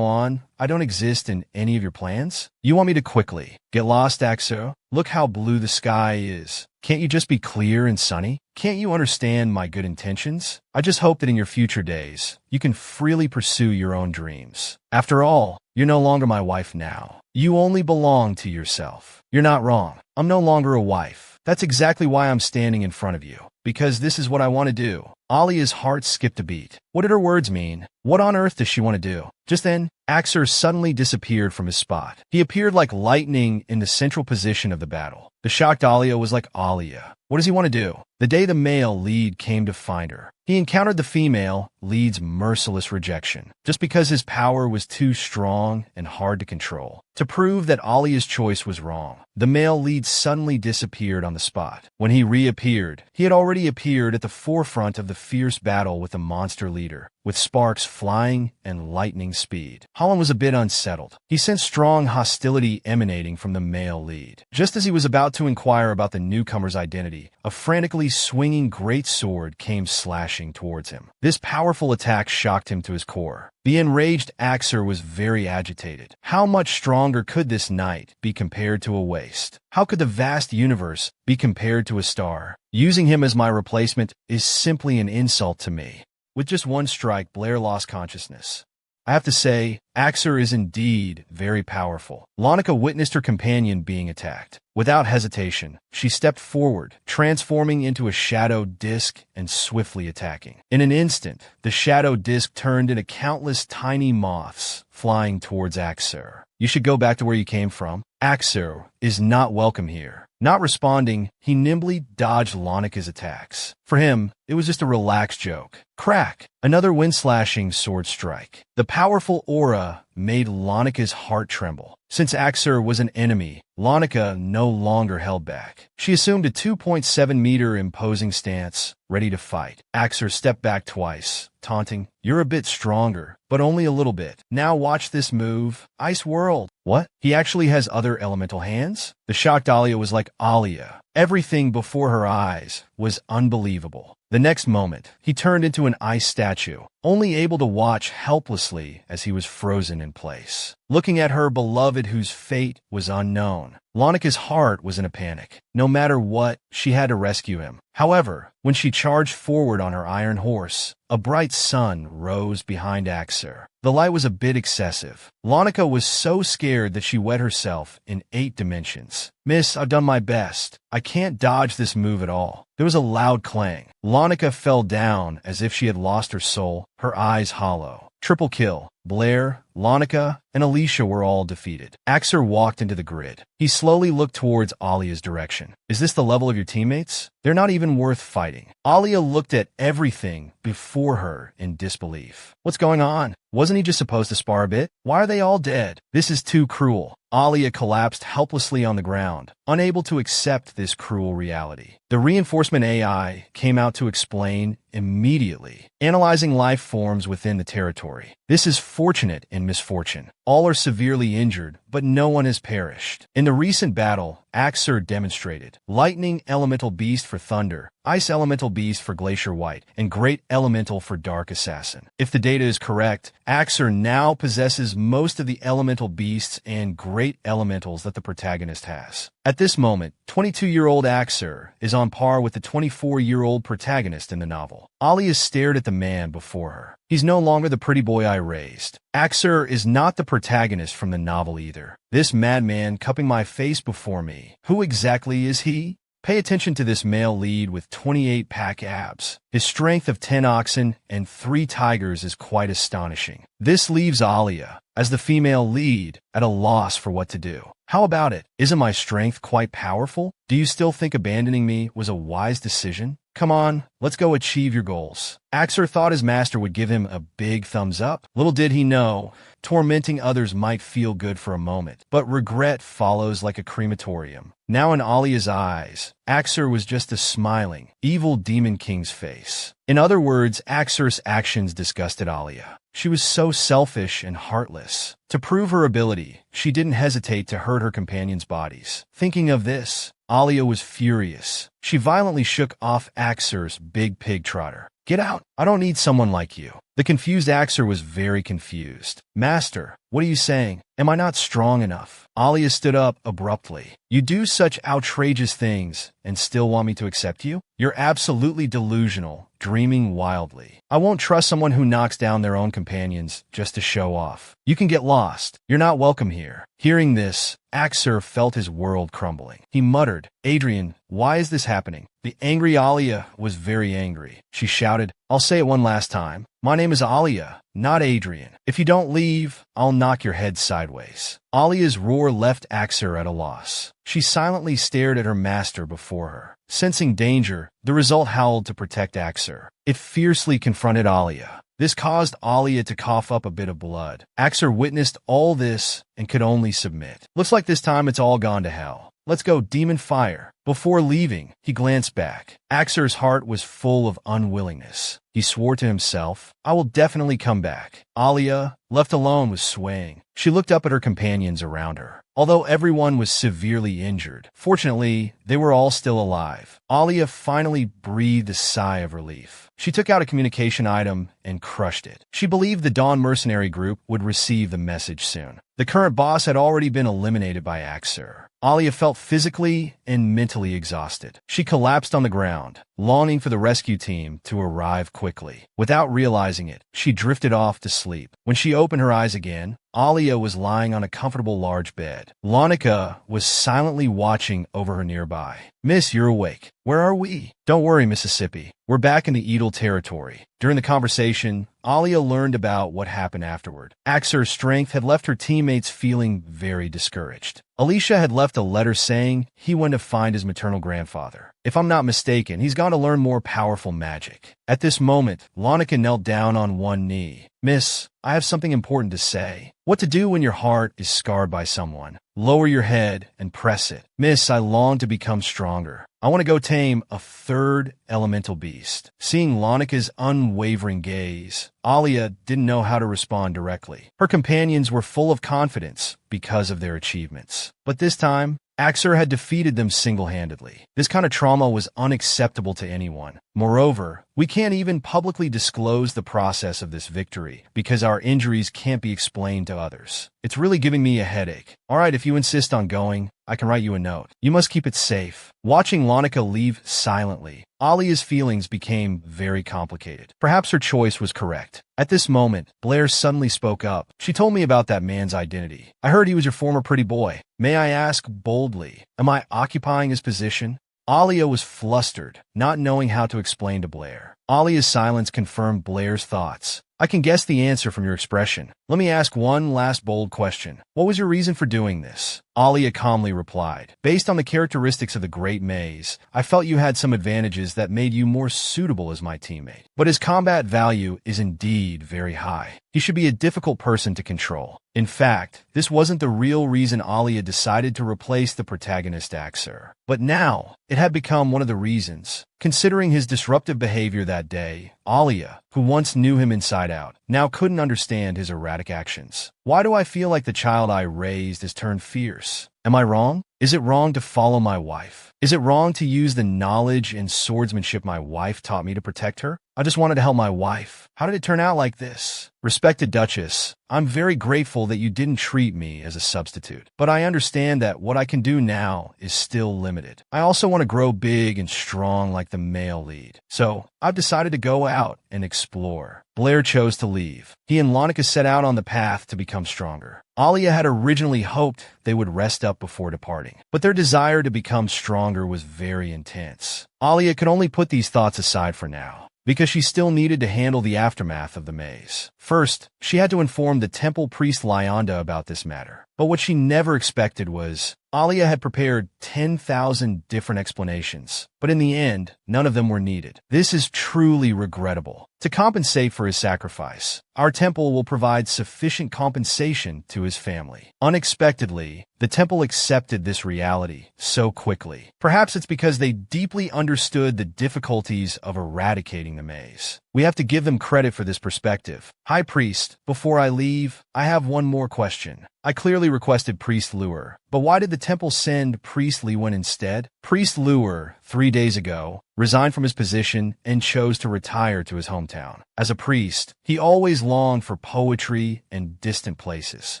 on, I don't exist in any of your plans? You want me to quickly get lost, Axer? Look how blue the sky is. Can't you just be clear and sunny? Can't you understand my good intentions? I just hope that in your future days, you can freely pursue your own dreams. After all, you're no longer my wife now. You only belong to yourself. You're not wrong. I'm no longer a wife. That's exactly why I'm standing in front of you. Because this is what I want to do. Alia's heart skipped a beat. What did her words mean? What on earth does she want to do? Just then, Axer suddenly disappeared from his spot. He appeared like lightning in the central position of the battle. The shocked Alia was like, Alia, what does he want to do? The day the male lead came to find her, he encountered the female lead's merciless rejection, just because his power was too strong and hard to control. To prove that Alia's choice was wrong, the male lead suddenly disappeared on the spot. When he reappeared, he had already appeared at the forefront of the fierce battle with the monster leader, with sparks flying and lightning speed. Holland was a bit unsettled. He sensed strong hostility emanating from the male lead. Just as he was about to inquire about the newcomer's identity, a frantically swinging great sword came slashing towards him. This powerful attack shocked him to his core. The enraged Axer was very agitated. How much stronger could this knight be compared to a waste? How could the vast universe be compared to a star? Using him as my replacement is simply an insult to me. With just one strike, Blair lost consciousness. I have to say, Axer is indeed very powerful. Lonica witnessed her companion being attacked. Without hesitation, she stepped forward, transforming into a shadow disc and swiftly attacking. In an instant, the shadow disc turned into countless tiny moths flying towards Axer. You should go back to where you came from. Axer is not welcome here. Not responding, he nimbly dodged Lonica's attacks. For him, it was just a relaxed joke. Crack! Another wind-slashing sword strike. The powerful aura made Lonica's heart tremble. Since Axer was an enemy, Lonica no longer held back. She assumed a 2.7-meter imposing stance, ready to fight. Axer stepped back twice, taunting, "You're a bit stronger, but only a little bit. Now watch this move. Ice World." What? He actually has other elemental hands? The shocked Alia was like, Alia. Everything before her eyes was unbelievable. The next moment, he turned into an ice statue, only able to watch helplessly as he was frozen in place. Looking at her beloved whose fate was unknown, Lonica's heart was in a panic. No matter what, she had to rescue him. However, when she charged forward on her iron horse, a bright sun rose behind Axer. The light was a bit excessive. Lonica was so scared that she wet herself in 8 dimensions. "Miss, I've done my best. I can't dodge this move at all." There was a loud clang. Lonica fell down as if she had lost her soul, her eyes hollow. Triple kill. Blair, Lonica, and Alicia were all defeated. Axer walked into the grid. He slowly looked towards Alia's direction. "Is this the level of your teammates? They're not even worth fighting." Alia looked at everything before her in disbelief. What's going on? Wasn't he just supposed to spar a bit? Why are they all dead? This is too cruel. Alia collapsed helplessly on the ground, unable to accept this cruel reality. The reinforcement AI came out to explain immediately, analyzing life forms within the territory. This is fortunate in misfortune. All are severely injured, but no one has perished. In the recent battle, Axer demonstrated Lightning Elemental Beast for Thunder, Ice Elemental Beast for Glacier White, and Great Elemental for Dark Assassin. If the data is correct, Axer now possesses most of the elemental beasts and great elementals that the protagonist has. At this moment, 22-year-old Axer is on par with the 24-year-old protagonist in the novel. Alia stared at the man before her. He's no longer the pretty boy I raised. Axer is not the protagonist from the novel either. This madman cupping my face before me. Who exactly is he? Pay attention to this male lead with 28-pack abs. His strength of 10 oxen and 3 tigers is quite astonishing. This leaves Alia, as the female lead, at a loss for what to do. How about it? Isn't my strength quite powerful? Do you still think abandoning me was a wise decision? Come on, let's go achieve your goals. Axer thought his master would give him a big thumbs up. Little did he know, tormenting others might feel good for a moment, but regret follows like a crematorium. Now in Alia's eyes, Axer was just a smiling, evil demon king's face. In other words, Axer's actions disgusted Alia. She was so selfish and heartless. To prove her ability, she didn't hesitate to hurt her companions' bodies. Thinking of this, Alia was furious. She violently shook off Axer's big pig trotter. Get out! I don't need someone like you. The confused Axer was very confused. Master, what are you saying? Am I not strong enough? Alia stood up abruptly. You do such outrageous things and still want me to accept you? You're absolutely delusional, dreaming wildly. I won't trust someone who knocks down their own companions just to show off. You can get lost. You're not welcome here. Hearing this, Axer felt his world crumbling. He muttered, Adrian, why is this happening? The angry Alia was very angry. She shouted, I'll say it one last time. My name is Alia, not Adrian. If you don't leave, I'll knock your head sideways. Alia's roar left Axer at a loss. She silently stared at her master before her. Sensing danger, the result howled to protect Axer. It fiercely confronted Alia. This caused Alia to cough up a bit of blood. Axer witnessed all this and could only submit. Looks like this time it's all gone to hell. Let's go, demon fire. Before leaving, he glanced back. Axer's heart was full of unwillingness. He swore to himself, I will definitely come back. Alia, left alone, was swaying. She looked up at her companions around her. Although everyone was severely injured, fortunately, they were all still alive. Alia finally breathed a sigh of relief. She took out a communication item and crushed it. She believed the Dawn Mercenary Group would receive the message soon. The current boss had already been eliminated by Axer. Alia felt physically and mentally exhausted. She collapsed on the ground, longing for the rescue team to arrive quickly. Without realizing it, she drifted off to sleep. When she opened her eyes again, Alia was lying on a comfortable large bed. Lonica was silently watching over her nearby. Miss, you're awake. Where are we? Don't worry, Mississippi. We're back in the Edel territory. During the conversation, Alia learned about what happened afterward. Axer's strength had left her teammates feeling very discouraged. Alicia had left a letter saying he went to find his maternal grandfather. If I'm not mistaken, he's gone to learn more powerful magic. At this moment, Lonica knelt down on one knee. Miss, I have something important to say. What to do when your heart is scarred by someone. Lower your head and press it. Miss, I long to become stronger. I want to go tame a third elemental beast. Seeing Lonica's unwavering gaze, Alia didn't know how to respond directly. Her companions were full of confidence because of their achievements. But this time, Axer had defeated them single-handedly. This kind of trauma was unacceptable to anyone. Moreover, we can't even publicly disclose the process of this victory because our injuries can't be explained to others. It's really giving me a headache. All right, if you insist on going, I can write you a note. You must keep it safe. Watching Lonica leave silently, Alia's feelings became very complicated. Perhaps her choice was correct. At this moment, Blair suddenly spoke up. She told me about that man's identity. I heard he was your former pretty boy. May I ask boldly, am I occupying his position? Alia was flustered, not knowing how to explain to Blair. Alia's silence confirmed Blair's thoughts. I can guess the answer from your expression. Let me ask one last bold question. What was your reason for doing this? Alia calmly replied. Based on the characteristics of the Great Maze, I felt you had some advantages that made you more suitable as my teammate. But his combat value is indeed very high. He should be a difficult person to control. In fact, this wasn't the real reason Alia decided to replace the protagonist Axer. But now, it had become one of the reasons. Considering his disruptive behavior that day, Alia, who once knew him inside out, now couldn't understand his erratic actions. Why do I feel like the child I raised has turned fierce? Am I wrong? Is it wrong to follow my wife? Is it wrong to use the knowledge and swordsmanship my wife taught me to protect her? I just wanted to help my wife. How did it turn out like this? Respected Duchess, I'm very grateful that you didn't treat me as a substitute, but I understand that what I can do now is still limited. I also want to grow big and strong like the male lead. So, I've decided to go out and explore. Blair chose to leave. He and Launika set out on the path to become stronger. Alia had originally hoped they would rest up before departing, but their desire to become stronger was very intense. Alia could only put these thoughts aside for now, because she still needed to handle the aftermath of the maze. First, she had to inform the temple priest Lyonda about this matter. But what she never expected was, Alia had prepared 10,000 different explanations, but in the end, none of them were needed. This is truly regrettable. To compensate for his sacrifice, our temple will provide sufficient compensation to his family. Unexpectedly, the temple accepted this reality so quickly. Perhaps it's because they deeply understood the difficulties of eradicating the maze. We have to give them credit for this perspective. High Priest, before I leave, I have one more question. I clearly requested Priest Lure, but why did the temple send Priest Lewin instead? Priest Lure, 3 days ago, resigned from his position and chose to retire to his hometown. As a priest, he always longed for poetry and distant places.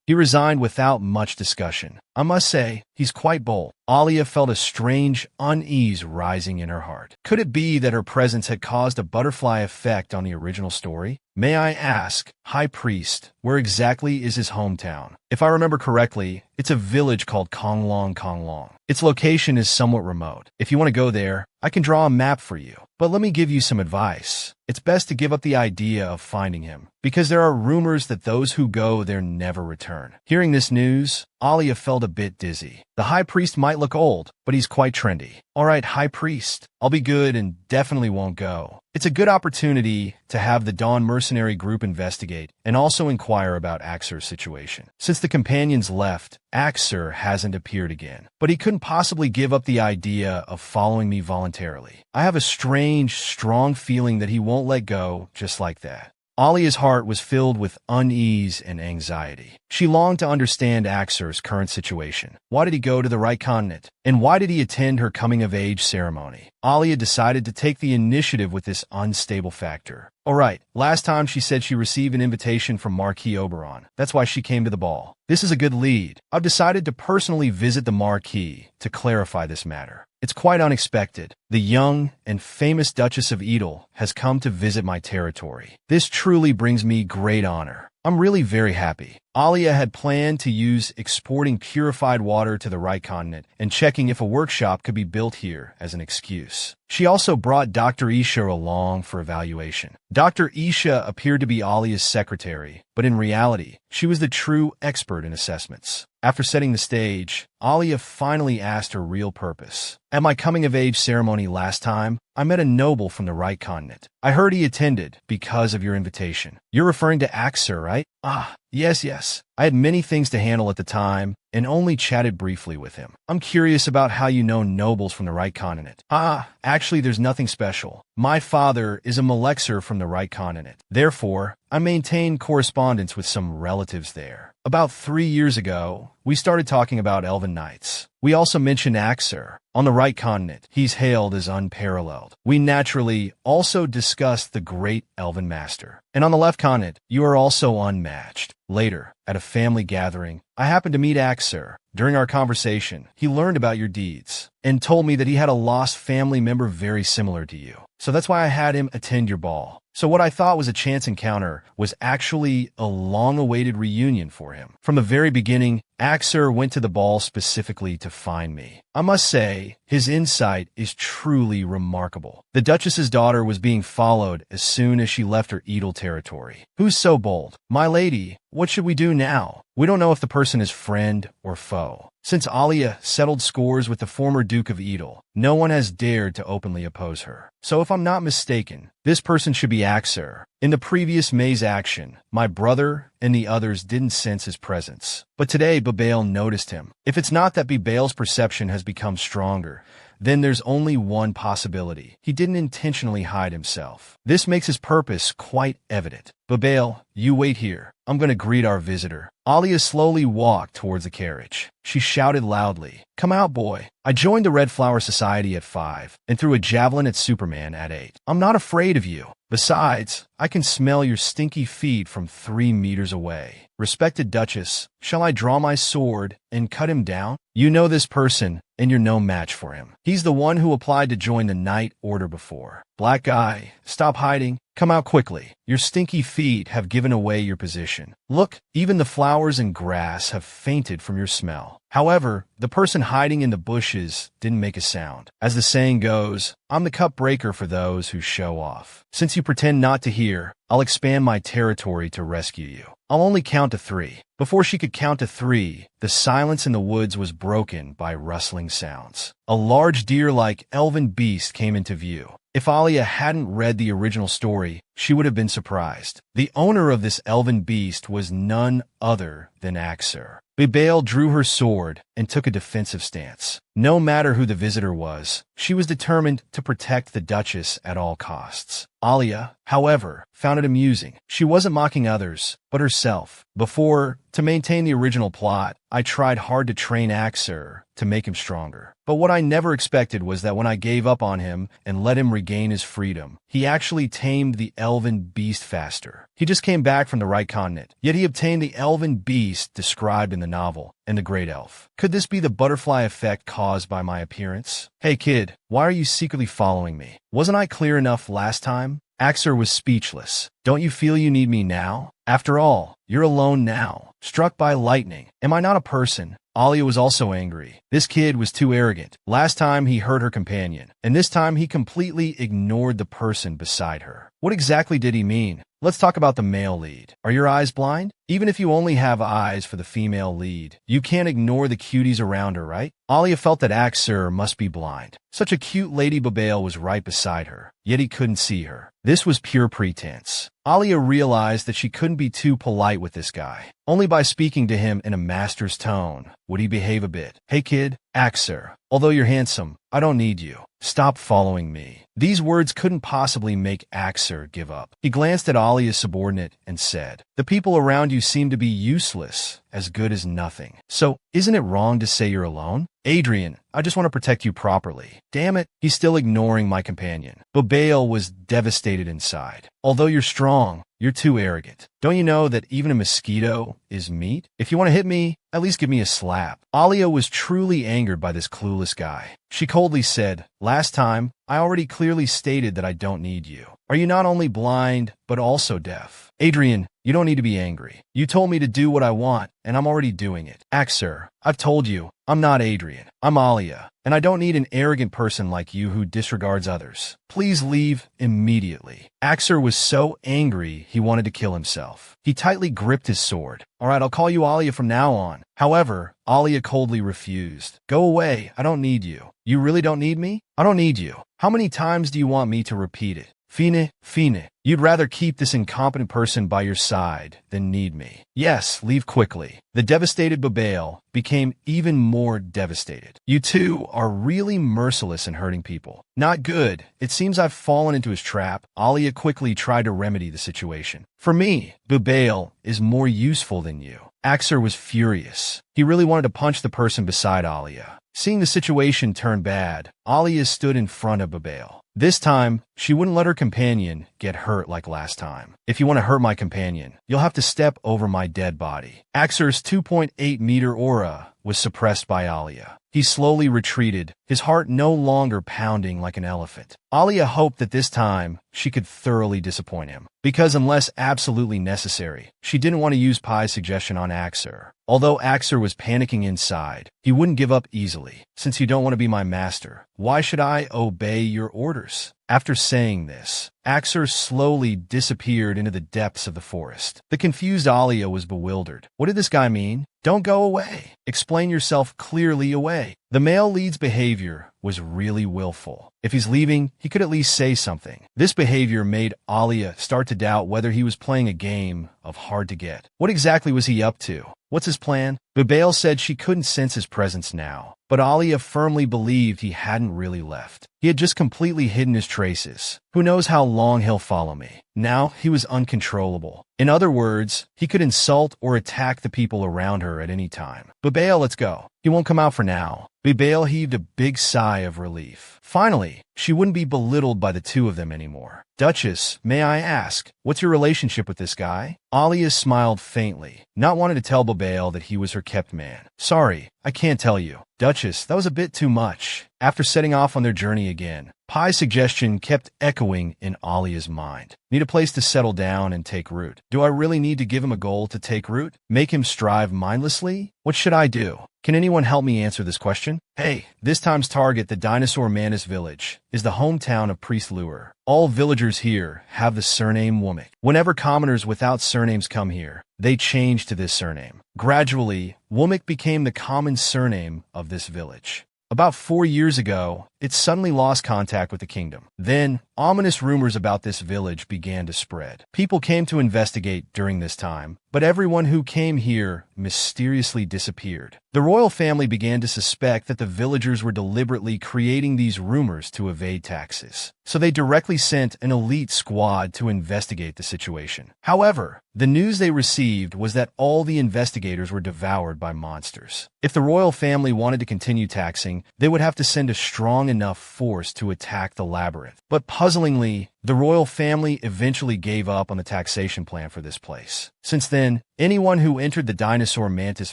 He resigned without much discussion. I must say, he's quite bold. Alia felt a strange unease rising in her heart. Could it be that her presence had caused a butterfly effect on the original story? May I ask, High Priest, where exactly is his hometown? If I remember correctly, it's a village called Konglong Konglong. Its location is somewhat remote. If you want to go there, I can draw a map for you. But let me give you some advice. It's best to give up the idea of finding him, because there are rumors that those who go there never return. Hearing this news, Alia felt a bit dizzy. The High Priest might look old, but he's quite trendy. All right, High Priest, I'll be good and definitely won't go. It's a good opportunity to have the Dawn Mercenary Group investigate and also inquire about Axer's situation. Since the companions left, Axer hasn't appeared again, but he couldn't possibly give up the idea of following me voluntarily. I have a strange, strong feeling that he won't let go just like that. Alia's heart was filled with unease and anxiety. She longed to understand Axer's current situation. Why did he go to the right continent? And why did he attend her coming-of-age ceremony? Alia decided to take the initiative with this unstable factor. Alright, last time she said she received an invitation from Marquis Oberon. That's why she came to the ball. This is a good lead. I've decided to personally visit the Marquis to clarify this matter. It's quite unexpected. The young and famous Duchess of Edel has come to visit my territory. This truly brings me great honor. I'm really very happy. Alia had planned to use exporting purified water to the right continent and checking if a workshop could be built here as an excuse. She also brought Dr. Isha along for evaluation. Dr. Isha appeared to be Alia's secretary, but in reality, she was the true expert in assessments. After setting the stage, Alia finally asked her real purpose. At my coming-of-age ceremony last time, I met a noble from the right continent. I heard he attended because of your invitation. You're referring to Axer, right? Ah, yes. I had many things to handle at the time and only chatted briefly with him. I'm curious about how you know nobles from the right continent. Actually, there's nothing special. My father is a Malexer from the right continent. Therefore, I maintain correspondence with some relatives there. About 3 years ago, we started talking about Elven Knights. We also mentioned Axer. On the right continent, he's hailed as unparalleled. We naturally also discussed the great Elven Master. And on the left continent, you are also unmatched. Later, at a family gathering, I happened to meet Axer. During our conversation, he learned about your deeds and told me that he had a lost family member very similar to you. So that's why I had him attend your ball. So what I thought was a chance encounter was actually a long-awaited reunion for him. From the very beginning, Axer went to the ball specifically to find me. I must say, his insight is truly remarkable. The Duchess's daughter was being followed as soon as she left her Edel territory. Who's so bold? My lady, what should we do now? We don't know if the person is friend or foe. Since Alia settled scores with the former Duke of Edel, no one has dared to openly oppose her. So if I'm not mistaken, this person should be Axer. In the previous maze action, my brother and the others didn't sense his presence. But today, Babail noticed him. If it's not that Babail's perception has become stronger, then there's only one possibility. He didn't intentionally hide himself. This makes his purpose quite evident. Babail, you wait here. I'm going to greet our visitor. Alia slowly walked towards the carriage. She shouted loudly, "Come out, boy." I joined the Red Flower Society at 5 and threw a javelin at Superman at 8. I'm not afraid of you. Besides, I can smell your stinky feet from 3 meters away. Respected Duchess, shall I draw my sword and cut him down? You know this person, and you're no match for him. He's the one who applied to join the Knight Order before. Black guy, stop hiding. come out quickly. Your stinky feet have given away your position. Look, even the flowers and grass have fainted from your smell. However, the person hiding in the bushes didn't make a sound. As the saying goes, I'm the cup breaker for those who show off. Since you pretend not to hear, I'll expand my territory to rescue you. I'll only count to 3. Before she could count to 3, the silence in the woods was broken by rustling sounds. A large deer-like elven beast came into view. If Alia hadn't read the original story, she would have been surprised. The owner of this elven beast was none other than Axer. Bibail drew her sword and took a defensive stance. No matter who the visitor was, she was determined to protect the Duchess at all costs. Alia, however, found it amusing. She wasn't mocking others, but herself. Before, to maintain the original plot, I tried hard to train Axer to make him stronger. But what I never expected was that when I gave up on him and let him regain his freedom, he actually tamed the elven beast faster. He just came back from the right continent, yet he obtained the elven beast described in the novel, and the Great Elf. Could this be the butterfly effect caused by my appearance? Hey kid, why are you secretly following me? Wasn't I clear enough last time? Axer was speechless. Don't you feel you need me now? After all, you're alone now, struck by lightning. Am I not a person? Alia was also angry. This kid was too arrogant. Last time he hurt her companion, and this time he completely ignored the person beside her. What exactly did he mean? Let's talk about the male lead. Are your eyes blind? Even if you only have eyes for the female lead, you can't ignore the cuties around her, right? Alia felt that Axer must be blind. Such a cute Lady Bibail was right beside her, yet he couldn't see her. This was pure pretense. Alia realized that she couldn't be too polite with this guy. Only by speaking to him in a master's tone would he behave a bit. Hey kid, Axer, although you're handsome, I don't need you. Stop following me. These words couldn't possibly make Axer give up. He glanced at Alia's subordinate and said, the people around you seem to be useless, as good as nothing. So, isn't it wrong to say you're alone? Adrian, I just want to protect you properly. Damn it, he's still ignoring my companion. Bibail was devastated inside. Although you're strong, you're too arrogant. Don't you know that even a mosquito is meat? If you want to hit me, at least give me a slap. Alia was truly angered by this clueless guy. She coldly said, last time, I already clearly stated that I don't need you. Are you not only blind, but also deaf? Adrian, you don't need to be angry. You told me to do what I want, and I'm already doing it. Axer, I've told you, I'm not Adrian. I'm Alia, and I don't need an arrogant person like you who disregards others. Please leave immediately. Axer was so angry he wanted to kill himself. He tightly gripped his sword. All right, I'll call you Alia from now on. However, Alia coldly refused. Go away, I don't need you. You really don't need me? I don't need you. How many times do you want me to repeat it? Fine, fine. You'd rather keep this incompetent person by your side than need me. Yes, leave quickly. The devastated Bibail became even more devastated. You two are really merciless in hurting people. Not good. It seems I've fallen into his trap. Alia quickly tried to remedy the situation. For me, Bibail is more useful than you. Axer was furious. He really wanted to punch the person beside Alia. Seeing the situation turn bad, Alia stood in front of Bibail. This time, she wouldn't let her companion get hurt like last time. If you want to hurt my companion, you'll have to step over my dead body. Axer's 2.8-meter aura was suppressed by Alia. He slowly retreated, his heart no longer pounding like an elephant. Alia hoped that this time she could thoroughly disappoint him, because unless absolutely necessary, she didn't want to use Pai's suggestion on Axer. Although Axer was panicking inside, he wouldn't give up easily. Since you don't want to be my master, why should I obey your orders? After saying this, Axer slowly disappeared into the depths of the forest. The confused Alia was bewildered. What did this guy mean? Don't go away. Explain yourself clearly away. The male lead's behavior was really willful. If he's leaving, he could at least say something. This behavior made Alia start to doubt whether he was playing a game of hard to get. What exactly was he up to? What's his plan? Bibail said she couldn't sense his presence now, but Alia firmly believed he hadn't really left. He had just completely hidden his traces. Who knows how long he'll follow me? Now he was uncontrollable. In other words, he could insult or attack the people around her at any time. Bibail, let's go. He won't come out for now. Bibail heaved a big sigh of relief. Finally, she wouldn't be belittled by the two of them anymore. Duchess, may I ask, what's your relationship with this guy? Alia smiled faintly, not wanting to tell Bibail that he was her kept man. Sorry, I can't tell you. Duchess, that was a bit too much. After setting off on their journey again, Pai's suggestion kept echoing in Alia's mind. Need a place to settle down and take root. Do I really need to give him a goal to take root? Make him strive mindlessly? What should I do? Can anyone help me answer this question? Hey, this time's target, the Dinosaur Mantis Village, is the hometown of Priest Lure. All villagers here have the surname Womack. Whenever commoners without surnames come here, they change to this surname. Gradually, Womack became the common surname of this village. About 4 years ago, it suddenly lost contact with the kingdom. Then, ominous rumors about this village began to spread. People came to investigate during this time, but everyone who came here mysteriously disappeared. The royal family began to suspect that the villagers were deliberately creating these rumors to evade taxes. So they directly sent an elite squad to investigate the situation. However, the news they received was that all the investigators were devoured by monsters. If the royal family wanted to continue taxing, they would have to send a strong enough force to attack the labyrinth. But puzzlingly, the royal family eventually gave up on the taxation plan for this place. Since then, anyone who entered the Dinosaur Mantis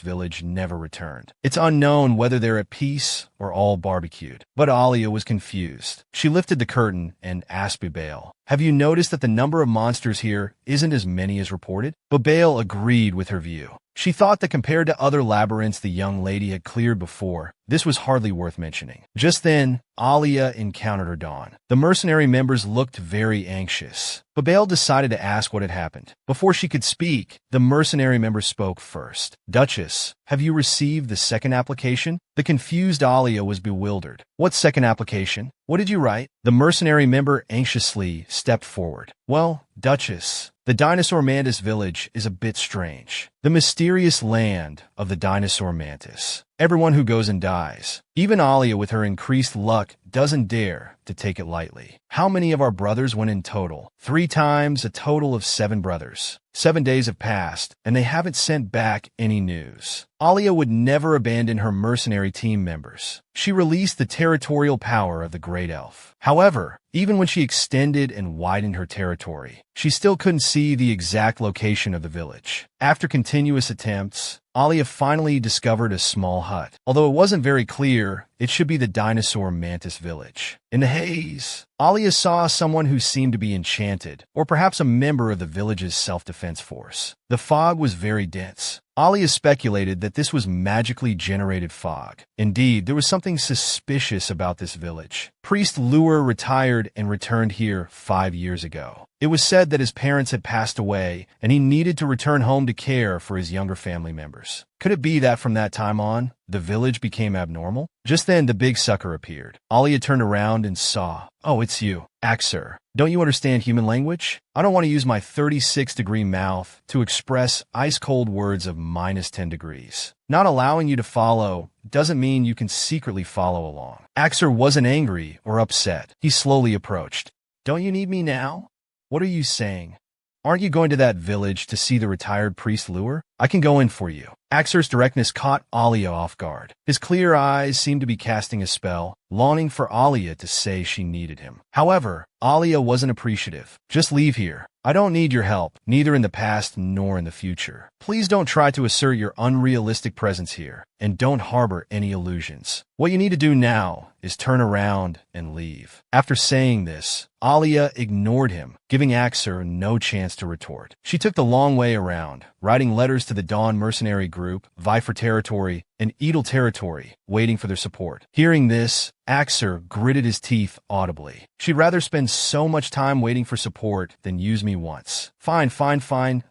village never returned. It's unknown whether they're at peace or all barbecued. But Alia was confused. She lifted the curtain and asked Bubail, "Have you noticed that the number of monsters here isn't as many as reported?" Bubail agreed with her view. She thought that compared to other labyrinths the young lady had cleared before, this was hardly worth mentioning. Just then, Alia encountered her Dawn. The mercenary members looked very anxious. Bubail decided to ask what had happened. Before she could speak, the mercenary member spoke first. "Duchess, have you received the second application?" The confused Alia was bewildered. "What second application? What did you write?" The mercenary member anxiously stepped forward. "Well, Duchess, the Dinosaur Mantis village is a bit strange. The mysterious land of the Dinosaur Mantis. Everyone who goes and dies. Even Alia, with her increased luck, doesn't dare to take it lightly. How many of our brothers went in total? 3 times, a total of 7 brothers. 7 days have passed, and they haven't sent back any news." Alia would never abandon her mercenary team members. She released the territorial power of the Great Elf. However, even when she extended and widened her territory, she still couldn't see the exact location of the village. After continuous attempts, Alia finally discovered a small hut. Although it wasn't very clear, it should be the Dinosaur Mantis village. In the haze, Alia saw someone who seemed to be enchanted, or perhaps a member of the village's self-defense force. The fog was very dense. Alia speculated that this was magically generated fog. Indeed, there was something suspicious about this village. Priest Lure retired and returned here 5 years ago. It was said that his parents had passed away, and he needed to return home to care for his younger family members. Could it be that from that time on, the village became abnormal? Just then, the big sucker appeared. Alia turned around and saw, "Oh, it's you, Axer. Don't you understand human language? I don't want to use my 36-degree mouth to express ice-cold words of -10 degrees. Not allowing you to follow doesn't mean you can secretly follow along." Axer wasn't angry or upset. He slowly approached. "Don't you need me now? What are you saying? Aren't you going to that village to see the retired Priest Lure? I can go in for you." Axer's directness caught Alia off guard. His clear eyes seemed to be casting a spell, longing for Alia to say she needed him. However, Alia wasn't appreciative. "Just leave here. I don't need your help, neither in the past nor in the future. Please don't try to assert your unrealistic presence here, and don't harbor any illusions. What you need to do now is turn around and leave." After saying this, Alia ignored him, giving Axer no chance to retort. She took the long way around, writing letters to the Dawn Mercenary Group, vie for territory, and Edel territory, waiting for their support. Hearing this, Axer gritted his teeth audibly. "She'd rather spend so much time waiting for support than use me once. Fine.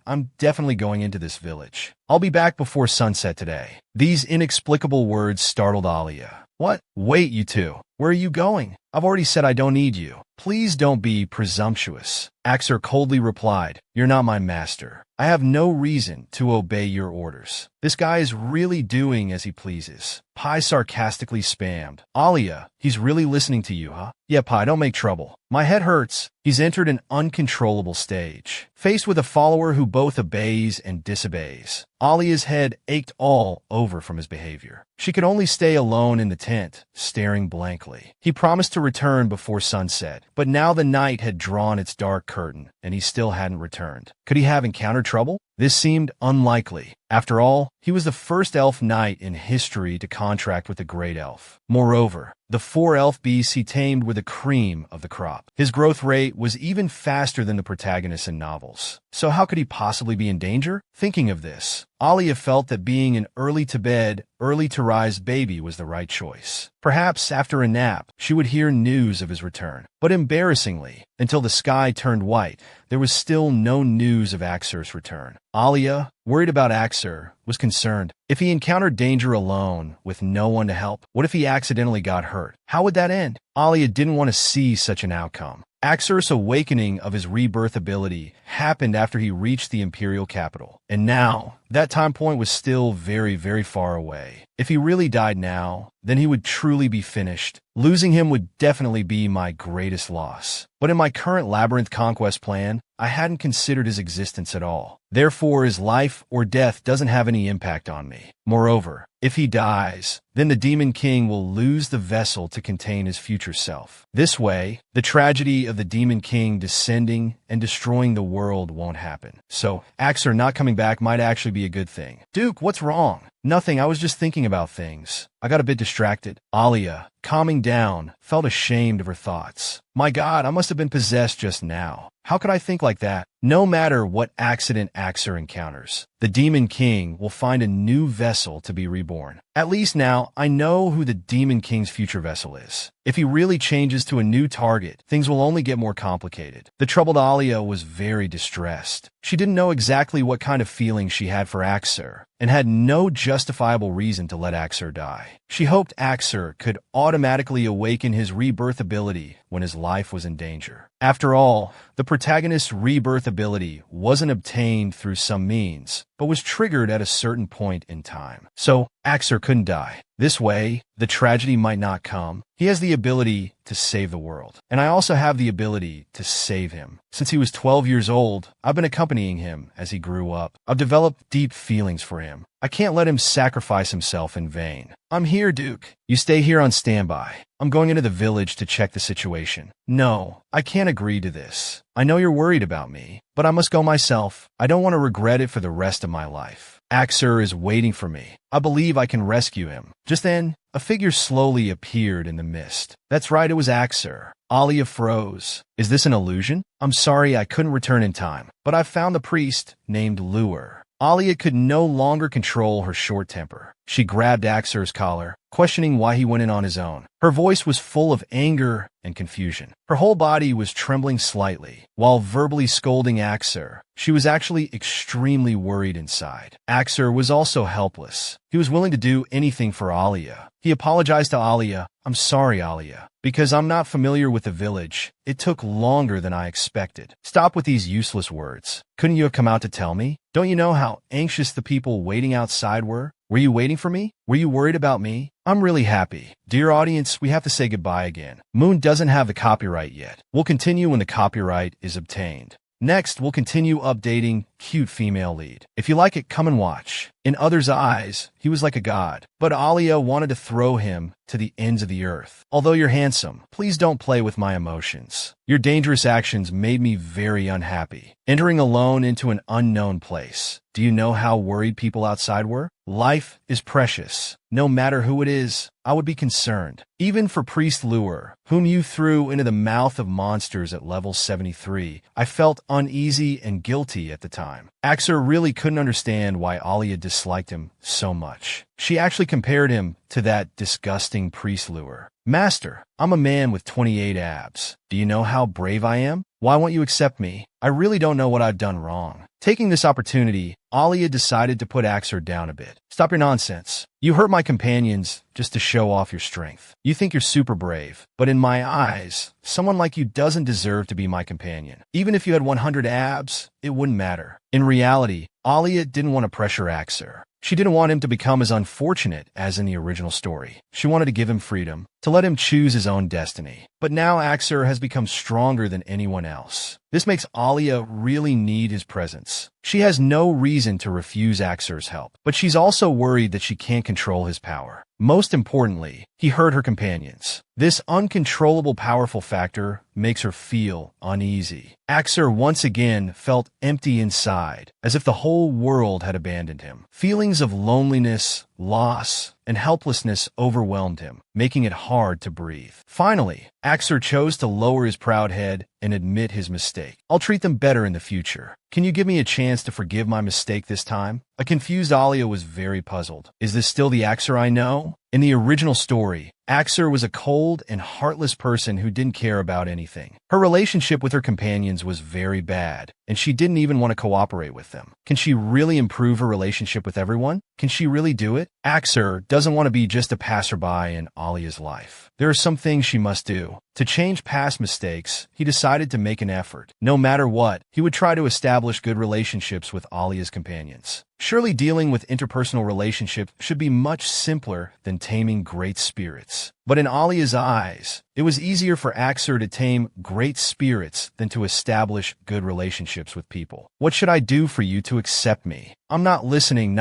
I'm definitely going into this village. I'll be back before sunset today." These inexplicable words startled Alia. "What? Wait, you two. Where are you going? I've already said I don't need you. Please don't be presumptuous." Axer coldly replied, "You're not my master. I have no reason to obey your orders. This guy is really doing as he pleases." Pai sarcastically spammed, "Alia, he's really listening to you, huh? Yeah, Pai, don't make trouble. My head hurts." He's entered an uncontrollable stage. Faced with a follower who both obeys and disobeys, Alia's head ached all over from his behavior. She could only stay alone in the tent, staring blankly. He promised to return before sunset, but now the night had drawn its dark curtain, and he still hadn't returned. Could he have encountered trouble? This seemed unlikely. After all, he was the first elf knight in history to contract with the Great Elf. Moreover, the 4 elf beasts he tamed were the cream of the crop. His growth rate was even faster than the protagonists in novels. So how could he possibly be in danger? Thinking of this, Alia felt that being an early-to-bed, early-to-rise baby was the right choice. Perhaps after a nap, she would hear news of his return. But embarrassingly, until the sky turned white, there was still no news of Axur's return. Alia, worried about Axur, was concerned. If he encountered danger alone, with no one to help, what if he accidentally got hurt? How would that end? Alia didn't want to see such an outcome. Axur's awakening of his rebirth ability happened after he reached the Imperial capital. And now, that time point was still very, very far away. If he really died now, then he would truly be finished. Losing him would definitely be my greatest loss. But in my current Labyrinth conquest plan, I hadn't considered his existence at all. Therefore, his life or death doesn't have any impact on me. Moreover, if he dies, then the Demon King will lose the vessel to contain his future self. This way, the tragedy of the Demon King descending and destroying the world won't happen. So, Axur not coming back might actually be a good thing. Duke, what's wrong? Nothing, I was just thinking about things. I got a bit distracted. Alia, calming down, felt ashamed of her thoughts. My God, I must have been possessed just now. How could I think like that? No matter what accident Axur encounters, the Demon King will find a new vessel to be reborn. At least now, I know who the Demon King's future vessel is. If he really changes to a new target, things will only get more complicated. The troubled Alia was very distressed. She didn't know exactly what kind of feeling she had for Axur, and had no justifiable reason to let Axur die. She hoped Axur could automatically awaken his rebirth ability when his life was in danger. After all, the protagonist's rebirth ability wasn't obtained through some means, but was triggered at a certain point in time. So, Axur couldn't die. This way, the tragedy might not come. He has the ability to save the world. And I also have the ability to save him. Since he was 12 years old, I've been accompanying him as he grew up. I've developed deep feelings for him. I can't let him sacrifice himself in vain. I'm here, Duke. You stay here on standby. I'm going into the village to check the situation. No, I can't agree to this. I know you're worried about me, but I must go myself. I don't want to regret it for the rest of my life. Axur is waiting for me. I believe I can rescue him. Just then, a figure slowly appeared in the mist. That's right, it was Axur. Alia froze. Is this an illusion? I'm sorry I couldn't return in time, but I've found the priest named Lure. Alia could no longer control her short temper. She grabbed Axur's collar, questioning why he went in on his own. Her voice was full of anger and confusion. Her whole body was trembling slightly. While verbally scolding Axur, she was actually extremely worried inside. Axur was also helpless. He was willing to do anything for Alia. He apologized to Alia. I'm sorry, Alia. Because I'm not familiar with the village, it took longer than I expected. Stop with these useless words. Couldn't you have come out to tell me? Don't you know how anxious the people waiting outside were? Were you waiting for me? Were you worried about me? I'm really happy. Dear audience, we have to say goodbye again. Moon doesn't have the copyright yet. We'll continue when the copyright is obtained. Next, we'll continue updating Cute Female Lead. If you like it, come and watch. In others' eyes, he was like a god, but Alia wanted to throw him to the ends of the earth. Although you're handsome, please don't play with my emotions. Your dangerous actions made me very unhappy. Entering alone into an unknown place. Do you know how worried people outside were? Life is precious. No matter who it is, I would be concerned. Even for Priest Lure, whom you threw into the mouth of monsters at level 73, I felt uneasy and guilty at the time. Axur really couldn't understand why Alia disliked him so much. She actually compared him to that disgusting Priest Lure. Master, I'm a man with 28 abs. Do you know how brave I am? Why won't you accept me? I really don't know what I've done wrong. Taking this opportunity, Alia decided to put Axur down a bit. Stop your nonsense. You hurt my companions just to show off your strength. You think you're super brave, but in my eyes, someone like you doesn't deserve to be my companion. Even if you had 100 abs, it wouldn't matter. In reality, Alia didn't want to pressure Axur. She didn't want him to become as unfortunate as in the original story. She wanted to give him freedom. to let him choose his own destiny. But now Axer has become stronger than anyone else. This makes Alia really need his presence. She has no reason to refuse Axer's help, but she's also worried that she can't control his power. Most importantly, he hurt her companions. This uncontrollable powerful factor makes her feel uneasy. Axer once again felt empty inside, as if the whole world had abandoned him. Feelings of loneliness, loss, and helplessness overwhelmed him, making it hard to breathe. Finally, Axer chose to lower his proud head and admit his mistake. I'll treat them better in the future. Can you give me a chance to forgive my mistake this time? A confused Alia was very puzzled. Is this still the Axer I know? In the original story, Axer was a cold and heartless person who didn't care about anything. Her relationship with her companions was very bad, and she didn't even want to cooperate with them. Can she really improve her relationship with everyone? Can she really do it? Axer doesn't want to be just a passerby in Alia's life. There are some things she must do. To change past mistakes, he decided to make an effort. No matter what, he would try to establish good relationships with Alia's companions. Surely dealing with interpersonal relationships should be much simpler than taming great spirits. But in Alia's eyes, it was easier for Axer to tame great spirits than to establish good relationships with people. What should I do for you to accept me? I'm not listening.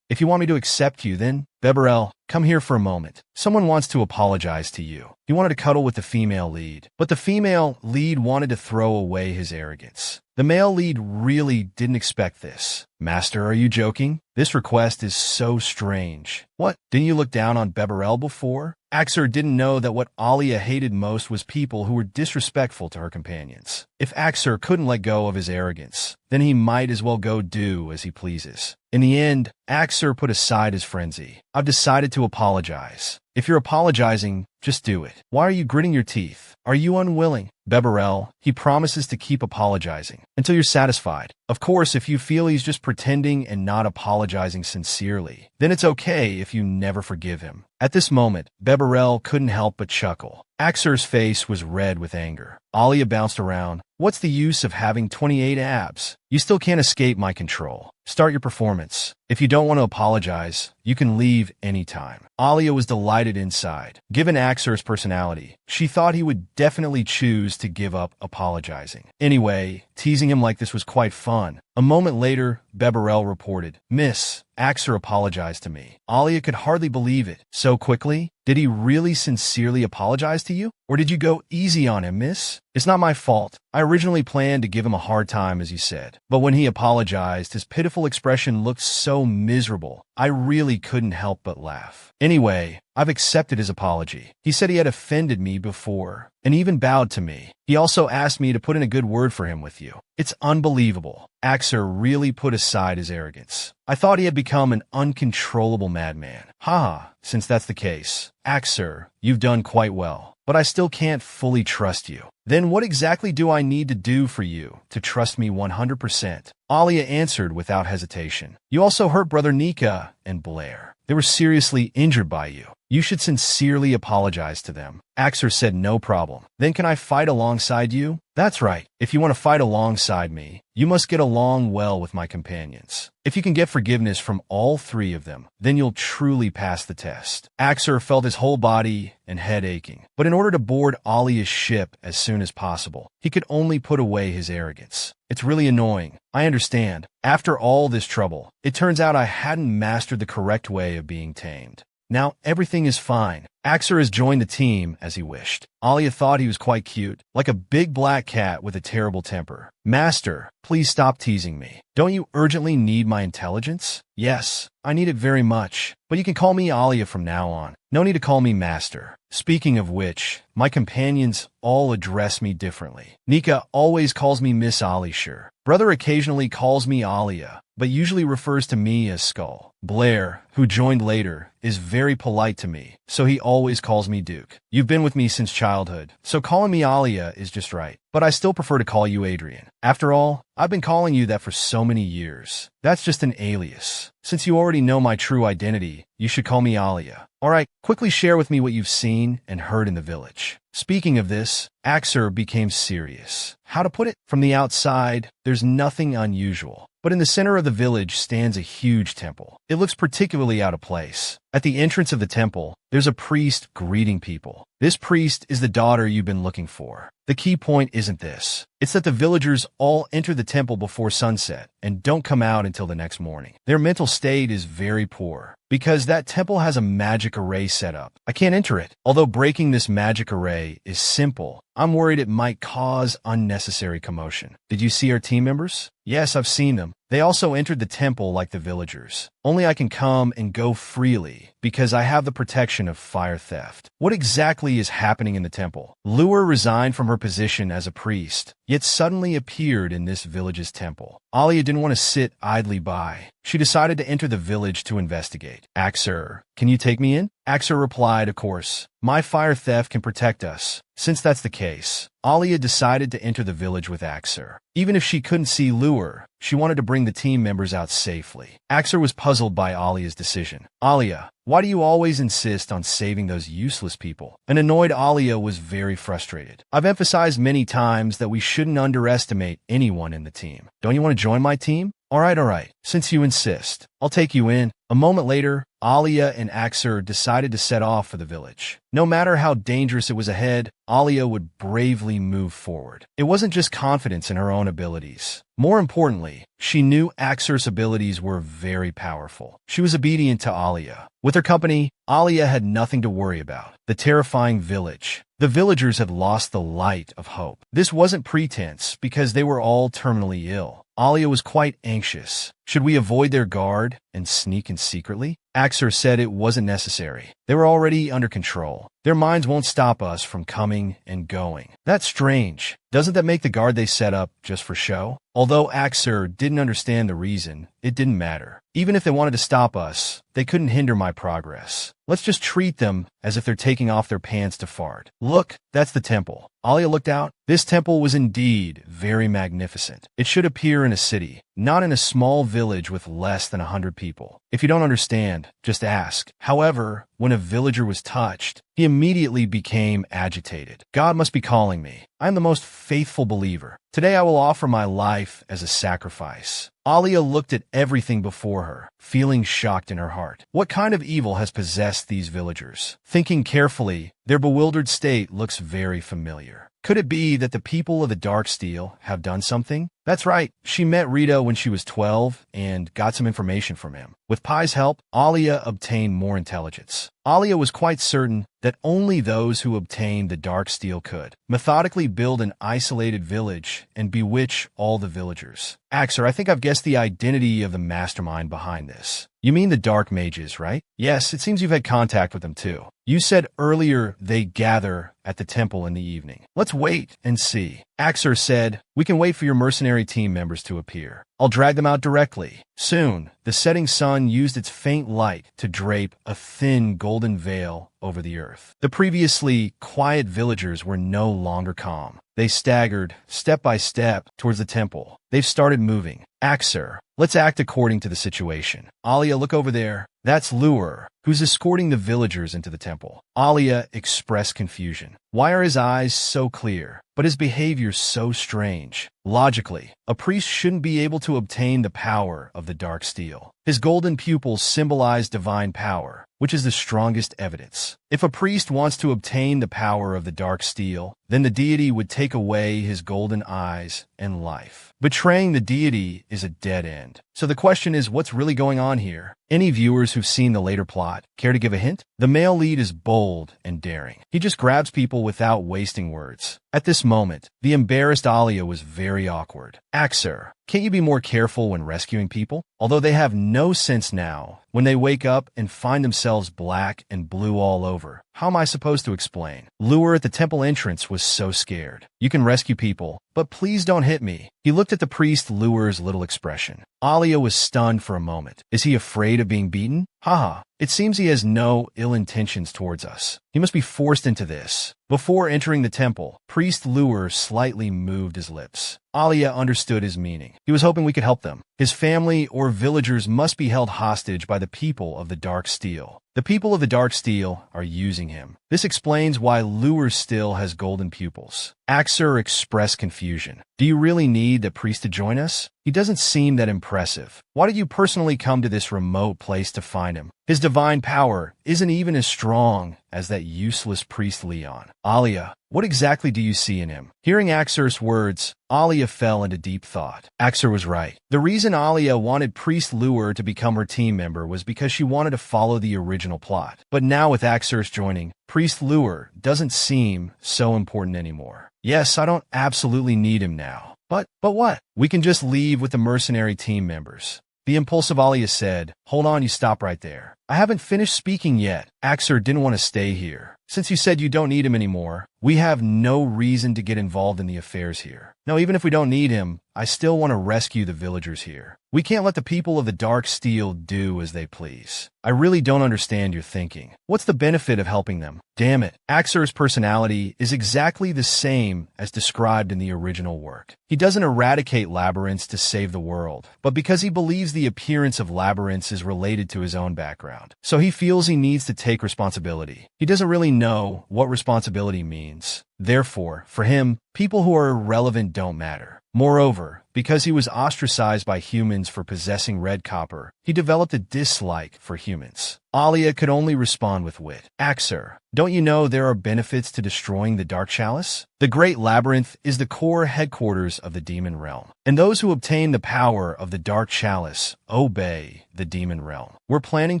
If you want me to accept you, then, Beberel, come here for a moment. Someone wants to apologize to you. He wanted to cuddle with the female lead, but the female lead wanted to throw away his arrogance. The male lead really didn't expect this. Master, are you joking? This request is so strange. What? Didn't you look down on Beberel before? Axer didn't know that what Alia hated most was people who were disrespectful to her companions. If Axer couldn't let go of his arrogance, then he might as well go do as he pleases. In the end, Axer put aside his frenzy. I've decided to apologize. If you're apologizing, just do it. Why are you gritting your teeth? Are you unwilling? Beberel, he promises to keep apologizing until you're satisfied. Of course, if you feel he's just pretending and not apologizing sincerely, then it's okay if you never forgive him. At this moment, Beberel couldn't help but chuckle. Axer's face was red with anger. Alia bounced around. What's the use of having 28 abs? You still can't escape my control. Start your performance. If you don't want to apologize, you can leave anytime. Alia was delighted inside. Given Axer's personality, she thought he would definitely choose to give up apologizing. Anyway, teasing him like this was quite fun. A moment later, Beberel reported, Miss, Axer apologized to me. Alia could hardly believe it. So quickly? Did he really sincerely apologize to you? Or did you go easy on him, miss? It's not my fault. I originally planned to give him a hard time, as you said. But when he apologized, his pitiful expression looked so miserable. I really couldn't help but laugh. Anyway, I've accepted his apology. He said he had offended me before, and even bowed to me. He also asked me to put in a good word for him with you. It's unbelievable. Axer really put aside his arrogance. I thought he had become an uncontrollable madman. Haha, since that's the case. Axer, you've done quite well, but I still can't fully trust you. Then what exactly do I need to do for you to trust me 100%? Alia answered without hesitation. You also hurt Brother Nika and Blair. They were seriously injured by you. You should sincerely apologize to them. Axer said no problem. Then can I fight alongside you? That's right. If you want to fight alongside me, you must get along well with my companions. If you can get forgiveness from all three of them, then you'll truly pass the test. Axer felt his whole body and head aching. But in order to board Alia's ship as soon as possible, he could only put away his arrogance. It's really annoying. I understand. After all this trouble, it turns out I hadn't mastered the correct way of being tamed. Now everything is fine. Axer has joined the team as he wished. Alia thought he was quite cute, like a big black cat with a terrible temper. Master, please stop teasing me. Don't you urgently need my intelligence? Yes, I need it very much, but you can call me Alia from now on. No need to call me Master. Speaking of which, my companions all address me differently. Nika always calls me Miss Alisher. Brother occasionally calls me Alia, but usually refers to me as Skull. Blair, who joined later, is very polite to me, so he always calls me Duke. You've been with me since childhood, so calling me Alia is just right. But I still prefer to call you Adrian. After all, I've been calling you that for so many years. That's just an alias. Since you already know my true identity, you should call me Alia. Alright, quickly share with me what you've seen and heard in the village. Speaking of this, Axer became serious. How to put it? From the outside, there's nothing unusual. But in the center of the village stands a huge temple. It looks particularly out of place. At the entrance of the temple, there's a priest greeting people. This priest is the daughter you've been looking for. The key point isn't this. It's that the villagers all enter the temple before sunset and don't come out until the next morning. Their mental state is very poor because that temple has a magic array set up. I can't enter it. Although breaking this magic array is simple, I'm worried it might cause unnecessary commotion. Did you see our team members? Yes, I've seen them. They also entered the temple like the villagers. Only I can come and go freely because I have the protection of fire theft. What exactly is happening in the temple? Lure resigned from her position as a priest, yet suddenly appeared in this village's temple. Alia didn't want to sit idly by. She decided to enter the village to investigate. Axer, can you take me in? Axer replied, of course. My fire theft can protect us. Since that's the case, Alia decided to enter the village with Axer. Even if she couldn't see Lure, she wanted to bring the team members out safely. Axer was puzzled by Alia's decision. Alia, why do you always insist on saving those useless people? An annoyed Alia was very frustrated. I've emphasized many times that we shouldn't underestimate anyone in the team. Don't you want to join my team? All right. Since you insist, I'll take you in. A moment later, Alia and Axer decided to set off for the village. No matter how dangerous it was ahead, Alia would bravely move forward. It wasn't just confidence in her own abilities. More importantly, she knew Axer's abilities were very powerful. She was obedient to Alia. With her company, Alia had nothing to worry about. The terrifying village. The villagers had lost the light of hope. This wasn't pretense because they were all terminally ill. Alia was quite anxious. Should we avoid their guard and sneak in secretly? Axer said it wasn't necessary. They were already under control. Their minds won't stop us from coming and going. That's strange. Doesn't that make the guard they set up just for show? Although Axer didn't understand the reason, it didn't matter. Even if they wanted to stop us, they couldn't hinder my progress. Let's just treat them as if they're taking off their pants to fart. Look, that's the temple. Alia looked out. This temple was indeed very magnificent. It should appear in a city, not in a small village with less than 100 people. If you don't understand, just ask. However, when a villager was touched, he immediately became agitated. God must be calling me. I am the most faithful believer. Today I will offer my life as a sacrifice. Alia looked at everything before her, feeling shocked in her heart. What kind of evil has possessed these villagers? Thinking carefully, their bewildered state looks very familiar. Could it be that the people of the Darksteel have done something? That's right, she met Rito when she was 12 and got some information from him. With Pai's help, Alia obtained more intelligence. Alia was quite certain that only those who obtained the Darksteel could methodically build an isolated village and bewitch all the villagers. Axer, I think I've guessed the identity of the mastermind behind this. You mean the Dark Mages, right? Yes, it seems you've had contact with them too. You said earlier they gather at the temple in the evening. Let's wait and see. Axer said, we can wait for your mercenary team members to appear. I'll drag them out directly. Soon, the setting sun used its faint light to drape a thin golden veil over the earth. The previously quiet villagers were no longer calm. They staggered, step by step, towards the temple. They've started moving. Axer, let's act according to the situation. Alia, look over there. That's Lure, who's escorting the villagers into the temple. Alia expressed confusion. Why are his eyes so clear, but his behavior so strange? Logically, a priest shouldn't be able to obtain the power of the Darksteel. His golden pupils symbolize divine power, which is the strongest evidence. If a priest wants to obtain the power of the Darksteel, then the deity would take away his golden eyes and life. Betraying the deity is a dead end. So the question is, what's really going on here? Any viewers who've seen the later plot care to give a hint? The male lead is bold and daring. He just grabs people without wasting words. At this moment, the embarrassed Alia was very awkward. Axer, can't you be more careful when rescuing people? Although they have no sense now, when they wake up and find themselves black and blue all over. How am I supposed to explain? Lure at the temple entrance was so scared. You can rescue people, but please don't hit me. He looked at the priest Luer's little expression. Alia was stunned for a moment. Is he afraid of being beaten? Haha. It seems he has no ill intentions towards us. He must be forced into this. Before entering the temple, Priest Luer slightly moved his lips. Alia understood his meaning. He was hoping we could help them. His family or villagers must be held hostage by the people of the Dark Steel. The people of the Dark Steel are using him. This explains why Luer still has golden pupils. Axer expressed confusion. Do you really need the priest to join us? He doesn't seem that impressive. Why did you personally come to this remote place to find him? His divine power isn't even as strong as that useless priest Leon. Alia, what exactly do you see in him? Hearing Axer's words, Alia fell into deep thought. Axer was right. The reason Alia wanted Priest Luer to become her team member was because she wanted to follow the original plot. But now with Axer's joining, Priest Luer doesn't seem so important anymore. Yes, I don't absolutely need him now. But what? We can just leave with the mercenary team members. The impulsive Alia said, Hold on, you stop right there. I haven't finished speaking yet. Axer didn't want to stay here. Since you said you don't need him anymore, we have no reason to get involved in the affairs here. Now, even if we don't need him, I still want to rescue the villagers here. We can't let the people of the Dark Steel do as they please. I really don't understand your thinking. What's the benefit of helping them? Damn it, Axer's personality is exactly the same as described in the original work. He doesn't eradicate labyrinths to save the world, but because he believes the appearance of labyrinths is related to his own background. So he feels he needs to take responsibility. He doesn't really know what responsibility means. Therefore, for him, people who are irrelevant don't matter. Moreover, because he was ostracized by humans for possessing red copper, he developed a dislike for humans. Alia could only respond with wit. Axer, don't you know there are benefits to destroying the Dark Chalice? The Great Labyrinth is the core headquarters of the Demon Realm, and those who obtain the power of the Dark Chalice obey the Demon Realm. We're planning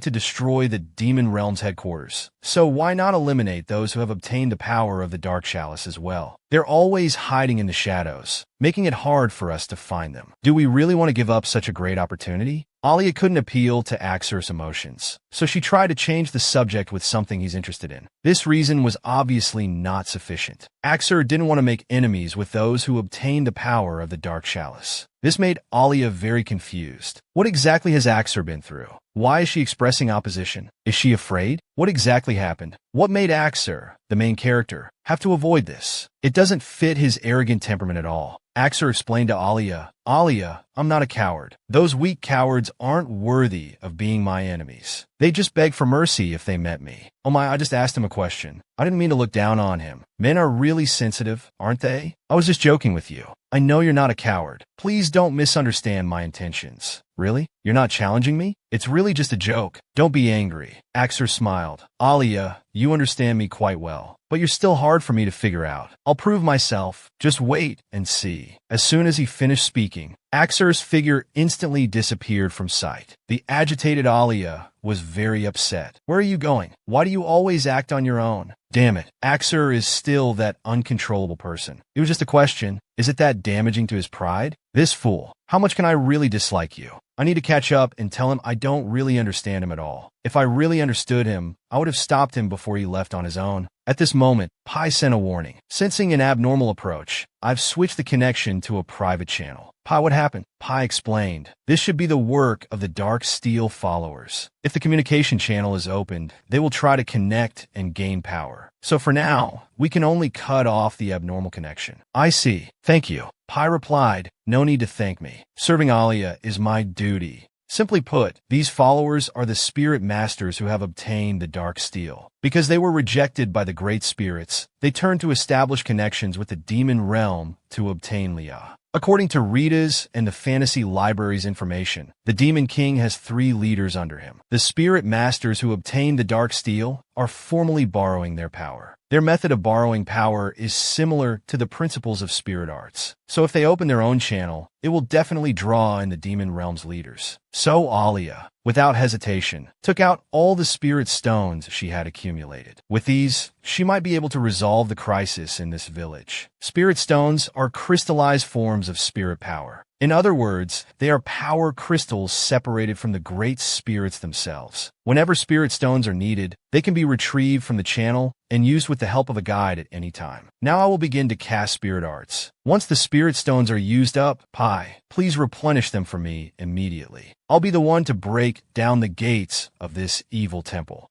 to destroy the Demon Realm's headquarters, so why not eliminate those who have obtained the power of the Dark Chalice as well? They're always hiding in the shadows, making it hard for us to find them. Do we really want to give up such a great opportunity? Alia couldn't appeal to Axer's emotions, so she tried to change the subject with something he's interested in. This reason was obviously not sufficient. Axer didn't want to make enemies with those who obtained the power of the Dark Chalice. This made Alia very confused. What exactly has Axer been through? Why is she expressing opposition? Is she afraid? What exactly happened? What made Axer, the main character, have to avoid this? It doesn't fit his arrogant temperament at all. Axer explained to Alia, Alia, I'm not a coward. Those weak cowards aren't worthy of being my enemies. They just beg for mercy if they met me. Oh my, I just asked him a question. I didn't mean to look down on him. Men are really sensitive, aren't they? I was just joking with you. I know you're not a coward. Please don't misunderstand my intentions. Really? You're not challenging me? It's really just a joke. Don't be angry. Axer smiled. Alia, you understand me quite well, but you're still hard for me to figure out. I'll prove myself. Just wait and see. As soon as he finished speaking, Axer's figure instantly disappeared from sight. The agitated Alia was very upset. Where are you going? Why do you always act on your own? Damn it, Axer is still that uncontrollable person. It was just a question. Is it that damaging to his pride? This fool. How much can I really dislike you? I need to catch up and tell him I don't really understand him at all. If I really understood him, I would have stopped him before he left on his own. At this moment, Pi sent a warning. Sensing an abnormal approach, I've switched the connection to a private channel. Pi, what happened? Pi explained. This should be the work of the Dark Steel followers. If the communication channel is opened, they will try to connect and gain power. So for now, we can only cut off the abnormal connection. I see. Thank you. Pi replied, no need to thank me. Serving Alia is my duty. Simply put, these followers are the spirit masters who have obtained the Dark Steel. Because they were rejected by the great spirits, they turned to establish connections with the demon realm to obtain Leah. According to Rita's and the Fantasy Library's information, the Demon King has 3 leaders under him. The spirit masters who obtained the Dark Steel are formally borrowing their power. Their method of borrowing power is similar to the principles of spirit arts. So if they open their own channel, it will definitely draw in the demon realm's leaders. So Alia, without hesitation, took out all the spirit stones she had accumulated. With these, she might be able to resolve the crisis in this village. Spirit stones are crystallized forms of spirit power. In other words, they are power crystals separated from the great spirits themselves. Whenever spirit stones are needed, they can be retrieved from the channel and used with the help of a guide at any time. Now I will begin to cast spirit arts. Once the spirit stones are used up, Pai, please replenish them for me immediately. I'll be the one to break down the gates of this evil temple.